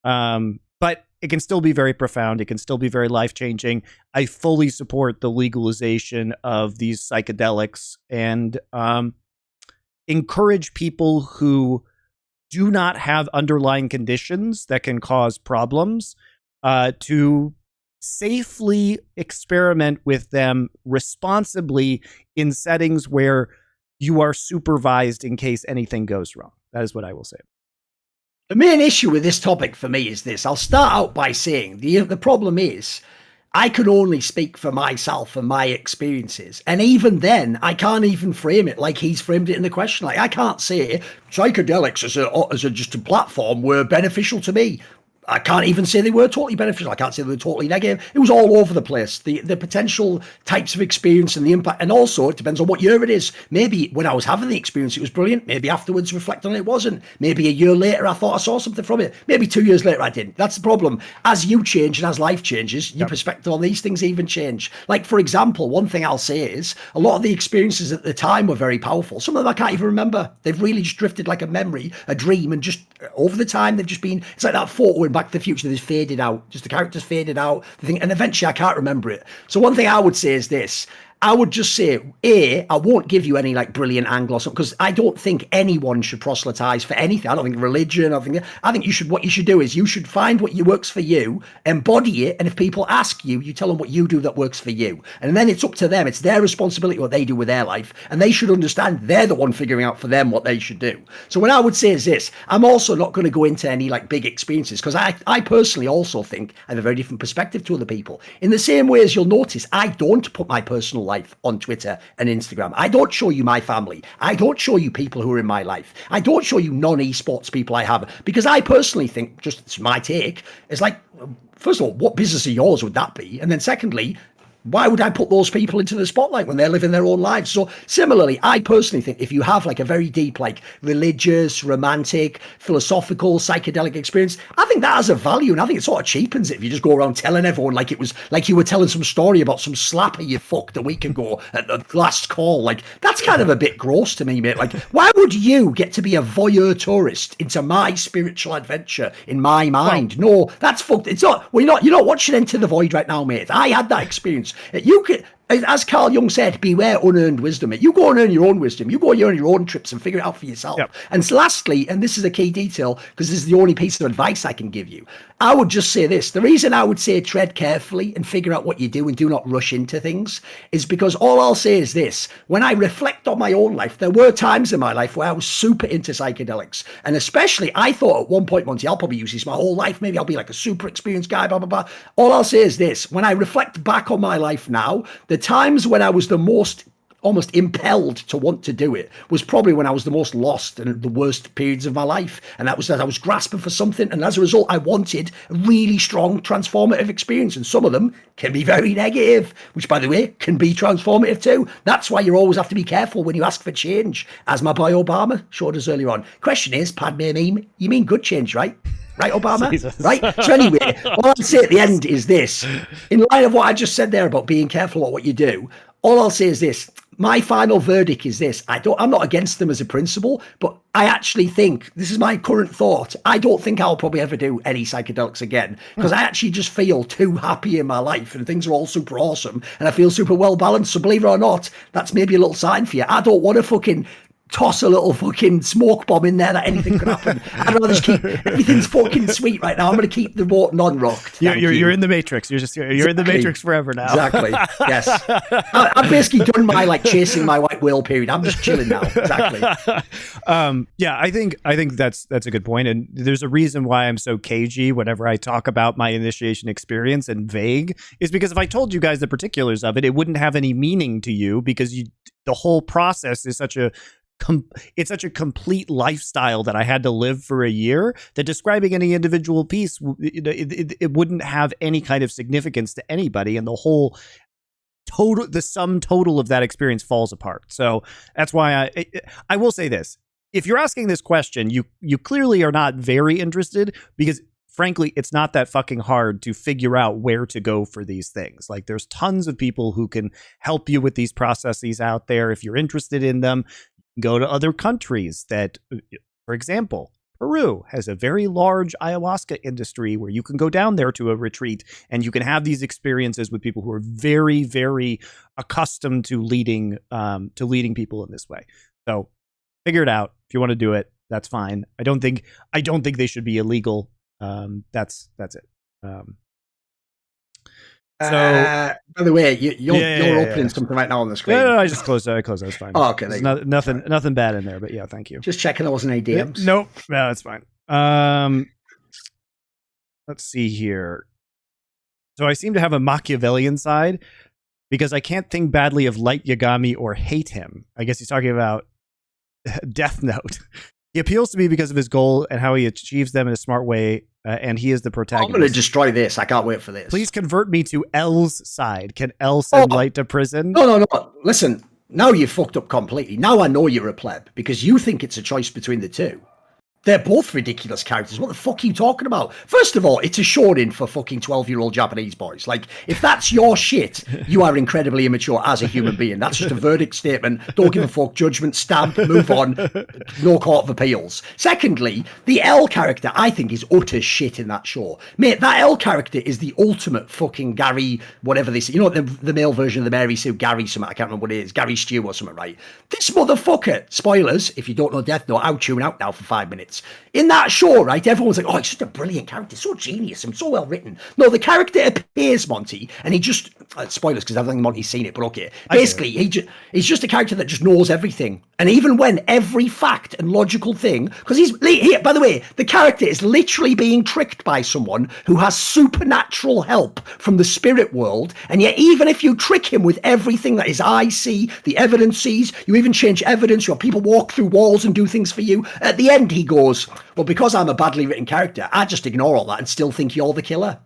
But it can still be very profound. It can still be very life-changing. I fully support the legalization of these psychedelics and encourage people who do not have underlying conditions that can cause problems to safely experiment with them responsibly in settings where you are supervised in case anything goes wrong. That is what I will say. The main issue with this topic for me is this. I'll start out by saying the problem is I can only speak for myself and my experiences. And even then, I can't even frame it like he's framed it in the question. Like, I can't say psychedelics as just a platform were beneficial to me. I can't even say they were totally beneficial. I can't say they were totally negative. It was all over the place. The potential types of experience and the impact. And also, it depends on what year it is. Maybe when I was having the experience, it was brilliant. Maybe afterwards, reflect on it, it wasn't. Maybe a year later, I thought I saw something from it. Maybe 2 years later, I didn't. That's the problem. As you change and as life changes, your perspective on these things even change. Like, for example, one thing I'll say is a lot of the experiences at the time were very powerful. Some of them I can't even remember. They've really just drifted like a memory, a dream, and just over the time, they've just been, it's like that photo in Back to the Future, they've faded out. Just the characters faded out, the thing, and eventually I can't remember it. So one thing I would say is this. I would just say, I won't give you any like brilliant angle or something, because I don't think anyone should proselytize for anything. I don't think religion. I think what you should do is you should find what works for you, embody it, and if people ask you, you tell them what you do that works for you, and then it's up to them. It's their responsibility what they do with their life, and they should understand they're the one figuring out for them what they should do. So what I would say is this: I'm also not going to go into any like big experiences, because I personally also think I have a very different perspective to other people. In the same way as you'll notice, I don't put my personal life on Twitter and Instagram. I don't show you my family. I don't show you people who are in my life. I don't show you non-esports people I have, because I personally think, just it's my take, it's like, first of all, what business of yours would that be? And then secondly, why would I put those people into the spotlight when they're living their own lives? So similarly, I personally think if you have like a very deep, like religious, romantic, philosophical, psychedelic experience, I think that has a value, and I think it sort of cheapens it if you just go around telling everyone like it was like you were telling some story about some slapper you fucked a week ago at the last call. Like, that's kind of a bit gross to me, mate. Like, why would you get to be a voyeur tourist into my spiritual adventure in my mind? Well, no, that's fucked. It's not. Well, you're not watching Into the Void right now, mate. I had that experience. You could. as Carl Jung said, beware unearned wisdom. You go and earn your own wisdom. You go and earn your own trips and figure it out for yourself. Yep. And lastly, and this is a key detail, because this is the only piece of advice I can give you, I would just say this. The reason I would say tread carefully and figure out what you do and do not rush into things is because all I'll say is this. When I reflect on my own life, there were times in my life where I was super into psychedelics. And especially, I thought at one point, Monty, I'll probably use this my whole life. Maybe I'll be like a super experienced guy, blah, blah, blah. All I'll say is this. When I reflect back on my life now, the times when I was the most almost impelled to want to do it was probably when I was the most lost and the worst periods of my life. And that was that I was grasping for something. And as a result, I wanted a really strong transformative experience. And some of them can be very negative, which, by the way, can be transformative too. That's why you always have to be careful when you ask for change, as my boy Obama showed us earlier on. Question is, Padme meme, you mean good change, right? Right, Obama? Jesus. Right? So anyway, all I'll say at the end is this. In light of what I just said there about being careful about what you do, all I'll say is this. My final verdict is this. I'm not against them as a principle, but I actually think, this is my current thought, I don't think I'll probably ever do any psychedelics again, because I actually just feel too happy in my life and things are all super awesome and I feel super well balanced. So believe it or not, that's maybe a little sign for you. I don't want to fucking toss a little fucking smoke bomb in there that anything could happen. I'd rather just keep everything's fucking sweet right now. I'm going to keep the boat non-rocked. You're in the Matrix. You're in the Matrix forever now. Exactly. Yes. I've basically done my like chasing my white whale period. I'm just chilling now. Exactly. Yeah, I think that's a good point. And there's a reason why I'm so cagey whenever I talk about my initiation experience and vague, is because if I told you guys the particulars of it, it wouldn't have any meaning to you, because the whole process is such a complete lifestyle that I had to live for a year that describing any individual piece, it wouldn't have any kind of significance to anybody, and the sum total of that experience falls apart. So that's why I will say this. If you're asking this question, you clearly are not very interested, because frankly, it's not that fucking hard to figure out where to go for these things. Like, there's tons of people who can help you with these processes out there. If you're interested in them, go to other countries that, for example, Peru has a very large ayahuasca industry where you can go down there to a retreat and you can have these experiences with people who are very, very accustomed to leading people in this way. So figure it out. If you want to do it, that's fine. I don't think they should be illegal. That's it. So, by the way, you're opening something right now on the screen. No, I just closed it. I closed it. It's fine. Oh, okay. There's nothing bad in there, but yeah, thank you. Just checking there wasn't any DMs. Nope. No, it's fine. Let's see here. So I seem to have a Machiavellian side because I can't think badly of Light Yagami or hate him. I guess he's talking about Death Note. He appeals to me because of his goal and how he achieves them in a smart way, and he is the protagonist. I'm going to destroy this. I can't wait for this. Please convert me to L's side. Can L send Light to prison? No. Listen, now you've fucked up completely. Now I know you're a pleb, because you think it's a choice between the two. They're both ridiculous characters. What the fuck are you talking about? First of all, it's a shonen for fucking 12-year-old Japanese boys. Like, if that's your shit, you are incredibly immature as a human being. That's just a verdict statement. Don't give a fuck. Judgment, stamp, move on. No court of appeals. Secondly, the L character, I think, is utter shit in that show. Mate, that L character is the ultimate fucking Gary, whatever they say. You know, the male version of the Mary Sue, Gary something. I can't remember what it is. Gary Stew or something, right? This motherfucker, spoilers, if you don't know Death Note, I'll tune out now for 5 minutes. In that show, right, everyone's like, oh, he's just a brilliant character, so genius and so well written. No, the character appears, Monty, and he just, spoilers, because I don't think Monty's seen it, but okay. Basically, he's just a character that just knows everything. And even when every fact and logical thing, because by the way, the character is literally being tricked by someone who has supernatural help from the spirit world, and yet even if you trick him with everything that his eyes see, the evidence sees, you even change evidence, your people walk through walls and do things for you, at the end he goes, well, because I'm a badly written character, I just ignore all that and still think you're the killer.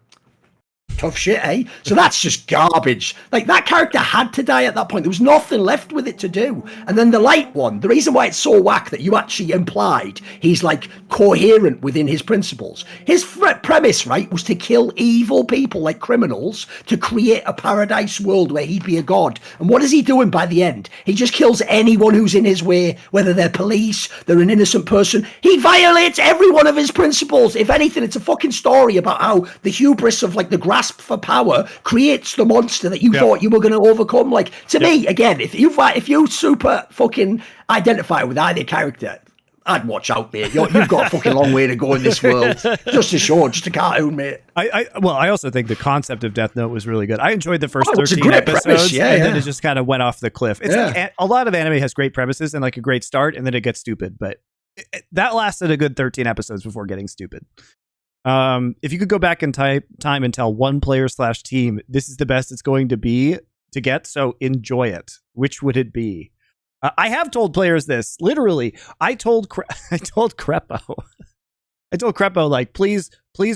Tough shit, eh? So that's just garbage. Like, that character had to die at that point. There was nothing left with it to do. And then the Light one, the reason why it's so whack that you actually implied he's, like, coherent within his principles. His premise, right, was to kill evil people like criminals to create a paradise world where he'd be a god. And what is he doing by the end? He just kills anyone who's in his way, whether they're police, they're an innocent person. He violates every one of his principles. If anything, it's a fucking story about how the hubris of, like, the grass grasp for power creates the monster that you thought you were going to overcome. Like, to me, again, if you super fucking identify with either character, I'd watch out, mate. You've got a fucking long way to go in this world. Just a show, just a cartoon, mate. I also think the concept of Death Note was really good. I enjoyed the first 13 episodes, premise, and then it just kind of went off the cliff. It's like, a lot of anime has great premises and like a great start, and then it gets stupid. But that lasted a good 13 episodes before getting stupid. If you could go back in time and tell one player/team this is the best it's going to be to get, so enjoy it, which would it be? I have told players this. Literally, I told Crepo. I told Crepo, like, please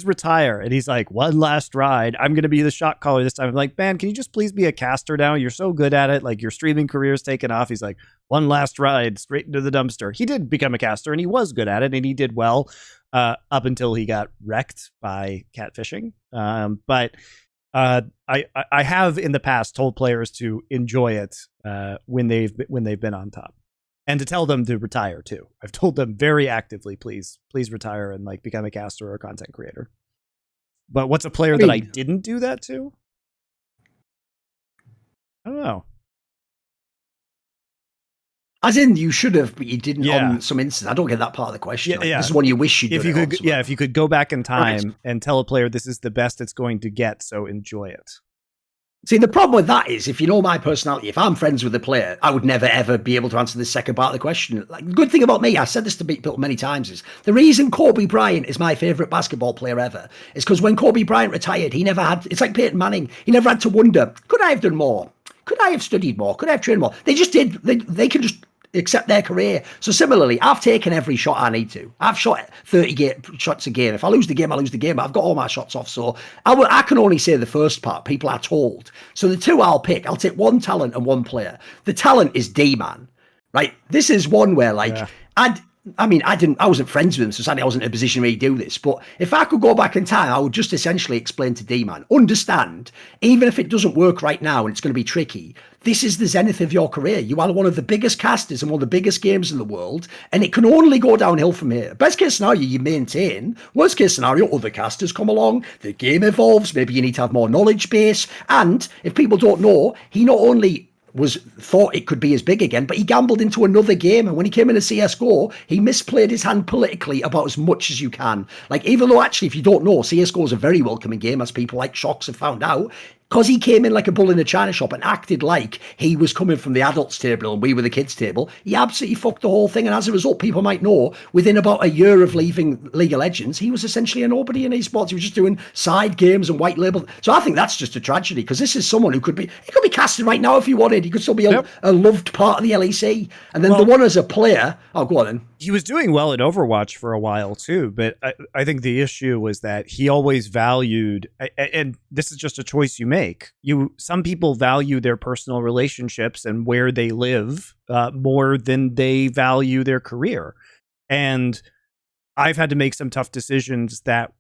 retire. And he's like, one last ride. I'm going to be the shot caller this time. I'm like, man, can you just please be a caster now? You're so good at it. Like, your streaming career's taken off. He's like, one last ride, straight into the dumpster. He did become a caster, and he was good at it, and he did well up until he got wrecked by catfishing. But I have in the past told players to enjoy it when they've been on top, and to tell them to retire too. I've told them very actively, please retire and like become a caster or a content creator. But what's a player that I didn't do that to? I don't know. As in, you should have, but you didn't on some instance. I don't get that part of the question. This is one you wish you did. If you could go back in time and tell a player this is the best it's going to get, so enjoy it. See, the problem with that is, if you know my personality, if I'm friends with a player, I would never, ever be able to answer the second part of the question. Like, the good thing about me, I've said this to people many times, is the reason Kobe Bryant is my favourite basketball player ever is because when Kobe Bryant retired, he never had, it's like Peyton Manning, he never had to wonder, could I have done more? Could I have studied more? Could I have trained more? They just did. They can just accept their career. So similarly, I've taken every shot I need to. I've shot 30 shots a game. If I lose the game, I lose the game. But I've got all my shots off. So I can only say the first part. People are told. So the two I'll pick, I'll take one talent and one player. The talent is D-Man, right? This is one where I wasn't friends with him, so sadly I wasn't in a position where he'd do this. But if I could go back in time, I would just essentially explain to D-Man, understand, even if it doesn't work right now and it's going to be tricky, this is the zenith of your career. You are one of the biggest casters and one of the biggest games in the world, and it can only go downhill from here. Best case scenario, you maintain. Worst case scenario, other casters come along, the game evolves, maybe you need to have more knowledge base. And if people don't know, he not only thought it could be as big again, but he gambled into another game, and when he came into CSGO, he misplayed his hand politically about as much as you can. Like, even though actually, if you don't know, CSGO is a very welcoming game, as people like Shocks have found out, because he came in like a bull in a china shop and acted like he was coming from the adults table and we were the kids table, he absolutely fucked the whole thing. And as a result, people might know, within about a year of leaving League of Legends, he was essentially a nobody in esports. He was just doing side games and white label. So I think that's just a tragedy, because this is someone who could be casted right now if he wanted. He could still be a loved part of the LEC. And then the one as a player, go on then. He was doing well at Overwatch for a while too, but I think the issue was that he always valued, and this is just a choice you make. Some people value their personal relationships and where they live more than they value their career. And I've had to make some tough decisions that,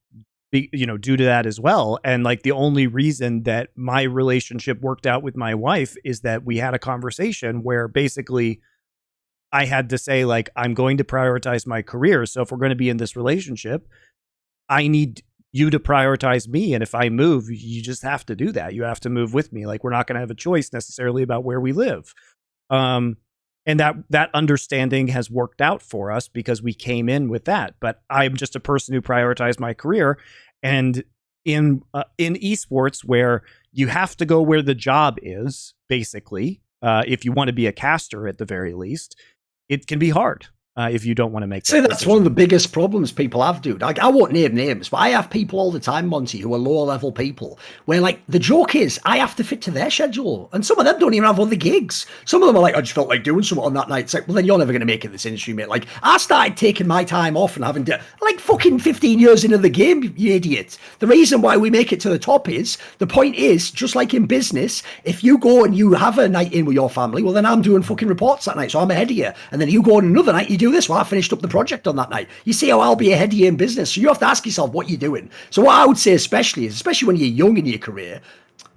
due to that as well. And like, the only reason that my relationship worked out with my wife is that we had a conversation where basically I had to say, like, I'm going to prioritize my career. So if we're going to be in this relationship, I need you to prioritize me. And if I move, you just have to do that. You have to move with me. Like, we're not going to have a choice necessarily about where we live. And that understanding has worked out for us because we came in with that. But I'm just a person who prioritized my career. And in esports, where you have to go where the job is, basically, if you want to be a caster at the very least, it can be hard if you don't want to make that decision. That's one of the biggest problems people have, dude. Like, I won't name names, but I have people all the time, Monty, who are lower level people, where, like, the joke is I have to fit to their schedule, and some of them don't even have other gigs. Some of them are like, I just felt like doing something on that night. It's like, well, then you're never going to make it in this industry, mate. Like, I started taking my time off and having to, like, fucking 15 years into the game, you idiot. The reason why we make it to the top is, the point is, just like in business, if you go and you have a night in with your family, well, then I'm doing fucking reports that night, so I'm ahead of you. And then you go on another night, you do this. Well, I finished up the project on that night. You see how I'll be ahead of you in business. So you have to ask yourself what you're doing. So what I would say especially when you're young in your career,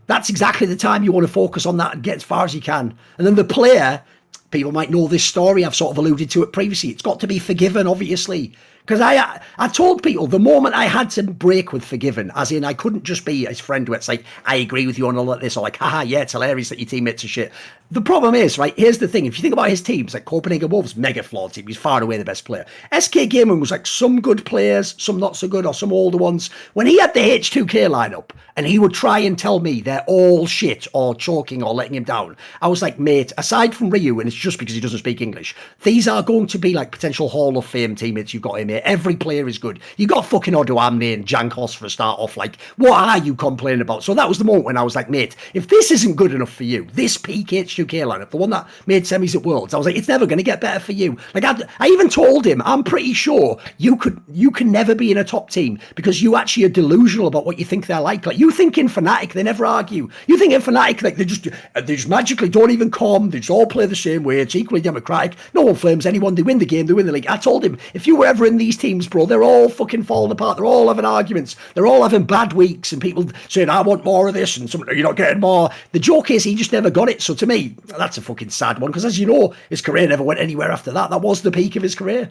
that's exactly the time you want to focus on that and get as far as you can. And then the player, people might know this story, I've sort of alluded to it previously, it's got to be forgiven, obviously. Because I told people the moment I had to break with Forgiven, as in I couldn't just be his friend where it's like, I agree with you on all of this, or like, haha, yeah, it's hilarious that your teammates are shit. The problem is, right, here's the thing. If you think about his teams, like Copenhagen Wolves, mega flawed team. He's far away the best player. SK Gaming was like some good players, some not so good, or some older ones. When he had the H2K lineup and he would try and tell me they're all shit or choking or letting him down, I was like, mate, aside from Ryu, and it's just because he doesn't speak English, these are going to be like potential Hall of Fame teammates you've got here, mate. Every player is good. You got fucking Odoamne and Jankos for a start off. Like, what are you complaining about? So that was the moment when I was like, mate, if this isn't good enough for you, this peak H2K lineup, the one that made semis at Worlds, I was like, it's never going to get better for you. Like, I even told him, I'm pretty sure you can never be in a top team because you actually are delusional about what you think they're like. Like, you think in Fnatic, they never argue. You think in Fnatic, like, they just magically don't even come. They just all play the same way. It's equally democratic. No one flames anyone. They win the game. They win the league. I told him, if you were ever in these teams, bro, they're all fucking falling apart. They're all having arguments. They're all having bad weeks and people saying, I want more of this and some, you're not getting more. The joke is he just never got it. So to me, that's a fucking sad one because as you know, his career never went anywhere after that. That was the peak of his career.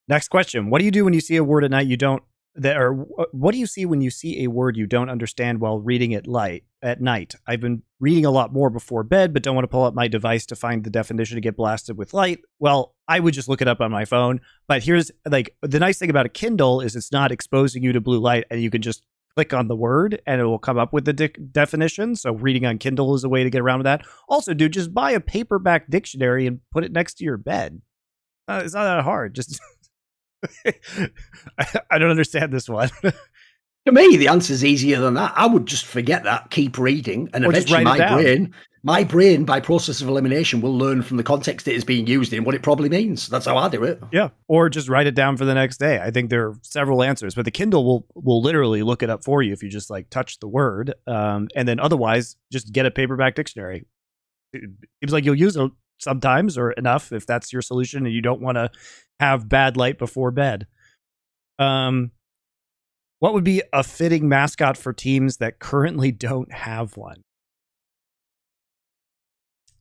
Next question. What do you do when you see a word at night you don't, or what do you see when you see a word you don't understand while reading it at night? I've been reading a lot more before bed, but don't want to pull up my device to find the definition to get blasted with light. Well, I would just look it up on my phone. But here's like the nice thing about a Kindle is it's not exposing you to blue light, and you can just click on the word and it will come up with the definition. So reading on Kindle is a way to get around that. Also, dude, just buy a paperback dictionary and put it next to your bed. It's not that hard. Just I don't understand this one. To me, the answer's easier than that. I would just forget that, keep reading, and or eventually my brain, by process of elimination, will learn from the context it is being used in what it probably means. That's how I do it. Yeah, or just write it down for the next day. I think there are several answers, but the Kindle will literally look it up for you if you just like touch the word, and then otherwise just get a paperback dictionary. It seems like you'll use it sometimes or enough if that's your solution and you don't want to have bad light before bed. What would be a fitting mascot for teams that currently don't have one?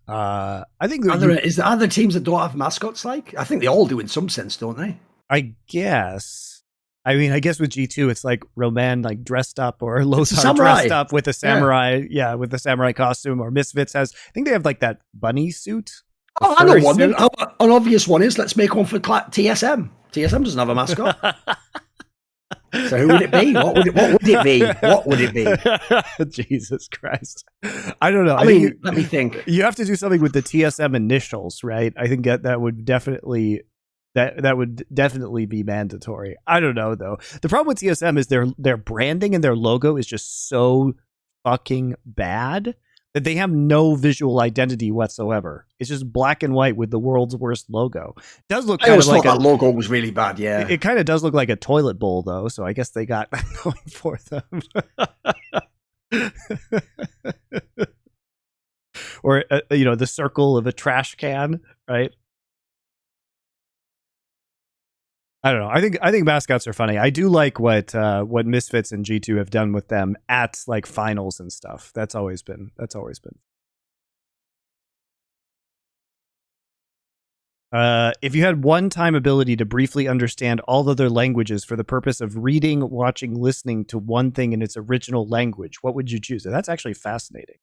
I think are there other teams that don't have mascots? Like, I think they all do in some sense, don't they? I guess. I mean, I guess with G2, it's like Roman like dressed up, or Lothar dressed up with a samurai, with the samurai costume, or Misfits has. I think they have like that bunny suit. Oh, I know one. An obvious one is let's make one for TSM. TSM doesn't have a mascot. So who would it be? What would it be? What would it be? Jesus Christ. I don't know. I mean, let me think. You have to do something with the TSM initials, right? I think that would definitely be mandatory. I don't know though. The problem with TSM is their branding and their logo is just so fucking bad that they have no visual identity whatsoever. It's just black and white with the world's worst logo. It does look kind of like that logo was really bad, yeah. It kind of does look like a toilet bowl though, so I guess they got that going for them. Or the circle of a trash can, right? I don't know. I think mascots are funny. I do like what Misfits and G2 have done with them at like finals and stuff. That's always been. If you had one-time ability to briefly understand all other languages for the purpose of reading, watching, listening to one thing in its original language, what would you choose? And that's actually fascinating.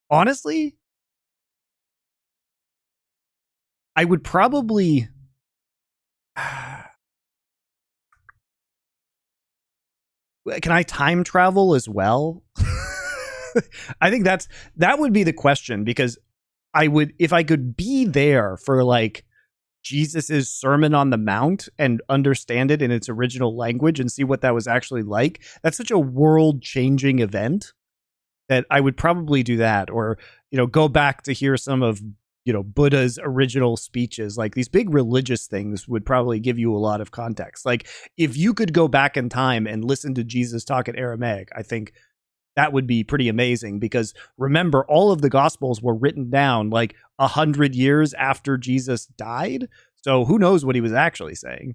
Honestly, I would probably. Can I time travel as well? I think that would be the question, because if I could be there for like Jesus's Sermon on the Mount and understand it in its original language and see what that was actually like, that's such a world-changing event that I would probably do that, or go back to hear some of Buddha's original speeches. Like these big religious things would probably give you a lot of context. Like if you could go back in time and listen to Jesus talk in Aramaic, I think that would be pretty amazing, because remember, all of the gospels were written down like 100 years after Jesus died. So who knows what he was actually saying?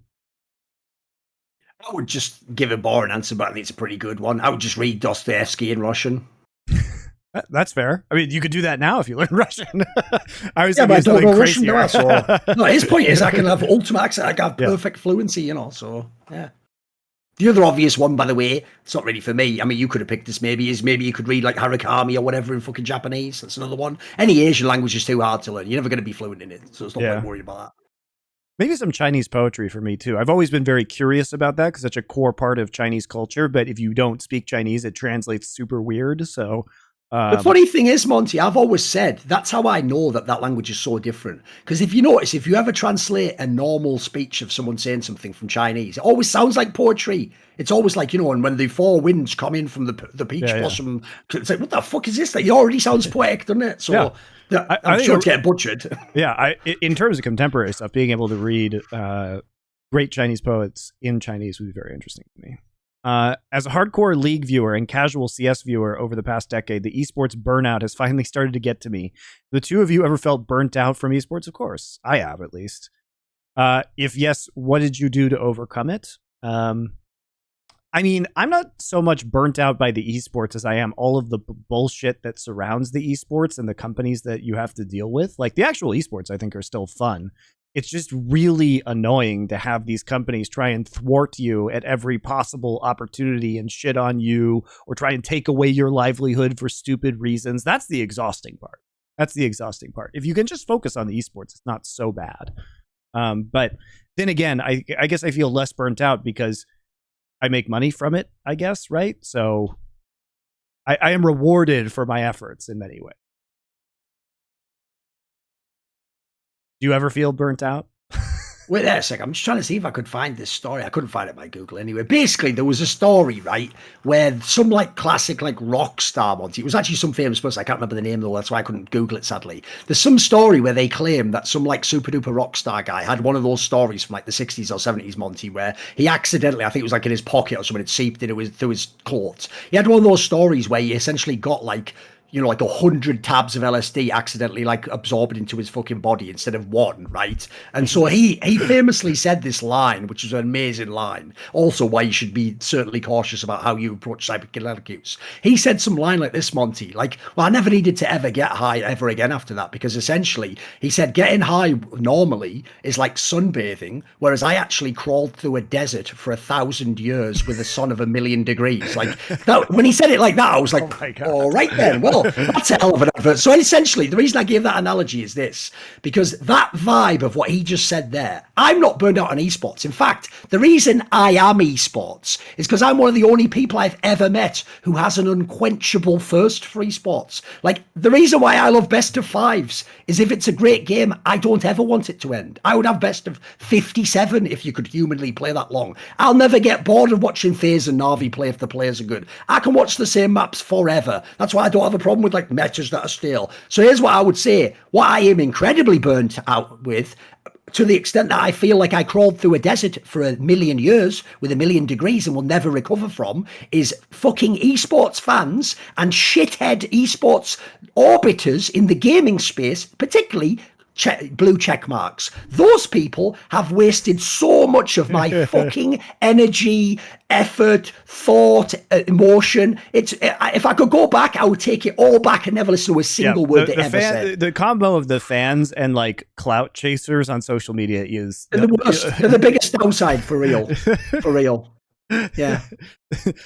I would just give a boring answer, but I think it's a pretty good one. I would just read Dostoevsky in Russian. That's fair. I mean, you could do that now if you learn Russian. I was Yeah, but I don't know Russian, crazier. so no, his point is I can have ultimate accent, I can have perfect fluency, you know, so yeah. The other obvious one, by the way, it's not really for me. I mean, you could have picked this maybe, is maybe you could read like Harakami or whatever in fucking Japanese. That's another one. Any Asian language is too hard to learn. You're never going to be fluent in it, so it's not like worried about that. Maybe some Chinese poetry for me too. I've always been very curious about that because such a core part of Chinese culture. But if you don't speak Chinese, it translates super weird. So the funny thing is, Monty, I've always said that's how I know that that language is so different. Because if you notice, if you ever translate a normal speech of someone saying something from Chinese, it always sounds like poetry. It's always like, you know, and when the four winds come in from the peach blossom, it's like, what the fuck is this? That it already sounds poetic, doesn't it? So I'm sure it's getting butchered. Yeah, in terms of contemporary stuff, being able to read great Chinese poets in Chinese would be very interesting to me. As a hardcore League viewer and casual CS viewer over the past decade, the esports burnout has finally started to get to me. The two of you ever felt burnt out from esports? Of course. I have, at least. If yes, what did you do to overcome it? I mean, I'm not so much burnt out by the esports as I am all of the bullshit that surrounds the esports and the companies that you have to deal with. Like, the actual esports, I think, are still fun. It's just really annoying to have these companies try and thwart you at every possible opportunity and shit on you or try and take away your livelihood for stupid reasons. That's the exhausting part. If you can just focus on the esports, it's not so bad. But then again, I guess I feel less burnt out because I make money from it, I guess, right? So I am rewarded for my efforts in many ways. Do you ever feel burnt out? Wait there a second. I'm just trying to see if I could find this story. I couldn't find it by Google anyway. Basically, there was a story, right, where some like classic like rock star Monty. It was actually some famous person. I can't remember the name though. That's why I couldn't Google it, sadly. There's some story where they claim that some like super duper rock star guy had one of those stories from like the 60s or 70s, Monty, where he accidentally, I think it was like in his pocket or something, it seeped into through his clothes. He had one of those stories where he essentially got like, you know, like 100 tabs of LSD accidentally like absorbed into his fucking body instead of one, right? And so he famously said this line, which is an amazing line. Also, why you should be certainly cautious about how you approach psychedelic use. He said some line like this, Monty, like, well, I never needed to ever get high ever again after that, because essentially he said getting high normally is like sunbathing, whereas I actually crawled through a desert for 1,000 years with a sun of 1,000,000 degrees. Like that, when he said it like that, I was like, all right then, well, that's a hell of an advert. So essentially, the reason I gave that analogy is this, because that vibe of what he just said there, I'm not burned out on esports. In fact, the reason I am esports is because I'm one of the only people I've ever met who has an unquenchable thirst for esports. Like, the reason why I love best of fives is if it's a great game, I don't ever want it to end. I would have best of 57 if you could humanly play that long. I'll never get bored of watching FaZe and Na'Vi play if the players are good. I can watch the same maps forever. That's why I don't have a problem with like metas that are stale. So here's what I would say. What I am incredibly burnt out with, to the extent that I feel like I crawled through a desert for 1,000,000 years with 1,000,000 degrees and will never recover from, is fucking esports fans and shithead esports orbiters in the gaming space, particularly blue check marks. Those people have wasted so much of my fucking energy, effort, thought, emotion. It's, if I could go back, I would take it all back and never listen to a single word they ever said. The combo of the fans and like clout chasers on social media is the worst. They're the biggest downside, for real. For real. Yeah.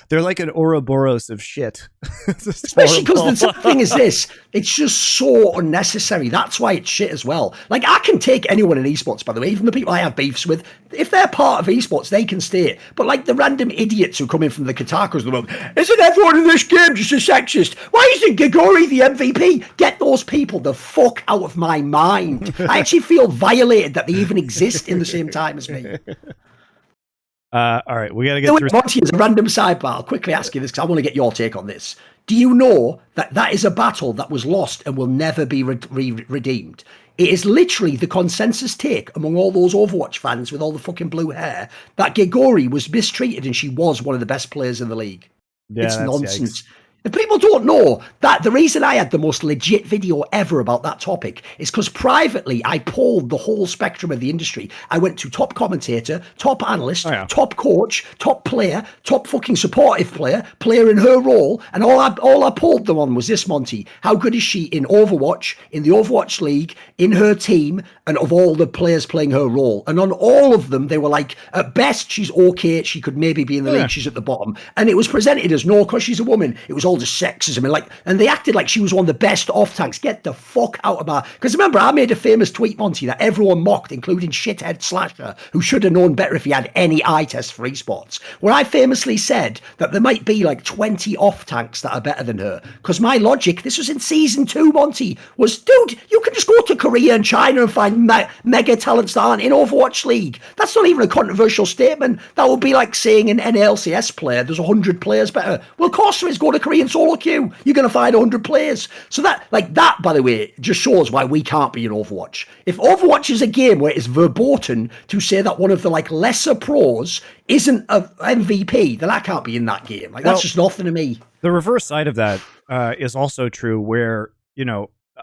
They're like an Ouroboros of shit. Especially because the thing is this, it's just so unnecessary. That's why it's shit as well. Like, I can take anyone in esports, by the way, even the people I have beefs with. If they're part of esports, they can stay. But like the random idiots who come in from the Kotakas of the world, isn't everyone in this game just a sexist? Why isn't Gigori the MVP? Get those people the fuck out of my mind. I actually feel violated that they even exist in the same time as me. All right, we got to get through. Monty, as a random sidebar, I'll quickly ask you this because I want to get your take on this. Do you know that that is a battle that was lost and will never be redeemed? It is literally the consensus take among all those Overwatch fans with all the fucking blue hair that Gigori was mistreated and she was one of the best players in the league. Yeah, it's nonsense. Yikes. If people don't know that the reason I had the most legit video ever about that topic is because privately I polled the whole spectrum of the industry. I went to top commentator, top analyst, top coach, top player, top fucking supportive player, player in her role, and all I polled them on was this, Monty. How good is she in Overwatch, in the Overwatch League, in her team, and of all the players playing her role? And on all of them, they were like, at best, she's okay. She could maybe be in the league. She's at the bottom. And it was presented as, no, because she's a woman. It was all just sexism. And they acted like she was one of the best off tanks. Get the fuck out of my... Because remember, I made a famous tweet, Monty, that everyone mocked, including shithead Slasher, who should have known better if he had any eye test for esports, where I famously said that there might be like 20 off tanks that are better than her. Because my logic, this was in season 2, Monty, was, dude, you can just go to Korea and China and find mega talents that aren't in Overwatch League. That's not even a controversial statement. That would be like saying in an LCS player, there's 100 players better. Well, of course there is. Go to Korean solo queue. You're going to find 100 players. So that, by the way, just shows why we can't be in Overwatch. If Overwatch is a game where it's verboten to say that one of the lesser pros isn't a MVP, then I can't be in that game. That's just nothing to me. The reverse side of that is also true, where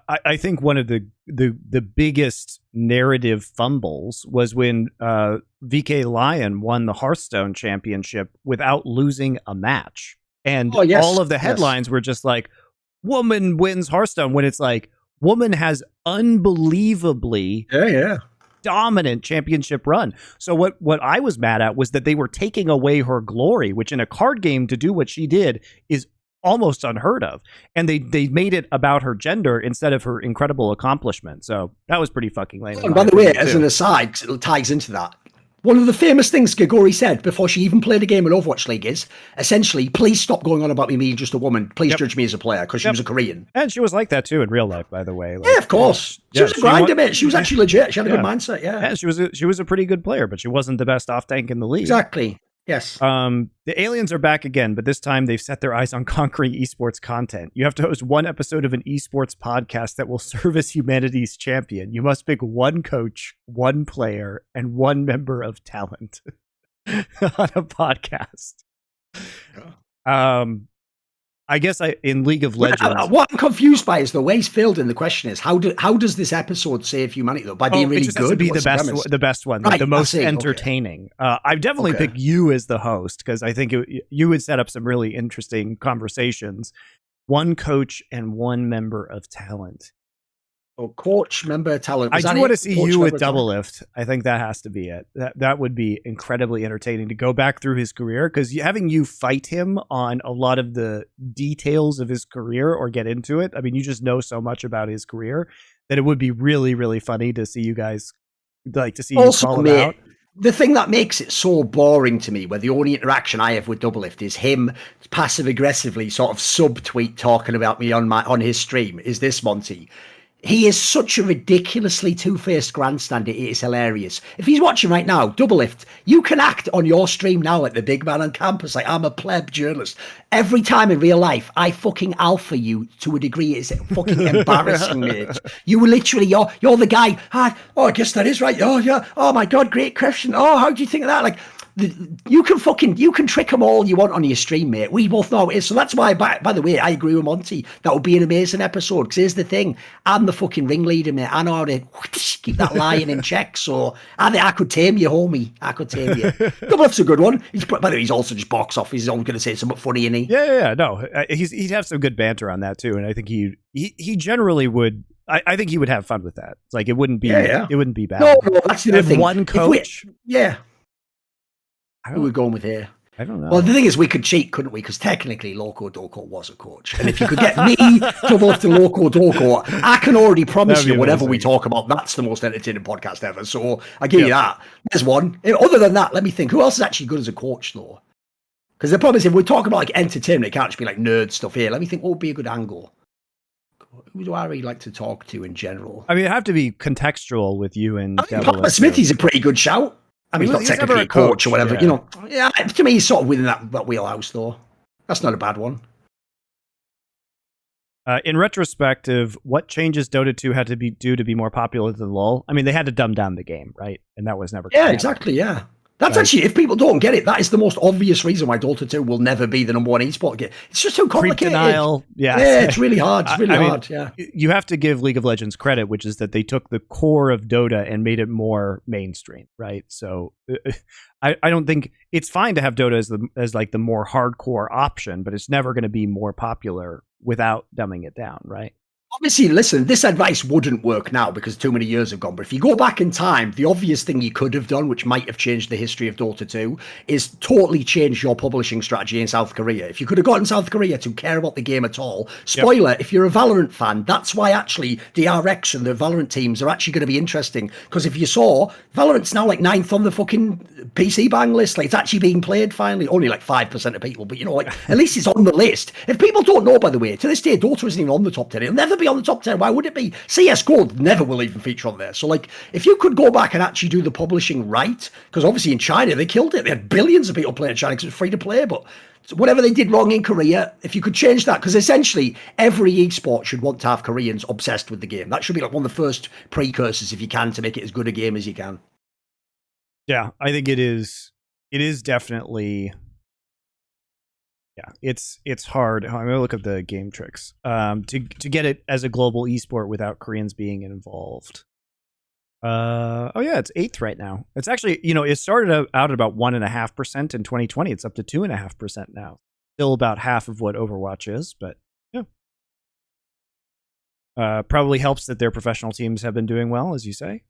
I think one of the biggest narrative fumbles was when VK Lion won the Hearthstone championship without losing a match. And all of the headlines were just like, woman wins Hearthstone, when it's like, woman has unbelievably dominant championship run. So what I was mad at was that they were taking away her glory, which in a card game to do what she did is almost unheard of. And they made it about her gender instead of her incredible accomplishment. So that was pretty fucking lame. And by the way, as an aside, 'cause it ties into that, one of the famous things Gagori said before she even played a game in Overwatch League is, essentially, please stop going on about me being just a woman. Please judge me as a player, because she was a Korean. And she was like that, too, in real life, by the way. Yeah, of course. She was a grinder, mate. She was actually legit. She had a good mindset, Yeah, she was a pretty good player, but she wasn't the best off-tank in the league. Exactly. Yes. The aliens are back again, but this time they've set their eyes on conquering esports content. You have to host one episode of an esports podcast that will serve as humanity's champion. You must pick one coach, one player, and one member of talent on a podcast. I guess in League of Legends. What I'm confused by is the way he's filled in the question is how does this episode save humanity though? By being really good, to be the best one, right, the most entertaining. Okay. I've definitely picked you as the host because I think you would set up some really interesting conversations. One coach and one member of talent. Oh, coach, member, talent. I do want to see you with Doublelift. I think that has to be it. That would be incredibly entertaining to go back through his career, because having you fight him on a lot of the details of his career or get into it. I mean, you just know so much about his career that it would be really, really funny to see you guys, to see also, you call him out. The thing that makes it so boring to me, where the only interaction I have with Doublelift is him passive aggressively sort of subtweet talking about me on his stream, is this, Monty. He is such a ridiculously two-faced grandstander. It is hilarious. If he's watching right now, Doublelift, you can act on your stream now like the big man on campus, like I'm a pleb journalist. Every time in real life, I fucking alpha you to a degree. It's fucking embarrassing, mate. You literally, you're the guy. I guess that is right. Oh, yeah. Oh, my God, great question. Oh, how do you think of that? Like, you can trick them all you want on your stream, mate. We both know it is. So that's why, by the way, I agree with Monty. That would be an amazing episode. Because here's the thing. I'm the fucking ringleader, mate. I know how to keep that lion in check. So I could tame you, homie. I could tame you. Doublelift's a good one. By the way, he's also just box office. He's always going to say something funny, isn't he? Yeah. No, he'd have some good banter on that, too. And I think he generally would. I think he would have fun with that. It's like, it wouldn't be it wouldn't be bad. No, that's the other thing. One coach. Who are we going with here? I don't know. Well, the thing is, we could cheat, couldn't we? Because technically, Loco Doco was a coach. And if you could get me Doublelift to Loco Doco, I can already promise you, whatever we talk about, that's the most entertaining podcast ever. So I give you that. There's one. Other than that, let me think. Who else is actually good as a coach, though? Because the problem is, if we talk about entertainment, it can't just be nerd stuff here. Let me think. What would be a good angle? Who do I really like to talk to in general? I mean, it'd have to be contextual with you and Papa Smithy's a pretty good shout. I mean, he's not technically a coach or whatever, to me, he's sort of within that wheelhouse, though. That's not a bad one. In retrospective, what changes Dota 2 had to do to be more popular than LoL? I mean, they had to dumb down the game, right? And that was never. Yeah, exactly. Yeah, That's actually, if people don't get it, that is the most obvious reason why Dota 2 will never be the #1 esport game. It's just too complicated. Creep denial. Yeah, it's really hard. It's really hard. Yeah. You have to give League of Legends credit, which is that they took the core of Dota and made it more mainstream, right? So I don't think it's fine to have Dota as like the more hardcore option, but it's never going to be more popular without dumbing it down, right? Obviously, listen, this advice wouldn't work now because too many years have gone. But if you go back in time, the obvious thing you could have done, which might have changed the history of Dota 2, is totally change your publishing strategy in South Korea. If you could have gotten South Korea to care about the game at all, spoiler, if you're a Valorant fan, that's why actually the RX and the Valorant teams are actually going to be interesting. Because if you saw, Valorant's now like 9th on the fucking PC bang list. Like, it's actually being played finally. Only like 5% of people, but you know, like at least it's on the list. If people don't know, by the way, to this day, Dota isn't even on the top 10. It'll never be on the top 10. Why would it be? CSGO never will even feature on there. So like, if you could go back and actually do the publishing right, because obviously in China they killed it. They had billions of people playing China because it was free to play. But whatever they did wrong in Korea, if you could change that, because essentially every esport should want to have Koreans obsessed with the game. That should be like one of the first precursors, if you can, to make it as good a game as you can. Yeah, I think it is. It is definitely. Yeah, it's hard. I'm gonna look up the game tricks to get it as a global esport without Koreans being involved. Oh yeah, it's 8th right now. It's actually, it started out at about 1.5% in 2020. It's up to 2.5% now. Still about half of what Overwatch is, but yeah. Probably helps that their professional teams have been doing well, as you say.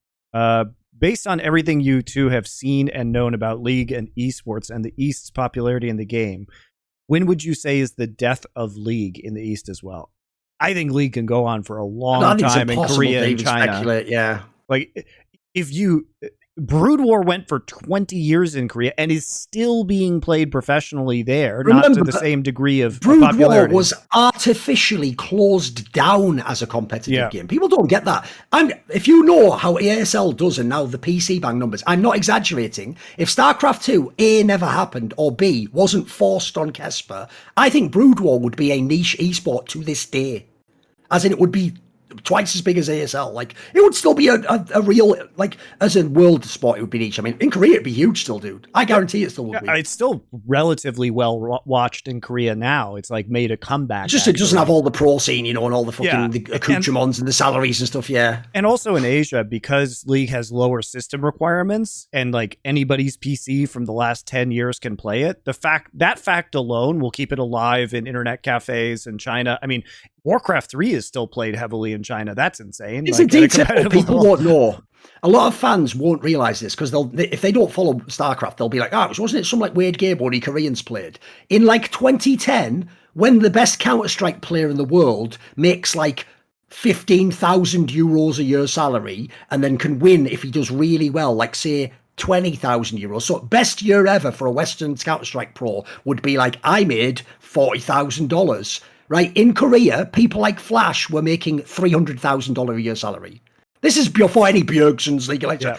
Based on everything you two have seen and known about League and esports and the East's popularity in the game, when would you say is the death of League in the East as well? I think League can go on for a long time in Korea and China. Yeah. Like, if you... Brood War went for 20 years in Korea and is still being played professionally there, Remember, not to the same degree of Brood popularity. War was artificially closed down as a competitive game. People don't get that. If you know how ASL does and now the PC bang numbers, I'm not exaggerating. If StarCraft 2, A, never happened, or B, wasn't forced on Kesper, I think Brood War would be a niche esport to this day. As in, it would be twice as big as ASL. Like, it would still be a real, like, as a world sport, it would be niche. I mean, in Korea, it'd be huge still, dude. I guarantee it still would be. It's still relatively well watched in Korea now. It's like made a comeback. Just it doesn't have all the pro scene, and all the fucking the accoutrements and the salaries and stuff. Yeah. And also in Asia, because League has lower system requirements and like anybody's PC from the last 10 years can play it, that fact alone will keep it alive in internet cafes in China. I mean, Warcraft 3 is still played heavily in China. That's insane. It's a detail people won't know. A lot of fans won't realize this because if they don't follow StarCraft, they'll be like, wasn't it some like weird game only Koreans played? In like 2010, when the best Counter-Strike player in the world makes like 15,000 euros a year salary and then can win if he does really well, like say 20,000 euros. So best year ever for a Western Counter-Strike pro would be like, I made $40,000. Right, in Korea, people like Flash were making $300,000 a year salary. This is before any Bjergsen's League of Legends.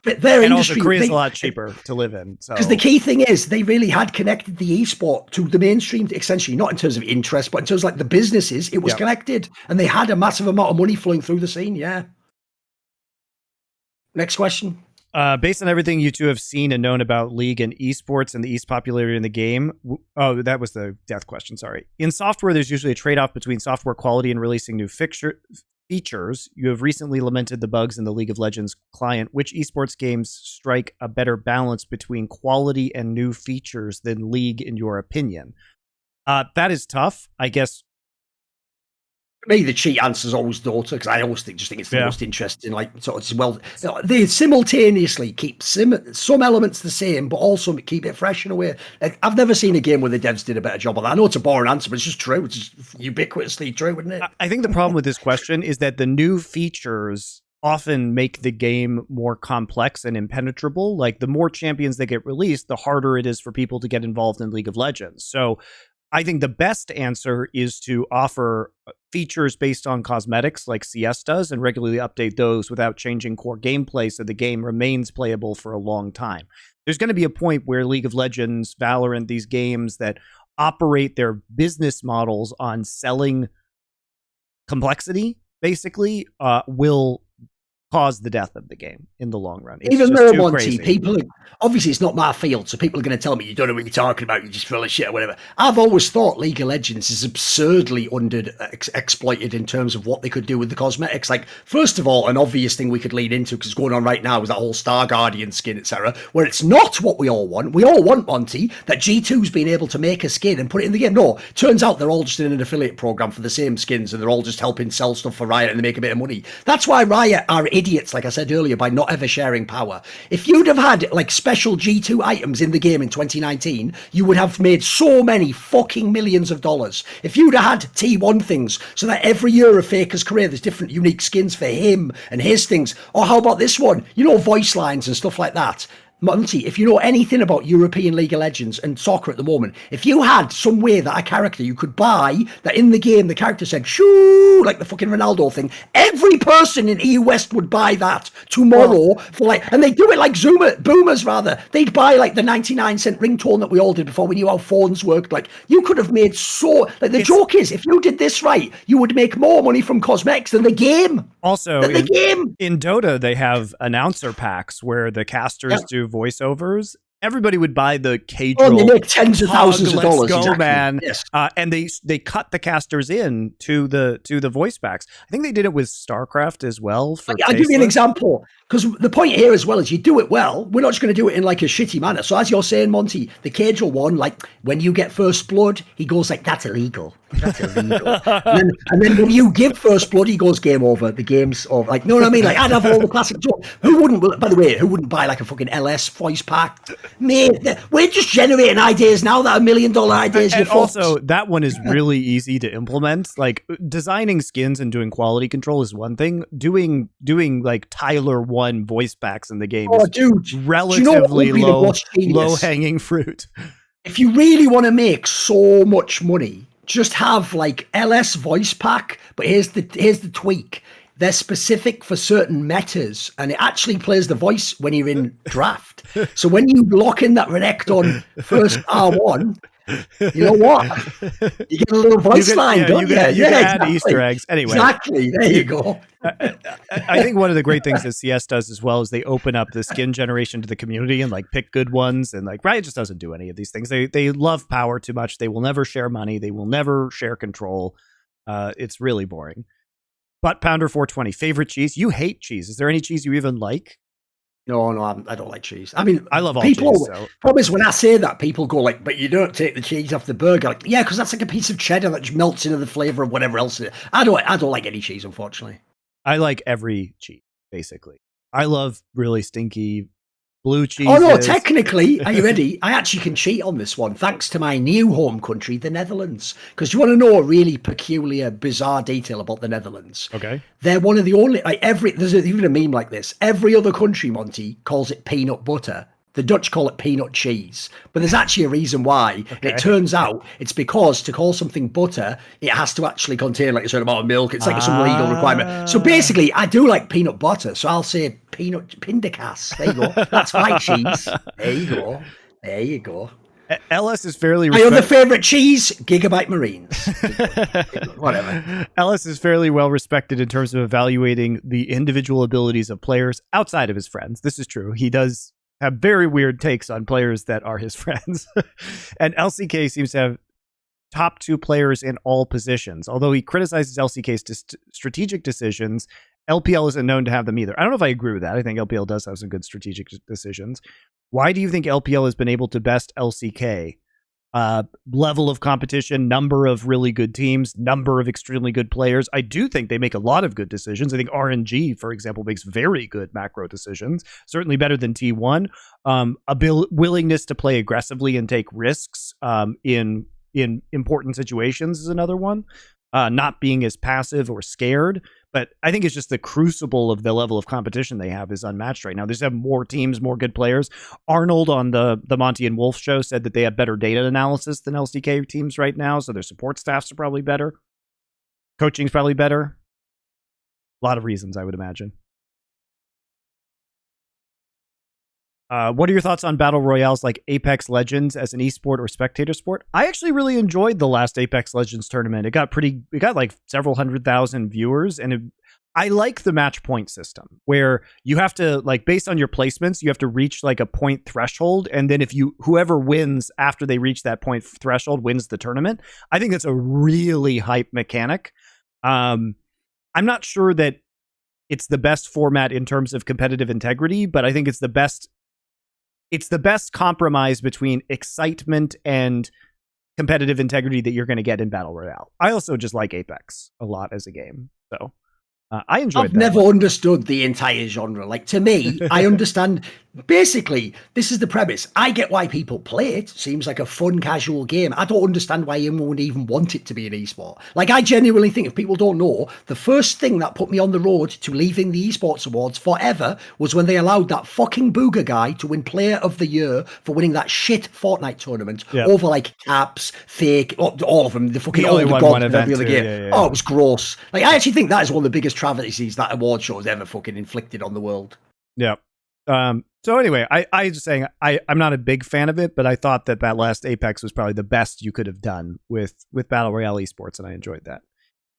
But their industry, also Korea's a lot cheaper to live in. Because the key thing is they really had connected the esport to the mainstream, essentially, not in terms of interest, but in terms of like the businesses, it was connected. And they had a massive amount of money flowing through the scene, Next question. Based on everything you two have seen and known about League and esports and the East popularity in the game. Oh, that was the death question. Sorry. In software, there's usually a trade-off between software quality and releasing new features. You have recently lamented the bugs in the League of Legends client. Which esports games strike a better balance between quality and new features than League, in your opinion? That is tough. I guess For me, the cheat answer is always Dota, because I always think it's the most interesting. Like, sort of, they simultaneously keep some elements the same, but also keep it fresh in a way. Like, I've never seen a game where the devs did a better job of that. I know it's a boring answer, but it's just true. It's just ubiquitously true, isn't it? I think the problem with this question is that the new features often make the game more complex and impenetrable. Like, the more champions that get released, the harder it is for people to get involved in League of Legends. So I think the best answer is to offer features based on cosmetics like CS does and regularly update those without changing core gameplay so the game remains playable for a long time. There's going to be a point where League of Legends, Valorant, these games that operate their business models on selling complexity, basically, will cause the death of the game in the long run. Even though, Monty, obviously it's not my field, so people are going to tell me you don't know what you're talking about, you're just full of shit or whatever. I've always thought League of Legends is absurdly exploited in terms of what they could do with the cosmetics. Like, first of all, an obvious thing we could lead into, because it's going on right now, is that whole Star Guardian skin, etc., where it's not what we all want. We all want, Monty, that G2's been able to make a skin and put it in the game. No, turns out they're all just in an affiliate program for the same skins, and they're all just helping sell stuff for Riot, and they make a bit of money. That's why Riot are idiots, like I said earlier, by not ever sharing power. If you'd have had like special G2 items in the game in 2019, you would have made so many fucking millions of dollars. If you'd have had T1 things, so that every year of Faker's career there's different unique skins for him and his things. Or how about this one? You know, voice lines and stuff like that. Monty, if you know anything about European League of Legends and soccer at the moment, if you had some way that a character you could buy, that in the game the character said shoo, like the fucking Ronaldo thing, every person in EU West would buy that tomorrow for like, and they do it like boomers rather. They'd buy like the 99-cent ringtone that we all did before we knew how phones worked. Like, you could have made so, like, the joke is, if you did this right, you would make more money from cosmetics than the game. Also, in Dota, they have announcer packs where the casters do voiceovers. Everybody would buy the Cadril. They make tens of thousands of dollars. Let's go, exactly. Man! Yes. And they cut the casters in to the voice packs. I think they did it with StarCraft as well. I'll give you an example, because the point here as well is you do it well. We're not just going to do it in like a shitty manner. So as you're saying, Monty, the Cadril one, like when you get first blood, he goes like, "That's illegal. That's illegal." and then when you give first blood, he goes, "Game over. The game's over." Like, you know what I mean? Like, I'd have all the classic jokes. Who wouldn't? By the way, who wouldn't buy like a fucking LS voice pack? Mate, we're just generating ideas now that are $1 million ideas. And also, that one is really easy to implement. Like, designing skins and doing quality control is one thing. Doing like Tyler 1 voice packs in the game is relatively low hanging fruit. If you really want to make so much money, just have like LS voice pack. But here's the tweak. They're specific for certain metas, and it actually plays the voice when you're in draft. So when you lock in that Renekton first R1, you know what? You get a little voice line, don't you? You can add Easter eggs. Anyway. Exactly. There you go. I think one of the great things that CS does as well is they open up the skin generation to the community and like pick good ones. And like Riot just doesn't do any of these things. They love power too much. They will never share money. They will never share control. It's really boring. Butt Pounder 420, favorite cheese? You hate cheese. Is there any cheese you even like? No, I don't like cheese. I mean, I love all people, cheese. So. Problem is, when I say that, people go like, "But you don't take the cheese off the burger." Like, yeah, because that's like a piece of cheddar that just melts into the flavor of whatever else it is. I don't like any cheese, unfortunately. I like every cheese, basically. I love really stinky blue cheese. Oh no, technically, are you ready? I actually can cheat on this one, thanks to my new home country, the Netherlands. Because you want to know a really peculiar, bizarre detail about the Netherlands? Okay. They're one of the only, like there's even a meme like this. Every other country, Monty, calls it peanut butter. The Dutch call it peanut cheese, but there's actually a reason why. Okay. It turns out it's because to call something butter, it has to actually contain like a certain amount of milk. It's like some legal requirement. So basically, I do like peanut butter, so I'll say peanut pindakaas. There you go. That's my cheese. There you go. There you go. Ellis is fairly. My other favorite cheese, Gigabyte Marines. Whatever. Ellis is fairly well respected in terms of evaluating the individual abilities of players outside of his friends. This is true. He does have very weird takes on players that are his friends. And LCK seems to have top 2 players in all positions. Although he criticizes LCK's strategic decisions, LPL isn't known to have them either. I don't know if I agree with that. I think LPL does have some good strategic decisions. Why do you think LPL has been able to best LCK? Level of competition, number of really good teams, number of extremely good players. I do think they make a lot of good decisions. I think RNG, for example, makes very good macro decisions, certainly better than T1. Willingness to play aggressively and take risks in important situations is another one. Not being as passive or scared. But I think it's just the crucible of the level of competition they have is unmatched right now. They just have more teams, more good players. Arnold on the Monty and Wolf show said that they have better data analysis than LCK teams right now, so their support staffs are probably better. Coaching's probably better. A lot of reasons, I would imagine. What are your thoughts on battle royales like Apex Legends as an esport or spectator sport? I actually really enjoyed the last Apex Legends tournament. It got like several 100,000 viewers, and I like the match point system where you have to, like, based on your placements, you have to reach like a point threshold. And then whoever wins after they reach that point threshold wins the tournament. I think that's a really hype mechanic. I'm not sure that it's the best format in terms of competitive integrity, but I think it's the best compromise between excitement and competitive integrity that you're going to get in Battle Royale. I also just like Apex a lot as a game. So I enjoyed that. I've never understood the entire genre. Like, to me, I understand. Basically, this is the premise. I get why people play it. Seems like a fun, casual game. I don't understand why anyone would even want it to be an esport. Like, I genuinely think, if people don't know, the first thing that put me on the road to leaving the esports awards forever was when they allowed that fucking Booger guy to win Player of the Year for winning that shit Fortnite tournament over like Caps, Fake, all of them. The fucking only older one gods of every other game. Yeah. Oh, it was gross. Like, I actually think that is one of the biggest travesties that award show has ever fucking inflicted on the world. Yeah. So anyway, I just saying I'm not a big fan of it, but I thought that last Apex was probably the best you could have done with Battle Royale esports, and I enjoyed that.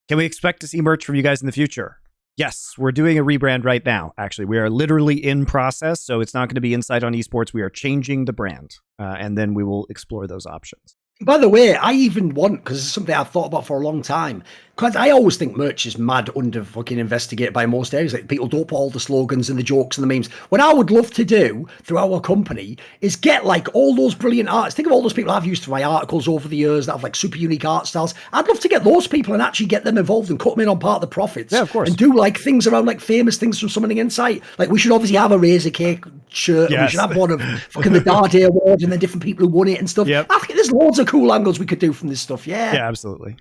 Can we expect to see merch from you guys in the future? Yes, we're doing a rebrand right now. Actually, we are literally in process, so it's not going to be Insight on Esports. We are changing the brand, and then we will explore those options. By the way, I even want, because it's something I've thought about for a long time, because I always think merch is mad under fucking investigated by most areas. Like, people don't put all the slogans and the jokes and the memes. What I would love to do through our company is get like all those brilliant artists. Think of all those people I've used to write articles over the years that have like super unique art styles. I'd love to get those people and actually get them involved and cut them in on part of the profits. Yeah, of course. And do like things around like famous things from Summoning Insight. Like, we should obviously have a Razor Cake shirt. Yes. And we should have one of fucking the Darday Award and the different people who won it and stuff. Yep. I think there's loads of cool angles we could do from this stuff. Yeah, absolutely.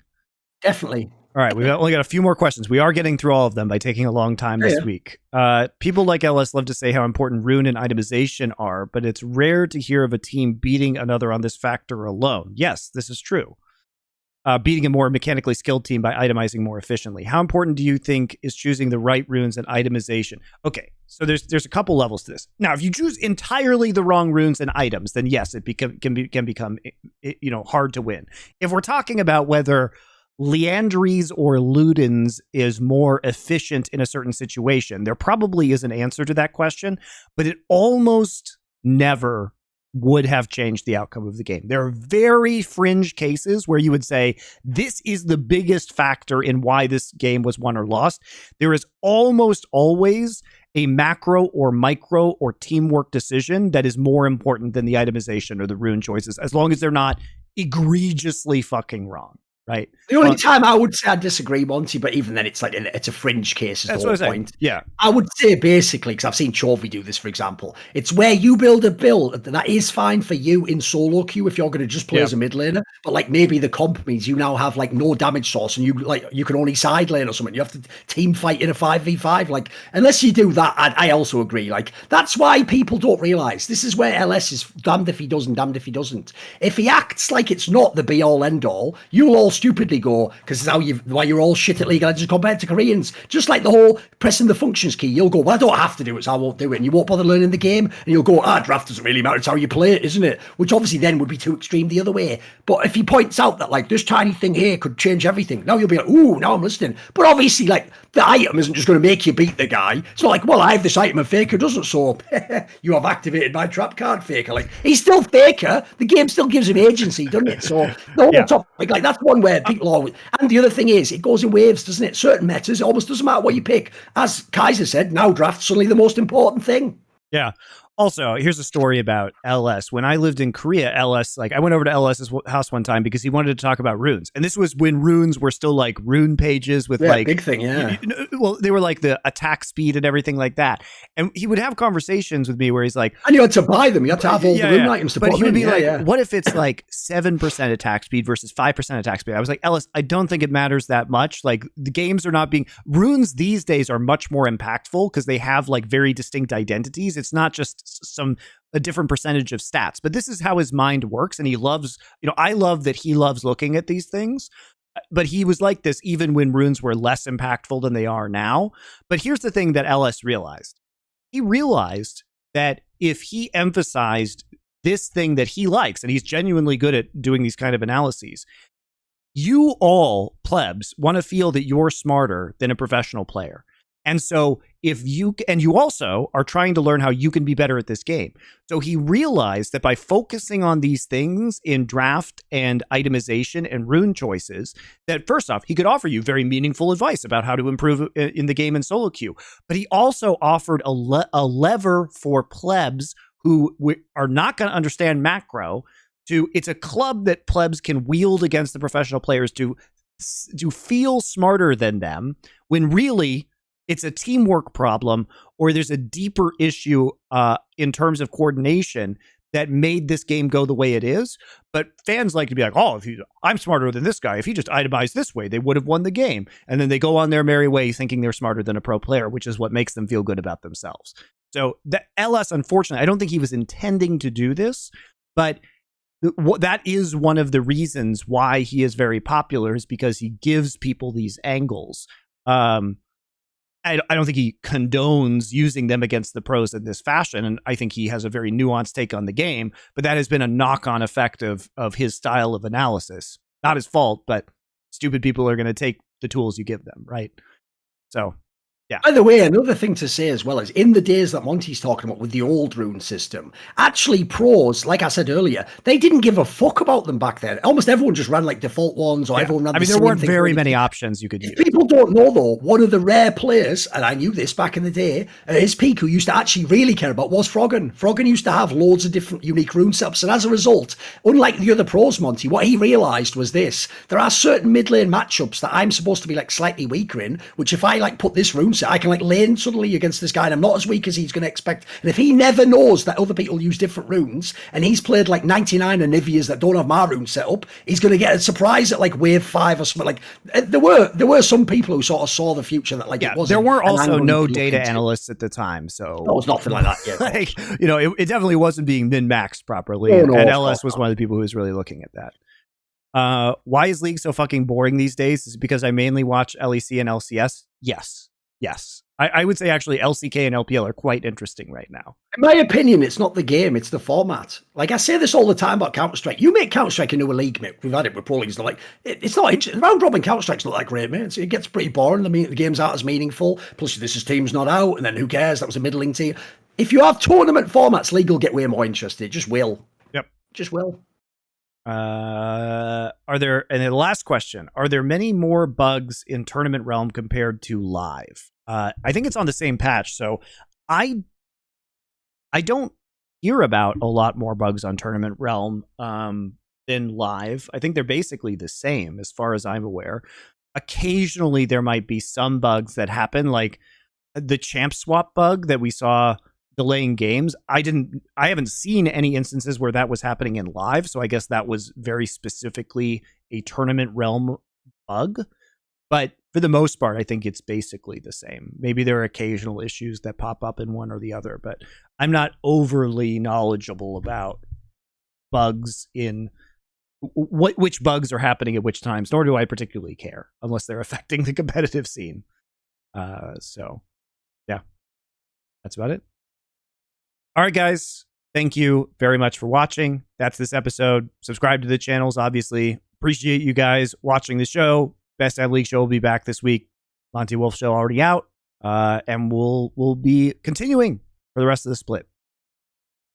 Definitely. All right, we've only got a few more questions. We are getting through all of them by taking a long time this week. People like LS love to say how important rune and itemization are, but it's rare to hear of a team beating another on this factor alone. Yes, this is true. Beating a more mechanically skilled team by itemizing more efficiently. How important do you think is choosing the right runes and itemization? Okay, so there's a couple levels to this. Now, if you choose entirely the wrong runes and items, then yes, it can become hard to win. If we're talking about whether Liandry's or Luden's is more efficient in a certain situation, there probably is an answer to that question, but it almost never would have changed the outcome of the game. There are very fringe cases where you would say this is the biggest factor in why this game was won or lost. There is almost always a macro or micro or teamwork decision that is more important than the itemization or the rune choices, as long as they're not egregiously fucking wrong. Right. The only time I would say I disagree, Monty, but even then it's like it's a fringe case. Is the whole point. Yeah. I would say basically, because I've seen Chovy do this, for example, it's where you build a build that is fine for you in solo queue if you're going to just play as a mid laner, but like maybe the comp means you now have like no damage source and you can only side lane or something. You have to team fight in a 5v5. Like, unless you do that, I also agree. Like, that's why people don't realize this is where LS is damned if he does and damned if he doesn't. If he acts like it's not the be all end all, you'll all stupidly go, because it's why you're all shit at League of Legends compared to Koreans. Just like the whole pressing the functions key, you'll go, well, I don't have to do it, so I won't do it, and you won't bother learning the game, and you'll go, draft doesn't really matter, it's how you play it, isn't it? Which obviously then would be too extreme the other way. But if he points out that like this tiny thing here could change everything, now you'll be like, ooh, now I'm listening. But obviously, like, the item isn't just going to make you beat the guy. It's not like, well, I have this item and Faker doesn't, so you have activated my trap card, Faker. Like, he's still Faker, the game still gives him agency, doesn't it? So the whole topic, like, that's one where people always. And the other thing is, it goes in waves, doesn't it? Certain metas, it almost doesn't matter what you pick. As Kaiser said, now draft's suddenly the most important thing. Yeah. Also, here's a story about LS. When I lived in Korea, LS, like, I went over to LS's house one time because he wanted to talk about runes. And this was when runes were still like rune pages with big thing, well, they were like the attack speed and everything like that. And he would have conversations with me where he's like, and you had to buy them. You had to have all the rune items to put them in. But he would be like, what if it's like 7% attack speed versus 5% attack speed? I was like, Ellis, I don't think it matters that much. Like, the games are not being, runes these days are much more impactful because they have like very distinct identities. It's not just a different percentage of stats, but this is how his mind works. And he loves, I love that he loves looking at these things, but he was like this even when runes were less impactful than they are now. But here's the thing that LS realized. He realized that if he emphasized this thing that he likes, and he's genuinely good at doing these kind of analyses, you all plebs want to feel that you're smarter than a professional player. And so you also are trying to learn how you can be better at this game. So he realized that by focusing on these things in draft and itemization and rune choices, that first off, he could offer you very meaningful advice about how to improve in the game in solo queue. But he also offered a lever for plebs who are not going to understand macro. It's a club that plebs can wield against the professional players to feel smarter than them, when really it's a teamwork problem, or there's a deeper issue in terms of coordination that made this game go the way it is. But fans like to be like, oh, I'm smarter than this guy. If he just itemized this way, they would have won the game. And then they go on their merry way thinking they're smarter than a pro player, which is what makes them feel good about themselves. So the LS, unfortunately, I don't think he was intending to do this, but that is one of the reasons why he is very popular, is because he gives people these angles. I don't think he condones using them against the pros in this fashion, and I think he has a very nuanced take on the game, but that has been a knock-on effect of his style of analysis. Not his fault, but stupid people are going to take the tools you give them, right? So, yeah. By the way, another thing to say as well is, in the days that Monty's talking about with the old rune system, actually pros, like I said earlier, they didn't give a fuck about them back then. Almost everyone just ran like default ones, or everyone ran there weren't very many options you could use. People don't know, though, one of the rare players, and I knew this back in the day, at his peak, who used to actually really care about was Froggen. Froggen used to have loads of different unique rune setups, and as a result, unlike the other pros, Monty, what he realised was this: there are certain mid lane matchups that I'm supposed to be like slightly weaker in, which if I like put this rune set, I can like lane suddenly against this guy, and I'm not as weak as he's going to expect. And if he never knows that other people use different runes, and he's played like 99 Anivias that don't have my rune set up, he's going to get a surprise at like wave 5 or something. Like there were some people who sort of saw the future that like it wasn't. There were also no data analysts at the time, so there was nothing like that. Yeah, like, it definitely wasn't being min-maxed properly, and LS was one of the people who was really looking at that. Why is League so fucking boring these days? Is it because I mainly watch LEC and LCS? Yes. I would say actually LCK and LPL are quite interesting right now. In my opinion, it's not the game, it's the format. Like I say this all the time about Counter-Strike. You make Counter-Strike into a league, mate. We've had it with Pro Leagues. Like, it's not interesting. Round robin Counter-Strike's not that great, mate. It gets pretty boring. I mean, the game's out as meaningful. Plus, this team's not out, and then who cares? That was a middling team. If you have tournament formats, League will get way more interested. Just will. Yep. Just will. And then the last question, are there many more bugs in Tournament Realm compared to live? I think it's on the same patch, so I don't hear about a lot more bugs on Tournament Realm than live. I think they're basically the same as far as I'm aware. Occasionally there might be some bugs that happen, like the champ swap bug that we saw delaying games. I haven't seen any instances where that was happening in live, so I guess that was very specifically a Tournament Realm bug. But for the most part, I think it's basically the same. Maybe there are occasional issues that pop up in one or the other, but I'm not overly knowledgeable about bugs in which bugs are happening at which times, nor do I particularly care unless they're affecting the competitive scene. So, yeah, that's about it. All right, guys, thank you very much for watching. That's this episode. Subscribe to the channels, obviously. Appreciate you guys watching the show. Best Ad League show will be back this week. Monty Wolf show already out. And we'll be continuing for the rest of the split.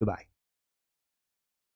Goodbye.